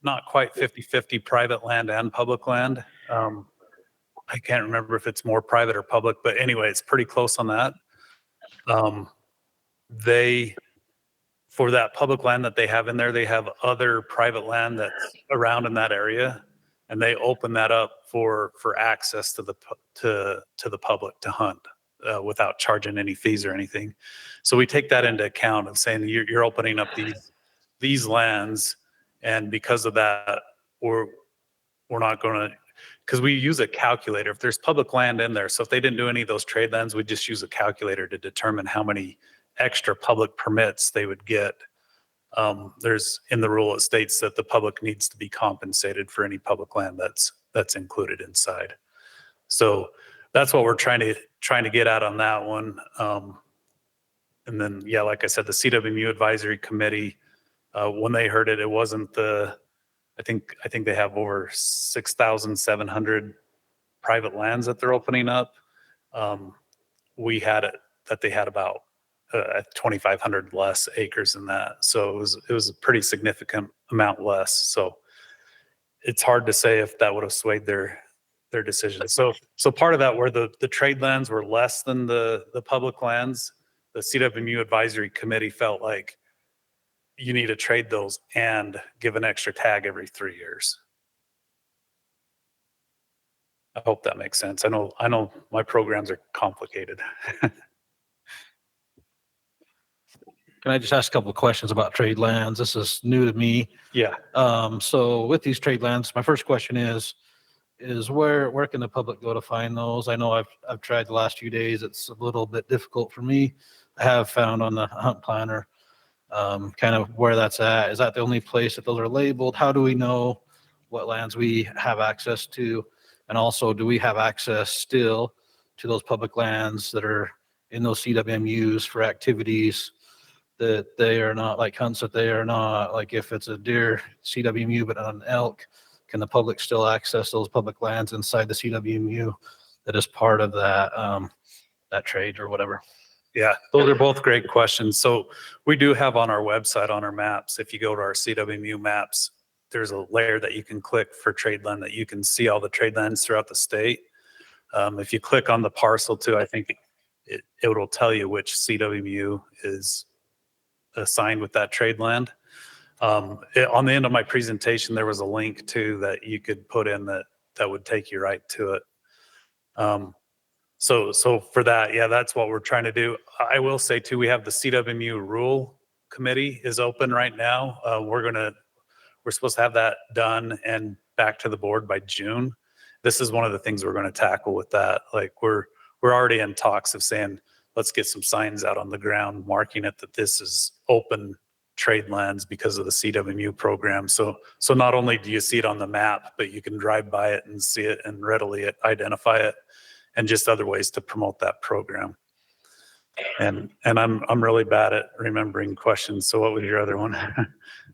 not quite 50-50 private land and public land. I can't remember if it's more private or public, but anyway, it's pretty close on that. For that public land that they have in there, they have other private land that's around in that area, and they open that up for access to the public to hunt without charging any fees or anything. So we take that into account of saying you're opening up these lands, and because of that, we're not going to, because we use a calculator. If there's public land in there, so if they didn't do any of those trade lands, we just use a calculator to determine how many extra public permits they would get. There's in the rule, it states that the public needs to be compensated for any public land that's included inside. So that's what we're trying to get at on that one. And then, yeah, like I said, the CWMU advisory committee, when they heard it, it wasn't I think they have over 6,700 private lands that they're opening up. We had it that they had about 2,500 less acres than that. So it was a pretty significant amount less. So it's hard to say if that would have swayed their decision. So part of that where the trade lands were less than the public lands, the CWMU advisory committee felt like you need to trade those and give an extra tag every 3 years. I hope that makes sense. I know my programs are complicated. Can I just ask a couple of questions about trade lands? This is new to me. Yeah. So with these trade lands, my first question is where can the public go to find those? I know I've tried the last few days. It's a little bit difficult for me. I have found on the hunt planner kind of where that's at. Is that the only place that those are labeled? How do we know what lands we have access to? And also, do we have access still to those public lands that are in those CWMUs for activities that they are not, like hunts that they are not, like if it's a deer CWMU but not an elk, can the public still access those public lands inside the CWMU that is part of that that trade or whatever? Yeah, those are both great questions. So we do have on our website, on our maps, if you go to our CWMU maps, there's a layer that you can click for trade land that you can see all the trade lands throughout the state. If you click on the parcel too, I think it will tell you which CWMU is assigned with that trade land. On the end of my presentation, there was a link too that you could put in that would take you right to it. So for that, yeah, that's what we're trying to do. I will say too, we have the CWMU rule committee is open right now. We're supposed to have that done and back to the board by June. This is one of the things we're going to tackle with that. Like we're already in talks of saying, let's get some signs out on the ground marking it that this is open trade lands because of the CWMU program. So not only do you see it on the map, but you can drive by it and see it and readily identify it, and just other ways to promote that program. And I'm really bad at remembering questions. So what was your other one?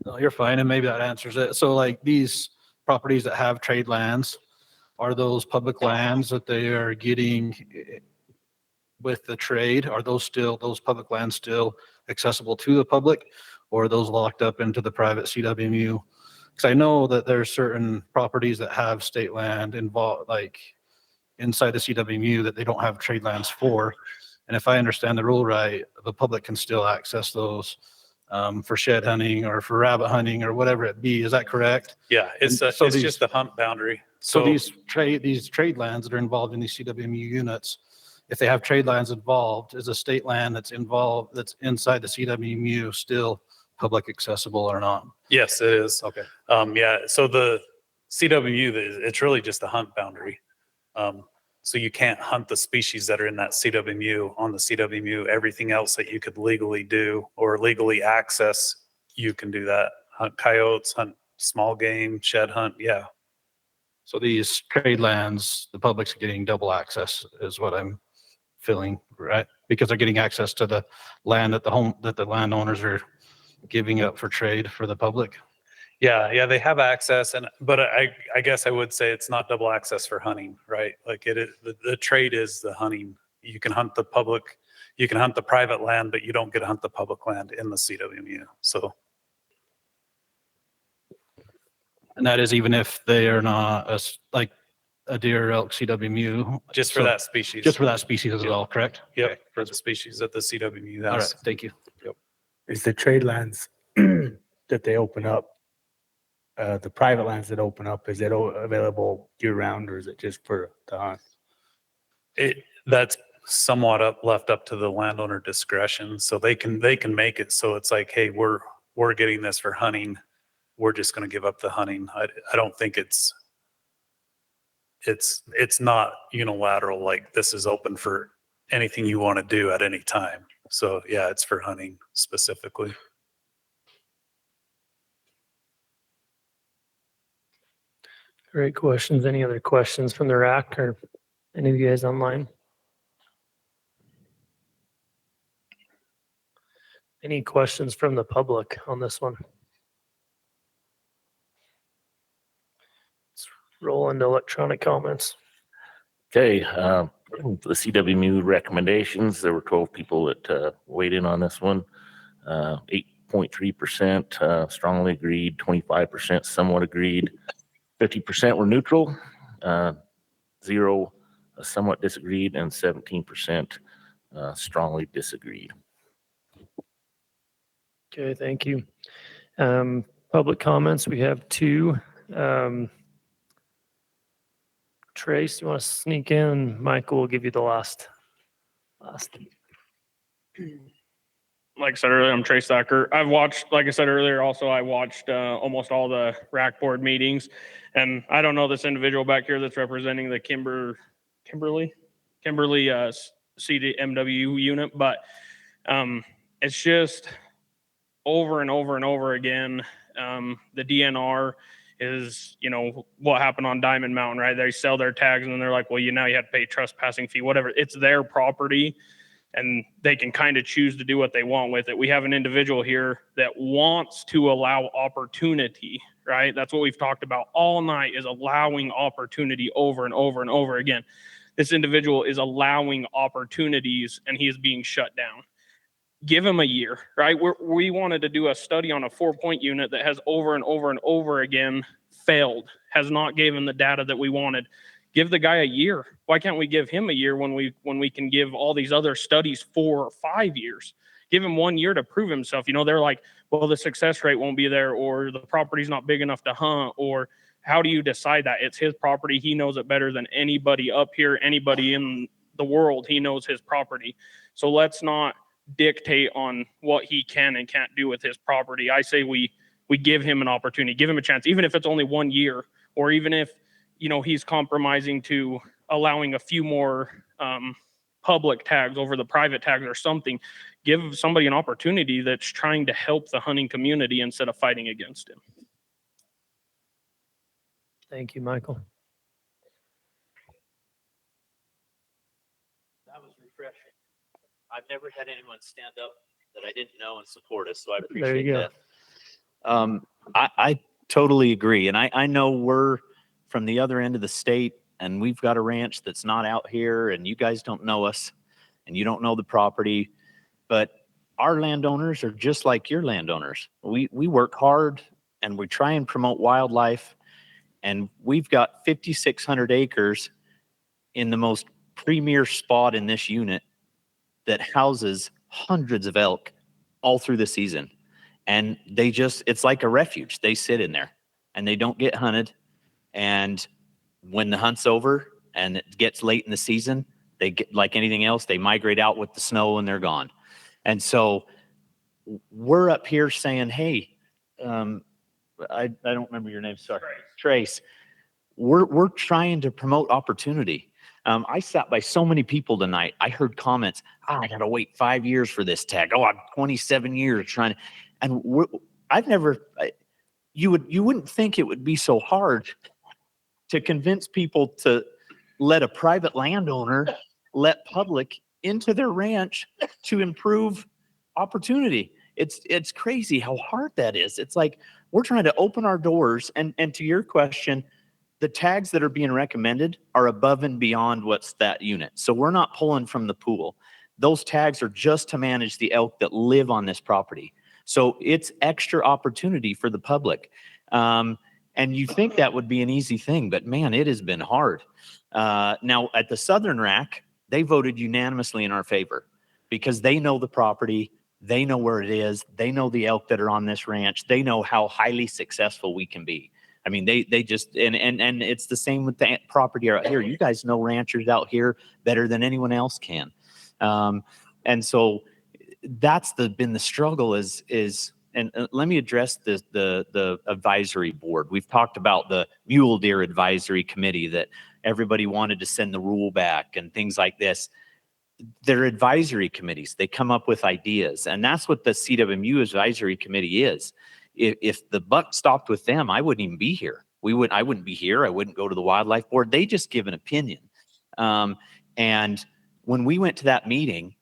No, you're fine, and maybe that answers it. So like these properties that have trade lands, are those public lands that they are getting with the trade? Are those public lands still accessible to the public, or are those locked up into the private CWMU? Because I know that there's certain properties that have state land involved, like inside the CWMU, that they don't have trade lands for. And if I understand the rule right, the public can still access those for shed hunting or for rabbit hunting or whatever it be. Is that correct? Yeah, it's just the hunt boundary. So these trade lands that are involved in these CWMU units, if they have trade lands involved, is a state land that's involved, that's inside the CWMU still public accessible or not? Yes, it is. Okay. Yeah, so the CWMU, it's really just a hunt boundary. So you can't hunt the species that are in that CWMU on the CWMU. Everything else that you could legally do or legally access, you can do that. Hunt coyotes, hunt small game, shed hunt. Yeah. So these trade lands, the public's getting double access is what I'm feeling, right? Because they're getting access to the land that the landowners are giving up for trade for the public. Yeah, they have access, but I guess I would say it's not double access for hunting, right? Like it is, the trade is the hunting. You can hunt the public, you can hunt the private land, but you don't get to hunt the public land in the CWMU. So, and that is even if they are not like a deer or elk CWMU. Just for that species. Just for that species as well, correct? Yep, Okay. for the species that the CWMU has. All right, thank you. Yep. Is the trade lands that they open up, the private lands that open up, is it available year round, or is it just for the hunt? That's somewhat left up to the landowner discretion. So they can make it so it's like, hey, we're getting this for hunting. We're just going to give up the hunting. I don't think it's not unilateral. Like this is open for anything you want to do at any time. So yeah, it's for hunting specifically. Great questions. Any other questions from the RAC or any of you guys online? Any questions from the public on this one? Let's roll into electronic comments. Okay, The CWMU recommendations, there were 12 people that weighed in on this one. 8.3% strongly agreed, 25% somewhat agreed, 50% were neutral, 0 somewhat disagreed, and 17% strongly disagreed. Okay, thank you. Public comments, we have 2. Trace, you want to sneak in? Michael will give you the last. Like I said earlier, I'm Trace Thacker. I've watched, like I said earlier, also I watched almost all the RAC board meetings, and I don't know this individual back here that's representing the Kimberly CDMW unit, but it's just over and over and over again. The DNR is, what happened on Diamond Mountain, right? They sell their tags and then they're like, well, now you have to pay trespassing fee, whatever. It's their property and they can kind of choose to do what they want with it. We have an individual here that wants to allow opportunity, right? That's what we've talked about all night, is allowing opportunity over and over and over again. This individual is allowing opportunities and he is being shut down. Give him a year, right? We wanted to do a study on a 4-point unit that has over and over and over again failed, has not given the data that we wanted. Give the guy a year. Why can't we give him a year when we can give all these other studies 4 or 5 years? Give him 1 year to prove himself. They're like, well, the success rate won't be there, or the property's not big enough to hunt, or how do you decide that? It's his property. He knows it better than anybody up here, anybody in the world. He knows his property. So let's not dictate on what he can and can't do with his property. I say we give him an opportunity, give him a chance, even if it's only 1 year, or even if he's compromising to allowing a few more public tags over the private tags or something. Give somebody an opportunity that's trying to help the hunting community instead of fighting against him. Thank you, Michael. That was refreshing. I've never had anyone stand up that I didn't know and support us, so I appreciate that. I totally agree. And I know we're from the other end of the state and we've got a ranch that's not out here and you guys don't know us and you don't know the property, but our landowners are just like your landowners. We work hard and we try and promote wildlife, and we've got 5,600 acres in the most premier spot in this unit that houses hundreds of elk all through the season. And it's like a refuge. They sit in there and they don't get hunted. And when the hunt's over and it gets late in the season, they get, like anything else, they migrate out with the snow and they're gone. And so we're up here saying, hey, I don't remember your name. Sorry. Trace. We're trying to promote opportunity. I sat by so many people tonight. I heard comments. I got to wait 5 years for this tag. I'm 27 years trying to, and you wouldn't think it would be so hard to convince people to let a private landowner let public into their ranch to improve opportunity. It's crazy how hard that is. It's like we're trying to open our doors, and to your question, the tags that are being recommended are above and beyond what's that unit. So we're not pulling from the pool. Those tags are just to manage the elk that live on this property. So it's extra opportunity for the public. And you think that would be an easy thing, but man, it has been hard. Now at the Southern RAC, they voted unanimously in our favor because they know the property. They know where it is. They know the elk that are on this ranch. They know how highly successful we can be. I mean, they just, and it's the same with the property out here. You guys know ranchers out here better than anyone else can. And so that's been the struggle is, and let me address the advisory board. We've talked about the mule deer advisory committee that everybody wanted to send the rule back and things like this. They're advisory committees. They come up with ideas, and that's what the CWMU advisory committee is. If the buck stopped with them, I wouldn't even be here. I wouldn't be here. I wouldn't go to the wildlife board. They just give an opinion. And when we went to that meeting,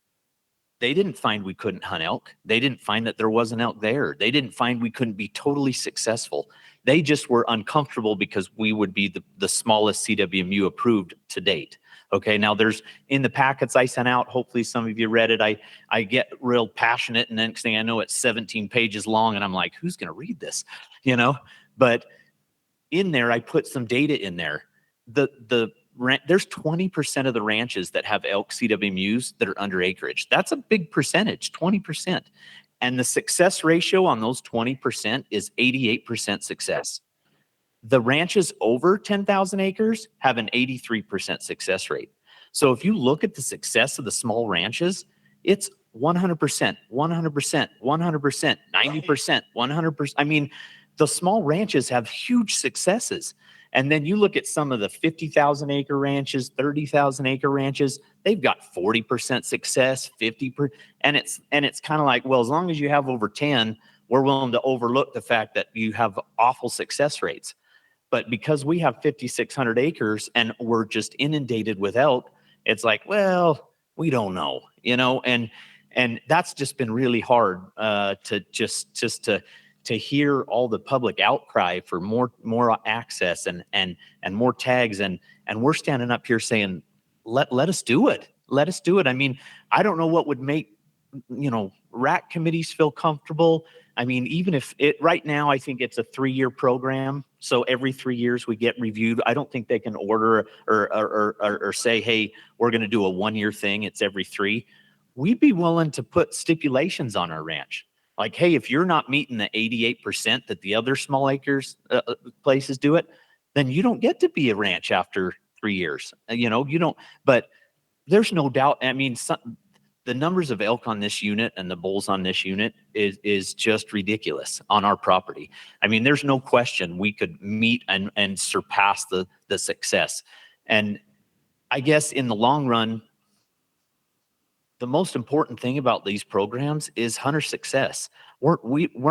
They didn't find we couldn't hunt elk. They didn't find that there wasn't elk there. They didn't find we couldn't be totally successful. They just were uncomfortable because we would be the smallest CWMU approved to date. Okay, now there's in the packets I sent out, hopefully some of you read it. I get real passionate, and next thing I know, it's 17 pages long, and I'm like, who's going to read this? You know, but in there, I put some data in there. There's 20% of the ranches that have elk CWMUs that are under acreage. That's a big percentage, 20%. And the success ratio on those 20% is 88% success. The ranches over 10,000 acres have an 83% success rate. So if you look at the success of the small ranches, it's 100%, 100%, 100%, 90%, 100%. I mean, the small ranches have huge successes. And then you look at some of the 50,000 acre ranches, 30,000 acre ranches, they've got 40% success, 50%. And it's kind of like, well, as long as you have over 10, we're willing to overlook the fact that you have awful success rates. But because we have 5,600 acres and we're just inundated with elk, it's like, well, we don't know, you know, and that's just been really hard to hear all the public outcry for more access and more tags. And we're standing up here saying, let us do it. Let us do it. I mean, I don't know what would make, you know, RAC committees feel comfortable. I mean, even if right now, I think it's a 3-year program. So every 3 years we get reviewed. I don't think they can order or say, hey, we're going to do a 1-year thing. It's every 3. We'd be willing to put stipulations on our ranch. Like, hey, if you're not meeting the 88% that the other small acres places do it, then you don't get to be a ranch after 3 years. You know, you don't, but there's no doubt. I mean, the numbers of elk on this unit and the bulls on this unit is just ridiculous on our property. I mean, there's no question we could meet and surpass the success. And I guess in the long run, the most important thing about these programs is hunter success. We're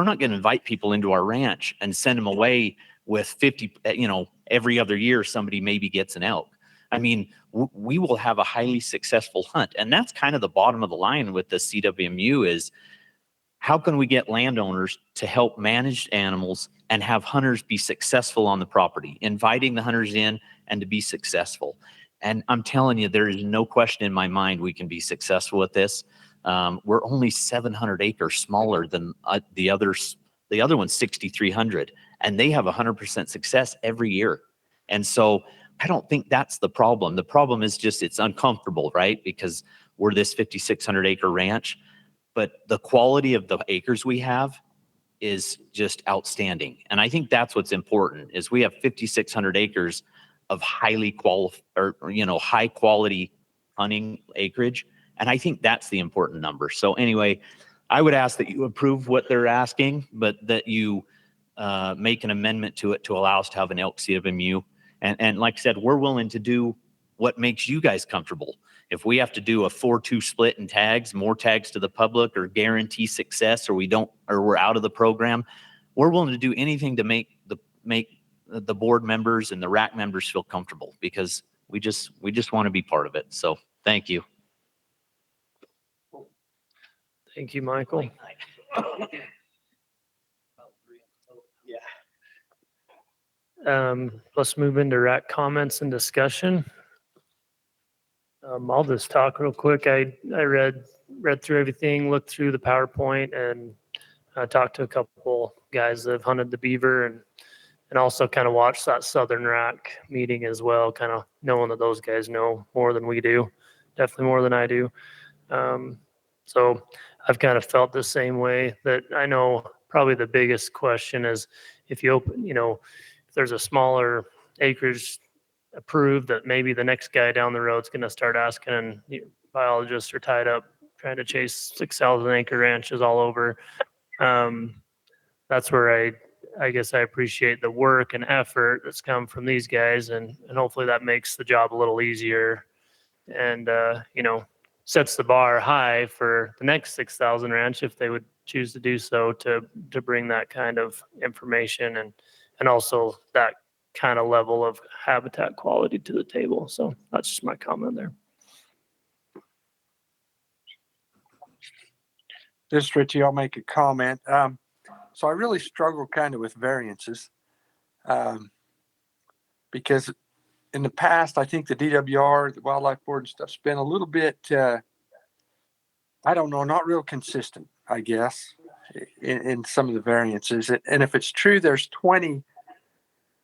not going to invite people into our ranch and send them away with 50, you know, every other year somebody maybe gets an elk. I mean, we will have a highly successful hunt. And that's kind of the bottom of the line with the CWMU is how can we get landowners to help manage animals and have hunters be successful on the property, inviting the hunters in and to be successful. And I'm telling you, there is no question in my mind we can be successful with this. We're only 700 acres smaller than the others. The other one's 6,300, and they have 100% success every year. And so I don't think that's the problem. The problem is just it's uncomfortable, right? Because we're this 5,600 acre ranch, but the quality of the acres we have is just outstanding. And I think that's what's important is we have 5,600 acres of high quality hunting acreage. And I think that's the important number. So anyway, I would ask that you approve what they're asking, but that you make an amendment to it to allow us to have an elk CWMU. And like I said, we're willing to do what makes you guys comfortable. If we have to do a 4-2 split in tags, more tags to the public or guarantee success, or we're out of the program, we're willing to do anything to make the board members and the RAC members feel comfortable because we just want to be part of it. So thank you. Thank you, Michael. Let's move into RAC comments and discussion. I'll just talk real quick. I read through everything, looked through the PowerPoint, and talked to a couple guys that have hunted the beaver and also kind of watched that Southern RAC meeting as well, kind of knowing that those guys know more than we do, definitely more than I do. So I've kind of felt the same way that I know probably the biggest question is if you open, you know, if there's a smaller acreage approved that maybe the next guy down the road is going to start asking and biologists are tied up trying to chase 6,000 acre ranches all over. That's where I guess I appreciate the work and effort that's come from these guys and hopefully that makes the job a little easier and, you know, sets the bar high for the next 6,000 ranch if they would choose to do so to bring that kind of information and also that kind of level of habitat quality to the table. So that's just my comment there. This is Richie. I'll make a comment. So I really struggle kind of with variances because in the past, I think the DWR, the Wildlife Board and stuff's been a little bit, I don't know, not real consistent, I guess, in some of the variances. And if it's true, there's 20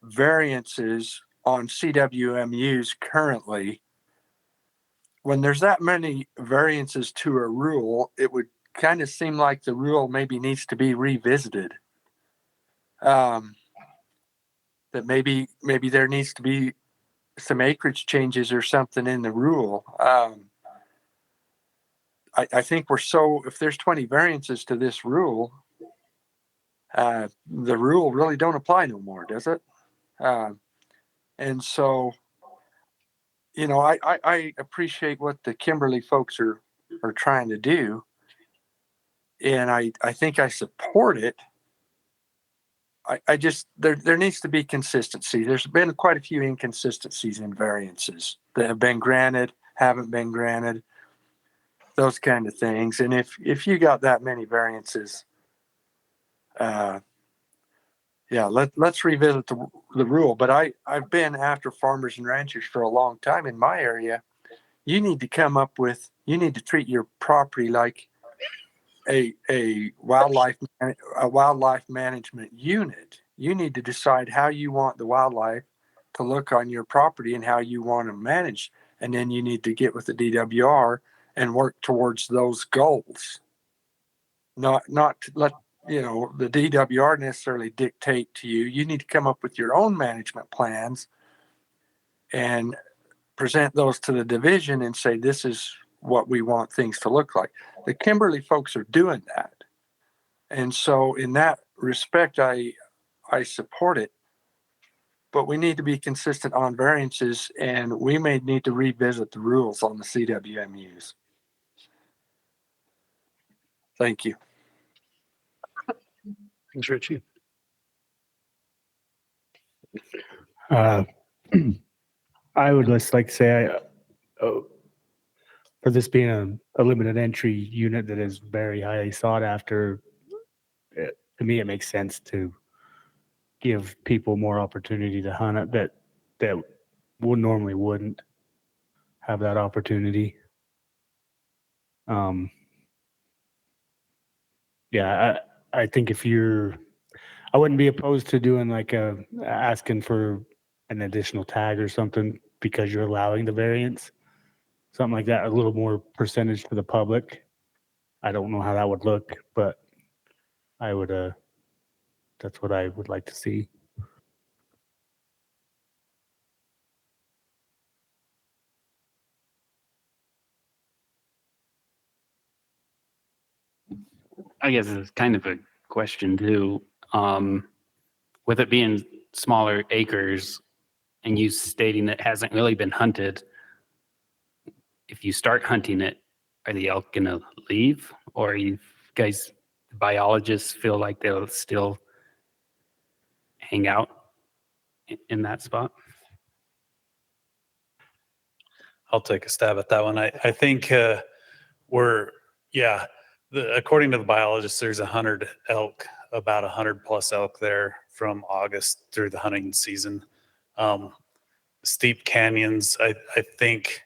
variances on CWMUs currently. When there's that many variances to a rule, it would kind of seem like the rule maybe needs to be revisited. That maybe there needs to be some acreage changes or something in the rule. I think if there's 20 variances to this rule, the rule really don't apply no more, does it? And so, I appreciate what the Kimberly folks are trying to do. And I think I support it. I just, there needs to be consistency. There's been quite a few inconsistencies in variances that have been granted, haven't been granted, those kind of things. And if you got that many variances, let's revisit the rule. But I've been after farmers and ranchers for a long time in my area. You need to treat your property like a wildlife management unit. You need to decide how you want the wildlife to look on your property and how you want to manage. And then you need to get with the DWR and work towards those goals. Not to let the DWR necessarily dictate to you. You need to come up with your own management plans and present those to the division and say, this is what we want things to look like. The Kimberly folks are doing that. And so in that respect, I support it, but we need to be consistent on variances, and we may need to revisit the rules on the CWMUs. Thank you. Thanks, Richie. I would just like to say, for this being a limited entry unit that is very highly sought after, to me, it makes sense to give people more opportunity to hunt it that would normally wouldn't have that opportunity. I think I wouldn't be opposed to doing asking for an additional tag or something because you're allowing the variance, something like that, a little more percentage for the public. I don't know how that would look, but I would, that's what I would like to see. I guess it's kind of a question too. With it being smaller acres and you stating it hasn't really been hunted, if you start hunting it, are the elk going to leave? Or you guys, biologists, feel like they'll still hang out in that spot? I'll take a stab at that one. I think according to the biologists, there's 100 elk, about 100 plus elk there from August through the hunting season. Steep canyons, I think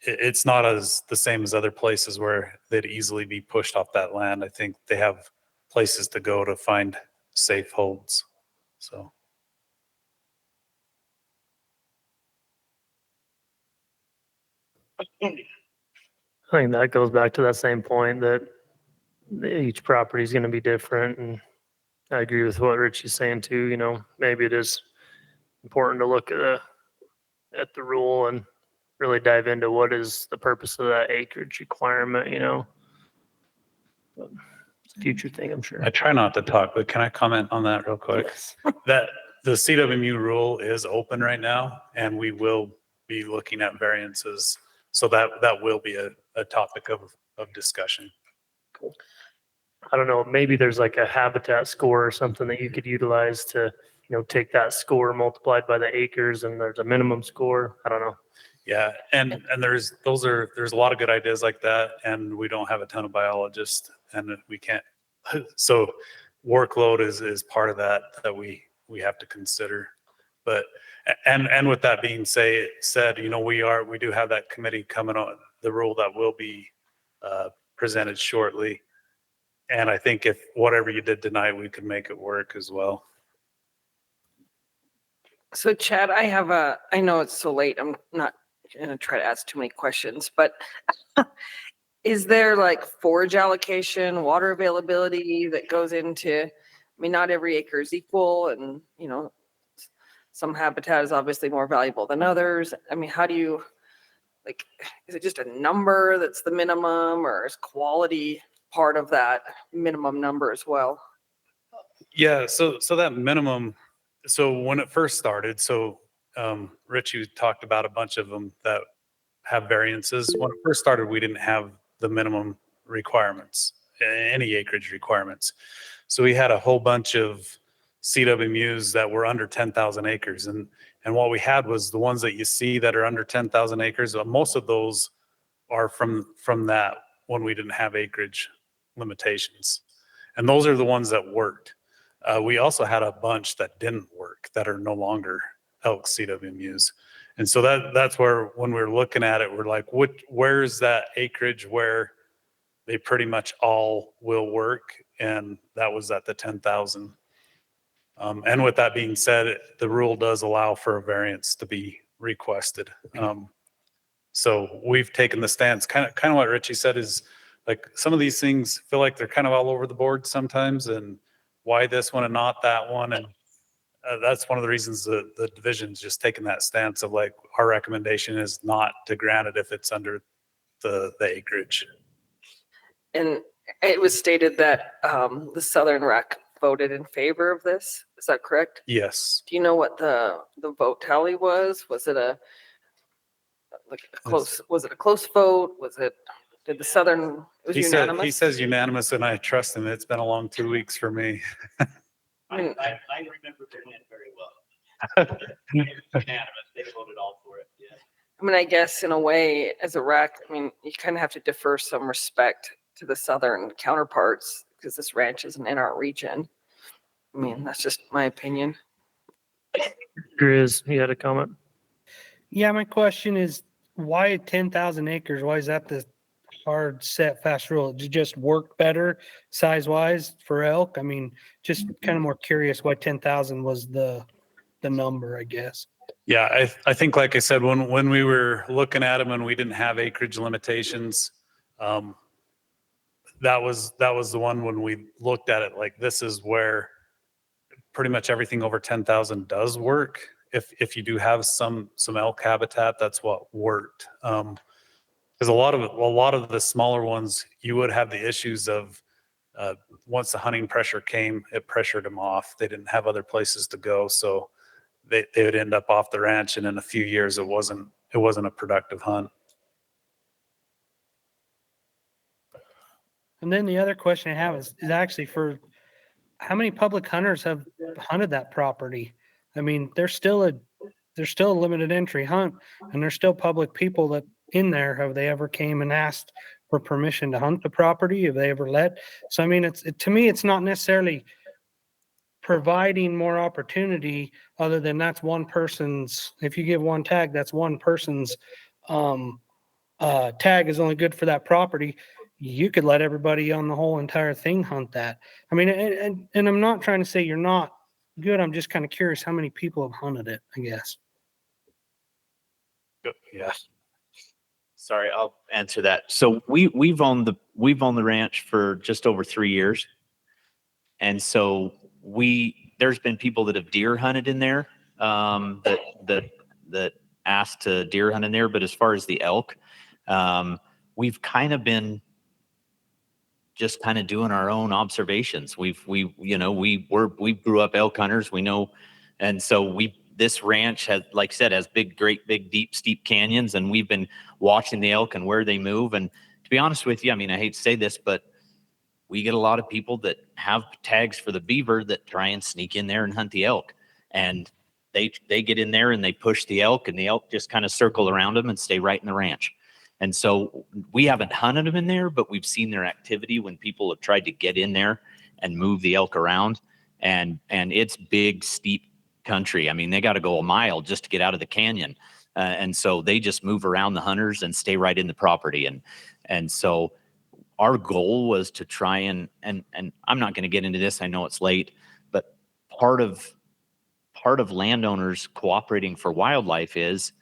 it's not the same as other places where they'd easily be pushed off that land. I think they have places to go to find safe holds. So. I think that goes back to that same point that each property is going to be different. And I agree with what Richie's saying too. Maybe it is important to look at the rule and really dive into what is the purpose of that acreage requirement, But it's a future thing, I'm sure. I try not to talk, but can I comment on that real quick? Yes. That the CWMU rule is open right now, and we will be looking at variances. So that will be a topic of discussion. Cool. I don't know, maybe there's like a habitat score or something that you could utilize to, take that score multiplied by the acres and there's a minimum score. I don't know. Yeah, and there's a lot of good ideas like that, and we don't have a ton of biologists and we can't. So workload is part of that we have to consider. But and with that being said, we do have that committee coming on, the rule that will be presented shortly. And I think if whatever you did tonight, we could make it work as well. So Chad, I know it's so late. I'm not gonna try to ask too many questions, but is there like forage allocation, water availability that goes into, I mean, not every acre is equal, and some habitat is obviously more valuable than others. I mean, how do you, like, is it just a number that's the minimum, or is quality part of that minimum number as well? Yeah, so that minimum, so when it first started, Richie talked about a bunch of them that have variances. When it first started, we didn't have the minimum requirements, any acreage requirements. So we had a whole bunch of CWMUs that were under 10,000 acres. And what we had was the ones that you see that are under 10,000 acres, most of those are from that when we didn't have acreage limitations. And those are the ones that worked. We also had a bunch that didn't work that are no longer elk CWMUs. And so that's where, when we're looking at it, we're like, where's that acreage where they pretty much all will work? And that was at the 10,000. And with that being said, the rule does allow for a variance to be requested. So we've taken the stance, kind of what Richie said, is like some of these things feel like they're kind of all over the board sometimes, and why this one and not that one. And that's one of the reasons the division's just taken that stance of like, our recommendation is not to grant it if it's under the acreage. And it was stated that the Southern RAC voted in favor of this. Is that correct? Yes. Do you know what the vote tally was? Was it a close? Was it a close vote? Did the Southern? It was unanimous. He says unanimous, and I trust him. It's been a long 2 weeks for me. I remember the win very well. It was unanimous. They voted all for it. Yeah. I mean, I guess in a way, as a RAC, I mean, you kind of have to defer some respect to the Southern counterparts because this ranch isn't in our region. I mean, that's just my opinion. Grizz, you had a comment? Yeah, my question is, why 10,000 acres? Why is that the hard, set, fast rule? Did it just work better size-wise for elk? I mean, just kind of more curious why 10,000 was the number, I guess. Yeah, I think, like I said, when we were looking at them and we didn't have acreage limitations, that was the one when we looked at it, like, this is where pretty much everything over 10,000 does work. If you do have some elk habitat, that's what worked. Because a lot of the smaller ones, you would have the issues of once the hunting pressure came, it pressured them off. They didn't have other places to go, so they would end up off the ranch, and in a few years, it wasn't a productive hunt. And then the other question I have is actually for how many public hunters have hunted that property? I mean, there's still a limited entry hunt, and there's still public people that in there. Have they ever came and asked for permission to hunt the property? Have they ever let? So I mean, to me, it's not necessarily providing more opportunity other than that's one person's. If you give one tag, that's one person's tag is only good for that property. You could let everybody on the whole entire thing hunt that. I mean, and I'm not trying to say you're not good. I'm just kind of curious how many people have hunted it, I guess. Yeah. Sorry, I'll answer that. So we've owned the ranch for just over 3 years. And so there's been people that have deer hunted in there, that asked to deer hunt in there. But as far as the elk, we've kind of been just kind of doing our own observations. We grew up elk hunters, we know. And so this ranch has, like I said, has great big, deep, steep canyons, and we've been watching the elk and where they move. And to be honest with you, I mean, I hate to say this, but we get a lot of people that have tags for the beaver that try and sneak in there and hunt the elk. And they get in there and they push the elk, and the elk just kind of circle around them and stay right in the ranch. And so we haven't hunted them in there, but we've seen their activity when people have tried to get in there and move the elk around. And it's big, steep country. I mean, they got to go a mile just to get out of the canyon. And so they just move around the hunters and stay right in the property. And so our goal was to try and I'm not going to get into this. I know it's late, but part of landowners cooperating for wildlife is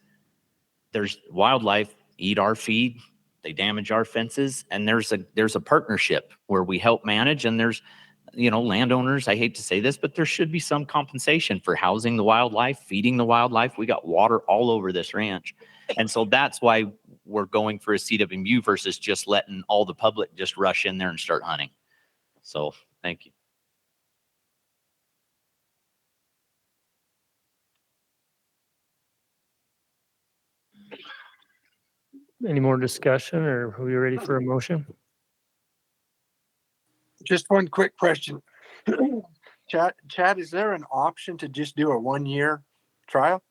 there's wildlife eat our feed, they damage our fences, and there's a partnership where we help manage, and there's, you know, landowners, I hate to say this, but there should be some compensation for housing the wildlife, feeding the wildlife. We got water all over this ranch. And so that's why we're going for a CWMU versus just letting all the public just rush in there and start hunting. So thank you. Any more discussion, or are we ready for a motion? Just one quick question. Chad, is there an option to just do a 1-year trial?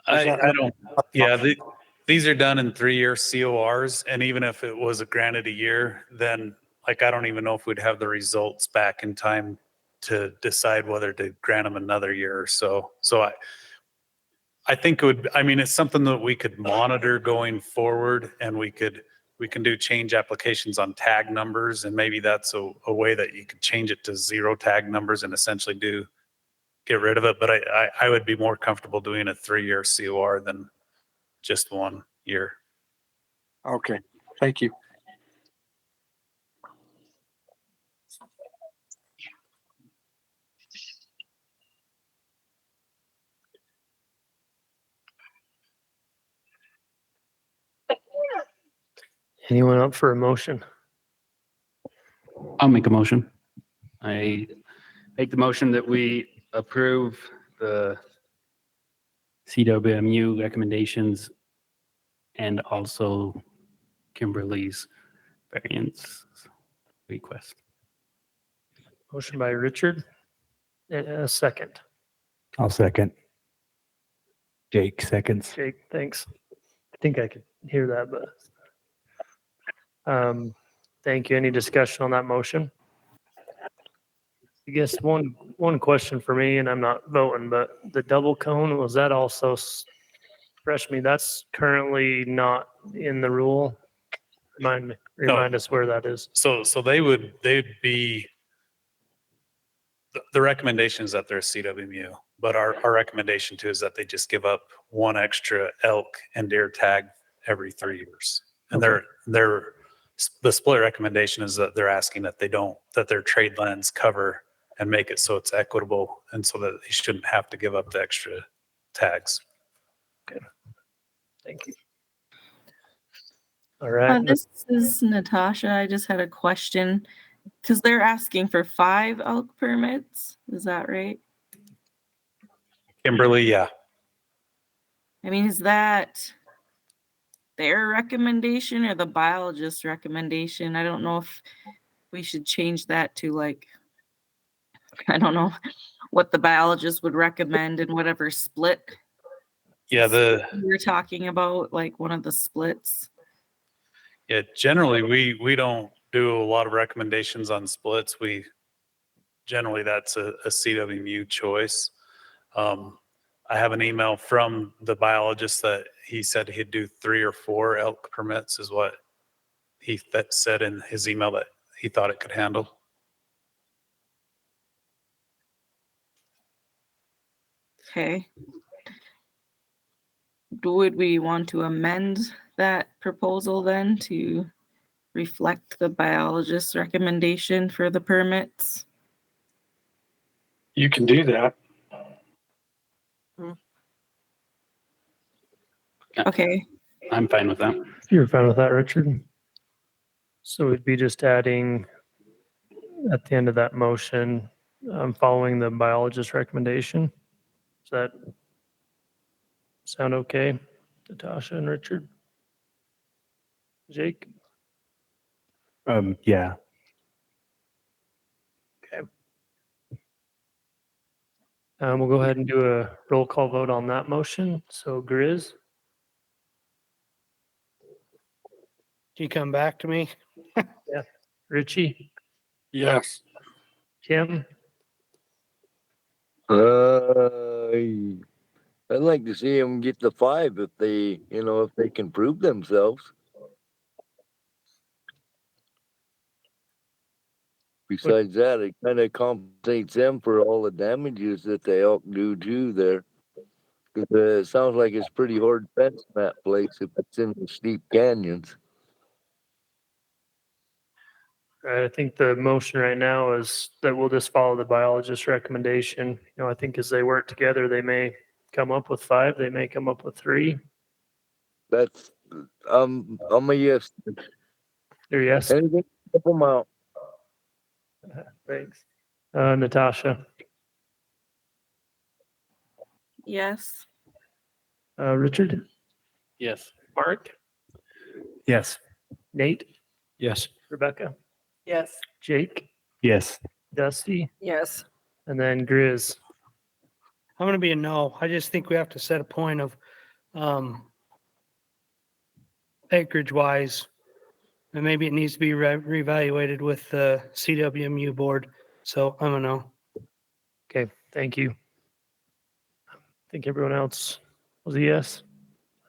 I don't, yeah, these are done in 3-year CORs. And even if it was granted a year, then like, I don't even know if we'd have the results back in time to decide whether to grant them another year or so. So I think it would, I mean, it's something that we could monitor going forward, and we can do change applications on tag numbers. And maybe that's a way that you could change it to 0 tag numbers and essentially get rid of it. But I would be more comfortable doing a 3-year COR than just 1 year. Okay, thank you. Anyone up for a motion? I'll make a motion. I make the motion that we approve the CWMU recommendations and also Kimberly's variance request. Motion by Richard. A second. I'll second. Jake seconds. Jake, thanks. I think I could hear that, but thank you. Any discussion on that motion? I guess one question for me, and I'm not voting, but the double cone, was that also, refresh me, that's currently not in the rule? Remind us where that is. So they'd be, the recommendation is that they're a CWMU, but our recommendation too is that they just give up 1 extra elk and deer tag every 3 years. And the split recommendation is that they're asking that that their trade lands cover and make it so it's equitable, and so that they shouldn't have to give up the extra tags. Okay. Thank you. All right. This is Natasha. I just had a question because they're asking for 5 elk permits. Is that right? Kimberly, yeah. I mean, is that their recommendation or the biologist's recommendation? I don't know if we should change that to like, I don't know what the biologist would recommend in whatever split. Yeah, you're talking about, like one of the splits. Yeah, generally we don't do a lot of recommendations on splits. Generally that's a CWMU choice. I have an email from the biologist that he said he'd do 3 or 4 elk permits is what he said in his email that he thought it could handle. Okay. Would we want to amend that proposal then to reflect the biologist's recommendation for the permits? You can do that. Okay. I'm fine with that. You're fine with that, Richard? So we'd be just adding at the end of that motion, following the biologist's recommendation. Does that sound okay, Natasha and Richard? Jake? Yeah. Okay. We'll go ahead and do a roll call vote on that motion. So Grizz, Can you come back to me? Yeah. Richie, Yes. Tim, I'd like to see them get the 5 if they, if they can prove themselves. Besides that, it kind of compensates them for all the damages that the elk do too there. 'Cause, it sounds like it's pretty hard fence in that place if it's in the steep canyons. I think the motion right now is that we'll just follow the biologist's recommendation. I think as they work together, they may come up with 5, they may come up with 3. That's, I'm a yes. Or yes. Anything, help them out. Thanks. Natasha, Yes. Richard, Yes. Mark, Yes. Nate, Yes. Rebecca, Yes. Jake, Yes. Dusty, Yes. and then Grizz. I'm gonna be a no. I just think we have to set a point of, acreage wise. And maybe it needs to be reevaluated with the CWMU board. So I'm a no. Okay, thank you. I think everyone else was a yes.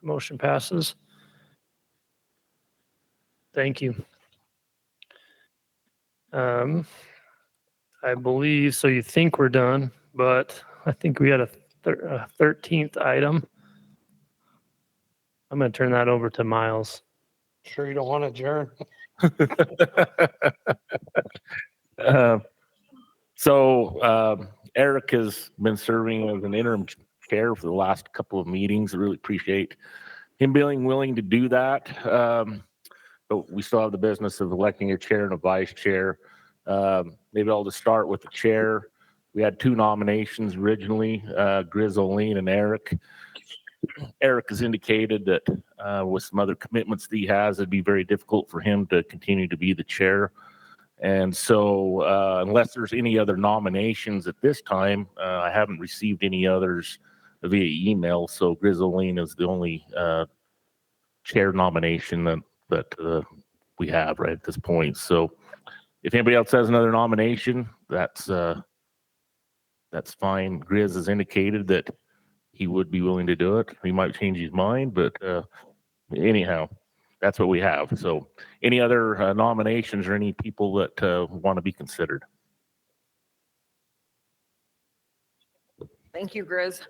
Motion passes. Thank you. I believe, so you think we're done, but I think we had a 13th item. I'm going to turn that over to Miles. Sure you don't want to adjourn? Eric has been serving as an interim chair for the last couple of meetings. I really appreciate him being willing to do that. But we still have the business of electing a chair and a vice chair. Maybe I'll just start with the chair. We had 2 nominations originally, Grizzolene and Eric. Eric has indicated that with some other commitments that he has, it'd be very difficult for him to continue to be the chair. And so unless there's any other nominations at this time, I haven't received any others via email. So Grizzolene is the only chair nomination that we have right at this point. So if anybody else has another nomination, that's fine. Grizz has indicated that he would be willing to do it. He might change his mind, but anyhow, that's what we have. So any other nominations or any people that want to be considered? Thank you, Grizz.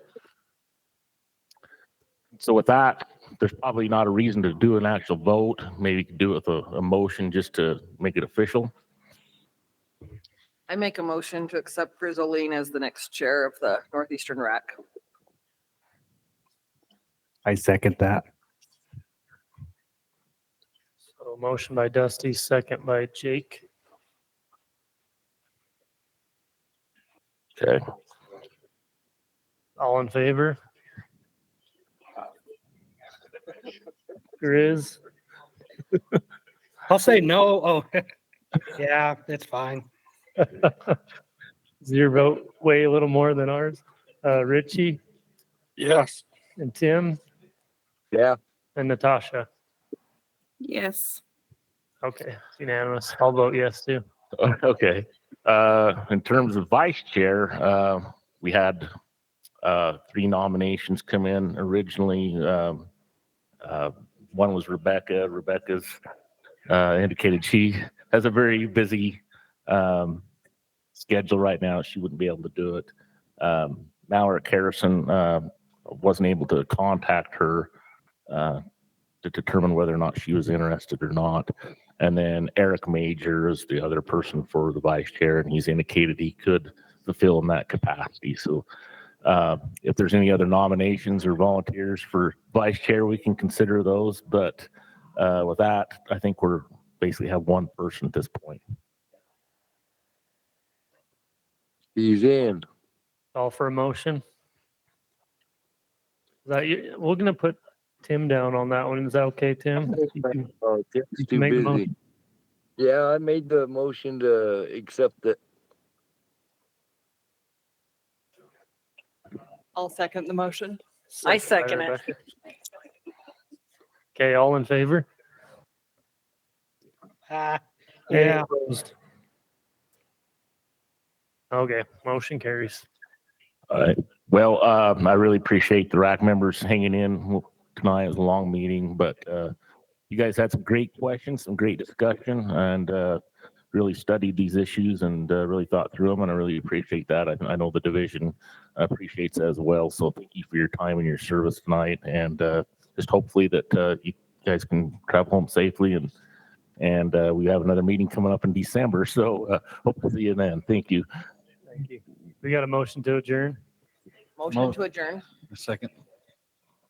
So with that, there's probably not a reason to do an actual vote. Maybe you could do it with a motion just to make it official. I make a motion to accept Grizzolene as the next chair of the Northeastern RAC. I second that. So motion by Dusty, second by Jake. Okay. All in favor? Grizz? I'll say no. Oh, yeah, that's fine. Is your vote weigh a little more than ours? Richie? Yes. And Tim? Yeah. And Natasha? Yes. Okay, it's unanimous. I'll vote yes too. Okay. In terms of vice chair, we had 3 nominations come in originally. One was Rebecca. Rebecca's indicated she has a very busy schedule right now. She wouldn't be able to do it. Mallory Harrison wasn't able to contact her to determine whether or not she was interested or not. And then Eric Major is the other person for the vice chair, and he's indicated he could fulfill in that capacity. So if there's any other nominations or volunteers for vice chair, we can consider those. But with that, I think we're basically have one person at this point. He's in. All for a motion? Is that you? We're gonna put Tim down on that one. Is that okay, Tim? Oh, Tim's you too make the busy. motion? Yeah, I made the motion to accept it. I'll second the motion. I second it. Okay, all in favor? Any Yeah. opposed? Okay, motion carries. All right. Well, I really appreciate the RAC members hanging in tonight. It was a long meeting, but you guys had some great questions, some great discussion, and really studied these issues and really thought through them. And I really appreciate that. I know the division appreciates it as well. So thank you for your time and your service tonight. And just hopefully that you guys can travel home safely. And we have another meeting coming up in December. So hope to see you then. Thank you. Thank you. We got a motion to adjourn. Motion to adjourn. Second.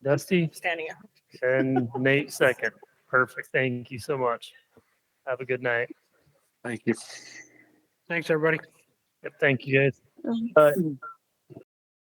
Dusty Standing up. and Nate second. Perfect. Thank you so much. Have a good night. Thank you. Thanks, everybody. Yep, thank you guys. Um,